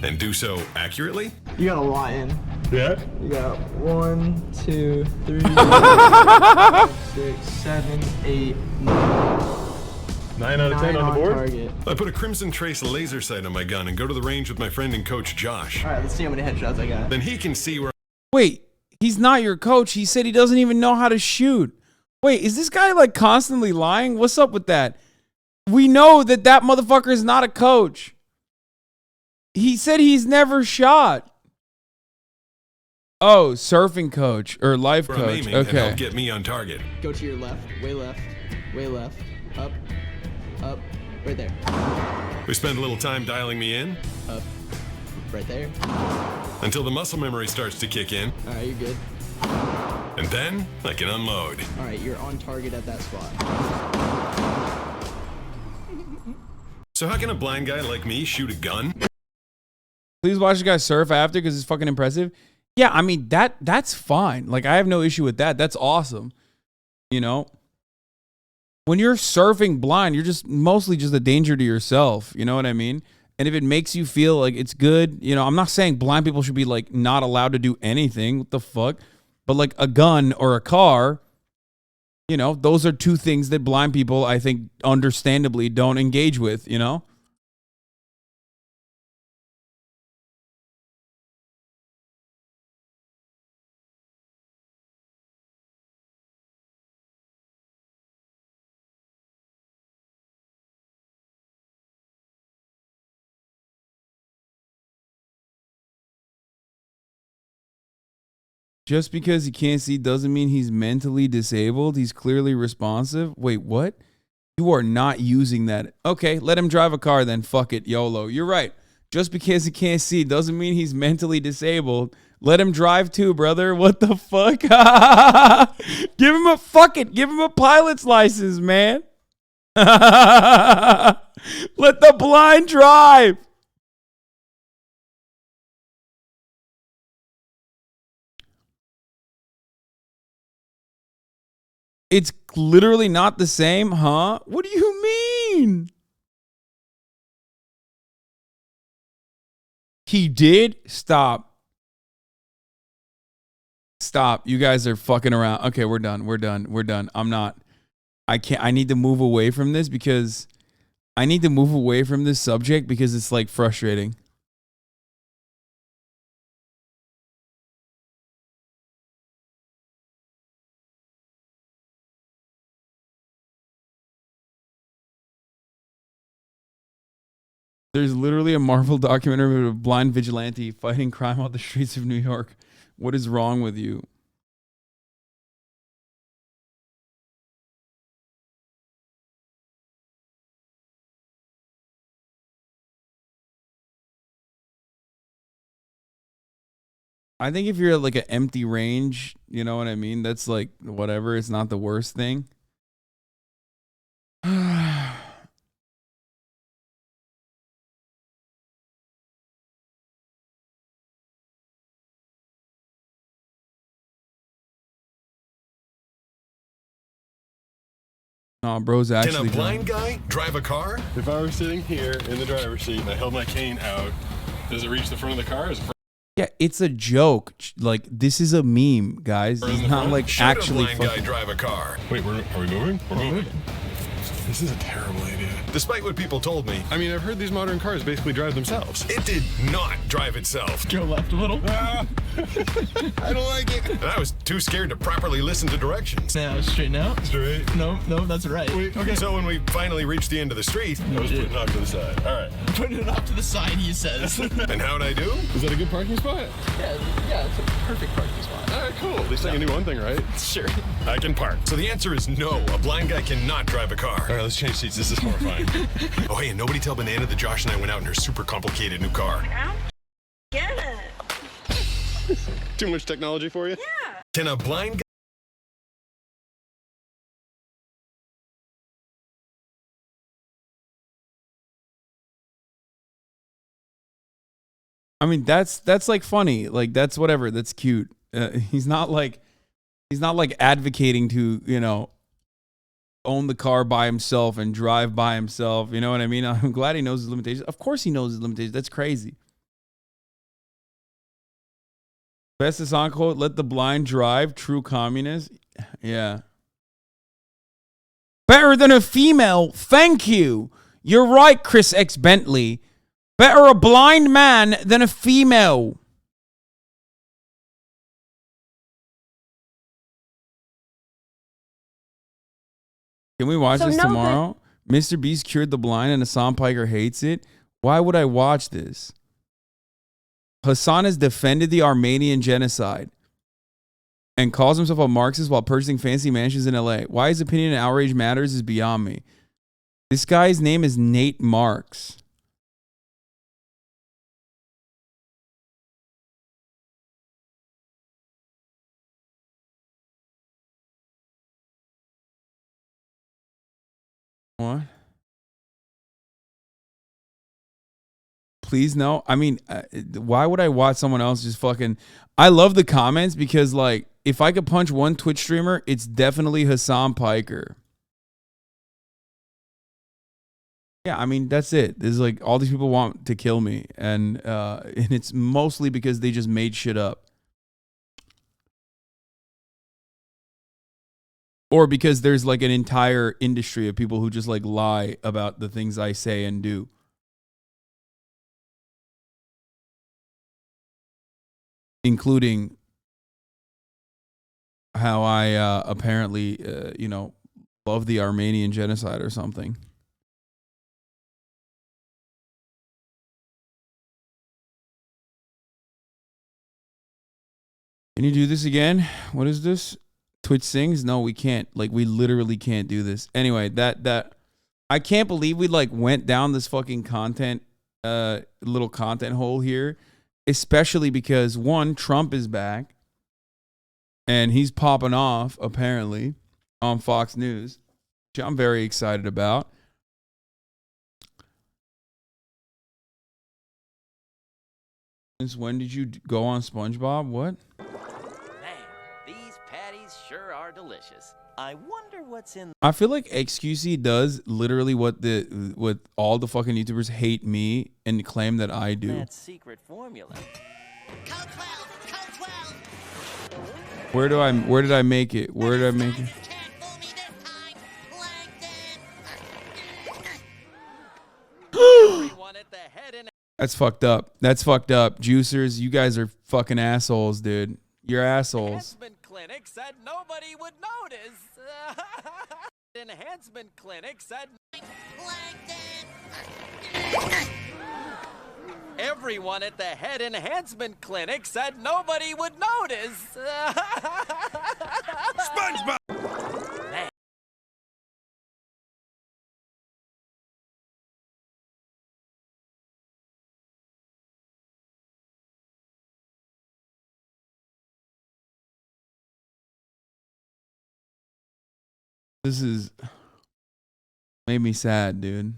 and do so accurately? You got a lot in. Yeah? You got 1, 2, 3, 4, 5, 6, 7, 8, 9. 9 out of 10 on the board? Target. I put a Crimson Trace laser sight on my gun and go to the range with my friend and coach Josh. All right, let's see how many headshots I got. Then he can see where. Wait, he's not your coach. He said he doesn't even know how to shoot. Wait, is this guy like constantly lying? What's up with that? We know that motherfucker is not a coach. He said he's never shot. Oh, surfing coach or life where I'm coach. aiming and Okay. help get me on target. Go to your left, way left, up, right there. We spend a little time dialing me in. Up, right there. Until the muscle memory starts to kick in. All right, you're good. And then I can unload. All right, you're on target at that spot. So how can a blind guy like me shoot a gun? Please watch this guy surf after because it's fucking impressive. Yeah, I mean, that's fine. Like, I have no issue with that. That's awesome. You know? When you're surfing blind, you're just mostly just a danger to yourself. You know what I mean? And if it makes you feel like it's good, you know, I'm not saying blind people should be like not allowed to do anything. What the fuck? But like a gun or a car, you know, those are two things that blind people, I think, understandably don't engage with, you know? Just because he can't see doesn't mean he's mentally disabled. He's clearly responsive. Wait, what? You are not using that. Okay, let him drive a car then. Fuck it, YOLO. You're right. Just because he can't see doesn't mean he's mentally disabled. Let him drive too, brother. What the fuck? Give him a fuck it. Give him a pilot's license, man. Let the blind drive. It's literally not the same, huh? What do you mean? He did? Stop. Stop. You guys are fucking around. Okay, we're done. We're done. We're done. I'm not. I can't. I need to move away from this because I need to move away from this subject because it's like frustrating. There's literally a Marvel documentary of a blind vigilante fighting crime on the streets of New York. What is wrong with you? I think if you're at like an empty range, you know what I mean? That's like whatever. It's not the worst thing. No, bro's actually Can a blind guy drive a car? If I were sitting here in the driver's seat and I held my cane out, does it reach the front of the car? Yeah, it's a joke. Like, this is a meme, guys. It's not like Should actually a blind guy fucking... drive a car? Wait, are we moving? We're moving. This is a terrible idea. Despite what people told me, I mean, I've heard these modern cars basically drive themselves. It did not drive itself. Go left a little. I don't like it. And I was too scared to properly listen to directions. Now, straighten out. Straight? No, that's right. Wait, okay. So when we finally reached the end of the street, I was putting it off to the side. All right. Putting it off to the side, he says. And how'd I do? Is that a good parking spot? Yeah, it's a perfect parking spot. All right, cool. At least I can do one thing, right? Sure. I can park. So the answer is no. A blind guy cannot drive a car. All right, let's change seats. This is horrifying. Oh, hey, and nobody tell Banana that Josh and I went out in her super complicated new car. Get it. Too much technology for you? Yeah. Can a blind guy... I mean, that's like funny. Like, that's whatever. That's cute. He's not like advocating to, you know, own the car by himself and drive by himself. You know what I mean? I'm glad he knows his limitations. Of course he knows his limitations. That's crazy. Best Hasan quote, let the blind drive, true communist. Yeah. Better than a female. Thank you. You're right, Chris X. Bentley. Better a blind man than a female. Can we watch this tomorrow? Mr. Beast cured the blind and Hasan Piker hates it. Why would I watch this? Hasan has defended the Armenian genocide and calls himself a Marxist while purchasing fancy mansions in LA. Why his opinion and outrage matters is beyond me. This guy's name is Nate Marks. What? Please no. I mean, why would I watch someone else just fucking... I love the comments because, like, if I could punch one Twitch streamer, it's definitely Hasan Piker. Yeah, I mean, that's it. There's like all these people want to kill me, and it's mostly because they just made shit up. Or because there's like an entire industry of people who just like lie about the things I say and do. Including how I apparently, you know, love the Armenian genocide or something. Can you do this again? What is this? Twitch sings? No, we can't. Like, we literally can't do this. Anyway, that I can't believe we like went down this fucking content little content hole here, especially because one, Trump is back and he's popping off apparently on Fox News, which I'm very excited about. Since when did you go on SpongeBob? What? These patties sure are delicious. I wonder what's in. I feel like XQC does literally what all the fucking YouTubers hate me and claim that I do. That secret formula. Code 12, code 12. Where did I make it? Where did I make it? That's fucked up. That's fucked up. Juicers, you guys are fucking assholes, dude. You're assholes. Clinic said nobody would notice. Enhancement clinic said everyone at the head enhancement clinic said nobody would notice. SpongeBob. This is made me sad, dude.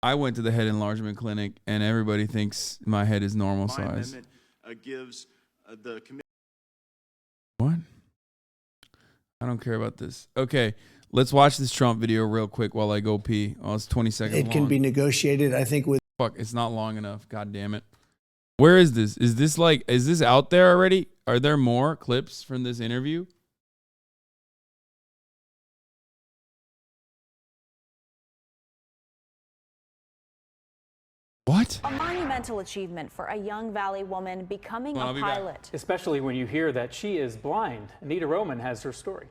I went to the head enlargement clinic and everybody thinks my head is normal size. Gives the committee. What? I don't care about this. Okay, let's watch this Trump video real quick while I go pee. Oh, it's 20 seconds long. It can be negotiated, I think, with... Fuck, it's not long enough. God damn it. Where is this? Is this out there already? Are there more clips from this interview? What? A monumental achievement for a young Valley woman becoming a pilot. Especially when you hear that she is blind. Anita Roman has her story.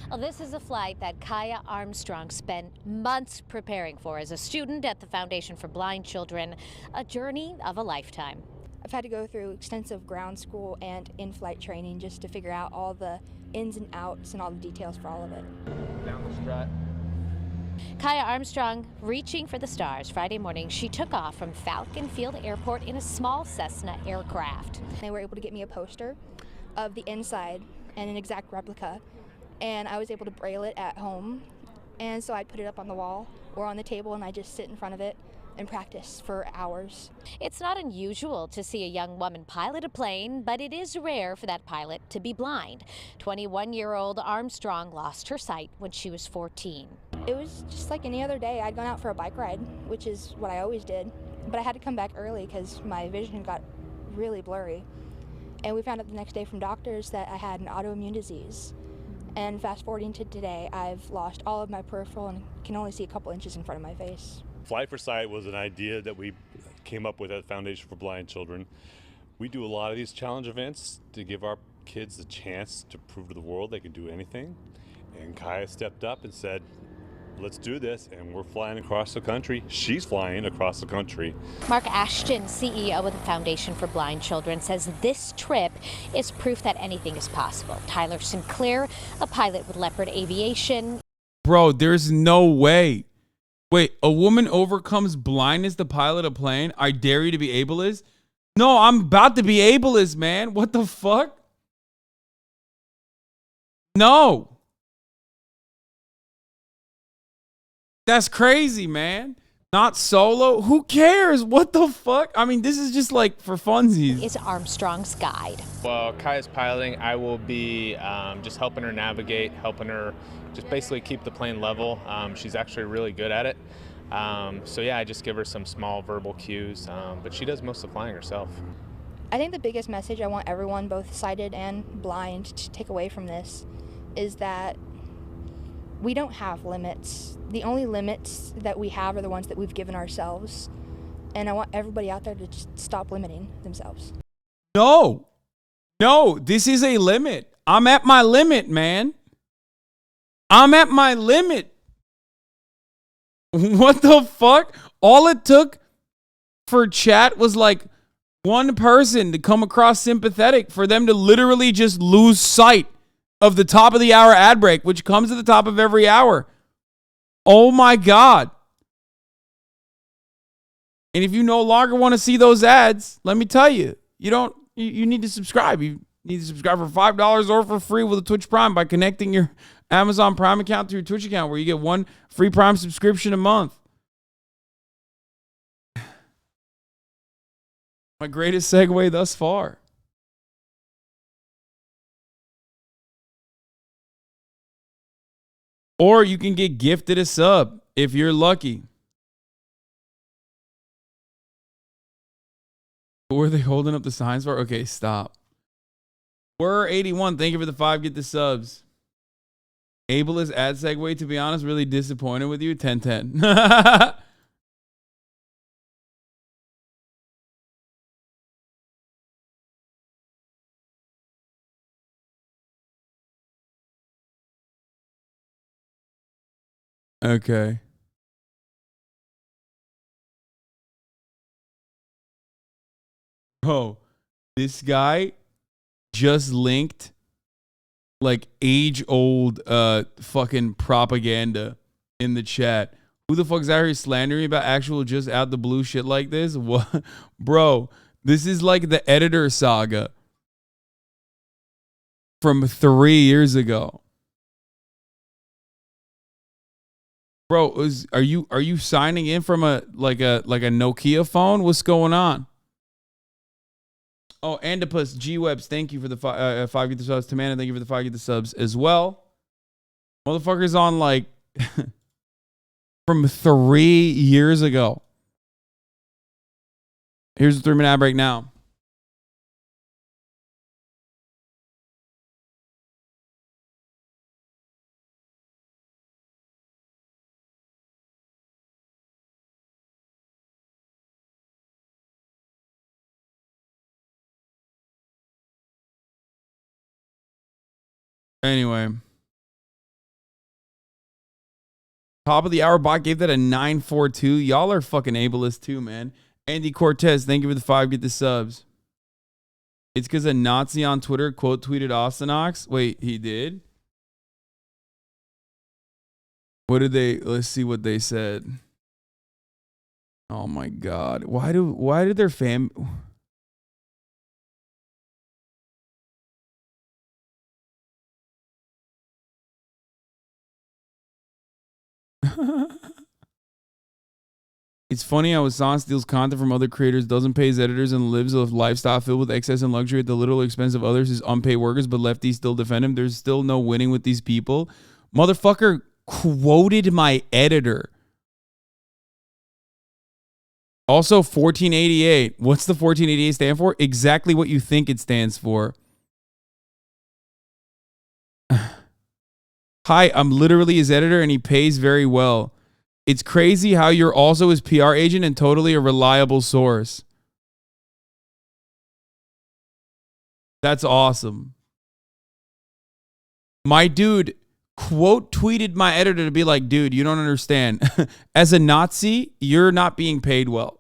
Well, this is a flight that Kaya Armstrong spent months preparing for as a student at the Foundation for Blind Children, a journey of a lifetime. I've had to go through extensive ground school and in-flight training just to figure out all the ins and outs and all the details for all of it. Down the strut. Kaya Armstrong reaching for the stars. Friday morning, she took off from Falcon Field Airport in a small Cessna aircraft. They were able to get me a poster of the inside and an exact replica, and I was able to braille it at home. And so I'd put it up on the wall or on the table, and I just sit in front of it and practice for hours. It's not unusual to see a young woman pilot a plane, but it is rare for that pilot to be blind. 21-year-old Armstrong lost her sight when she was 14. It was just like any other day. I'd gone out for a bike ride, which is what I always did, but I had to come back early because my vision got really blurry. And we found out the next day from doctors that I had an autoimmune disease. And fast forwarding to today, I've lost all of my peripheral and can only see a couple inches in front of my face. Fly for Sight was an idea that we came up with at Foundation for Blind Children. We do a lot of these challenge events to give our kids the chance to prove to the world they can do anything. And Kaya stepped up and said, let's do this, and we're flying across the country. She's flying across the country. Mark Ashton, CEO of the Foundation for Blind Children, says this trip is proof that anything is possible. Tyler Sinclair, a pilot with Leopard Aviation. Bro, there's no way. Wait, a woman overcomes blindness to pilot a plane? I dare you to be ableist? No, I'm about to be ableist, man. What the fuck? No. That's crazy, man. Not solo? Who cares? What the fuck? I mean, this is just like for funsies. Is Armstrong's guide. While Kaya's piloting, I will be just helping her navigate, helping her just basically keep the plane level. She's actually really good at it. So yeah, I just give her some small verbal cues, but she does most of the flying herself. I think the biggest message I want everyone, both sighted and blind, to take away from this is that we don't have limits. The only limits that we have are the ones that we've given ourselves. And I want everybody out there to just stop limiting themselves. No, this is a limit. I'm at my limit, man. I'm at my limit. What the fuck? All it took for chat was like one person to come across sympathetic for them to literally just lose sight of the top of the hour ad break, which comes at the top of every hour. Oh my God. And if you no longer want to see those ads, let me tell you, you need to subscribe. You need to subscribe for $5 or for free with a Twitch Prime by connecting your Amazon Prime account to your Twitch account, where you get one free Prime subscription a month. My greatest segue thus far. Or you can get gifted a sub if you're lucky. Who are they holding up the signs for? Okay, stop. We're 81. Thank you for the 5. Get the subs. Ableist ad segue, to be honest, really disappointed with you. 10-10. Okay. Oh, this guy just linked like age-old fucking propaganda in the chat. Who the fuck is out here slandering me about actual just out the blue shit like this? What? Bro, this is like the editor saga from 3 years ago. Bro, are you signing in from a Nokia phone? What's going on? Oh, Andipus G Webs, thank you for the 5 get the subs. Tamana, thank you for the 5 get the subs as well. Motherfuckers on like from 3 years ago. Here's the 3-minute ad break now. Anyway. Top of the hour bot gave that a 942. Y'all are fucking ableist too, man. Andy Cortez, thank you for the 5. Get the subs. It's because a Nazi on Twitter quote tweeted Ostenox. Wait, he did? What did they? Let's see what they said. Oh my God. Why did their fam... It's funny how Hasan steals content from other creators, doesn't pay his editors, and lives a lifestyle filled with excess and luxury at the little expense of others, his unpaid workers, but lefties still defend him. There's still no winning with these people. Motherfucker quoted my editor. Also, 1488. What's the 1488 stand for? Exactly what you think it stands for. Hi, I'm literally his editor and he pays very well. It's crazy how you're also his PR agent and totally a reliable source. That's awesome. My dude quote tweeted my editor to be like, dude, you don't understand. As a Nazi, you're not being paid well.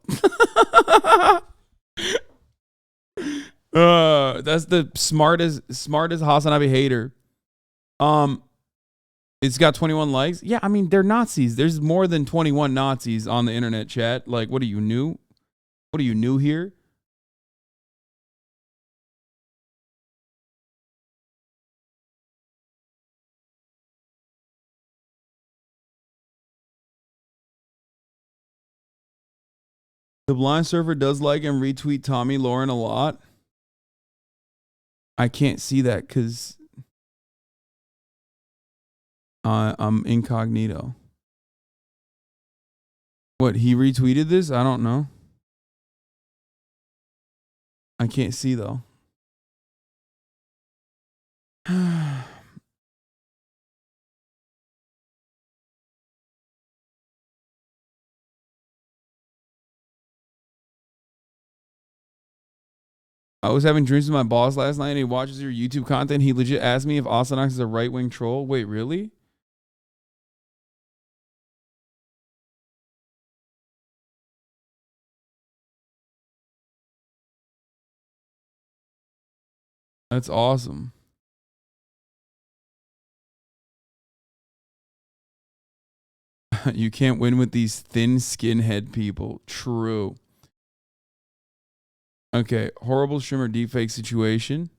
That's the smartest HasanAbi hater. It's got 21 likes. Yeah, I mean, they're Nazis. There's more than 21 Nazis on the internet, chat. Like, what are you new? What are you new here? The blind surfer does like and retweet Tommy Lauren a lot. I can't see that because I'm incognito. What, he retweeted this? I don't know. I can't see though. I was having drinks with my boss last night and he watches your YouTube content. He legit asked me if Asanox is a right-wing troll. Wait, really? That's awesome. You can't win with these thin skinhead people. True. Okay, horrible streamer deepfake situation.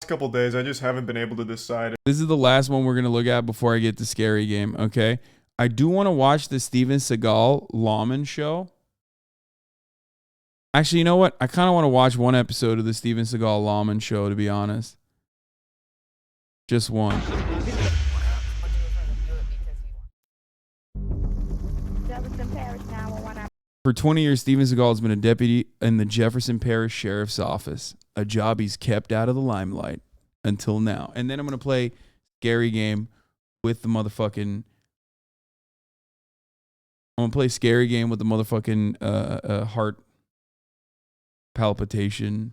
Last couple days, I just haven't been able to decide. This is the last one we're going to look at before I get to Scary Game, okay? I do want to watch the Steven Seagal Lawman show. Actually, you know what? I kind of want to watch one episode of the Steven Seagal Lawman show, to be honest. Just one. For 20 years, Steven Seagal has been a deputy in the Jefferson Parish Sheriff's Office, a job he's kept out of the limelight until now. And then I'm going to play Scary Game with the motherfucking... I'm going to play Scary Game with the motherfucking heart palpitation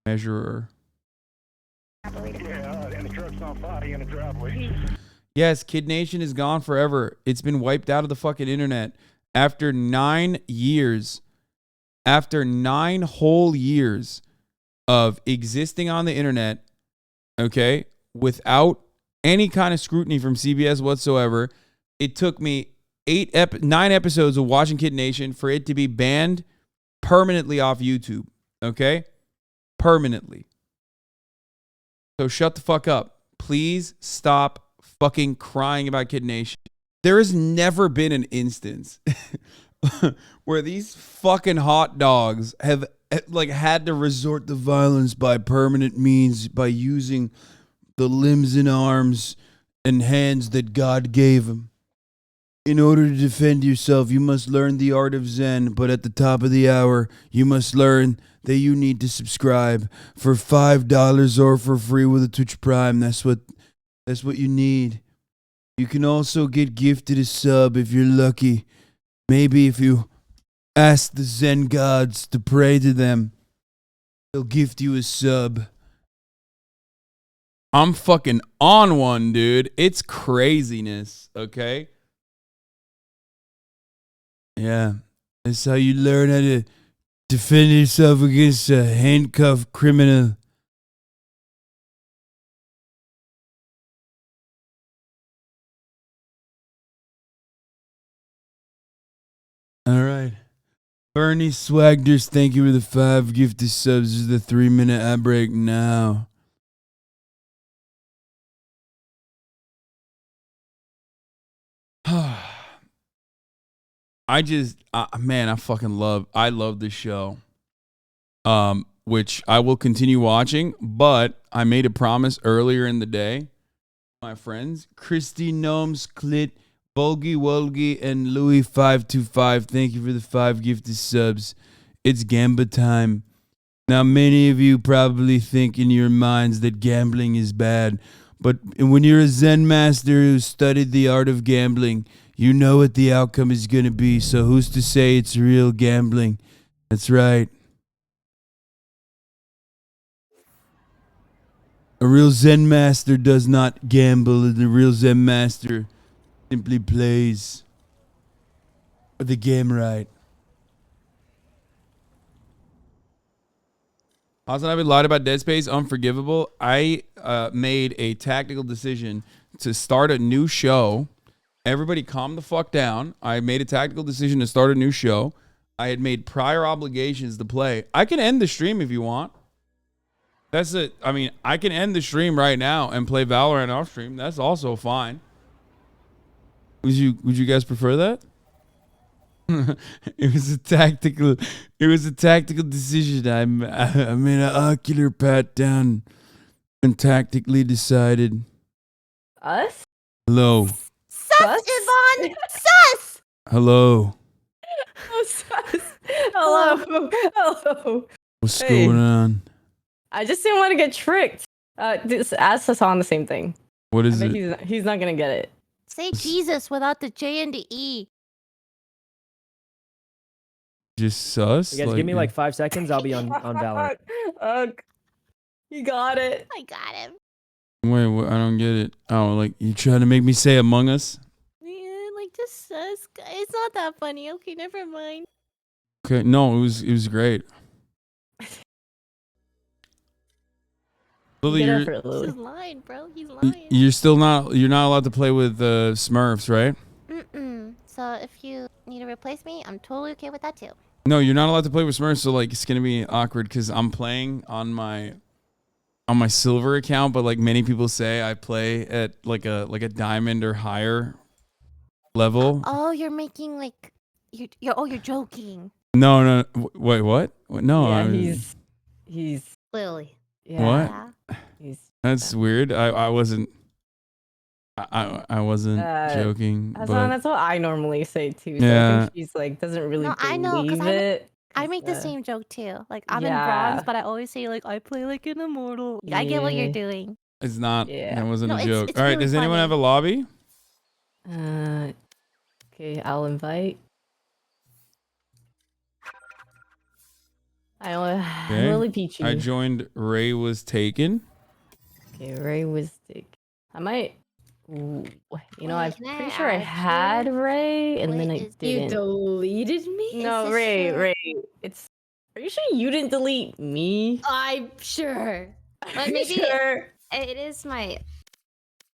measurer. Yeah, and the truck's on fire in the driveway. Yes, Kid Nation is gone forever. It's been wiped out of the fucking internet. After 9 years, after 9 whole years of existing on the internet, okay, without any kind of scrutiny from CBS whatsoever, it took me 9 episodes of watching Kid Nation for it to be banned permanently off YouTube, okay? Permanently. So shut the fuck up. Please stop fucking crying about Kid Nation. There has never been an instance where these fucking hot dogs have like had to resort to violence by permanent means by using the limbs and arms and hands that God gave them. In order to defend yourself, you must learn the art of Zen, but at the top of the hour, you must learn that you need to subscribe for $5 or for free with a Twitch Prime. That's what you need. You can also get gifted a sub if you're lucky. Maybe if you ask the Zen gods to pray to them, they'll gift you a sub. I'm fucking on one, dude. It's craziness, okay? Yeah. That's how you learn how to defend yourself against a handcuffed criminal. All right. Bernie Swagders, thank you for the 5 gifted subs. This is the 3-minute ad break now. I love this show. Which I will continue watching, but I made a promise earlier in the day. My friends, Christy Gnomes, Clit, Volgi Wolgi, and Louis525, thank you for the 5 gifted subs. It's Gamba time. Now, many of you probably think in your minds that gambling is bad, but when you're a Zen master who studied the art of gambling, you know what the outcome is going to be, so who's to say it's real gambling? That's right. A real Zen master does not gamble, and the real Zen master simply plays the game right. HasanAbi lied about Dead Space, unforgivable. I made a tactical decision to start a new show. Everybody calm the fuck down. I made a tactical decision to start a new show. I had made prior obligations to play. I can end the stream if you want. That's it. I mean, I can end the stream right now and play Valorant off stream. That's also fine. Would you guys prefer that? It was a tactical decision. I made an ocular pat down and tactically decided. Us? Hello. Sus, Yvonne! Sus! Hello. Oh, sus. Hello. Hello. What's going on? I just didn't want to get tricked. Just ask Hasan the same thing. What is I it? bet he's not gonna get it. Say Jesus without the J and the E. Just sus? You guys give me like 5 seconds. I'll be on Valorant. You got it. I got him. Wait, I don't get it. Oh, like you trying to make me say Among Us? Yeah, like just sus. It's not that funny. Okay, never mind. Okay, no, it was great. Lily, He's lying, bro. He's lying. you're not allowed to play with Smurfs, right? So if you need to replace me, I'm totally okay with that too. No, you're not allowed to play with Smurfs. So like, it's gonna be awkward because I'm playing on my silver account, but like many people say, I play at like a diamond or higher level. Oh, you're making like you're joking. No. Wait, what? No, Yeah, he's Lily. yeah. What? He's That's weird. I wasn't. I wasn't joking. Hasan, But that's what I normally say too. So I yeah. think she's like doesn't really No, I know because believe it. I make the same joke too. Like I'm in Yeah. bronze, but I always say like I play like an immortal. I get what you're doing. It's not. Yeah. That wasn't No, a it's- joke. it's All right. really Does anyone funny. have a lobby? Okay, I'll invite. Okay. Lily Peachy. I joined. Ray was taken. Okay, Ray was sick. I might. Ooh, you know, I'm Wait, can I pretty sure I add had you? Ray, and then I Wait, didn't. you deleted me? No, Is this Ray, true? Ray. It's. Are you sure you didn't delete me? I'm sure. Are But you maybe sure? it is my.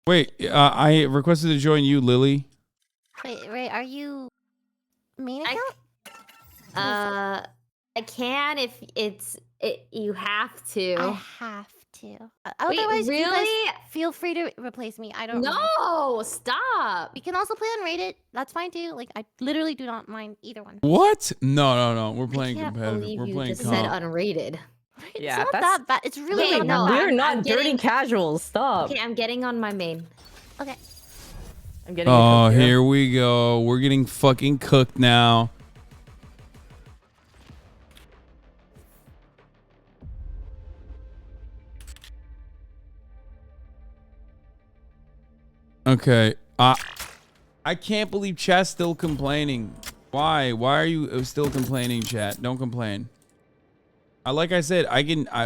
Wait. I requested to join you, Lily. Wait, Ray, are you main account? I can if you have to. I have to. Wait, Otherwise, you guys really? feel free to replace me. I don't. mind. No, stop. We can also play unrated. That's fine too. Like I literally do not mind either one. What? No. We're playing Can't competitive. believe We're you playing just said comp. unrated. It's Yeah, not that's. that bad. It's really Wait, not no, that We're bad. not I'm dirty getting- casuals. Stop. Okay, I'm getting on my main. Okay. I'm getting. Oh, a cook here we go. We're getting fucking cooked now. Okay. I can't believe chat's still complaining. Why? Why are you still complaining, chat? Don't complain. Like I said,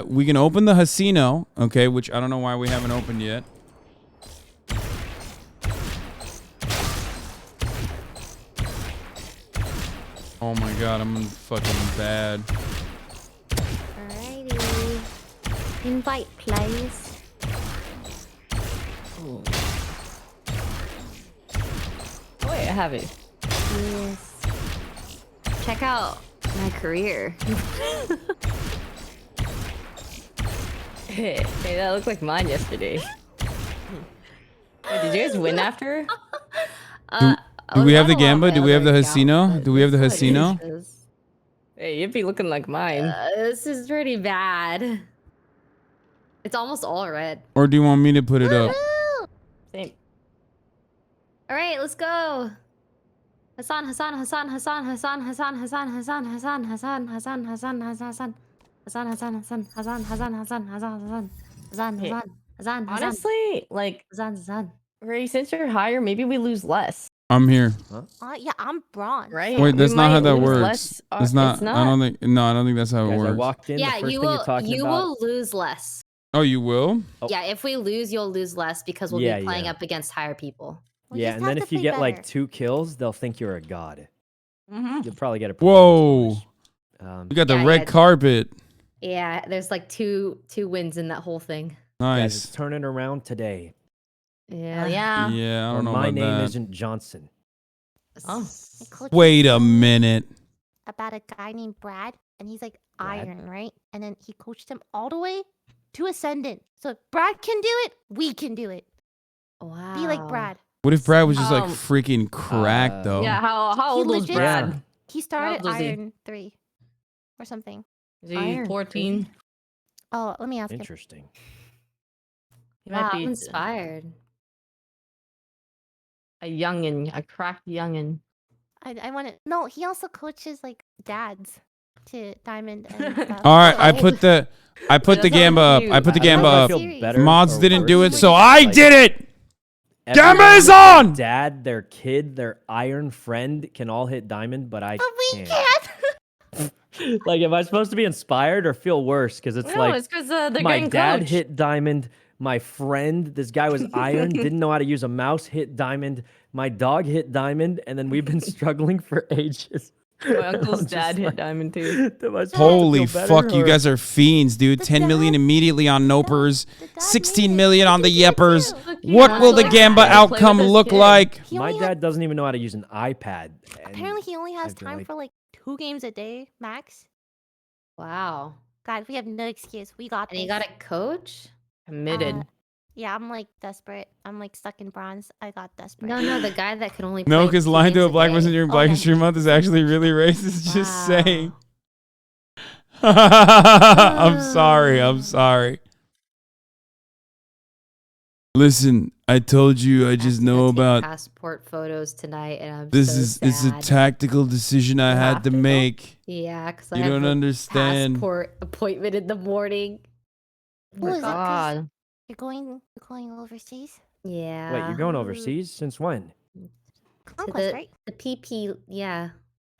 we can open the Hasino, okay, which I don't know why we haven't opened yet. Oh my god, I'm fucking bad. Alrighty. Invite, please. Oh, wait, I have it. Yes. Check out my career. Hey, that looked like mine yesterday. Wait, did you guys win after? Do we have the Gamba? Do we have the Hasino? Do we have the Hasino? Hey, you'd be looking like mine. This is pretty bad. It's almost all red. Or do you want me to put it up? Same. All right, let's go. Hasan. Honestly, like, Ray, since you're higher, maybe we lose less. I'm here. Yeah, I'm bronze. Right? Wait, that's We not how might that lose works. less, It's not. it's I don't think. No, I don't think that's how it Guys, I works. walked in. Yeah, the first you thing will. you're talking You about. will lose less. Oh, you will? Yeah, if we lose, you'll lose less because we'll Yeah, be playing yeah. up against higher people. Yeah, and then if you get like 2 kills, they'll think you're a god. You'll probably get a. Whoa! Um, You got the Yeah, red yeah. carpet. Yeah, there's like two wins in that whole thing. Guys, Nice. it's turning around today. Yeah. Yeah, I Or don't know my about name that. isn't Johnson. Oh. Wait a minute. About a guy named Brad, and he's like iron, right? And then he coached him all the way to ascendant. So if Brad can do it, we can do it. Wow. Be like Brad. What if Brad was just like Um, freaking cracked though? Yeah, how He old was legit- Brad? He started old was he? Iron 3 or something. Is he 14? Oh, let me ask him. Interesting. He might be inspired. a youngin, a cracked youngin. I want to. No, he also coaches like dads to Diamond and stuff. All right, I put the Gamba up. I put the Gamba up. Mods didn't do it, so I did it. Gamba is on. Dad, their kid, their iron friend can all hit diamond, but I can't. Like, am I supposed to be inspired or feel worse? Because it's No, like it's 'cause, they're my getting dad coached. hit diamond. My friend, this guy was iron, didn't know how to use a mouse, hit diamond. My dog hit diamond, and then we've been struggling for ages. My uncle's dad hit diamond too. Holy fuck, you guys are fiends, dude. 10 million immediately on Nopers, 16 million on the Yeppers. What will the Gamba outcome look like? My dad doesn't even know how to use an iPad. Apparently, he only has I've been time like- for like 2 games a day max. Wow. God, we have no excuse. We got And you this. got a coach? Committed. Yeah, I'm like desperate. I'm like stuck in bronze. I got desperate. No, the guy that can only No, play because 2 lying to games a black day. person during Black History Month is actually really racist. Just Wow. saying. I'm sorry. I'm sorry. Listen, I told you I just know about. passport photos tonight, and I'm This so is it's a sad. tactical decision I had to make. Yeah, because I You have don't a understand. passport appointment in the morning. Who is it? 'Cause God. You're going overseas? Yeah. Wait, you're going overseas? Since when? Conquest, the, right? The PP, yeah.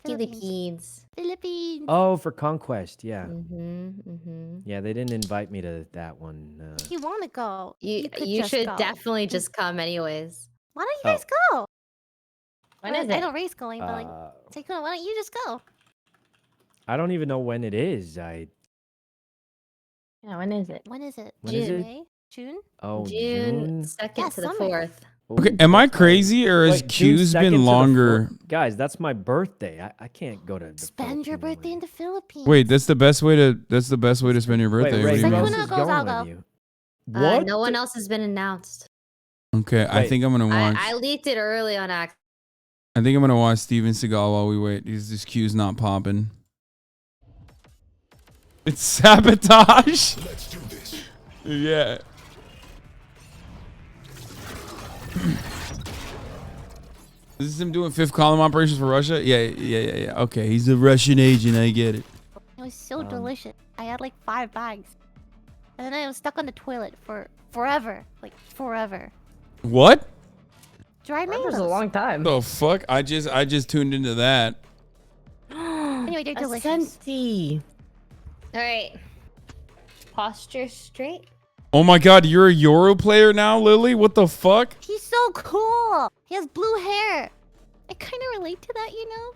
Philippines. Philippines. Oh, for Conquest, yeah. Mm-hmm. Yeah, they didn't invite me to that one. If you want to go, You could you just should go. definitely just come anyways. Why don't you guys go? When is I it? know Ray's going, but like, Takuna, why don't you just go? I don't even know when it is. Yeah, when is it? When is it? When is it? May? June? Oh, June 2nd Yeah, to the summer. 4th. Okay, am I crazy or has Wait, June Q's 2nd to been the longer? 4th? Guys, that's my birthday. I can't go to the Spend your birthday in the Philippines. Wait, that's the best way to spend your birthday. Wait, What Ray, do you who mean? else Sakuna is goes, going I'll with go. you? What? No one else has been announced. Okay, I Wait. think I'm gonna watch. I leaked it early on accident. I think I'm gonna watch Steven Seagal while we wait. This Q's not popping. It's sabotage. Let's do this. Yeah. Is this him doing fifth column operations for Russia? Yeah. Okay, he's a Russian agent. I get it. It was so delicious. I had like 5 bags. And then I was stuck on the toilet for forever. Like, forever. What? Dried That was mangoes. a long time. The fuck? I just tuned into that. Anyway, they're delicious. Senti. All right. Posture straight. Oh my god, you're a Euro player now, Lily? What the fuck? He's so cool. He has blue hair. I kind of relate to that, you know?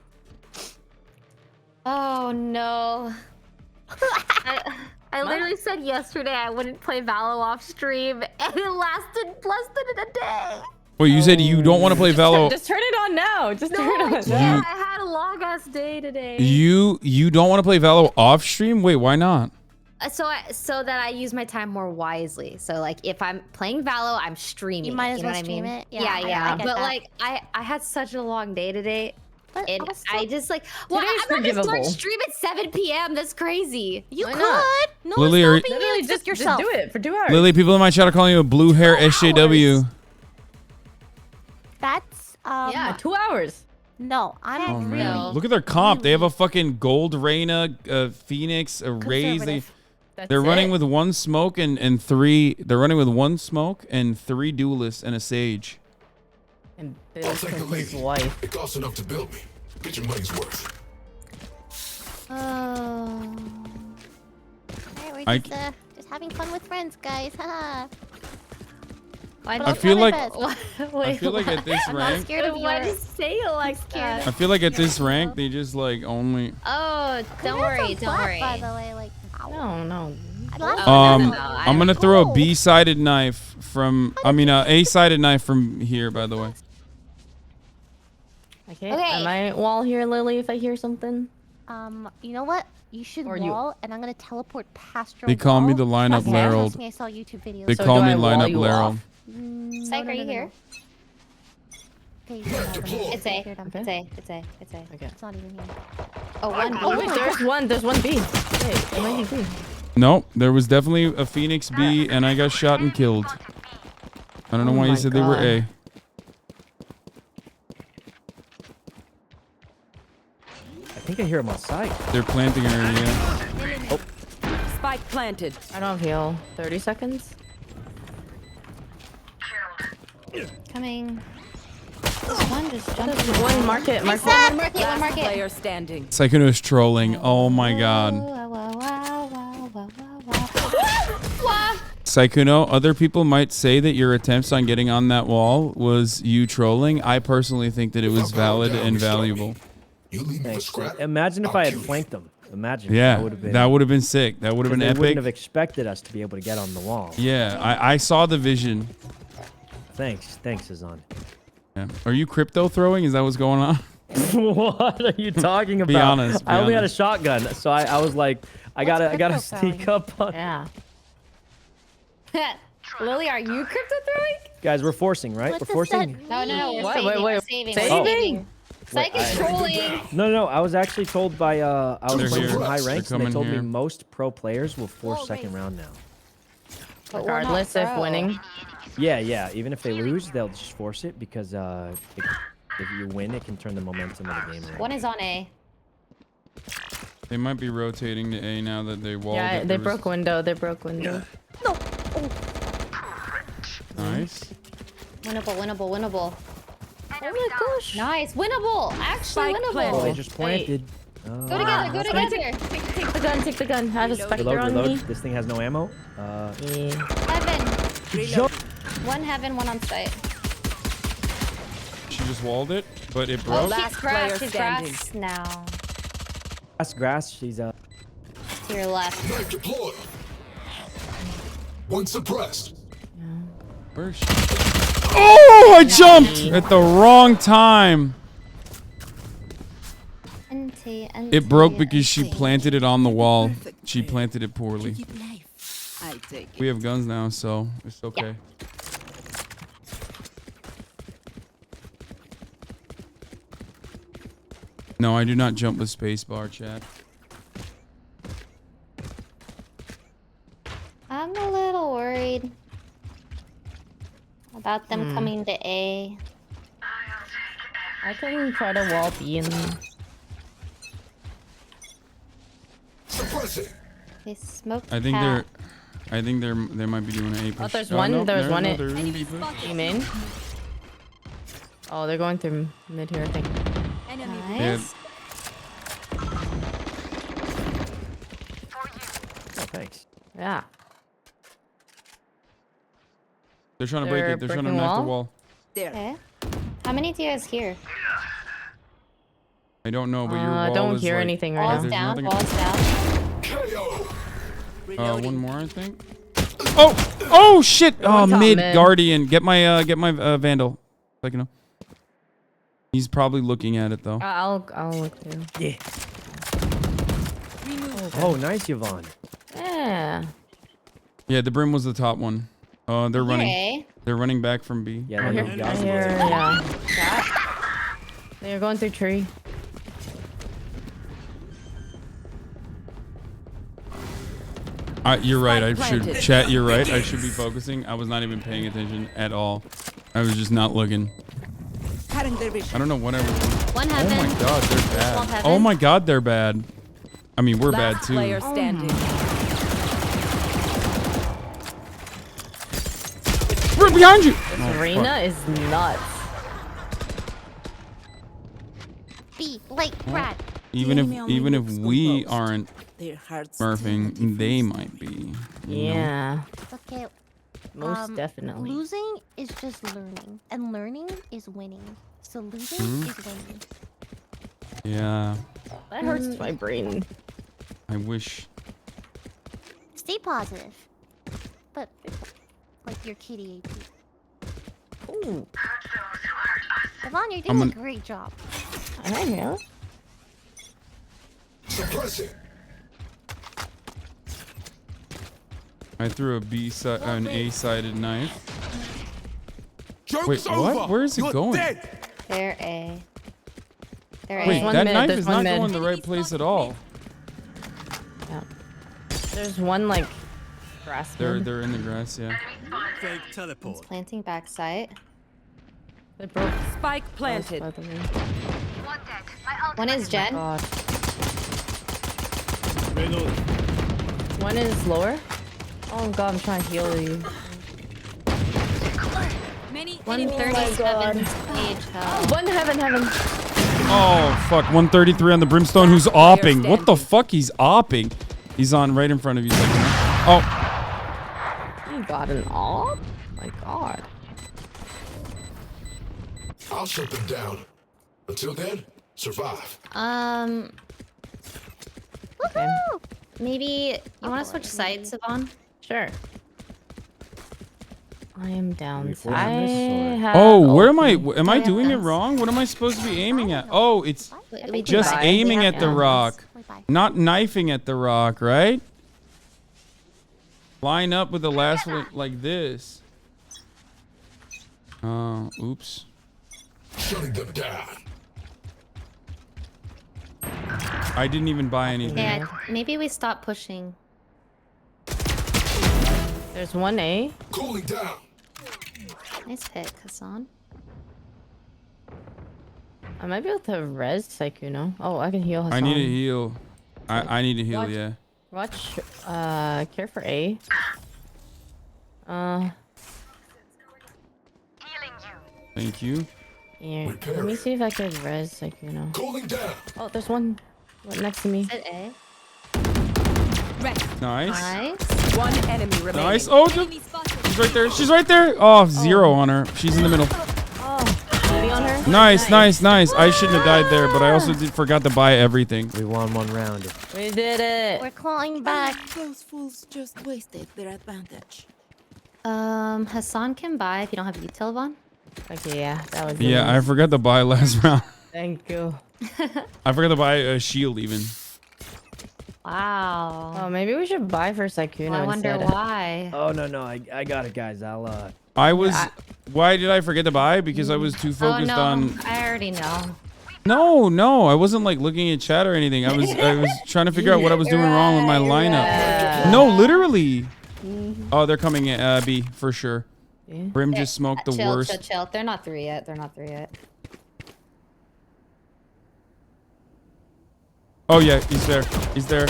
Oh no. I literally said yesterday I wouldn't play Valo off stream, and it lasted less than a day. Wait, you said you don't want to play Valo. Just turn it on now. Just No, turn I it on can't. now. I had a long ass day today. You don't want to play Valo off stream? Wait, why not? So that I use my time more wisely. So like if I'm playing Valo, I'm streaming. You might as know well what I stream mean? it. Yeah, Yeah, I yeah. get But that. like I had such a long day today. But And also- I just like, well, Today's I'm not gonna start forgivable. stream at 7 p.m. That's crazy. You Why could. not? No Lily, are- one's stopping you. Literally, Except just yourself. do it for 2 hours. Lily, people in my chat are calling you a blue hair SJW. That's Yeah, 2 hours. No, I'm Oh really. man, look at their comp. They have a fucking gold Reyna, Phoenix, a Raze. Conservative. They're running it. with 1 smoke and 3. They're running with 1 smoke and 3 duelists and a sage. And Bill Clinton's wife. It costs enough to build me. Get your money's worth. Alright, we're I just having fun with friends, guys. Haha. I feel like Wait, I feel like at this I'm not rank, scared of why your. just say it like that? I feel like at this rank they just like only. Oh, don't Congrats worry, on don't Black, worry. By the way, like. No. I'm gonna throw a B-sided knife from. I mean, A-sided knife from here. By the way. Okay. Okay. Am I wall here, Lily, if I hear something? You know what? You should Or you- wall, and I'm gonna teleport past your They call me wall. the lineup Trust me, Larold. trust me, I saw YouTube videos. They So call do me I wall lineup you Larold. off? No, Psych, no, are you no, here? Okay. It's A. It's A. Okay. It's A. It's A. Okay. It's not even here. Oh, one B. Oh wait, there's one B. Wait, it might be B. Nope, there was definitely a Phoenix B, and I got shot and killed. I don't know why you said they were A. I think I hear him outside. They're planting an area. Oh. Spike planted. I don't heal. 30 seconds. Coming. This one just jumped. One market. One market. One market. Player standing. Psychono is trolling. Oh my god. Psychono, other people might say that your attempts on getting on that wall was you trolling. I personally think that it was valid and valuable. Imagine if I had flanked them. Imagine. Yeah, that would have been sick. That would have been they epic. Wouldn't have expected us to be able to get on the wall. Yeah, I saw the vision. Thanks, Hasan. Yeah. Are you crypto throwing? Is that what's going on? What are you talking about? Be honest. I only had a shotgun, so I was like, I gotta sneak up on. Yeah. Lily, are you crypto throwing? Guys, we're forcing, right? We're forcing. No. We're What? saving. Wait, We're saving. saving? We're saving. Psych is trolling. No. I was actually told by I was playing some high ranks, and they told me here. most pro players will force second round now. But we're not Regardless if pro. winning. Yeah. Even if they lose, they'll just force it because if you win, it can turn the momentum of the game around. One is on A. They might be rotating to A now that they walled Yeah, it. they broke window. They broke window. No. Nice. Winnable. Oh my gosh. Nice. Winnable. Actually Spike winnable. Oh, they just planted. Go together. Take the gun. Have a Spectre on me. Reload. This thing has no ammo. Heaven. One heaven, one on site. She just walled it, but it Oh, broke. she's grass. She's grass now. Grass. She's To your left. Knife deployed. One suppressed. Where is she? Oh, I jumped at the wrong time. It broke because she planted it on the wall. She planted it poorly. We have guns now, so it's okay. No, I do not jump with spacebar, chat. I'm a little worried about them coming to A. I can try to wall B and They smoked. I think they might be doing an A push. Oh, there's one. There's one they're in B push. in main. Oh, they're going through mid here, I think. Nice. Oh, thanks. Yeah. They're trying to break it. They're trying to breaking knock the wall? wall. Okay. How many do you guys hear? I don't know, but your wall I don't is hear like, anything right Walls now. down. nothing- Walls down. one more, I think. Oh shit! Oh, One's on mid mid. guardian. Get my vandal. Like, you know. He's probably looking at it though. I'll look too. Yeah. Oh, nice, Yvonne. Yeah. Yeah, the brim was the top one. They're running. A. They're running back from B. Yeah, Here, yeah. They're going through tree. You're right. I should chat. You're right. I should be focusing. I was not even paying attention at all. I was just not looking. I don't know what I was doing. One Oh heaven. my god, they're One bad. heaven. Oh my god, they're bad. I mean, we're bad Last too. player standing. We're behind you. This arena is nuts. B, like Brad. Even if we aren't smurfing, they might be. you know? Yeah. Okay. Most definitely. Losing is just learning, and learning is winning. So losing is winning. Yeah. That hurts my brain. I wish. Stay positive, but like your kitty AP. Ooh. Yvonne, you're doing a great job. I know. Suppressing. I threw an A-sided knife. Joke's Wait, over. what? Where is it You're going? dead. They're A. Wait, that knife is not going the right place at all. Yeah. There's one like grass. They're in the grass, yeah. Fake teleport. Planting backside. They broke. Spike planted. One is Jen. God. One is lower. Oh god, I'm trying to heal you. 137 page health. One heaven. Oh, fuck. 133 on the brimstone who's opping. What the fuck? He's opping. He's on right in front of you. Oh. You got an op? Oh my god. I'll shut them down. Until then, survive. Okay. Maybe you want to switch sides, Savon? Sure. I am down. Oh, where am I? Am I doing it wrong? What am I supposed to be aiming at? Oh, it's just aiming at the rock, not knifing at the rock, right? Line up with the last one like this. Oh, oops. Shutting them down. I didn't even buy anything. Yeah, maybe we stop pushing. There's one A. Cooling down. Nice pick, Hasan. I might be able to res Sykkuno. Oh, I can heal Hasan. I need to heal. I need to heal, Watch. yeah. Watch. Care for A. Thank you. Yeah. Let me see if I can res Sykkuno. Cooling down. Oh, there's one right next to me. Is it A? Nice. Nice. One enemy remaining. Nice. Oh, she's right there. She's right there. Oh, 0 on her. She's in the middle. Oh, on her? Nice. I shouldn't have died there, but I also forgot to buy everything. We won one round. We did it. We're clawing back. Those fools just wasted their advantage. Hasan can buy if you don't have util on. Okay, yeah, that was. Yeah, I forgot to buy last round. Thank you. I forgot to buy a shield even. Wow. Oh, maybe we should buy for Sykkuno. I wonder instead. why. Oh no, I got it, guys. I'll Why did I forget to buy? Because I was too focused on. I already know. No, I wasn't like looking at chat or anything. I was trying to figure out what I was doing wrong with my lineup. No, literally. Oh, they're coming at B for sure. Yeah. Brim just smoked the worst. Chill. They're not 3 yet. Oh yeah, he's there. Smoke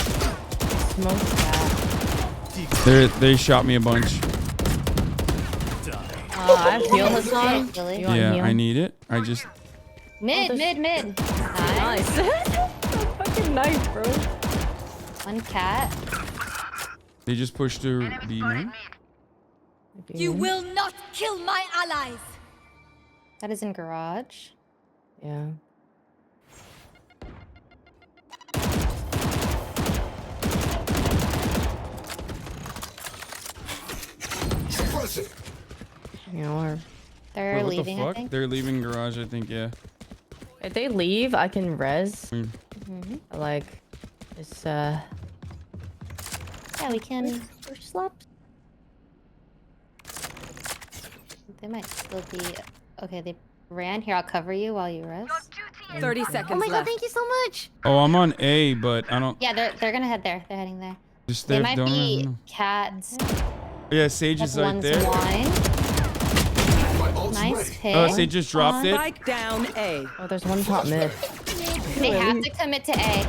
that. They shot me a bunch. I have heal Hasan. Yeah, I need it. I just. Mid. Nice. Fucking knife, bro. One cat. They just pushed to B, man. You will not kill my allies. That is in garage. Yeah. They're Wait, what leaving, the fuck? I think. They're leaving garage, I think, yeah. If they leave, I can res. Like, it's Yeah, we can push slaps. They might still be okay. They ran here. I'll cover you while you rest. 30 seconds. Oh my god, left. thank you so much. Oh, I'm on A, but I don't. Yeah, they're gonna head there. They're heading there. Just They there. might Don't be know. cats. Yeah, Sage is right One's there. wine. Nice hit. Oh, Sage just dropped it. Spike down A. Oh, there's one top mid. They have to commit to A.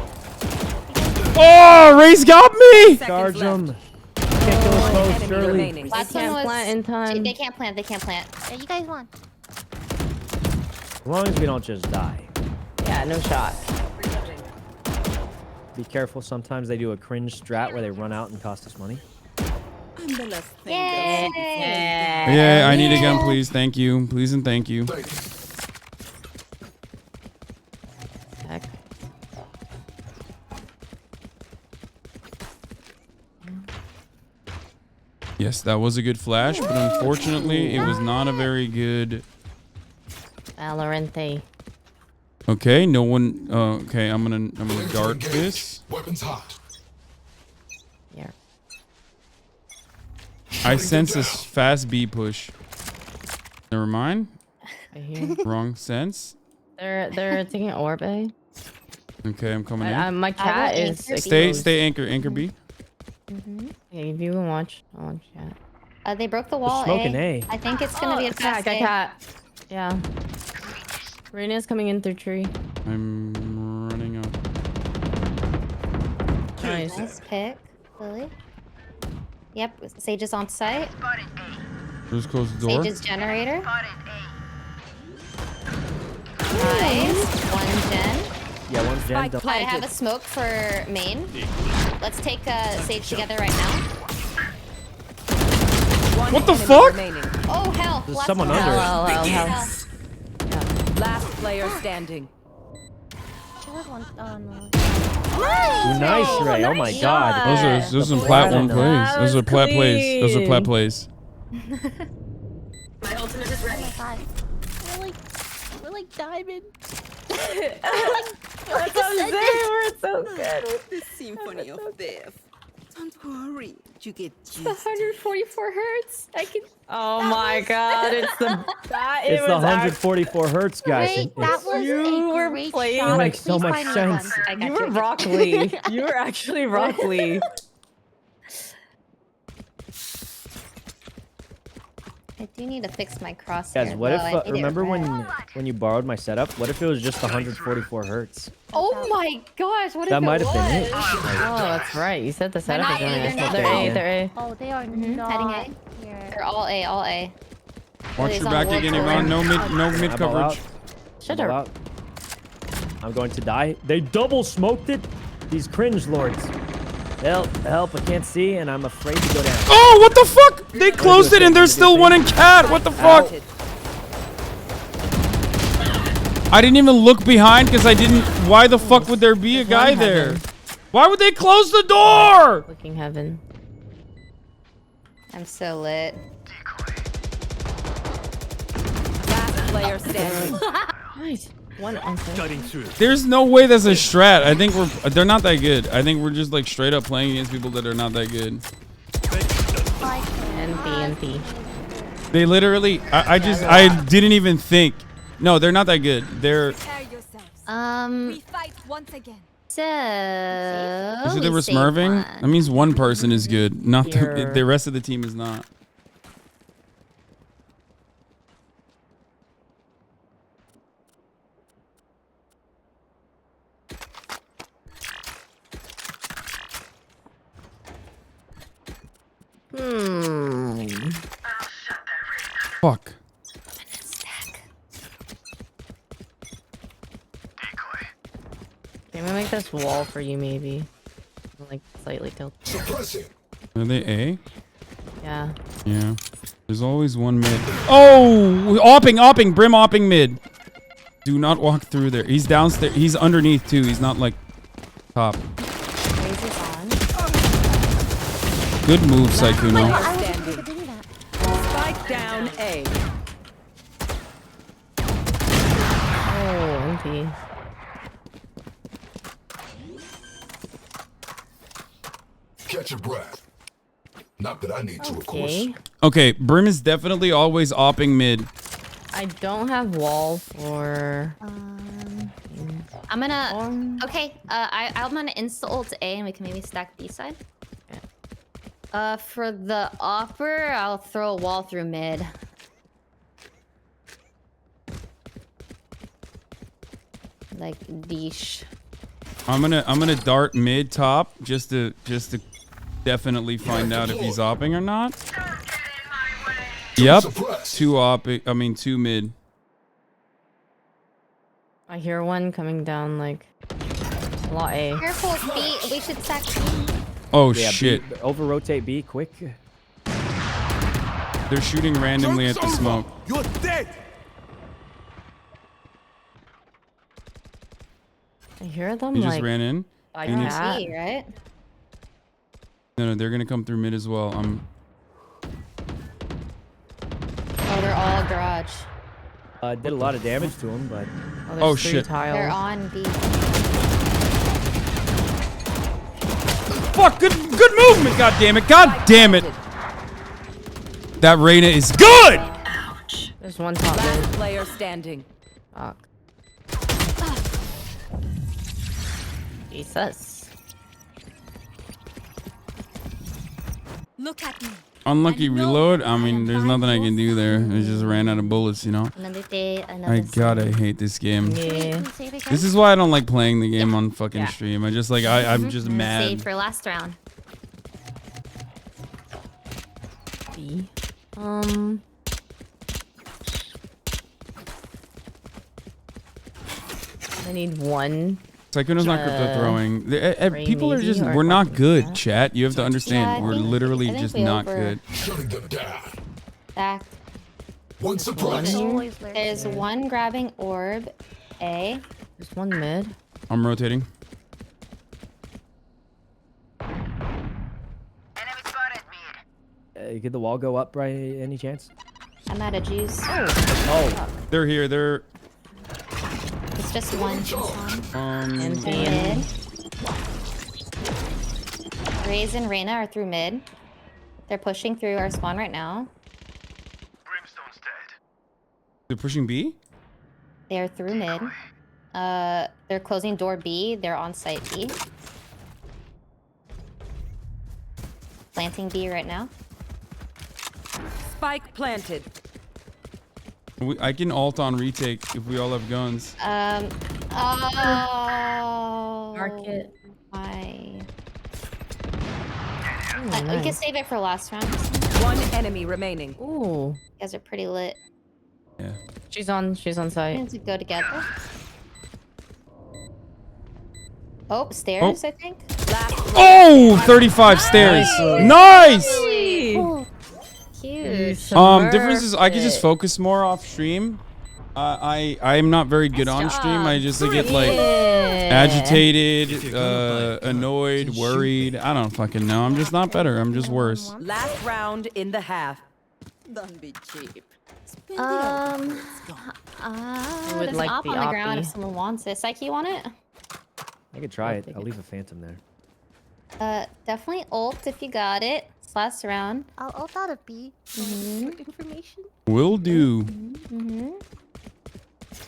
Oh, Ray's got me. Charge him. Can't kill us both, surely. Last They one can't was. plant in time. They can't plant. Yeah, you guys won. As long as we don't just die. Yeah, no shot. Be careful. Sometimes they do a cringe strat where they run out and cost us money. I'm the last thing. Yeah, I need a gun, please. Thank you. Please and thank you. Heck. Yes, that was a good flash, but unfortunately, it was not a very good. Valorant. Okay, no one. Okay, I'm gonna dart this. Weapons hot. Yeah. I sense this fast B push. Never mind. I hear. Wrong sense. They're taking orb A. Okay, I'm coming in. My cat is. Stay anchor B. Yeah, if you can watch, I'll watch chat. They broke the wall. smoking A. I think it's gonna be a fast A. Cat. Yeah. Reina's coming in through tree. I'm running up. Nice pick, Lily. Yep, Sage is on site. Just close the door. Sage's generator. Nice. One gen. Yeah, one gen. I have a smoke for main. Let's take Sage together right now. What the fuck? Oh hell! There's someone under. Hell. Last player standing. Nice, Ray. Oh my god. Those are some platform plays. Those are plat plays. Those are plat plays. My ultimate is ready. We're like diamond. That's what I'm saying. We're so good. The symphony of death. Don't worry, you get used. 144 hertz. I can. Oh my god, it's the It's the 144 hertz, guys. Wait, that was You a were great playing shot. It makes so Please much find me one. sense. You were Rock Lee. You were actually Rock Lee. I do need to fix my crosshair. Guys, what though. I if did it remember right. when you borrowed my setup? What if it was just 144 hertz? Oh my gosh! What That if might it have been was? it. Oh, that's right. You said the setup not is A, on. they're not They're A. A. They're A. Oh, they are not Heading A. here. They're all A, all A. Watch Lily's your on back wall again, floor. Yvonne. No mid Eyeball coverage. out. Shut Eyeball up. out. I'm going to die. They double smoked it. These cringe lords. Help, I can't see, and I'm afraid to go down. Oh, what the fuck? They closed it and there's still one in cat. What the fuck? I didn't even look behind because I didn't. Why the fuck would there be a guy there? Why would they close the door? Looking heaven. I'm so lit. Last player standing. Nice. One answer. There's no way that's a strat. I think they're not that good. I think we're just like straight up playing against people that are not that good. NP. They literally, I didn't even think. No, they're not that good. They're. We fight once again. So. Is it they were smurving? That means one person is good. Not the rest of the team is not. Fuck. I'm gonna make this wall for you, maybe. Like slightly tilted. Are they A? Yeah. Yeah. There's always one mid. Oh, opping, brim opping mid. Do not walk through there. He's downstairs. He's underneath too. He's not like top. Good move, Saikuno. Spike down A. Oh, NP. Catch your breath. Not that I need to, of course. Okay, brim is definitely always opping mid. I don't have wall for. I'm gonna. Okay. I'm gonna insta ult A and we can maybe stack B side. For the offer, I'll throw a wall through mid. Like beesh. I'm gonna dart mid top just to definitely find out if he's opping or not. Yep. Two opping. I mean 2 mid. I hear one coming down like lot A. Careful, B. We should stack B. Oh Yeah, shit. Over rotate B quick. They're shooting randomly at the smoke. You're dead. I hear them He like. just ran in. I And he's- can't. B, right? No, they're gonna come through mid as well. Oh, they're all garage. Did a lot of damage to him, but. Oh shit. They're on B. Fuck, good movement, god damn it. That Reyna is good! There's one top Last mid. player standing. Fuck. Jesus. Look at me. Unlucky reload. I mean, there's nothing I can do there. I just ran out of bullets, you know. Another day, another I hate this game. Yeah. This is why I don't like playing the game on fucking stream. I just like I'm just Save mad. for last round. B. I need one. Sykuno's not crypto throwing. People are just, maybe, or we're not something good, like that. chat. You have to understand, I we're think- literally I think just we not over- good. Back. One surprise. There's one grabbing orb. A. There's one mid. I'm rotating. Could the wall go up by any chance? I'm out of juice. Oh, they're here. They're It's just one. And Mid. Raze and Reyna are through mid. They're pushing through our spawn right now. they're pushing B. They're through mid. They're closing door B. They're on site B. Planting B right now. Spike planted. I can ult on retake if we all have guns. Oh. Market. My. Ooh, We can nice. save it for last round. One enemy remaining. Ooh. You guys are pretty lit. Yeah. She's on We site. need to go together. Oh, stairs, I think. Oh, 35 stairs. Nice. Cute. Difference is I can just focus more off stream. I'm not very good on stream. I just get like agitated, annoyed, worried. I don't fucking know. I'm just not better. I'm just worse. Last round in the half. Don't be cheap. would There's like an op the on the ground oppie. if someone wants it. Psyche, you want it? I could try it. I'll leave a phantom there. Definitely ult if you got it. It's last round. I'll ult out of B for information. Will do. Mm-hmm.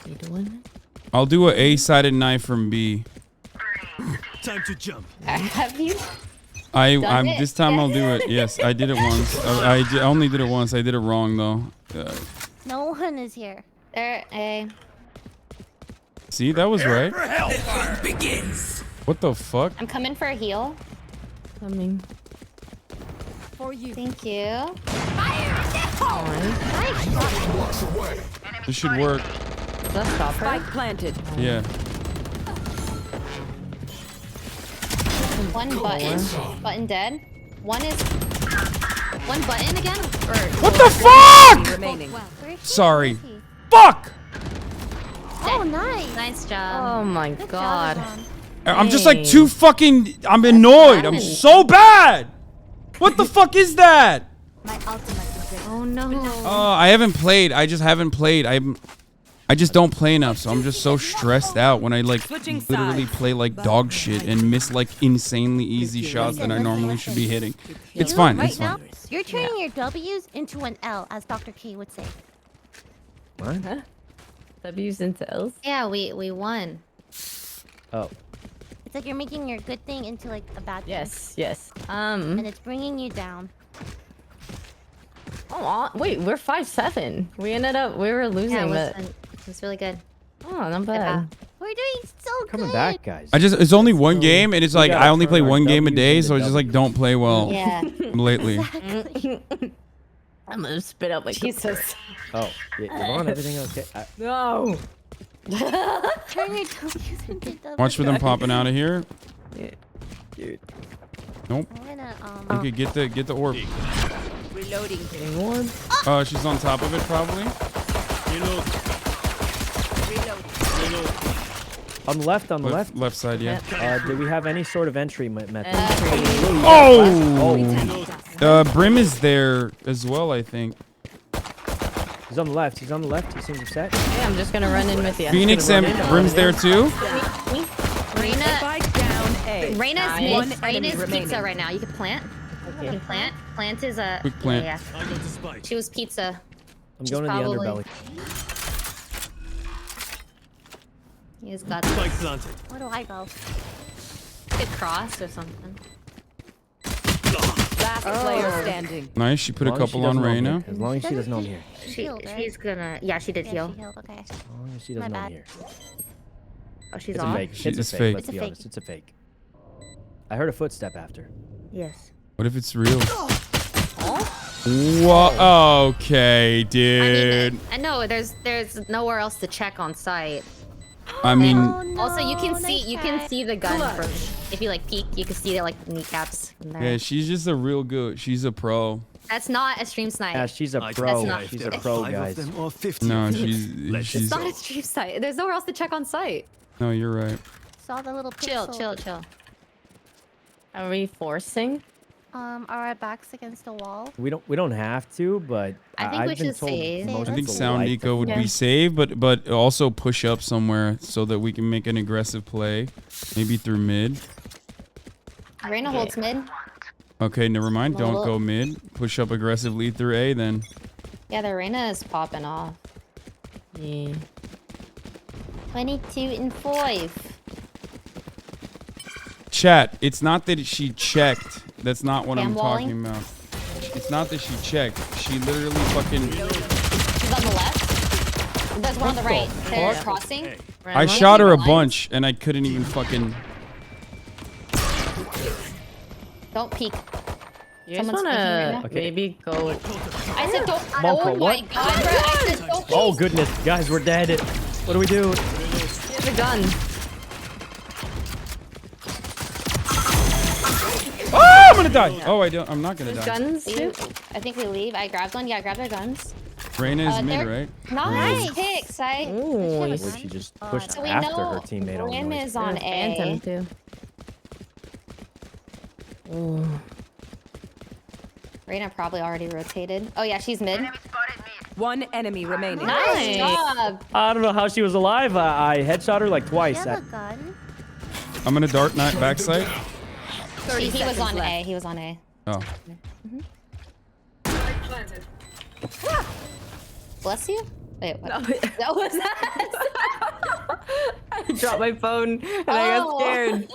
You doing? I'll do a A-sided knife from B. Time to jump. Have you? I'm it? this time I'll do it. Yes, I did it once. I only did it once. I did it wrong though. No one is here. There, A. See, that was right. Hellfire begins. What the fuck? I'm coming for a heal. Coming. For you. Thank you. This should work. Does that stop her? Spike planted. Yeah. One button. Button dead. One is. One button again? Or What the fuck? Remaining. Sorry. Fuck! Oh, nice. Nice job. Oh my god. I'm just like too fucking. I'm annoyed. I'm so bad. What the fuck is that? My ultimate is good. Oh no. I haven't played. I just haven't played. I just don't play enough, so I'm just so stressed out when I like Switching literally sides. play like dog shit and miss like insanely easy shots that I normally should be hitting. It's fine. Right It's fine. now, you're turning your W's into an L, as Dr. K would say. What? W's into L's? Yeah, we won. Oh. It's like you're making your good thing into like a bad thing. Yes, yes. And it's bringing you down. Oh, wait, we're 5-7. We were losing, Yeah, but it was really good. oh, not bad. We're doing so good. Coming back, guys. It's only one game, and it's like gotta I only turn play our one game a W's day, into so I just like don't play well Yeah. lately. I'm gonna spit out my Jesus. Oh, yeah, Yvonne, everything okay? No. Turn your W's into W's. Watch for them popping out of here. Dude. Nope. I'm gonna Okay, get the orb. Reloading. She's on top of it probably. Reload. On the left, on the left. Left side, yeah. Do we have any sort of entry method? Oh! Brim is there as well, I think. He's on the left. He's on the left. He seems upset. Yeah, I'm just gonna run in with you. Phoenix and Brim's there too. Reyna. Spike down A. Reyna's enemy pizza remaining. right now. You can plant. You can plant. Plant is a. Quick plant. Yeah. She was pizza. I'm going to the underbelly. He's got Spike this. planted. Where do I go? Could cross or something. Last player standing. Nice. She put a couple on Reyna. As long as she doesn't know I'm here. She's gonna. Yeah, she did heal. She healed, okay. As long as she doesn't know I'm here. Oh, she's It's on. a fake. It's It's a fake. fake. Let's be honest. It's a fake. I heard a footstep after. Yes. What if it's real? Whoa. Okay, dude. I know there's nowhere else to check on site. I mean, Also, you can see the gun from if you like peek, you can see like kneecaps from there. yeah, she's just a real good. She's a pro. That's not a stream snipe. Yeah, she's a That's pro. not- She's a pro, guys. No, she's. It's not a stream site. There's nowhere else to check on site. No, you're right. Saw the little Chill, pixel. chill. Are we forcing? Are our backs against a wall? We don't have to, but I think we I've been should told save. most I think people Sound like Nico the would foot. be safe, but also push up somewhere so that we can make an aggressive play, maybe through mid. Reyna holds mid. Okay, never mind. Don't Well- go mid. Push up aggressively through A then. Yeah, the Reyna is popping off. Yeah. 22 and 5. Chat. It's not that she checked. That's not what I'm Cam-walling? talking about. It's not that she checked. She literally fucking. She's on the left. There's one on the right. They're crossing. I shot her a bunch and I couldn't even fucking. Don't peek. You guys Someone's peeking right wanna now. maybe go? I said don't. Monko, Oh my what? god, bro. I said don't peek. Oh goodness, guys, we're dead. What do we do? Here's a gun. Oh, I'm gonna die. Oh, I don't. I'm not gonna die. Guns. I think we leave. I grabbed one. Yeah, I grabbed our guns. Reyna is mid, they're- right? Nice picks. Ooh, Wait, she just pushed So we after know her teammate on Rim the is on Phantom A. too. Ooh. Reyna probably already rotated. Oh yeah, she's mid. One enemy remaining. Nice job. I don't know how she was alive. I headshot her like I twice. have a gun. I'm gonna dart knight backside. He was on A. He was on A. Oh. Bless you. Wait, what? That was I dropped my phone and I got scared.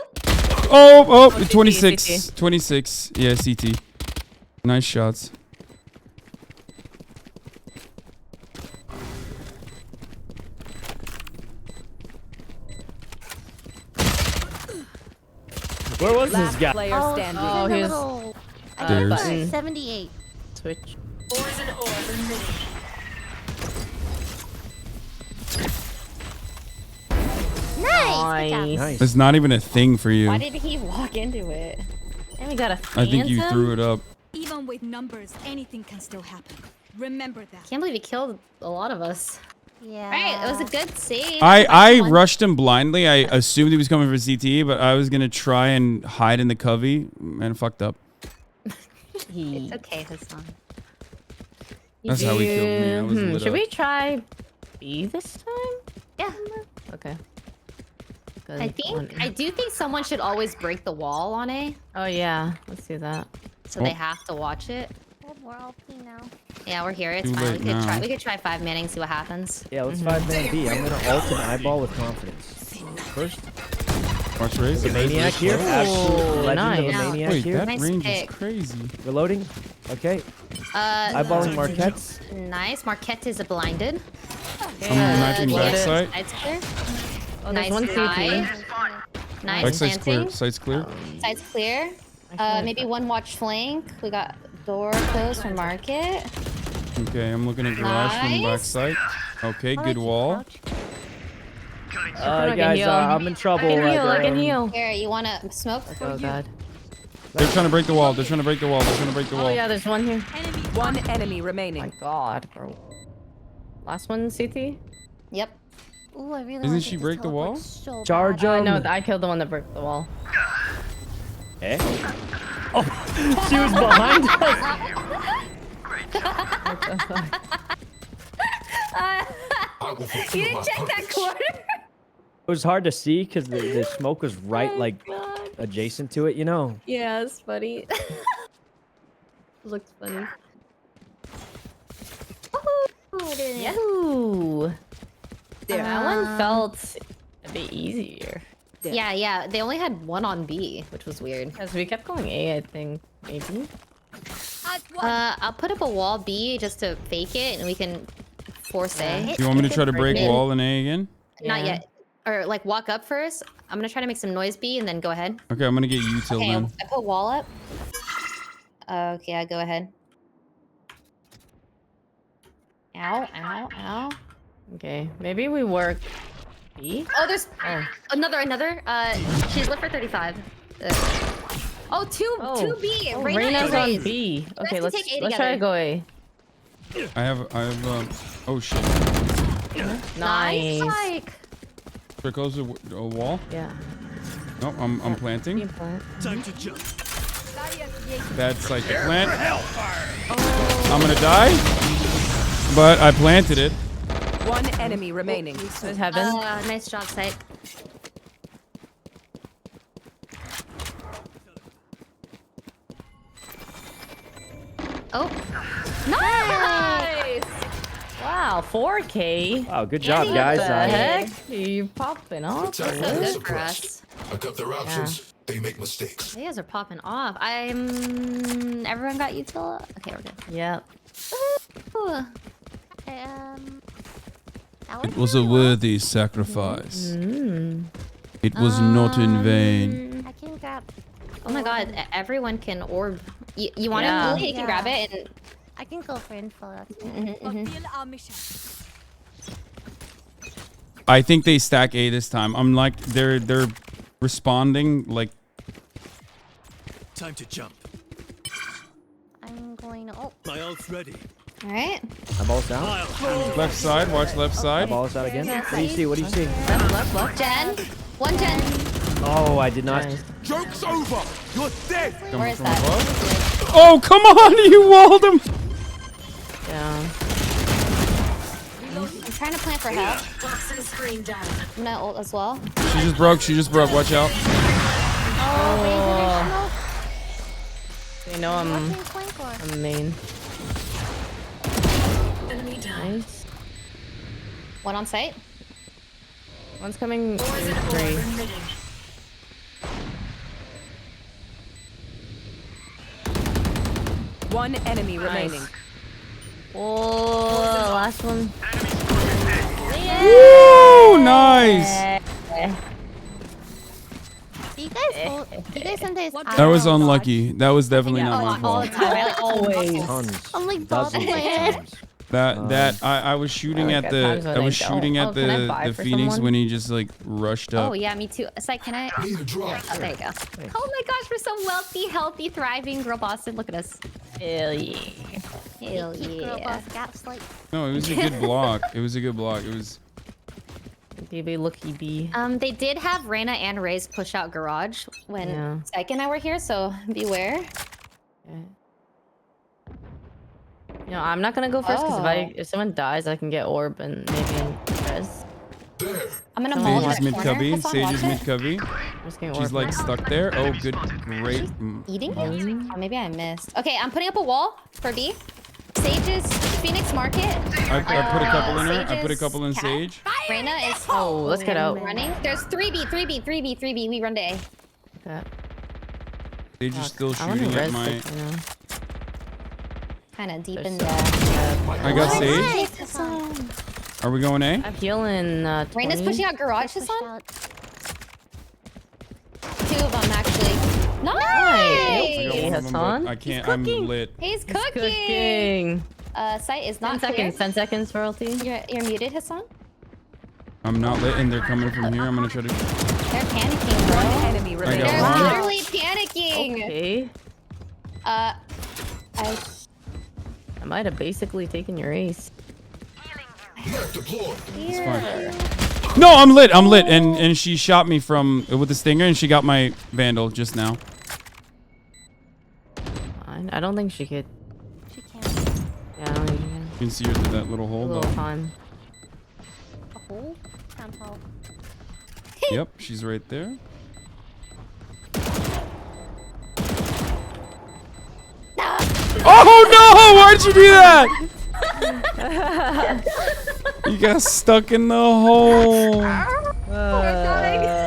Oh, 26. 26. Yeah, CT. Nice shots. Where was this Last guy? player Oh, standing. he's Oh, in the here's- little Stairs. button. 78. Switch. Nice. Good job. Nice. It's not even a thing for you. Why did he walk into it? And we got a I think you phantom? threw it up. Even with numbers, anything can still happen. Remember that. Can't believe he killed a lot of us. Yeah. Alright, it was a good save. I rushed him blindly. I assumed he was coming for CTE, but I was gonna try and hide in the covey and fucked up. It's okay, Hasan. That's how he killed me. I was lit Should up. we try B this time? Yeah. Okay. I do think someone should always break the wall on A, Oh yeah, let's do that. so they have to watch it. We're all P now. Yeah, we're here. It's Too fine. late now. We could try 5 manning, see what happens. Yeah, let's 5-man B. I'm gonna ult and eyeball with confidence. First, Watch raise. the maniac here. Absolute legend of a maniac Wait, here. that Nice range pick. is crazy. Reloading. Okay. Eyeballing Marquettes. Nice. Marquette is blinded. I'm knifing backside. Side's clear. Oh, Nice there's one try. CT. Nice Backside's clear. planting. Side's clear. Side's clear. Maybe one watch flank. We got door closed from market. Okay, I'm looking at garage from Nice. backside. Okay, good wall. Guys, I'm in trouble. I can heal. Here, you wanna smoke? Oh god. They're trying to break the wall. They're trying to break the wall. They're trying to break the Oh wall. yeah, there's one here. One enemy My remaining. god, bro. Last one, CT? Yep. Ooh, I really Doesn't want she to break the teleport wall? so Charge bad. him. No, I killed the one that broke the wall. Eh? Oh, she was behind us. You didn't check that corner. It was hard to see because the smoke was right, like, adjacent to it, you know? Yeah, it's funny. Looks funny. Yahoo! That one felt a bit easier. Yeah. They only had one on B, which was weird. Because we kept going A, I think. Maybe. I'll put up a wall B just to fake it, and we can force A. You want me to try to break wall in A again? Not yet. Or like walk up first. I'm gonna try to make some noise B, and then go ahead. Okay, I'm gonna get you till Okay, then. I put wall up. Okay, I go ahead. Ow. Okay, maybe we work B? Oh, there's another. She's lit for 35. Two B. Oh, Reina's on B. Okay, let's try to go A. I have oh shit. Nice. Should I close a wall? Yeah. No, I'm planting. Time to jump. That's like the plant. I'm gonna die, but I planted it. One enemy remaining. Heaven. Nice job, Sight. Oh. Nice! Wow, 4K. Wow, good job, guys. What the heck? You popping off? So good for us. I cut their options. They make mistakes. You guys are popping off. Everyone got you till. Okay, we're good. Yep. Ooh. It was a worthy sacrifice. It was not in vain. I can grab. Oh my god, everyone can orb. You want to? You can grab it and. I can go for info. That's I think they stack A this time. I'm like they're responding like. Time to jump. I'm going to. Oh. My ult's ready. All right. My ball's down. Left side. Watch left side. My ball's out again. What do you see? What do you see? Left. Gen. One Gen. Oh, I did not. Joke's over. You're dead. Where is that? Oh, come on! You walled him. Yeah. I'm trying to plant for help. I'm gonna ult as well. She just broke. Watch out. Oh. You know I'm main. Nice. One on site. One's coming in 3. One enemy remaining. Oh, last one. Woo! Nice. Do you guys sometimes? That was unlucky. That was definitely not my All the fault. time. Always. Tons. I'm like Dozens of times. I was shooting at the the Phoenix someone? when he just like rushed up. Oh yeah, me too. It's like, can I? Oh, there you go. Oh my gosh, we're so wealthy, healthy, thriving, girl Boston. Look at us. Hell yeah. Hell yeah. No, it was a good block. It was a good block. It was. Maybe looky B. They did have Reina and Ray's push out garage when Psyche and I were here, so beware. Okay. You know, I'm not gonna go first because if someone dies, I can get orb and maybe res. I'm gonna Sage mold is mid cubby. Sage is mid cubby. She's like stuck there. Oh, good, great. Eating it? Oh, maybe I missed. Okay, I'm putting up a wall for B. Sage's Phoenix Market. I put a couple in her. I put a couple in Sage. Reina is let's get out. Running. There's 3B. We run to A. Okay. Sage is still shooting at my. Kind of deep in there. I got Sage. Are we going A? I'm healing. Reina's pushing out garage, Hasan. 2 of them actually. Nice! I got one of them, but I can't. I'm lit. He's cooking. Sight is not 10 seconds. 10 seconds for ulti. You're muted, Hasan. I'm not lit, and they're coming from here. I'm gonna try to. They're panicking, bro. One enemy remaining. They're literally panicking. Okay. I might have basically taken your ace. It's fine. No, I'm lit. And she shot me from with the stinger, and she got my vandal just now. I don't think she could. She can. Yeah, I don't think she can. You can see her through that little hole. A little time. A hole? Can't tell. Yep, she's right there. Oh no! Why'd you do that? You got stuck in the hole.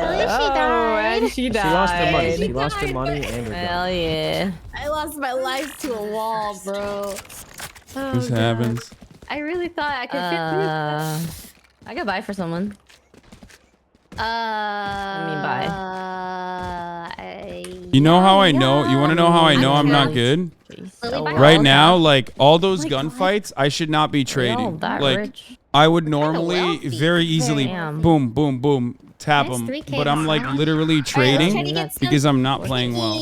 And she died. She lost her money. She lost her money and her Hell yeah. I lost my life to a wall, bro. This happens. I really thought I could fit through that. I could buy for someone. Bye. You know how I know? You want to know how I know I'm not good? Right now, like all those gunfights, I should not be trading. Like I would normally very easily boom, boom, boom, tap them, but I'm like literally trading because I'm not playing well.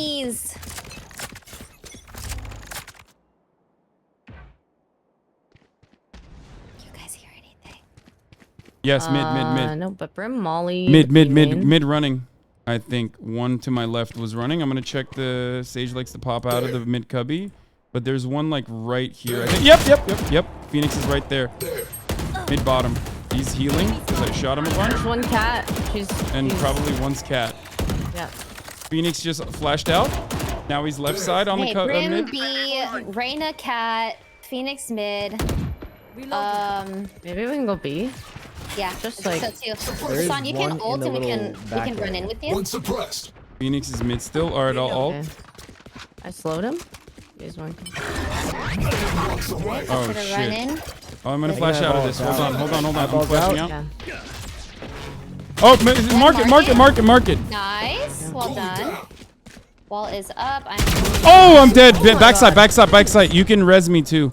Yes, mid. No, but Brim Molly. Mid running. I think one to my left was running. I'm gonna check the Sage likes to pop out of the mid cubby, but there's one like right here. I think. Yep. Phoenix is right there. Mid bottom. He's healing because I shot him a bunch. There's one cat. And probably one's cat. Yeah. Phoenix just flashed out. Now he's left side on the Brim mid. B, Reyna cat, Phoenix mid. Maybe we can go B. Yeah, just like so too. Hasan, you can ult and we can run in with you. One suppressed. Phoenix is mid still. Alright, I'll ult. I slowed him. Here's one. Oh shit. Oh, I'm gonna flash out of this. Hold on. I'm flashing out. Oh, mark it. Nice. Well done. Wall is up. I'm dead. Backside. You can res me too.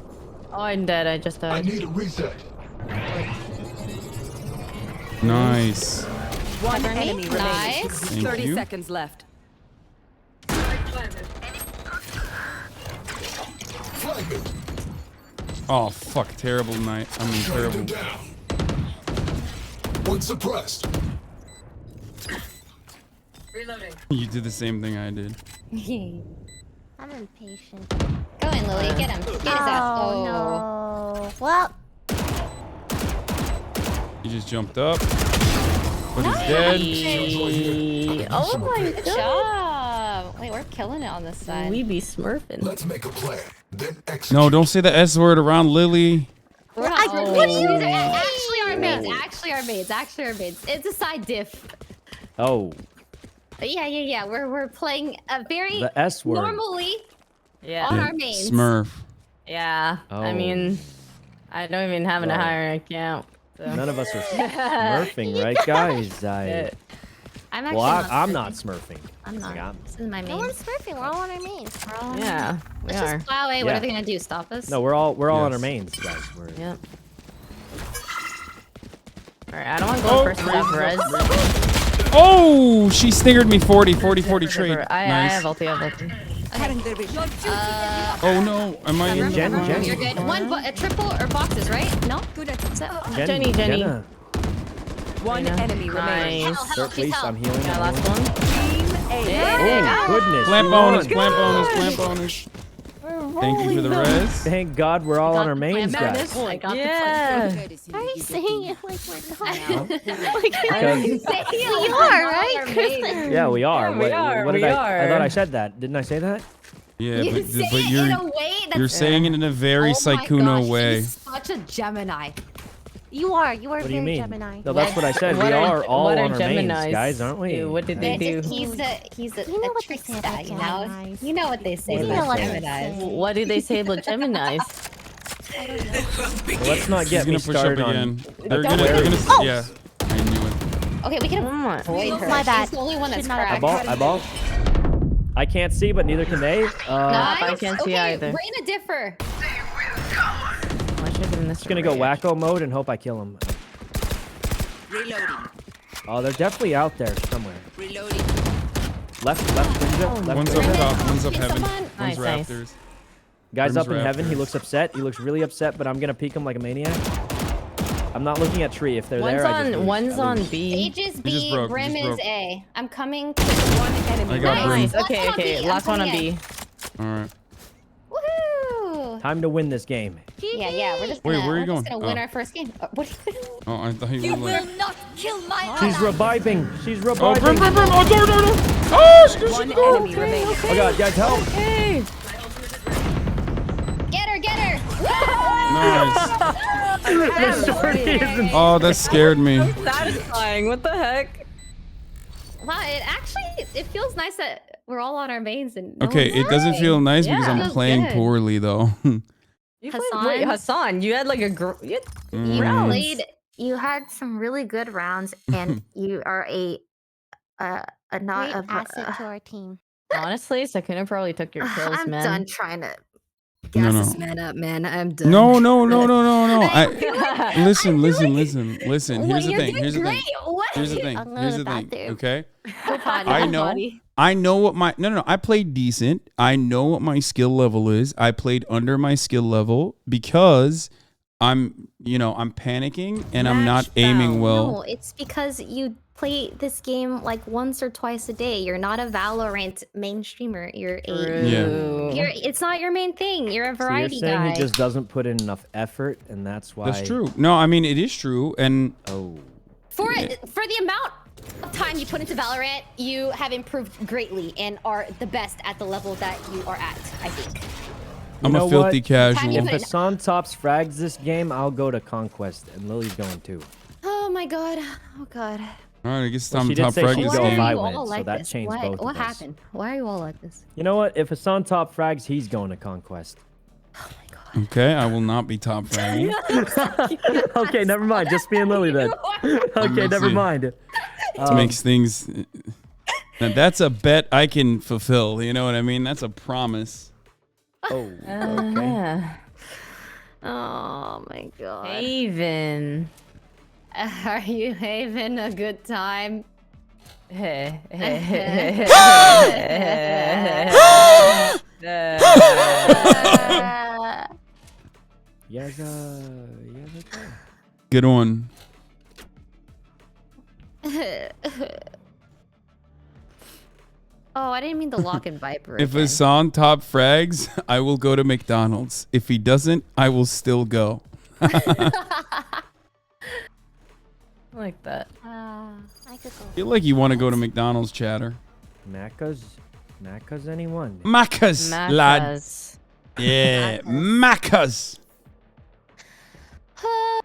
Oh, I'm dead. I just died. I need a reset. Nice. One enemy remaining. Nice. 30 seconds left. Oh fuck! Terrible night. I mean terrible. One suppressed. Reloading. You did the same thing I did. I'm impatient. Go in, Lily. Get him. Get his ass. Oh no. Well. He just jumped up. But he's dead. Oh my Good job. Wait, we're killing it on this side. We be smurfing. Let's make a plan. Then No, don't say the S word around Lily. We're not actually our mates. Actually our mates. It's a side diff. Oh. Yeah. We're playing a very The S word. normally Yeah. on our mains. Smurf. Yeah. I Oh. mean, I don't even have a higher account. So. None of us are smurfing, right, guys? I'm actually I'm not smurfing. I'm not. This is my main. No one's smurfing. We're all on our mains. Yeah, we Let's are. just plow away. What are they gonna do? Stop us? No, we're all on our mains, guys. Yep. All right, I don't want to go first without res. Oh, she stingered me 40 trade. I Nice. have ulti. Oh no, am I in? Jen. You're good. A triple or boxes, right? No. Good. Jenny. Jenna. One enemy remaining. Nice. Sir, please, I'm healing. Yeah, last one. Oh, goodness. Plant we bonus. won. Thank you for the res. Thank God we're all on our mains, guys. Yeah. Why are you saying it like we're not? Because- We are, right? Yeah, we are. Yeah, we are, What did we I are. thought I said that. Didn't I say that? Yeah, You but say it in a way that's you're saying it in a very Sykkuno way. He's such a Gemini. You are. You are What do you very mean? Gemini. No, that's what I said. We are all on our mains, Geminis guys, aren't we? do? What did they do? He's a You know what they say trickster, about you know. Geminis. You know what they say You know about what they Geminis. say. What did they say about Geminis? Well, let's not She's get me gonna push up started again. on. They're gonna. Oh! Yeah, I knew it. Okay, we can avoid her. My bad. She's the only one that's Should not have cracked. I ball. I can't see, but neither can they. Nice. I can't see either. Reyna differ. I should have given this. Just gonna go wacko mode and hope I kill him. Reloading. Oh, they're definitely out there somewhere. Reloading. Left, left. One's up top, one's up heaven, someone? one's Nice. rafters. Guy's Brim's up in heaven. He rafters. looks upset. He looks really upset, but I'm gonna peek him like a maniac. I'm not looking at tree. If they're One's there, I just lose. one's I on lose. B. Sage is just B, broke, Brim just is broke. A. I'm coming to One enemy I got remaining. Brim. Nice. Last Okay, one on okay. B. Last I'm one on coming B. All right. Woohoo! Time to win this game. Yeah. We're just Wait, gonna, where are you we're just going? gonna win Oh. our first game. What are you doing? Oh, I thought you were like. not kill my She's reviving. She's Oh, reviving. Brim! Oh, she goes. One enemy remaining. Oh God, guys, help! Hey. Get her! Nice. Oh, that scared me. Satisfying. What the heck? Wow, it feels nice that we're all on our mains and no Okay, one's it doesn't feel nice because I'm Feels playing good. poorly though. You wait, Hasan, you had like a You had some really good rounds, and you are a not Great a asset to our team. Honestly, Sakuna probably took your kills, I'm man. done trying to No, gas no. this man up, man. I'm done. No. Listen. Here's the thing. Here's the thing. Okay. I know what my I played decent. I know what my skill level is. I played under my skill level because I'm panicking and I'm not aiming well. No, it's because you play this game like once or twice a day. You're not a Valorant main streamer. It's not your main thing. You're a variety so you're saying guy. he just doesn't put in enough effort, and that's why. That's true. No, I mean it is true, and For the amount of time you put into Valorant, you have improved greatly and are the best at the level that you are at, I think. I'm a filthy casual. If Hasan tops frags this game, I'll go to Conquest, and Lily's going too. Oh my god. Oh god. All right, I guess it's time to she did top say frag she'd this go game. if I Why are win, you all so like that this? changed What both of us. happened? Why are you all like this? You know what? If Hasan top frags, he's going to Conquest. Okay, I will not be top fragging. Okay, never mind. Just me and Lily then. Okay, never mind. This makes things. Now that's a bet I can fulfill. You know what I mean? That's a promise. Oh, okay. Oh my god. Haven. Are you having a good time? Good one. Oh, I didn't mean to lock in Viper. If again. Hasan top frags, I will go to McDonald's. If he doesn't, I will still go. Like that. I could go. I feel like you want to go to McDonald's, chatter. Macca's anyone? Macca's, lad. Yeah, Macca's. All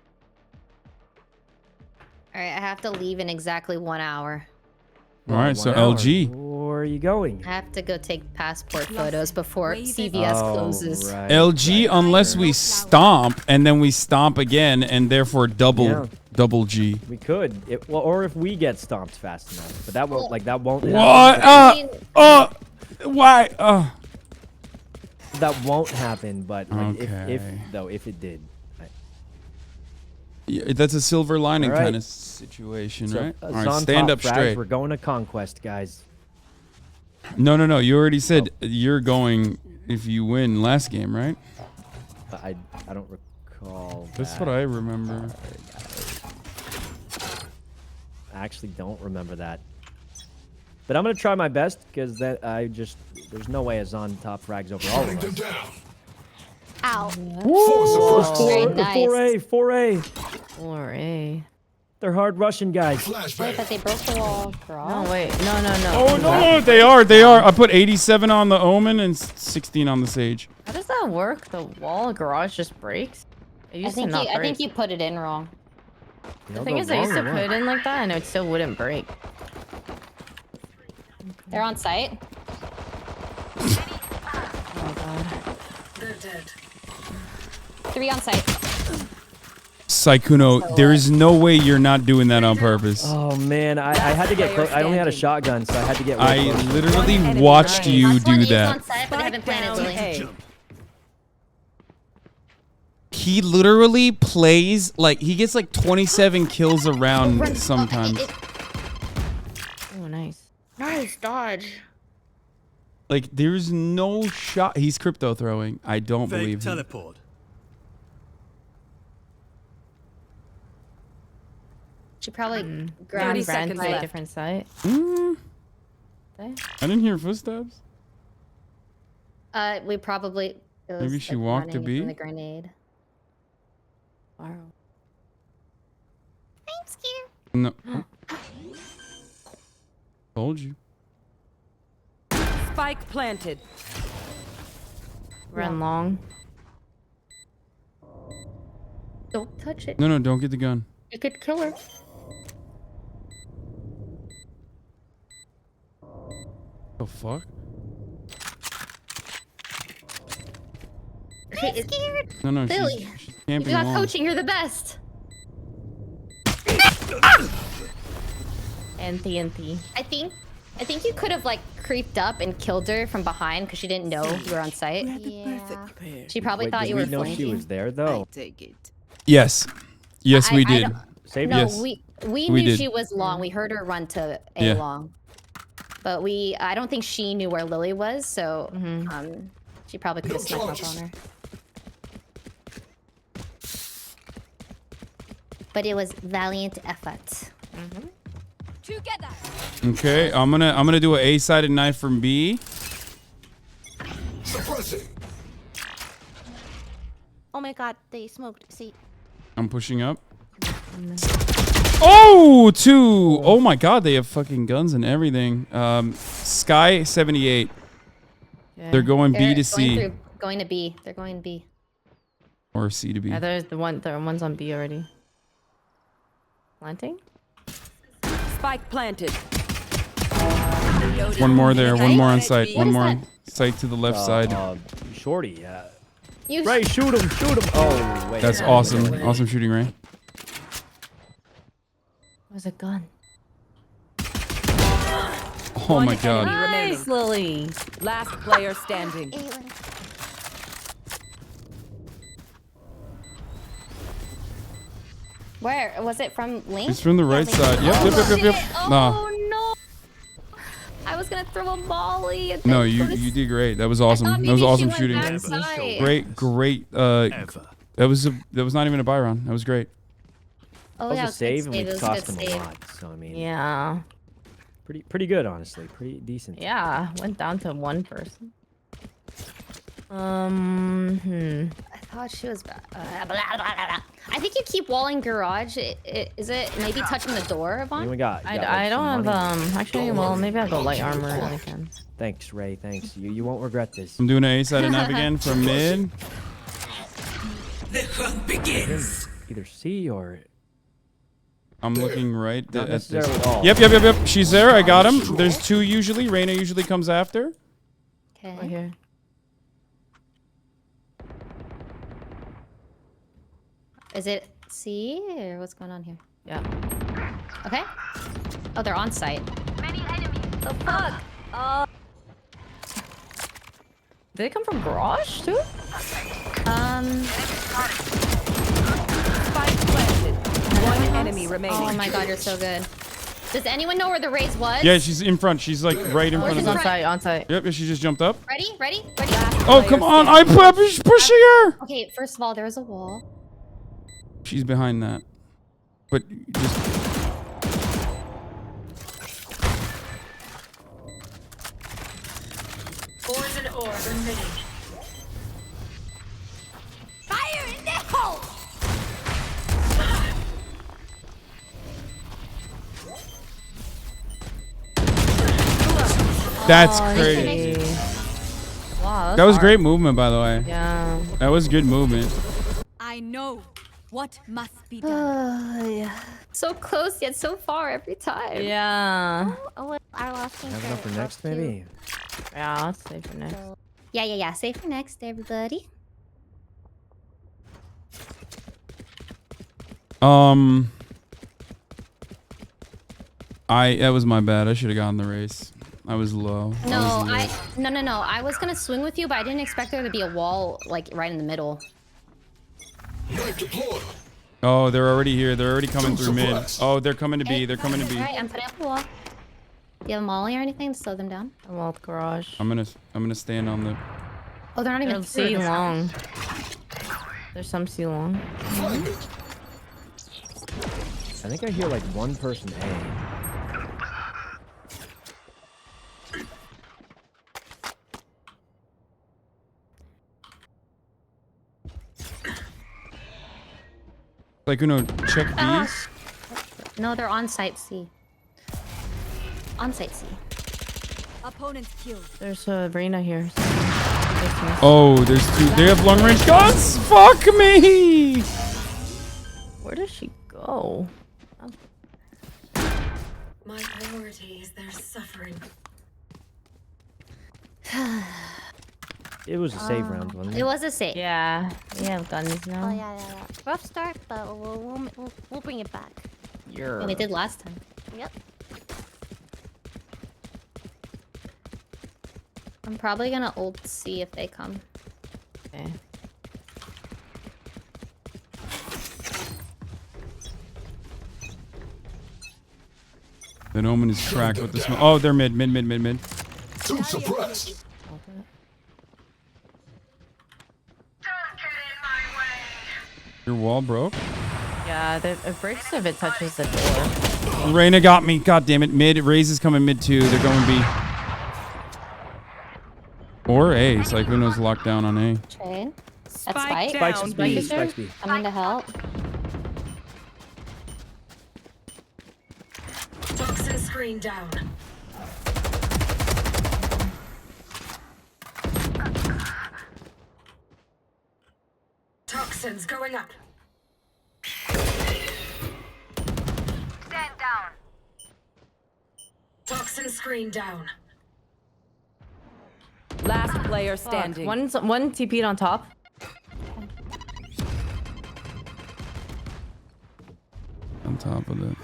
right, I have to leave in exactly 1 hour. All right, so LG. Where are you going? I have to go take passport photos before CVS closes. LG, unless we stomp and then we stomp again and therefore double G. We could, or if we get stomped fast enough, but that won't What? Why? That won't happen. But like, if it did. Yeah, that's a silver lining Right. kind of situation, So, right? All Hasan right, stand top up frags, straight. We're going to Conquest, guys. No. You already said you're going if you win last game, right? I don't recall. That's what I remember. I actually don't remember that. But I'm gonna try my best because there's no way Hasan top frags over all of us. Ow. Whoa. Nice. 4A. They're hard Russian guys. Wait, but they broke the wall. No, wait. No. Oh no, they are. I put 87 on the Omen and 16 on the Sage. How does that work? The wall garage just breaks? I think you put it in wrong. The thing is, I used to put it in like that, and it still wouldn't break. They're on site. Oh god. They're dead. 3 on site. Saikuno, there is no way you're not doing that on purpose. Oh man, I had to get close. I only had a shotgun, so I had to get. I literally watched you do that. On site, but they haven't planted Lily. He literally plays like he gets like 27 kills a round sometimes. Oh, nice. Nice dodge. Like there's no shot. He's crypto throwing. I don't believe him. Teleport. She probably Ground 30 seconds to a left. different site. I didn't hear footsteps. We probably. Maybe she walked to B? From the grenade. Wow. I'm scared. No. Told you. Spike planted. Run long. Don't touch it. No, don't get the gun. You could kill her. The fuck? Okay, it's scared. No, Billy, she's you camping got along. coaching. You're the best. NT. I think you could have like creeped up and killed her from behind because she didn't know you were on site. Yeah. She probably Wait, thought did you we were know flanking. she was there though? Yes. Yes, we did. Save No, yes. we We knew did. she was long. We heard her run to A Yeah. long. But I don't think she knew where Lily was, so she probably could have snuck up on her. But it was valiant effort. Together. Okay, I'm gonna do an A-sided knife from B. Suppressing. Oh my god, they smoked. See. I'm pushing up. Oh, two. Oh my god, they have fucking guns and everything. Sky 78. They're going B to C. Going to B. They're going to B. Or C to B. Yeah, there's the one's on B already. Planting? Spike planted. One more there. One more on site. What One is more that? on site to the left side. Shorty, yeah. You Ray, shoot him. Oh, wait. That's awesome. Awesome shooting, Ray. Where's a gun? Oh my god. Nice, Lily. Last player standing. Where was it from? Link? It's from the right side. Yep. Oh Nah. no! I was gonna throw a volley. And No, then you put a- did great. That was awesome. thought That was maybe she awesome went shooting. backside. Great. That was not even a buy round. That was great. Oh That yeah, was a save, and it we was a cost good him a save. lot. So I mean, Yeah. pretty good, honestly. Pretty decent. Yeah, went down to one person. I thought she was. I think you keep walling garage. Is it maybe touching the door, Yvonne? We got. I don't have actually. Well, maybe I'll go light armor when I can. Thanks, Ray. Thanks. You won't regret this. I'm doing an A-sided knife again from mid. The hunt begins. Either C or. I'm looking right Not at this. necessarily all. Yep. She's there. I got him. There's two usually. Reyna usually comes after. Okay. Right here. Is it C or what's going on here? Yeah. Okay. Oh, they're on site. Many enemies. The fuck? Did they come from garage too? Spike planted. One enemy remaining. Oh my god, you're so good. Does anyone know where the raise was? Yeah, she's in front. She's like right in front of she's them. On site. Yep, she just jumped up. Ready? Oh, come on. I'm pushing her. Okay, first of all, there was a wall. She's behind that. But just... Poison orb emitting. Fire in the hole! That's crazy. Wow, That was great movement, by the way. Yeah. That was good movement. I know what must be done. Yeah. So close yet so far every time. Yeah. Oh, our last game. Have enough for next, maybe. Yeah, I'll save for next. Yeah. Save for next, everybody. That was my bad. I should have gotten the race. I was low. No, I was low. no. I was gonna swing with you, but I didn't expect there to be a wall like right in the middle. Oh, they're already here. They're already coming through mid. Oh, they're coming to B. They're coming to B. Alright, I'm putting up the wall. Do you have a molly or anything to slow them down? I'm all the garage. I'm gonna stand on the. Oh, they're not even There's C long. There's some C long. I think I hear like one person A. Like, check B. No, they're on site C. On site C. Opponent killed. There's a Reyna here. Oh, there's two. They have long range guns. Fuck me. Where does she go? My priority is their suffering. It was a save round, wasn't it? It was a save. Yeah, we have guns now. Oh yeah. Rough start, but we'll bring it back. And we did last time. Yep. I'm probably gonna ult C if they come. Okay. The Omen is cracked with the smoke. Oh, they're mid. Too suppressed. Your wall broke? Yeah, it breaks if it touches the door. Reyna got me. God damn it. Mid. Raze is coming mid too. They're going B. Or A. It's like who knows lockdown on A. Train. That's Spike. Spike. Spike's B. Spike's B. Coming to help. Toxin screen down. Toxins going up. Stand down. Toxin screen down. Last player standing. One TP'd on top. On top of the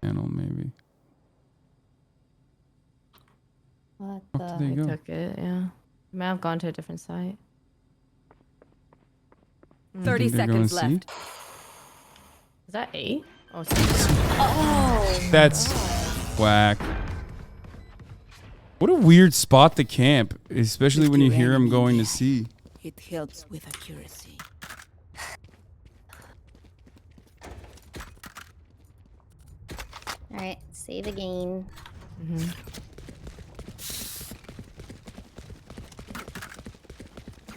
panel, maybe. What the? Did they go? Took it, yeah. May have gone to a different site. 30 seconds left. Is that 8? Oh, That's whack. What a weird spot to camp, especially when you hear him going to C. It helps with accuracy. All right, save again.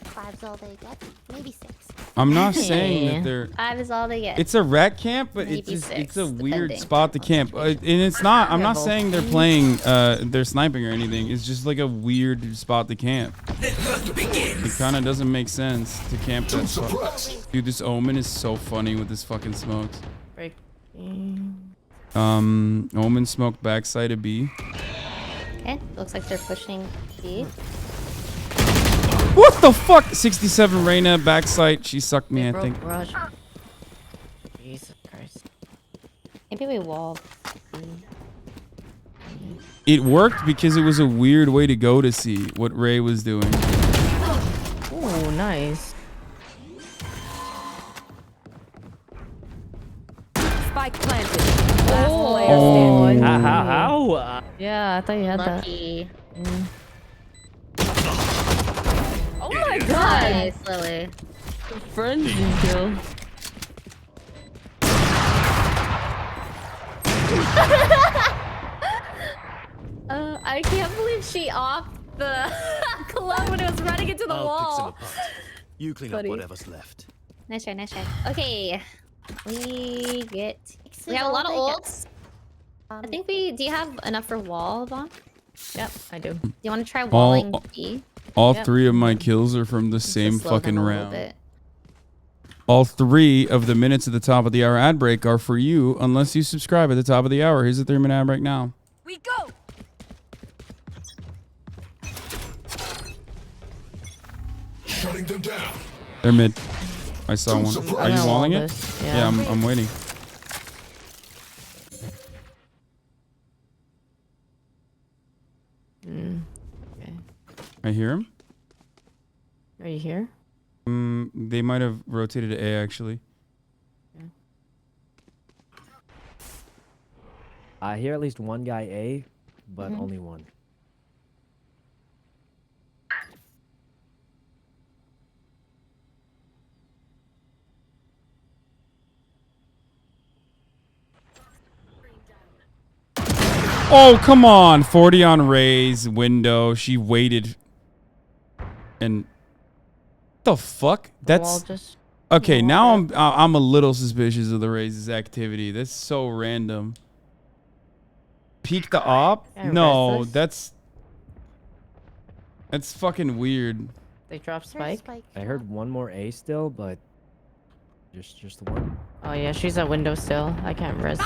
Five's all they get. Maybe 6. I'm not saying that they're... 5 is all they get. It's a rat camp, but Maybe it's just, 6, it's a weird depending. spot to camp. And it's not... I'm not saying they're playing... they're sniping or anything. It's just like a weird spot to camp. It kind of doesn't make sense to camp that spot. Dude, this Omen is so funny with his fucking smokes. Break. Omen smoked backside of B. Okay, looks like they're pushing B. What the fuck? 67 Reyna backside. She sucked me, I think. Jesus Christ. Maybe we wall. It worked because it was a weird way to go to see what Ray was doing. Oh, nice. Spike planted. Oh, how? Yeah, I thought you had Lucky. that. Oh my god! Nice, Lily. Frenzy kill. I can't believe she offed the club when it was running into the wall. You clean up whatever's left. Nice try, nice try. Okay. We have a lot of ults. I think do you have enough for wall, Vaughn? Yep, I do. Do you want to try walling B? All 3 of my kills are from the same Slow them fucking a little round. bit. All 3 of the minutes at the top of the hour ad break are for you unless you subscribe at the top of the hour. Here's the 3-minute ad break now. We go. Shutting them down. They're mid. I saw one. Are you walling it? Yeah, I'm waiting. Okay. I hear him. Are you here? They might have rotated to A actually. I hear at least one guy A, but only one. Oh, come on. 40 on Ray's window. She waited. And the fuck? That's okay. Now I'm a little suspicious of the Ray's activity. That's so random. Peek the op? No, that's fucking weird. They dropped Spike. I heard one more A still, but Just the one. Oh yeah, she's at windowsill. I can't res.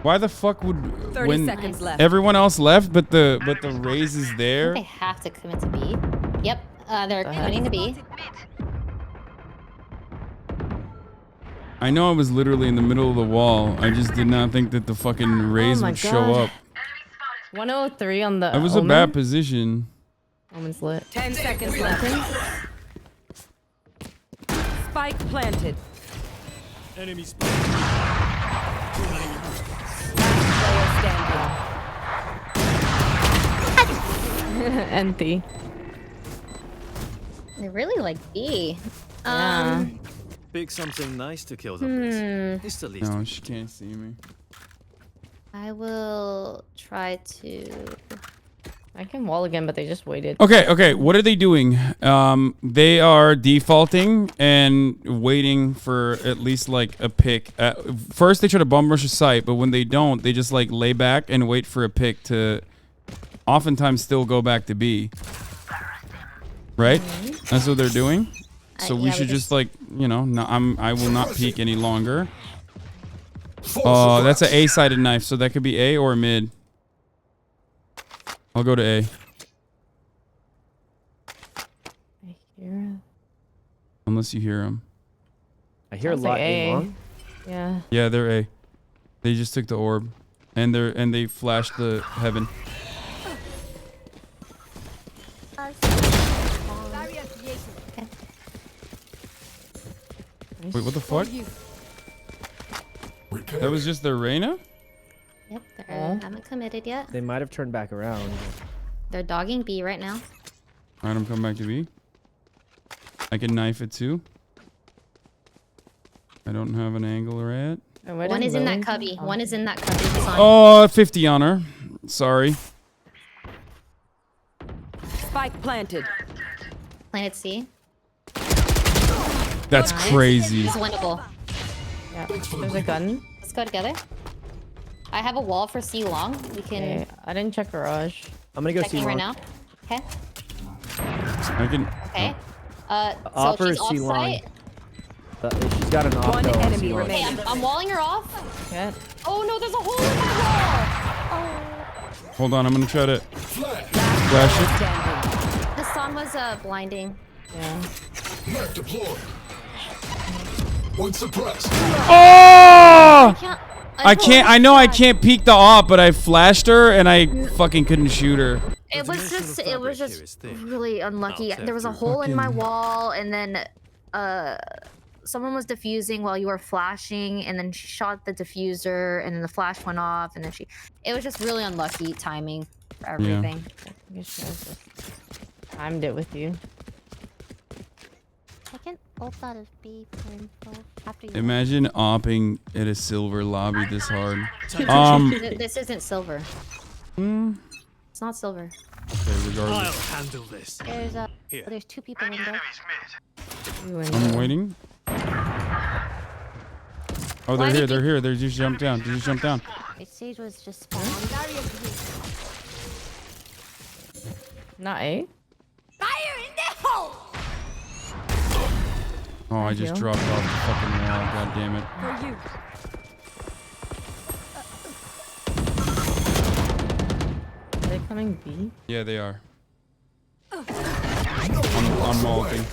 Why the fuck would 30 when seconds left. everyone else left, but the raise is there? They have to commit to B. Yep, they're committing to B. I know I was literally in the middle of the wall. I just did not think that the fucking raise would show up. 103 on the. That was a bad position. Omen's lit. 10 seconds left. Spike planted. Enemy spike. Empty. They really like B. Pick something nice to kill them with. It's the least. No, she can't see me. I will try to. I can wall again, but they just waited. Okay. What are they doing? They are defaulting and waiting for at least like a pick. First, they try to bum rush a site, but when they don't, they just like lay back and wait for a pick to, oftentimes, still go back to B. Right? That's what they're doing. So we should just like, you know, I will not peek any longer. Oh, that's an A-sided knife, so that could be A or mid. I'll go to A. I hear. Unless you hear them. I hear a lot A long. Yeah. Yeah, they're A. They just took the orb, and they flashed the heaven. Wait, what the fuck? That was just their Reyna? Yep, they haven't committed yet. They might have turned back around. They're dogging B right now. Alright, I'm coming back to B. I can knife it too. I don't have an angle yet. One is in that cubby. One is in that cubby. Oh, 50 on her. Sorry. Spike planted. Planted C. That's crazy. It's winnable. Yeah. There's a gun. Let's go together. I have a wall for C long. We can. Okay, I didn't check garage. I'm gonna go checking C right long. now. Okay. I can. Okay. So Opper she's is C long. off-site. She's got an off. One though, enemy C long. Okay, I'm walling her off. Okay. Oh no, there's a hole in my wall. Hold on, I'm gonna try to flash it. The sun was blinding. Yeah. Knife deployed. One suppressed. Oh! I can't. I know I can't peek the op, but I flashed her and I fucking couldn't shoot her. It was just really unlucky. There was a hole in my wall, and then someone was diffusing while you were flashing, and then she shot the diffuser, and then the flash went off, and then it was just really unlucky timing for everything. I guess I just timed it with you. I can ult out of B for info after you. Imagine opping at a silver lobby this hard. This isn't silver. It's not silver. Okay, regardless. I'll handle this. There's two people in there. I'm waiting. Oh, they're here. They're here. They just jumped down. They just jumped down. Sage was just spawned. Not A. Fire in the hole! Oh, I just dropped off the fucking wall. God damn it. For you. Are they coming B? Yeah, they are. I'm mulking.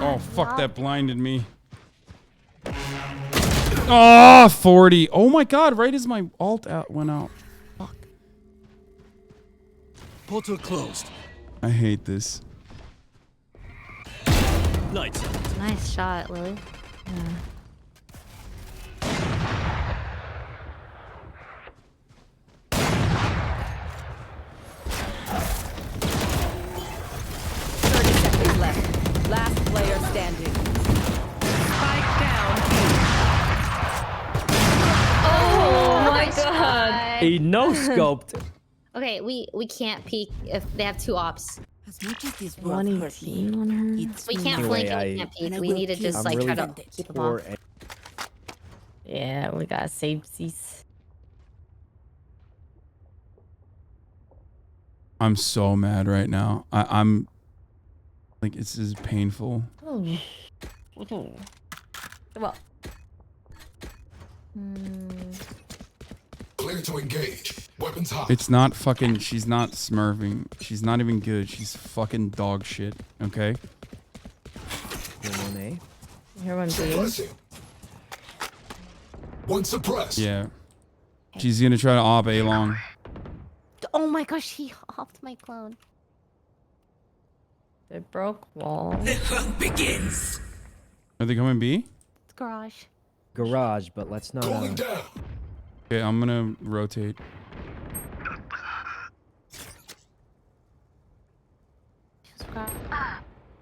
Oh, fuck, that blinded me. Oh, 40. Oh my god, right as my alt out went out. Fuck. Portal closed. I hate this. Lights. Nice shot, Lily. Yeah. Last player standing. Spike down. Oh my god. A no scoped. Okay, we can't peek if they have two ops. As much as this 118 on her. We can't flank and we can't peek. We need to just like try to keep them off. Yeah, we got safeties. I'm so mad right now. I'm like, this is painful. Oh. Well. Clear to engage. Weapons hot. It's not fucking. She's not smurfing. She's not even good. She's fucking dog shit. Okay. Here one, Suppressing. One suppressed. Yeah. She's gonna try to op A long. Oh my gosh, he hopped my clone. They broke wall. The hunt begins. Are they coming B? It's garage. Garage, but let's not. Going down. Okay, I'm gonna rotate.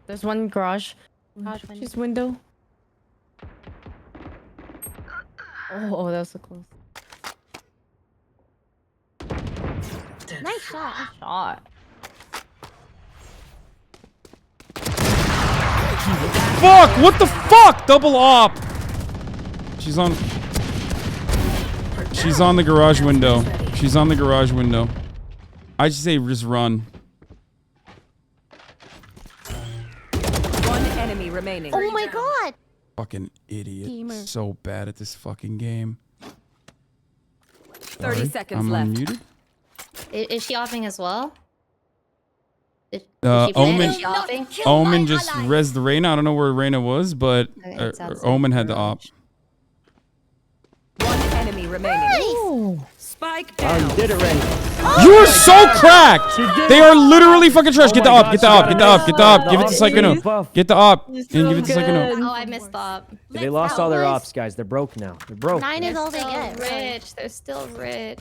There's one garage. She's window. Oh, that was so close. Nice shot. Shot. Fuck! What the fuck? Double op. She's on. She's on the garage window. She's on the garage window. I just say just run. One enemy remaining. Oh my god. Fucking idiot. Gamer. So bad at this fucking game. 30 Sorry, seconds I'm left. unmuted. Is she offing as well? Is she Omen. Is she offing? Omen just res the Reyna. I don't know where Reyna was, but it's outside Omen had the op. One enemy remaining. Nice. Spike Oh, down. you did it, Ray. You are so cracked. They are literally fucking trash. Get the my op. God, Get the she op. got Get the a op. Get the op. nice Give it to buff. Psychono. Get the op and give it to Psychono. Oh, I missed the op. They lost all their ops, guys. They're broke now. They're broke. 9 is all they Still get. rich. They're still rich.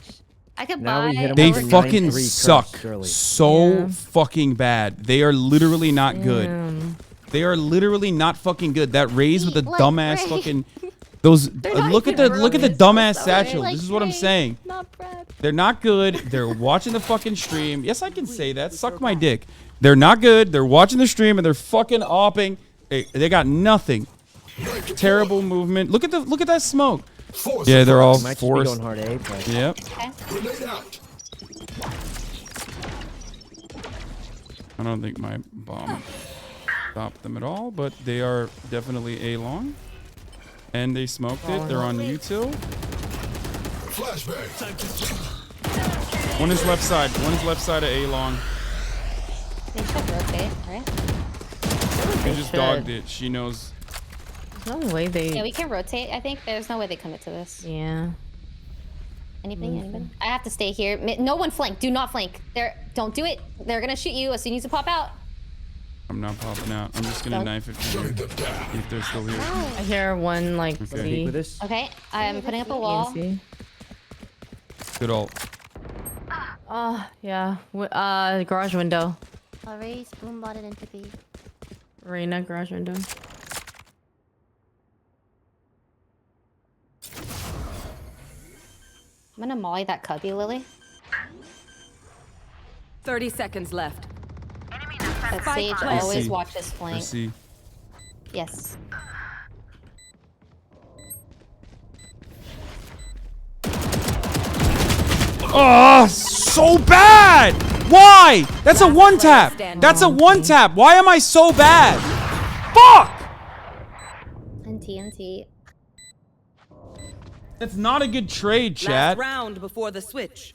I could Now buy. we hit 'em They with a fucking 9-3 suck curse, surely. so fucking bad. They are literally not good. They are literally not fucking good. That Raze with the Like dumbass Ray. fucking those not look at the even dumbass Ray. satchel. Like This is what I'm Ray, saying. Not Brad. They're not good. They're watching the fucking stream. Yes, I can say that. Suck my dick. They're not good. They're watching the stream and they're fucking opping. They got nothing. Terrible movement. Look at that smoke. Yeah, they're all Might just be forced. going hard A, but Yep. Grenade out. I don't think my bomb stopped them at all, but they are definitely A long. And they smoked it. They're on util. Flashbang. One is left side. One is left side of A long. They should rotate, right? She just dogged it. She knows. There's no way they. Yeah, we can rotate. I think there's no way they commit to this. Yeah. Anything? Anybody? I have to stay here. No one flank. Do not flank. Don't do it. They're gonna shoot you as soon as you pop out. I'm not popping out. I'm just gonna knife it for you if they're still here. I hear one like Okay. C. with this. Okay, I'm putting up a wall. C. Good ult. Yeah. Garage window. Raise boom botted into B. Reyna, garage window. I'm gonna molly that cubby, Lily. 30 seconds left. That Spike Sage planted. always C. watches flank. I see. Yes. Oh, so bad! Why? That's a one tap. That's a one tap. Why am I so bad? Fuck! And TNT. That's not a good trade, Last chat. round before the switch.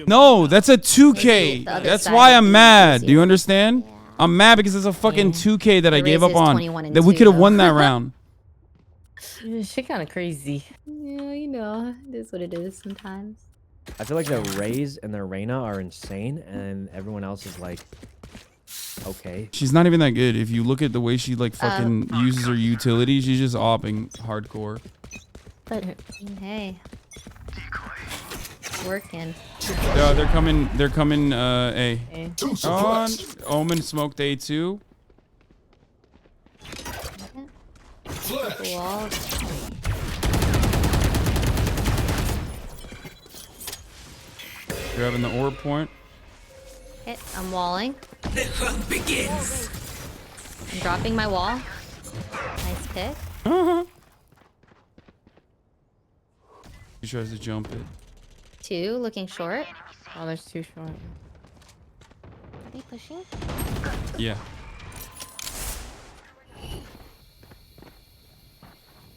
No, that's a 2K. The other That's side why of I'm the mad. Do you easier. understand? I'm mad because it's a fucking 2K that I The gave Riz up is on. 21 and That we 2, could have though. won that round. She kind of crazy. Yeah, you know, it is what it is sometimes. I feel like their Raze and their Reyna are insane, and everyone else is like, okay. She's not even that good. If you look at the way she like fucking uses her utility, she's just opping hardcore. But hey, working. They're coming. They're coming. A. A. Omen smoked A2. Wall. Grabbing the orb point. Okay, I'm walling. The hunt begins. I'm dropping my wall. Nice pick. He tries to jump it. 2, looking short. Oh, there's 2 short. Are they pushing? Yeah.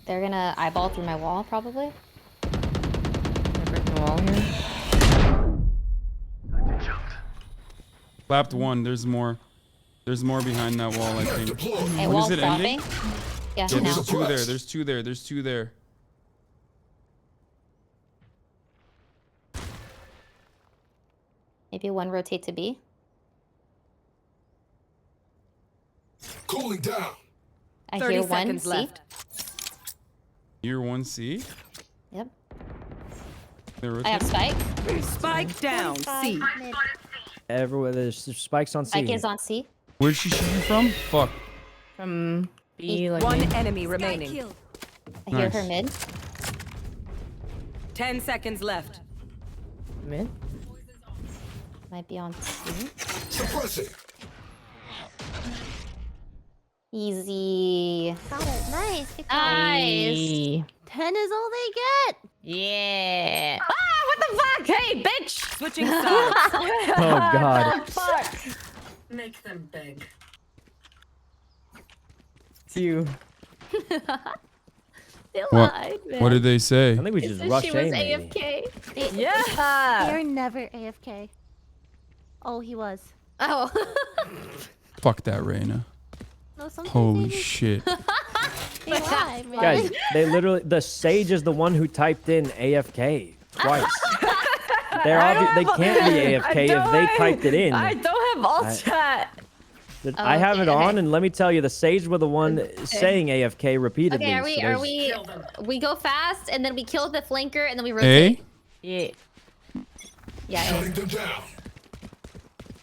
They're gonna eyeball through my wall, probably. Breaking the wall here. Clapped one. There's more. There's more behind that wall, I think. Hey, When wall's is it ending? stopping. Yeah, Yeah, now. there's two there. There's two there. There's two there. Maybe one rotate to B. Cooling down. I 30 hear one seconds C. left. Year 1C. Yep. They're I have rotating. Spike. Spike down. C. Everywhere there's spikes on C. Spike is on C. Where'd she shoot you from? Fuck. From B, like One me. enemy remaining. I hear Nice. her mid. 10 seconds left. Mid. Might be on C. Suppressing. Easy. Got it. Nice. Good job. Nice. 10 is all they get. Yeah. Ah, what the fuck? Hey, bitch. Switching sides. Oh god. Fuck. Make them beg. It's you. They What? lied, man. What did they say? I think we It just said rushed she was A maybe. AFK. Yeah. They're never AFK. Oh, he was. Oh. Fuck that, Reyna. No, sometimes Holy they just- shit. They lie, man. Guys, they literally the Sage is the one who typed in AFK twice. They can't be AFK if they typed it in. I don't have alt I- chat. I have it okay. on, and let me tell you, the Sage were the one saying AFK repeatedly. Okay, so are there's- we go fast and then we kill the flanker and then we rotate. A? Yeah. Yeah. Shutting them down.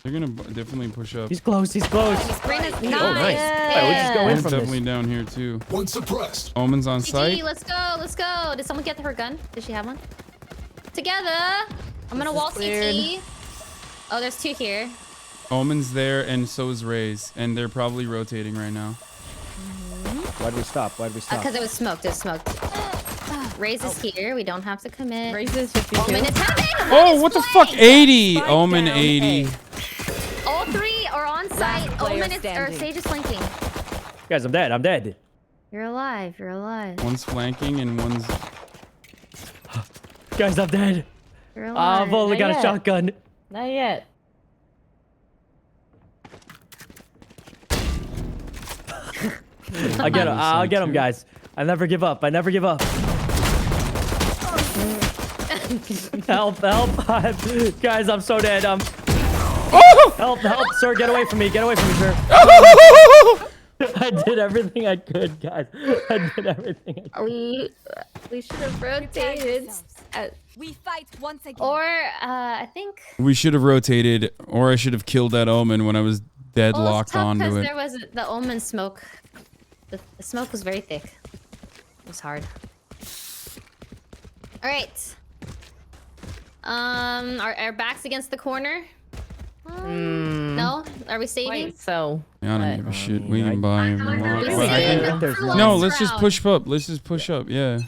They're gonna definitely push up. He's close. He's close. Nice. Oh, nice. Yeah, we just go in Omen's from definitely this. down here too. One suppressed. Omen's on GG, site. let's go, let's go. Did someone get her gun? Did she have one? Together. I'm gonna wall CT. Oh, there's two here. Omen's there, and so is Ray's, and they're probably rotating right now. Why'd we stop? Why'd we stop? Because it was smoked. It was smoked. Raze is here. We don't have to commit. Raze is 52. Omen is heaven. Oh, what the fuck? 80. Omen 80. All three are on site. player Omen is, or standing. Sage is flanking. Guys, I'm dead. I'm dead. You're alive. You're alive. One's flanking and one's. Guys, I'm dead. You're alive. I've only got a yet. shotgun. Not yet. I'll get him. I'll get him, guys. I never give up. I never give up. Help! Help! Guys, I'm so dead. Help! Help! Sir, get away from me! Get away from me, sir! I did everything I could, guys. I did everything I could. We should have rotated. We fight once again. Or I think. We should have rotated, or I should have killed that Omen when I was deadlocked onto because it. there was the Omen smoke. The smoke was very thick. It was hard. All right. Our backs against the corner. No, are we saving? Wait, so. Yeah, I don't give a shit. We can buy him. We No, let's just push up. Let's just push up. Yeah.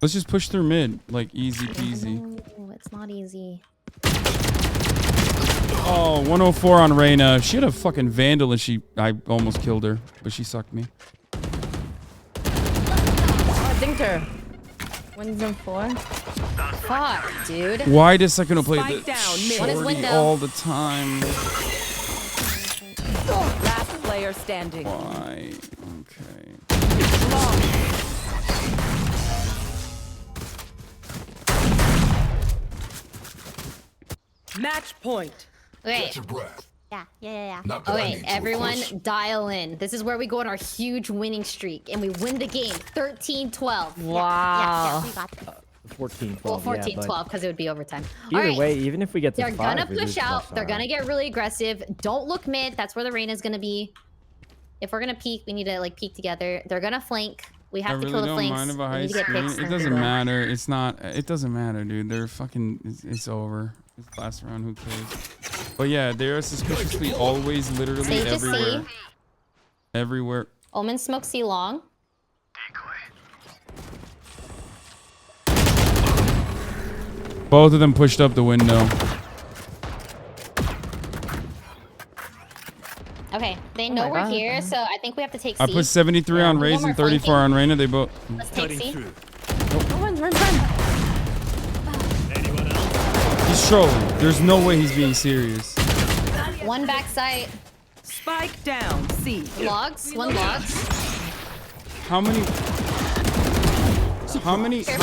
Let's just push through mid, like easy peasy. No, it's not easy. Oh, 104 on Reyna. She had a fucking vandal and I almost killed her, but she sucked me. Oh, I dinked her. Wins in 4. Fuck, dude. Why does Second play Spike the down, mid. One is shorty window. all the time? Last player standing. Why? Okay. Match point. Okay. Yeah. Okay, everyone dial in. This is where we go on our huge winning streak and we win the game 13-12. Wow. We got this. 14-12. Well, yeah, 14-12 but because it would be overtime. either All right. way, even if we get to They're 5, gonna we lose push out. plus, They're alright. gonna get really aggressive. Don't look mid. That's where the rain is gonna be. If we're gonna peek, we need to like peek together. They're gonna flank. We I have to really kill the don't flanks. mind if a We high need to get screen. picks It and doesn't do that. matter. It's not. It doesn't matter, dude. They're fucking. It's over. It's last round. Who cares? But yeah, they're suspiciously always, literally Sage is everywhere. C. Everywhere. Omen smoke C long. Both of them pushed up the window. Okay, they know we're here, so I think we have to take C. I put 73 on Raze and 34 on Reyna. They both. Let's take C. Run. He's trolling. There's no way he's being serious. One backside. Spike down. C. Logs. One logs. How many points is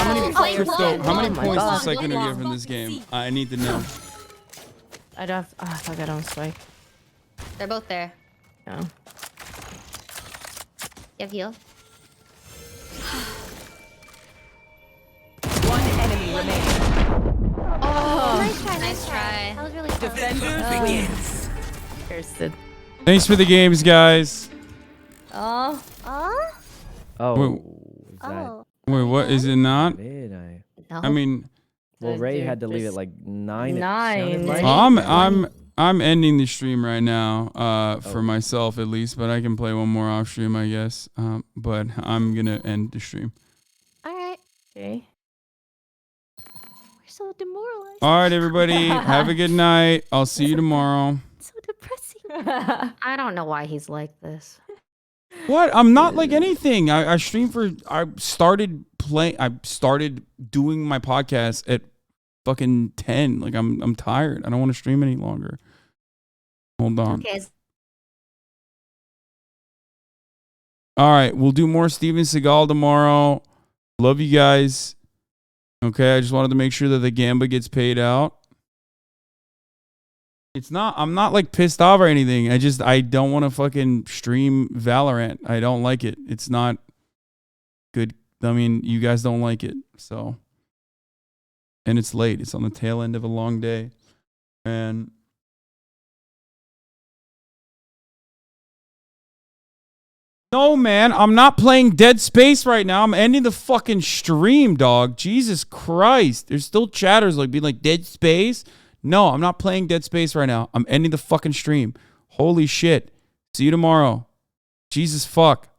I gonna get from this game? I need to know. I don't. Oh, I thought I don't spike. They're both there. No. You have heal. One enemy remaining. Oh, nice try. That was really fun. Defender begins. Cursed. Thanks for the games, guys. Oh. Oh? Wait, Is that wait, what is it not? did I? I mean, Well, Ray had to leave at like 9. I'm ending the stream right now, for myself at least, but I can play one more off stream, I guess. But I'm gonna end the stream. All right. Okay. We're so demoralized. All right, everybody, have a good night. I'll see you tomorrow. So depressing. I don't know why he's like this. What? I'm not like anything. I started doing my podcast at fucking 10. Like I'm tired. I don't want to stream any longer. Hold on. Okay. All right, we'll do more Steven Seagal tomorrow. Love you guys. Okay, I just wanted to make sure that the Gamba gets paid out. I'm not like pissed off or anything. I don't want to fucking stream Valorant. I don't like it. It's not good. I mean, you guys don't like it. So, and it's late. It's on the tail end of a long day. And no, man, I'm not playing Dead Space right now. I'm ending the fucking stream, dog. Jesus Christ. There's still chatters like being like Dead Space. No, I'm not playing Dead Space right now. I'm ending the fucking stream. Holy shit. See you tomorrow. Jesus fuck.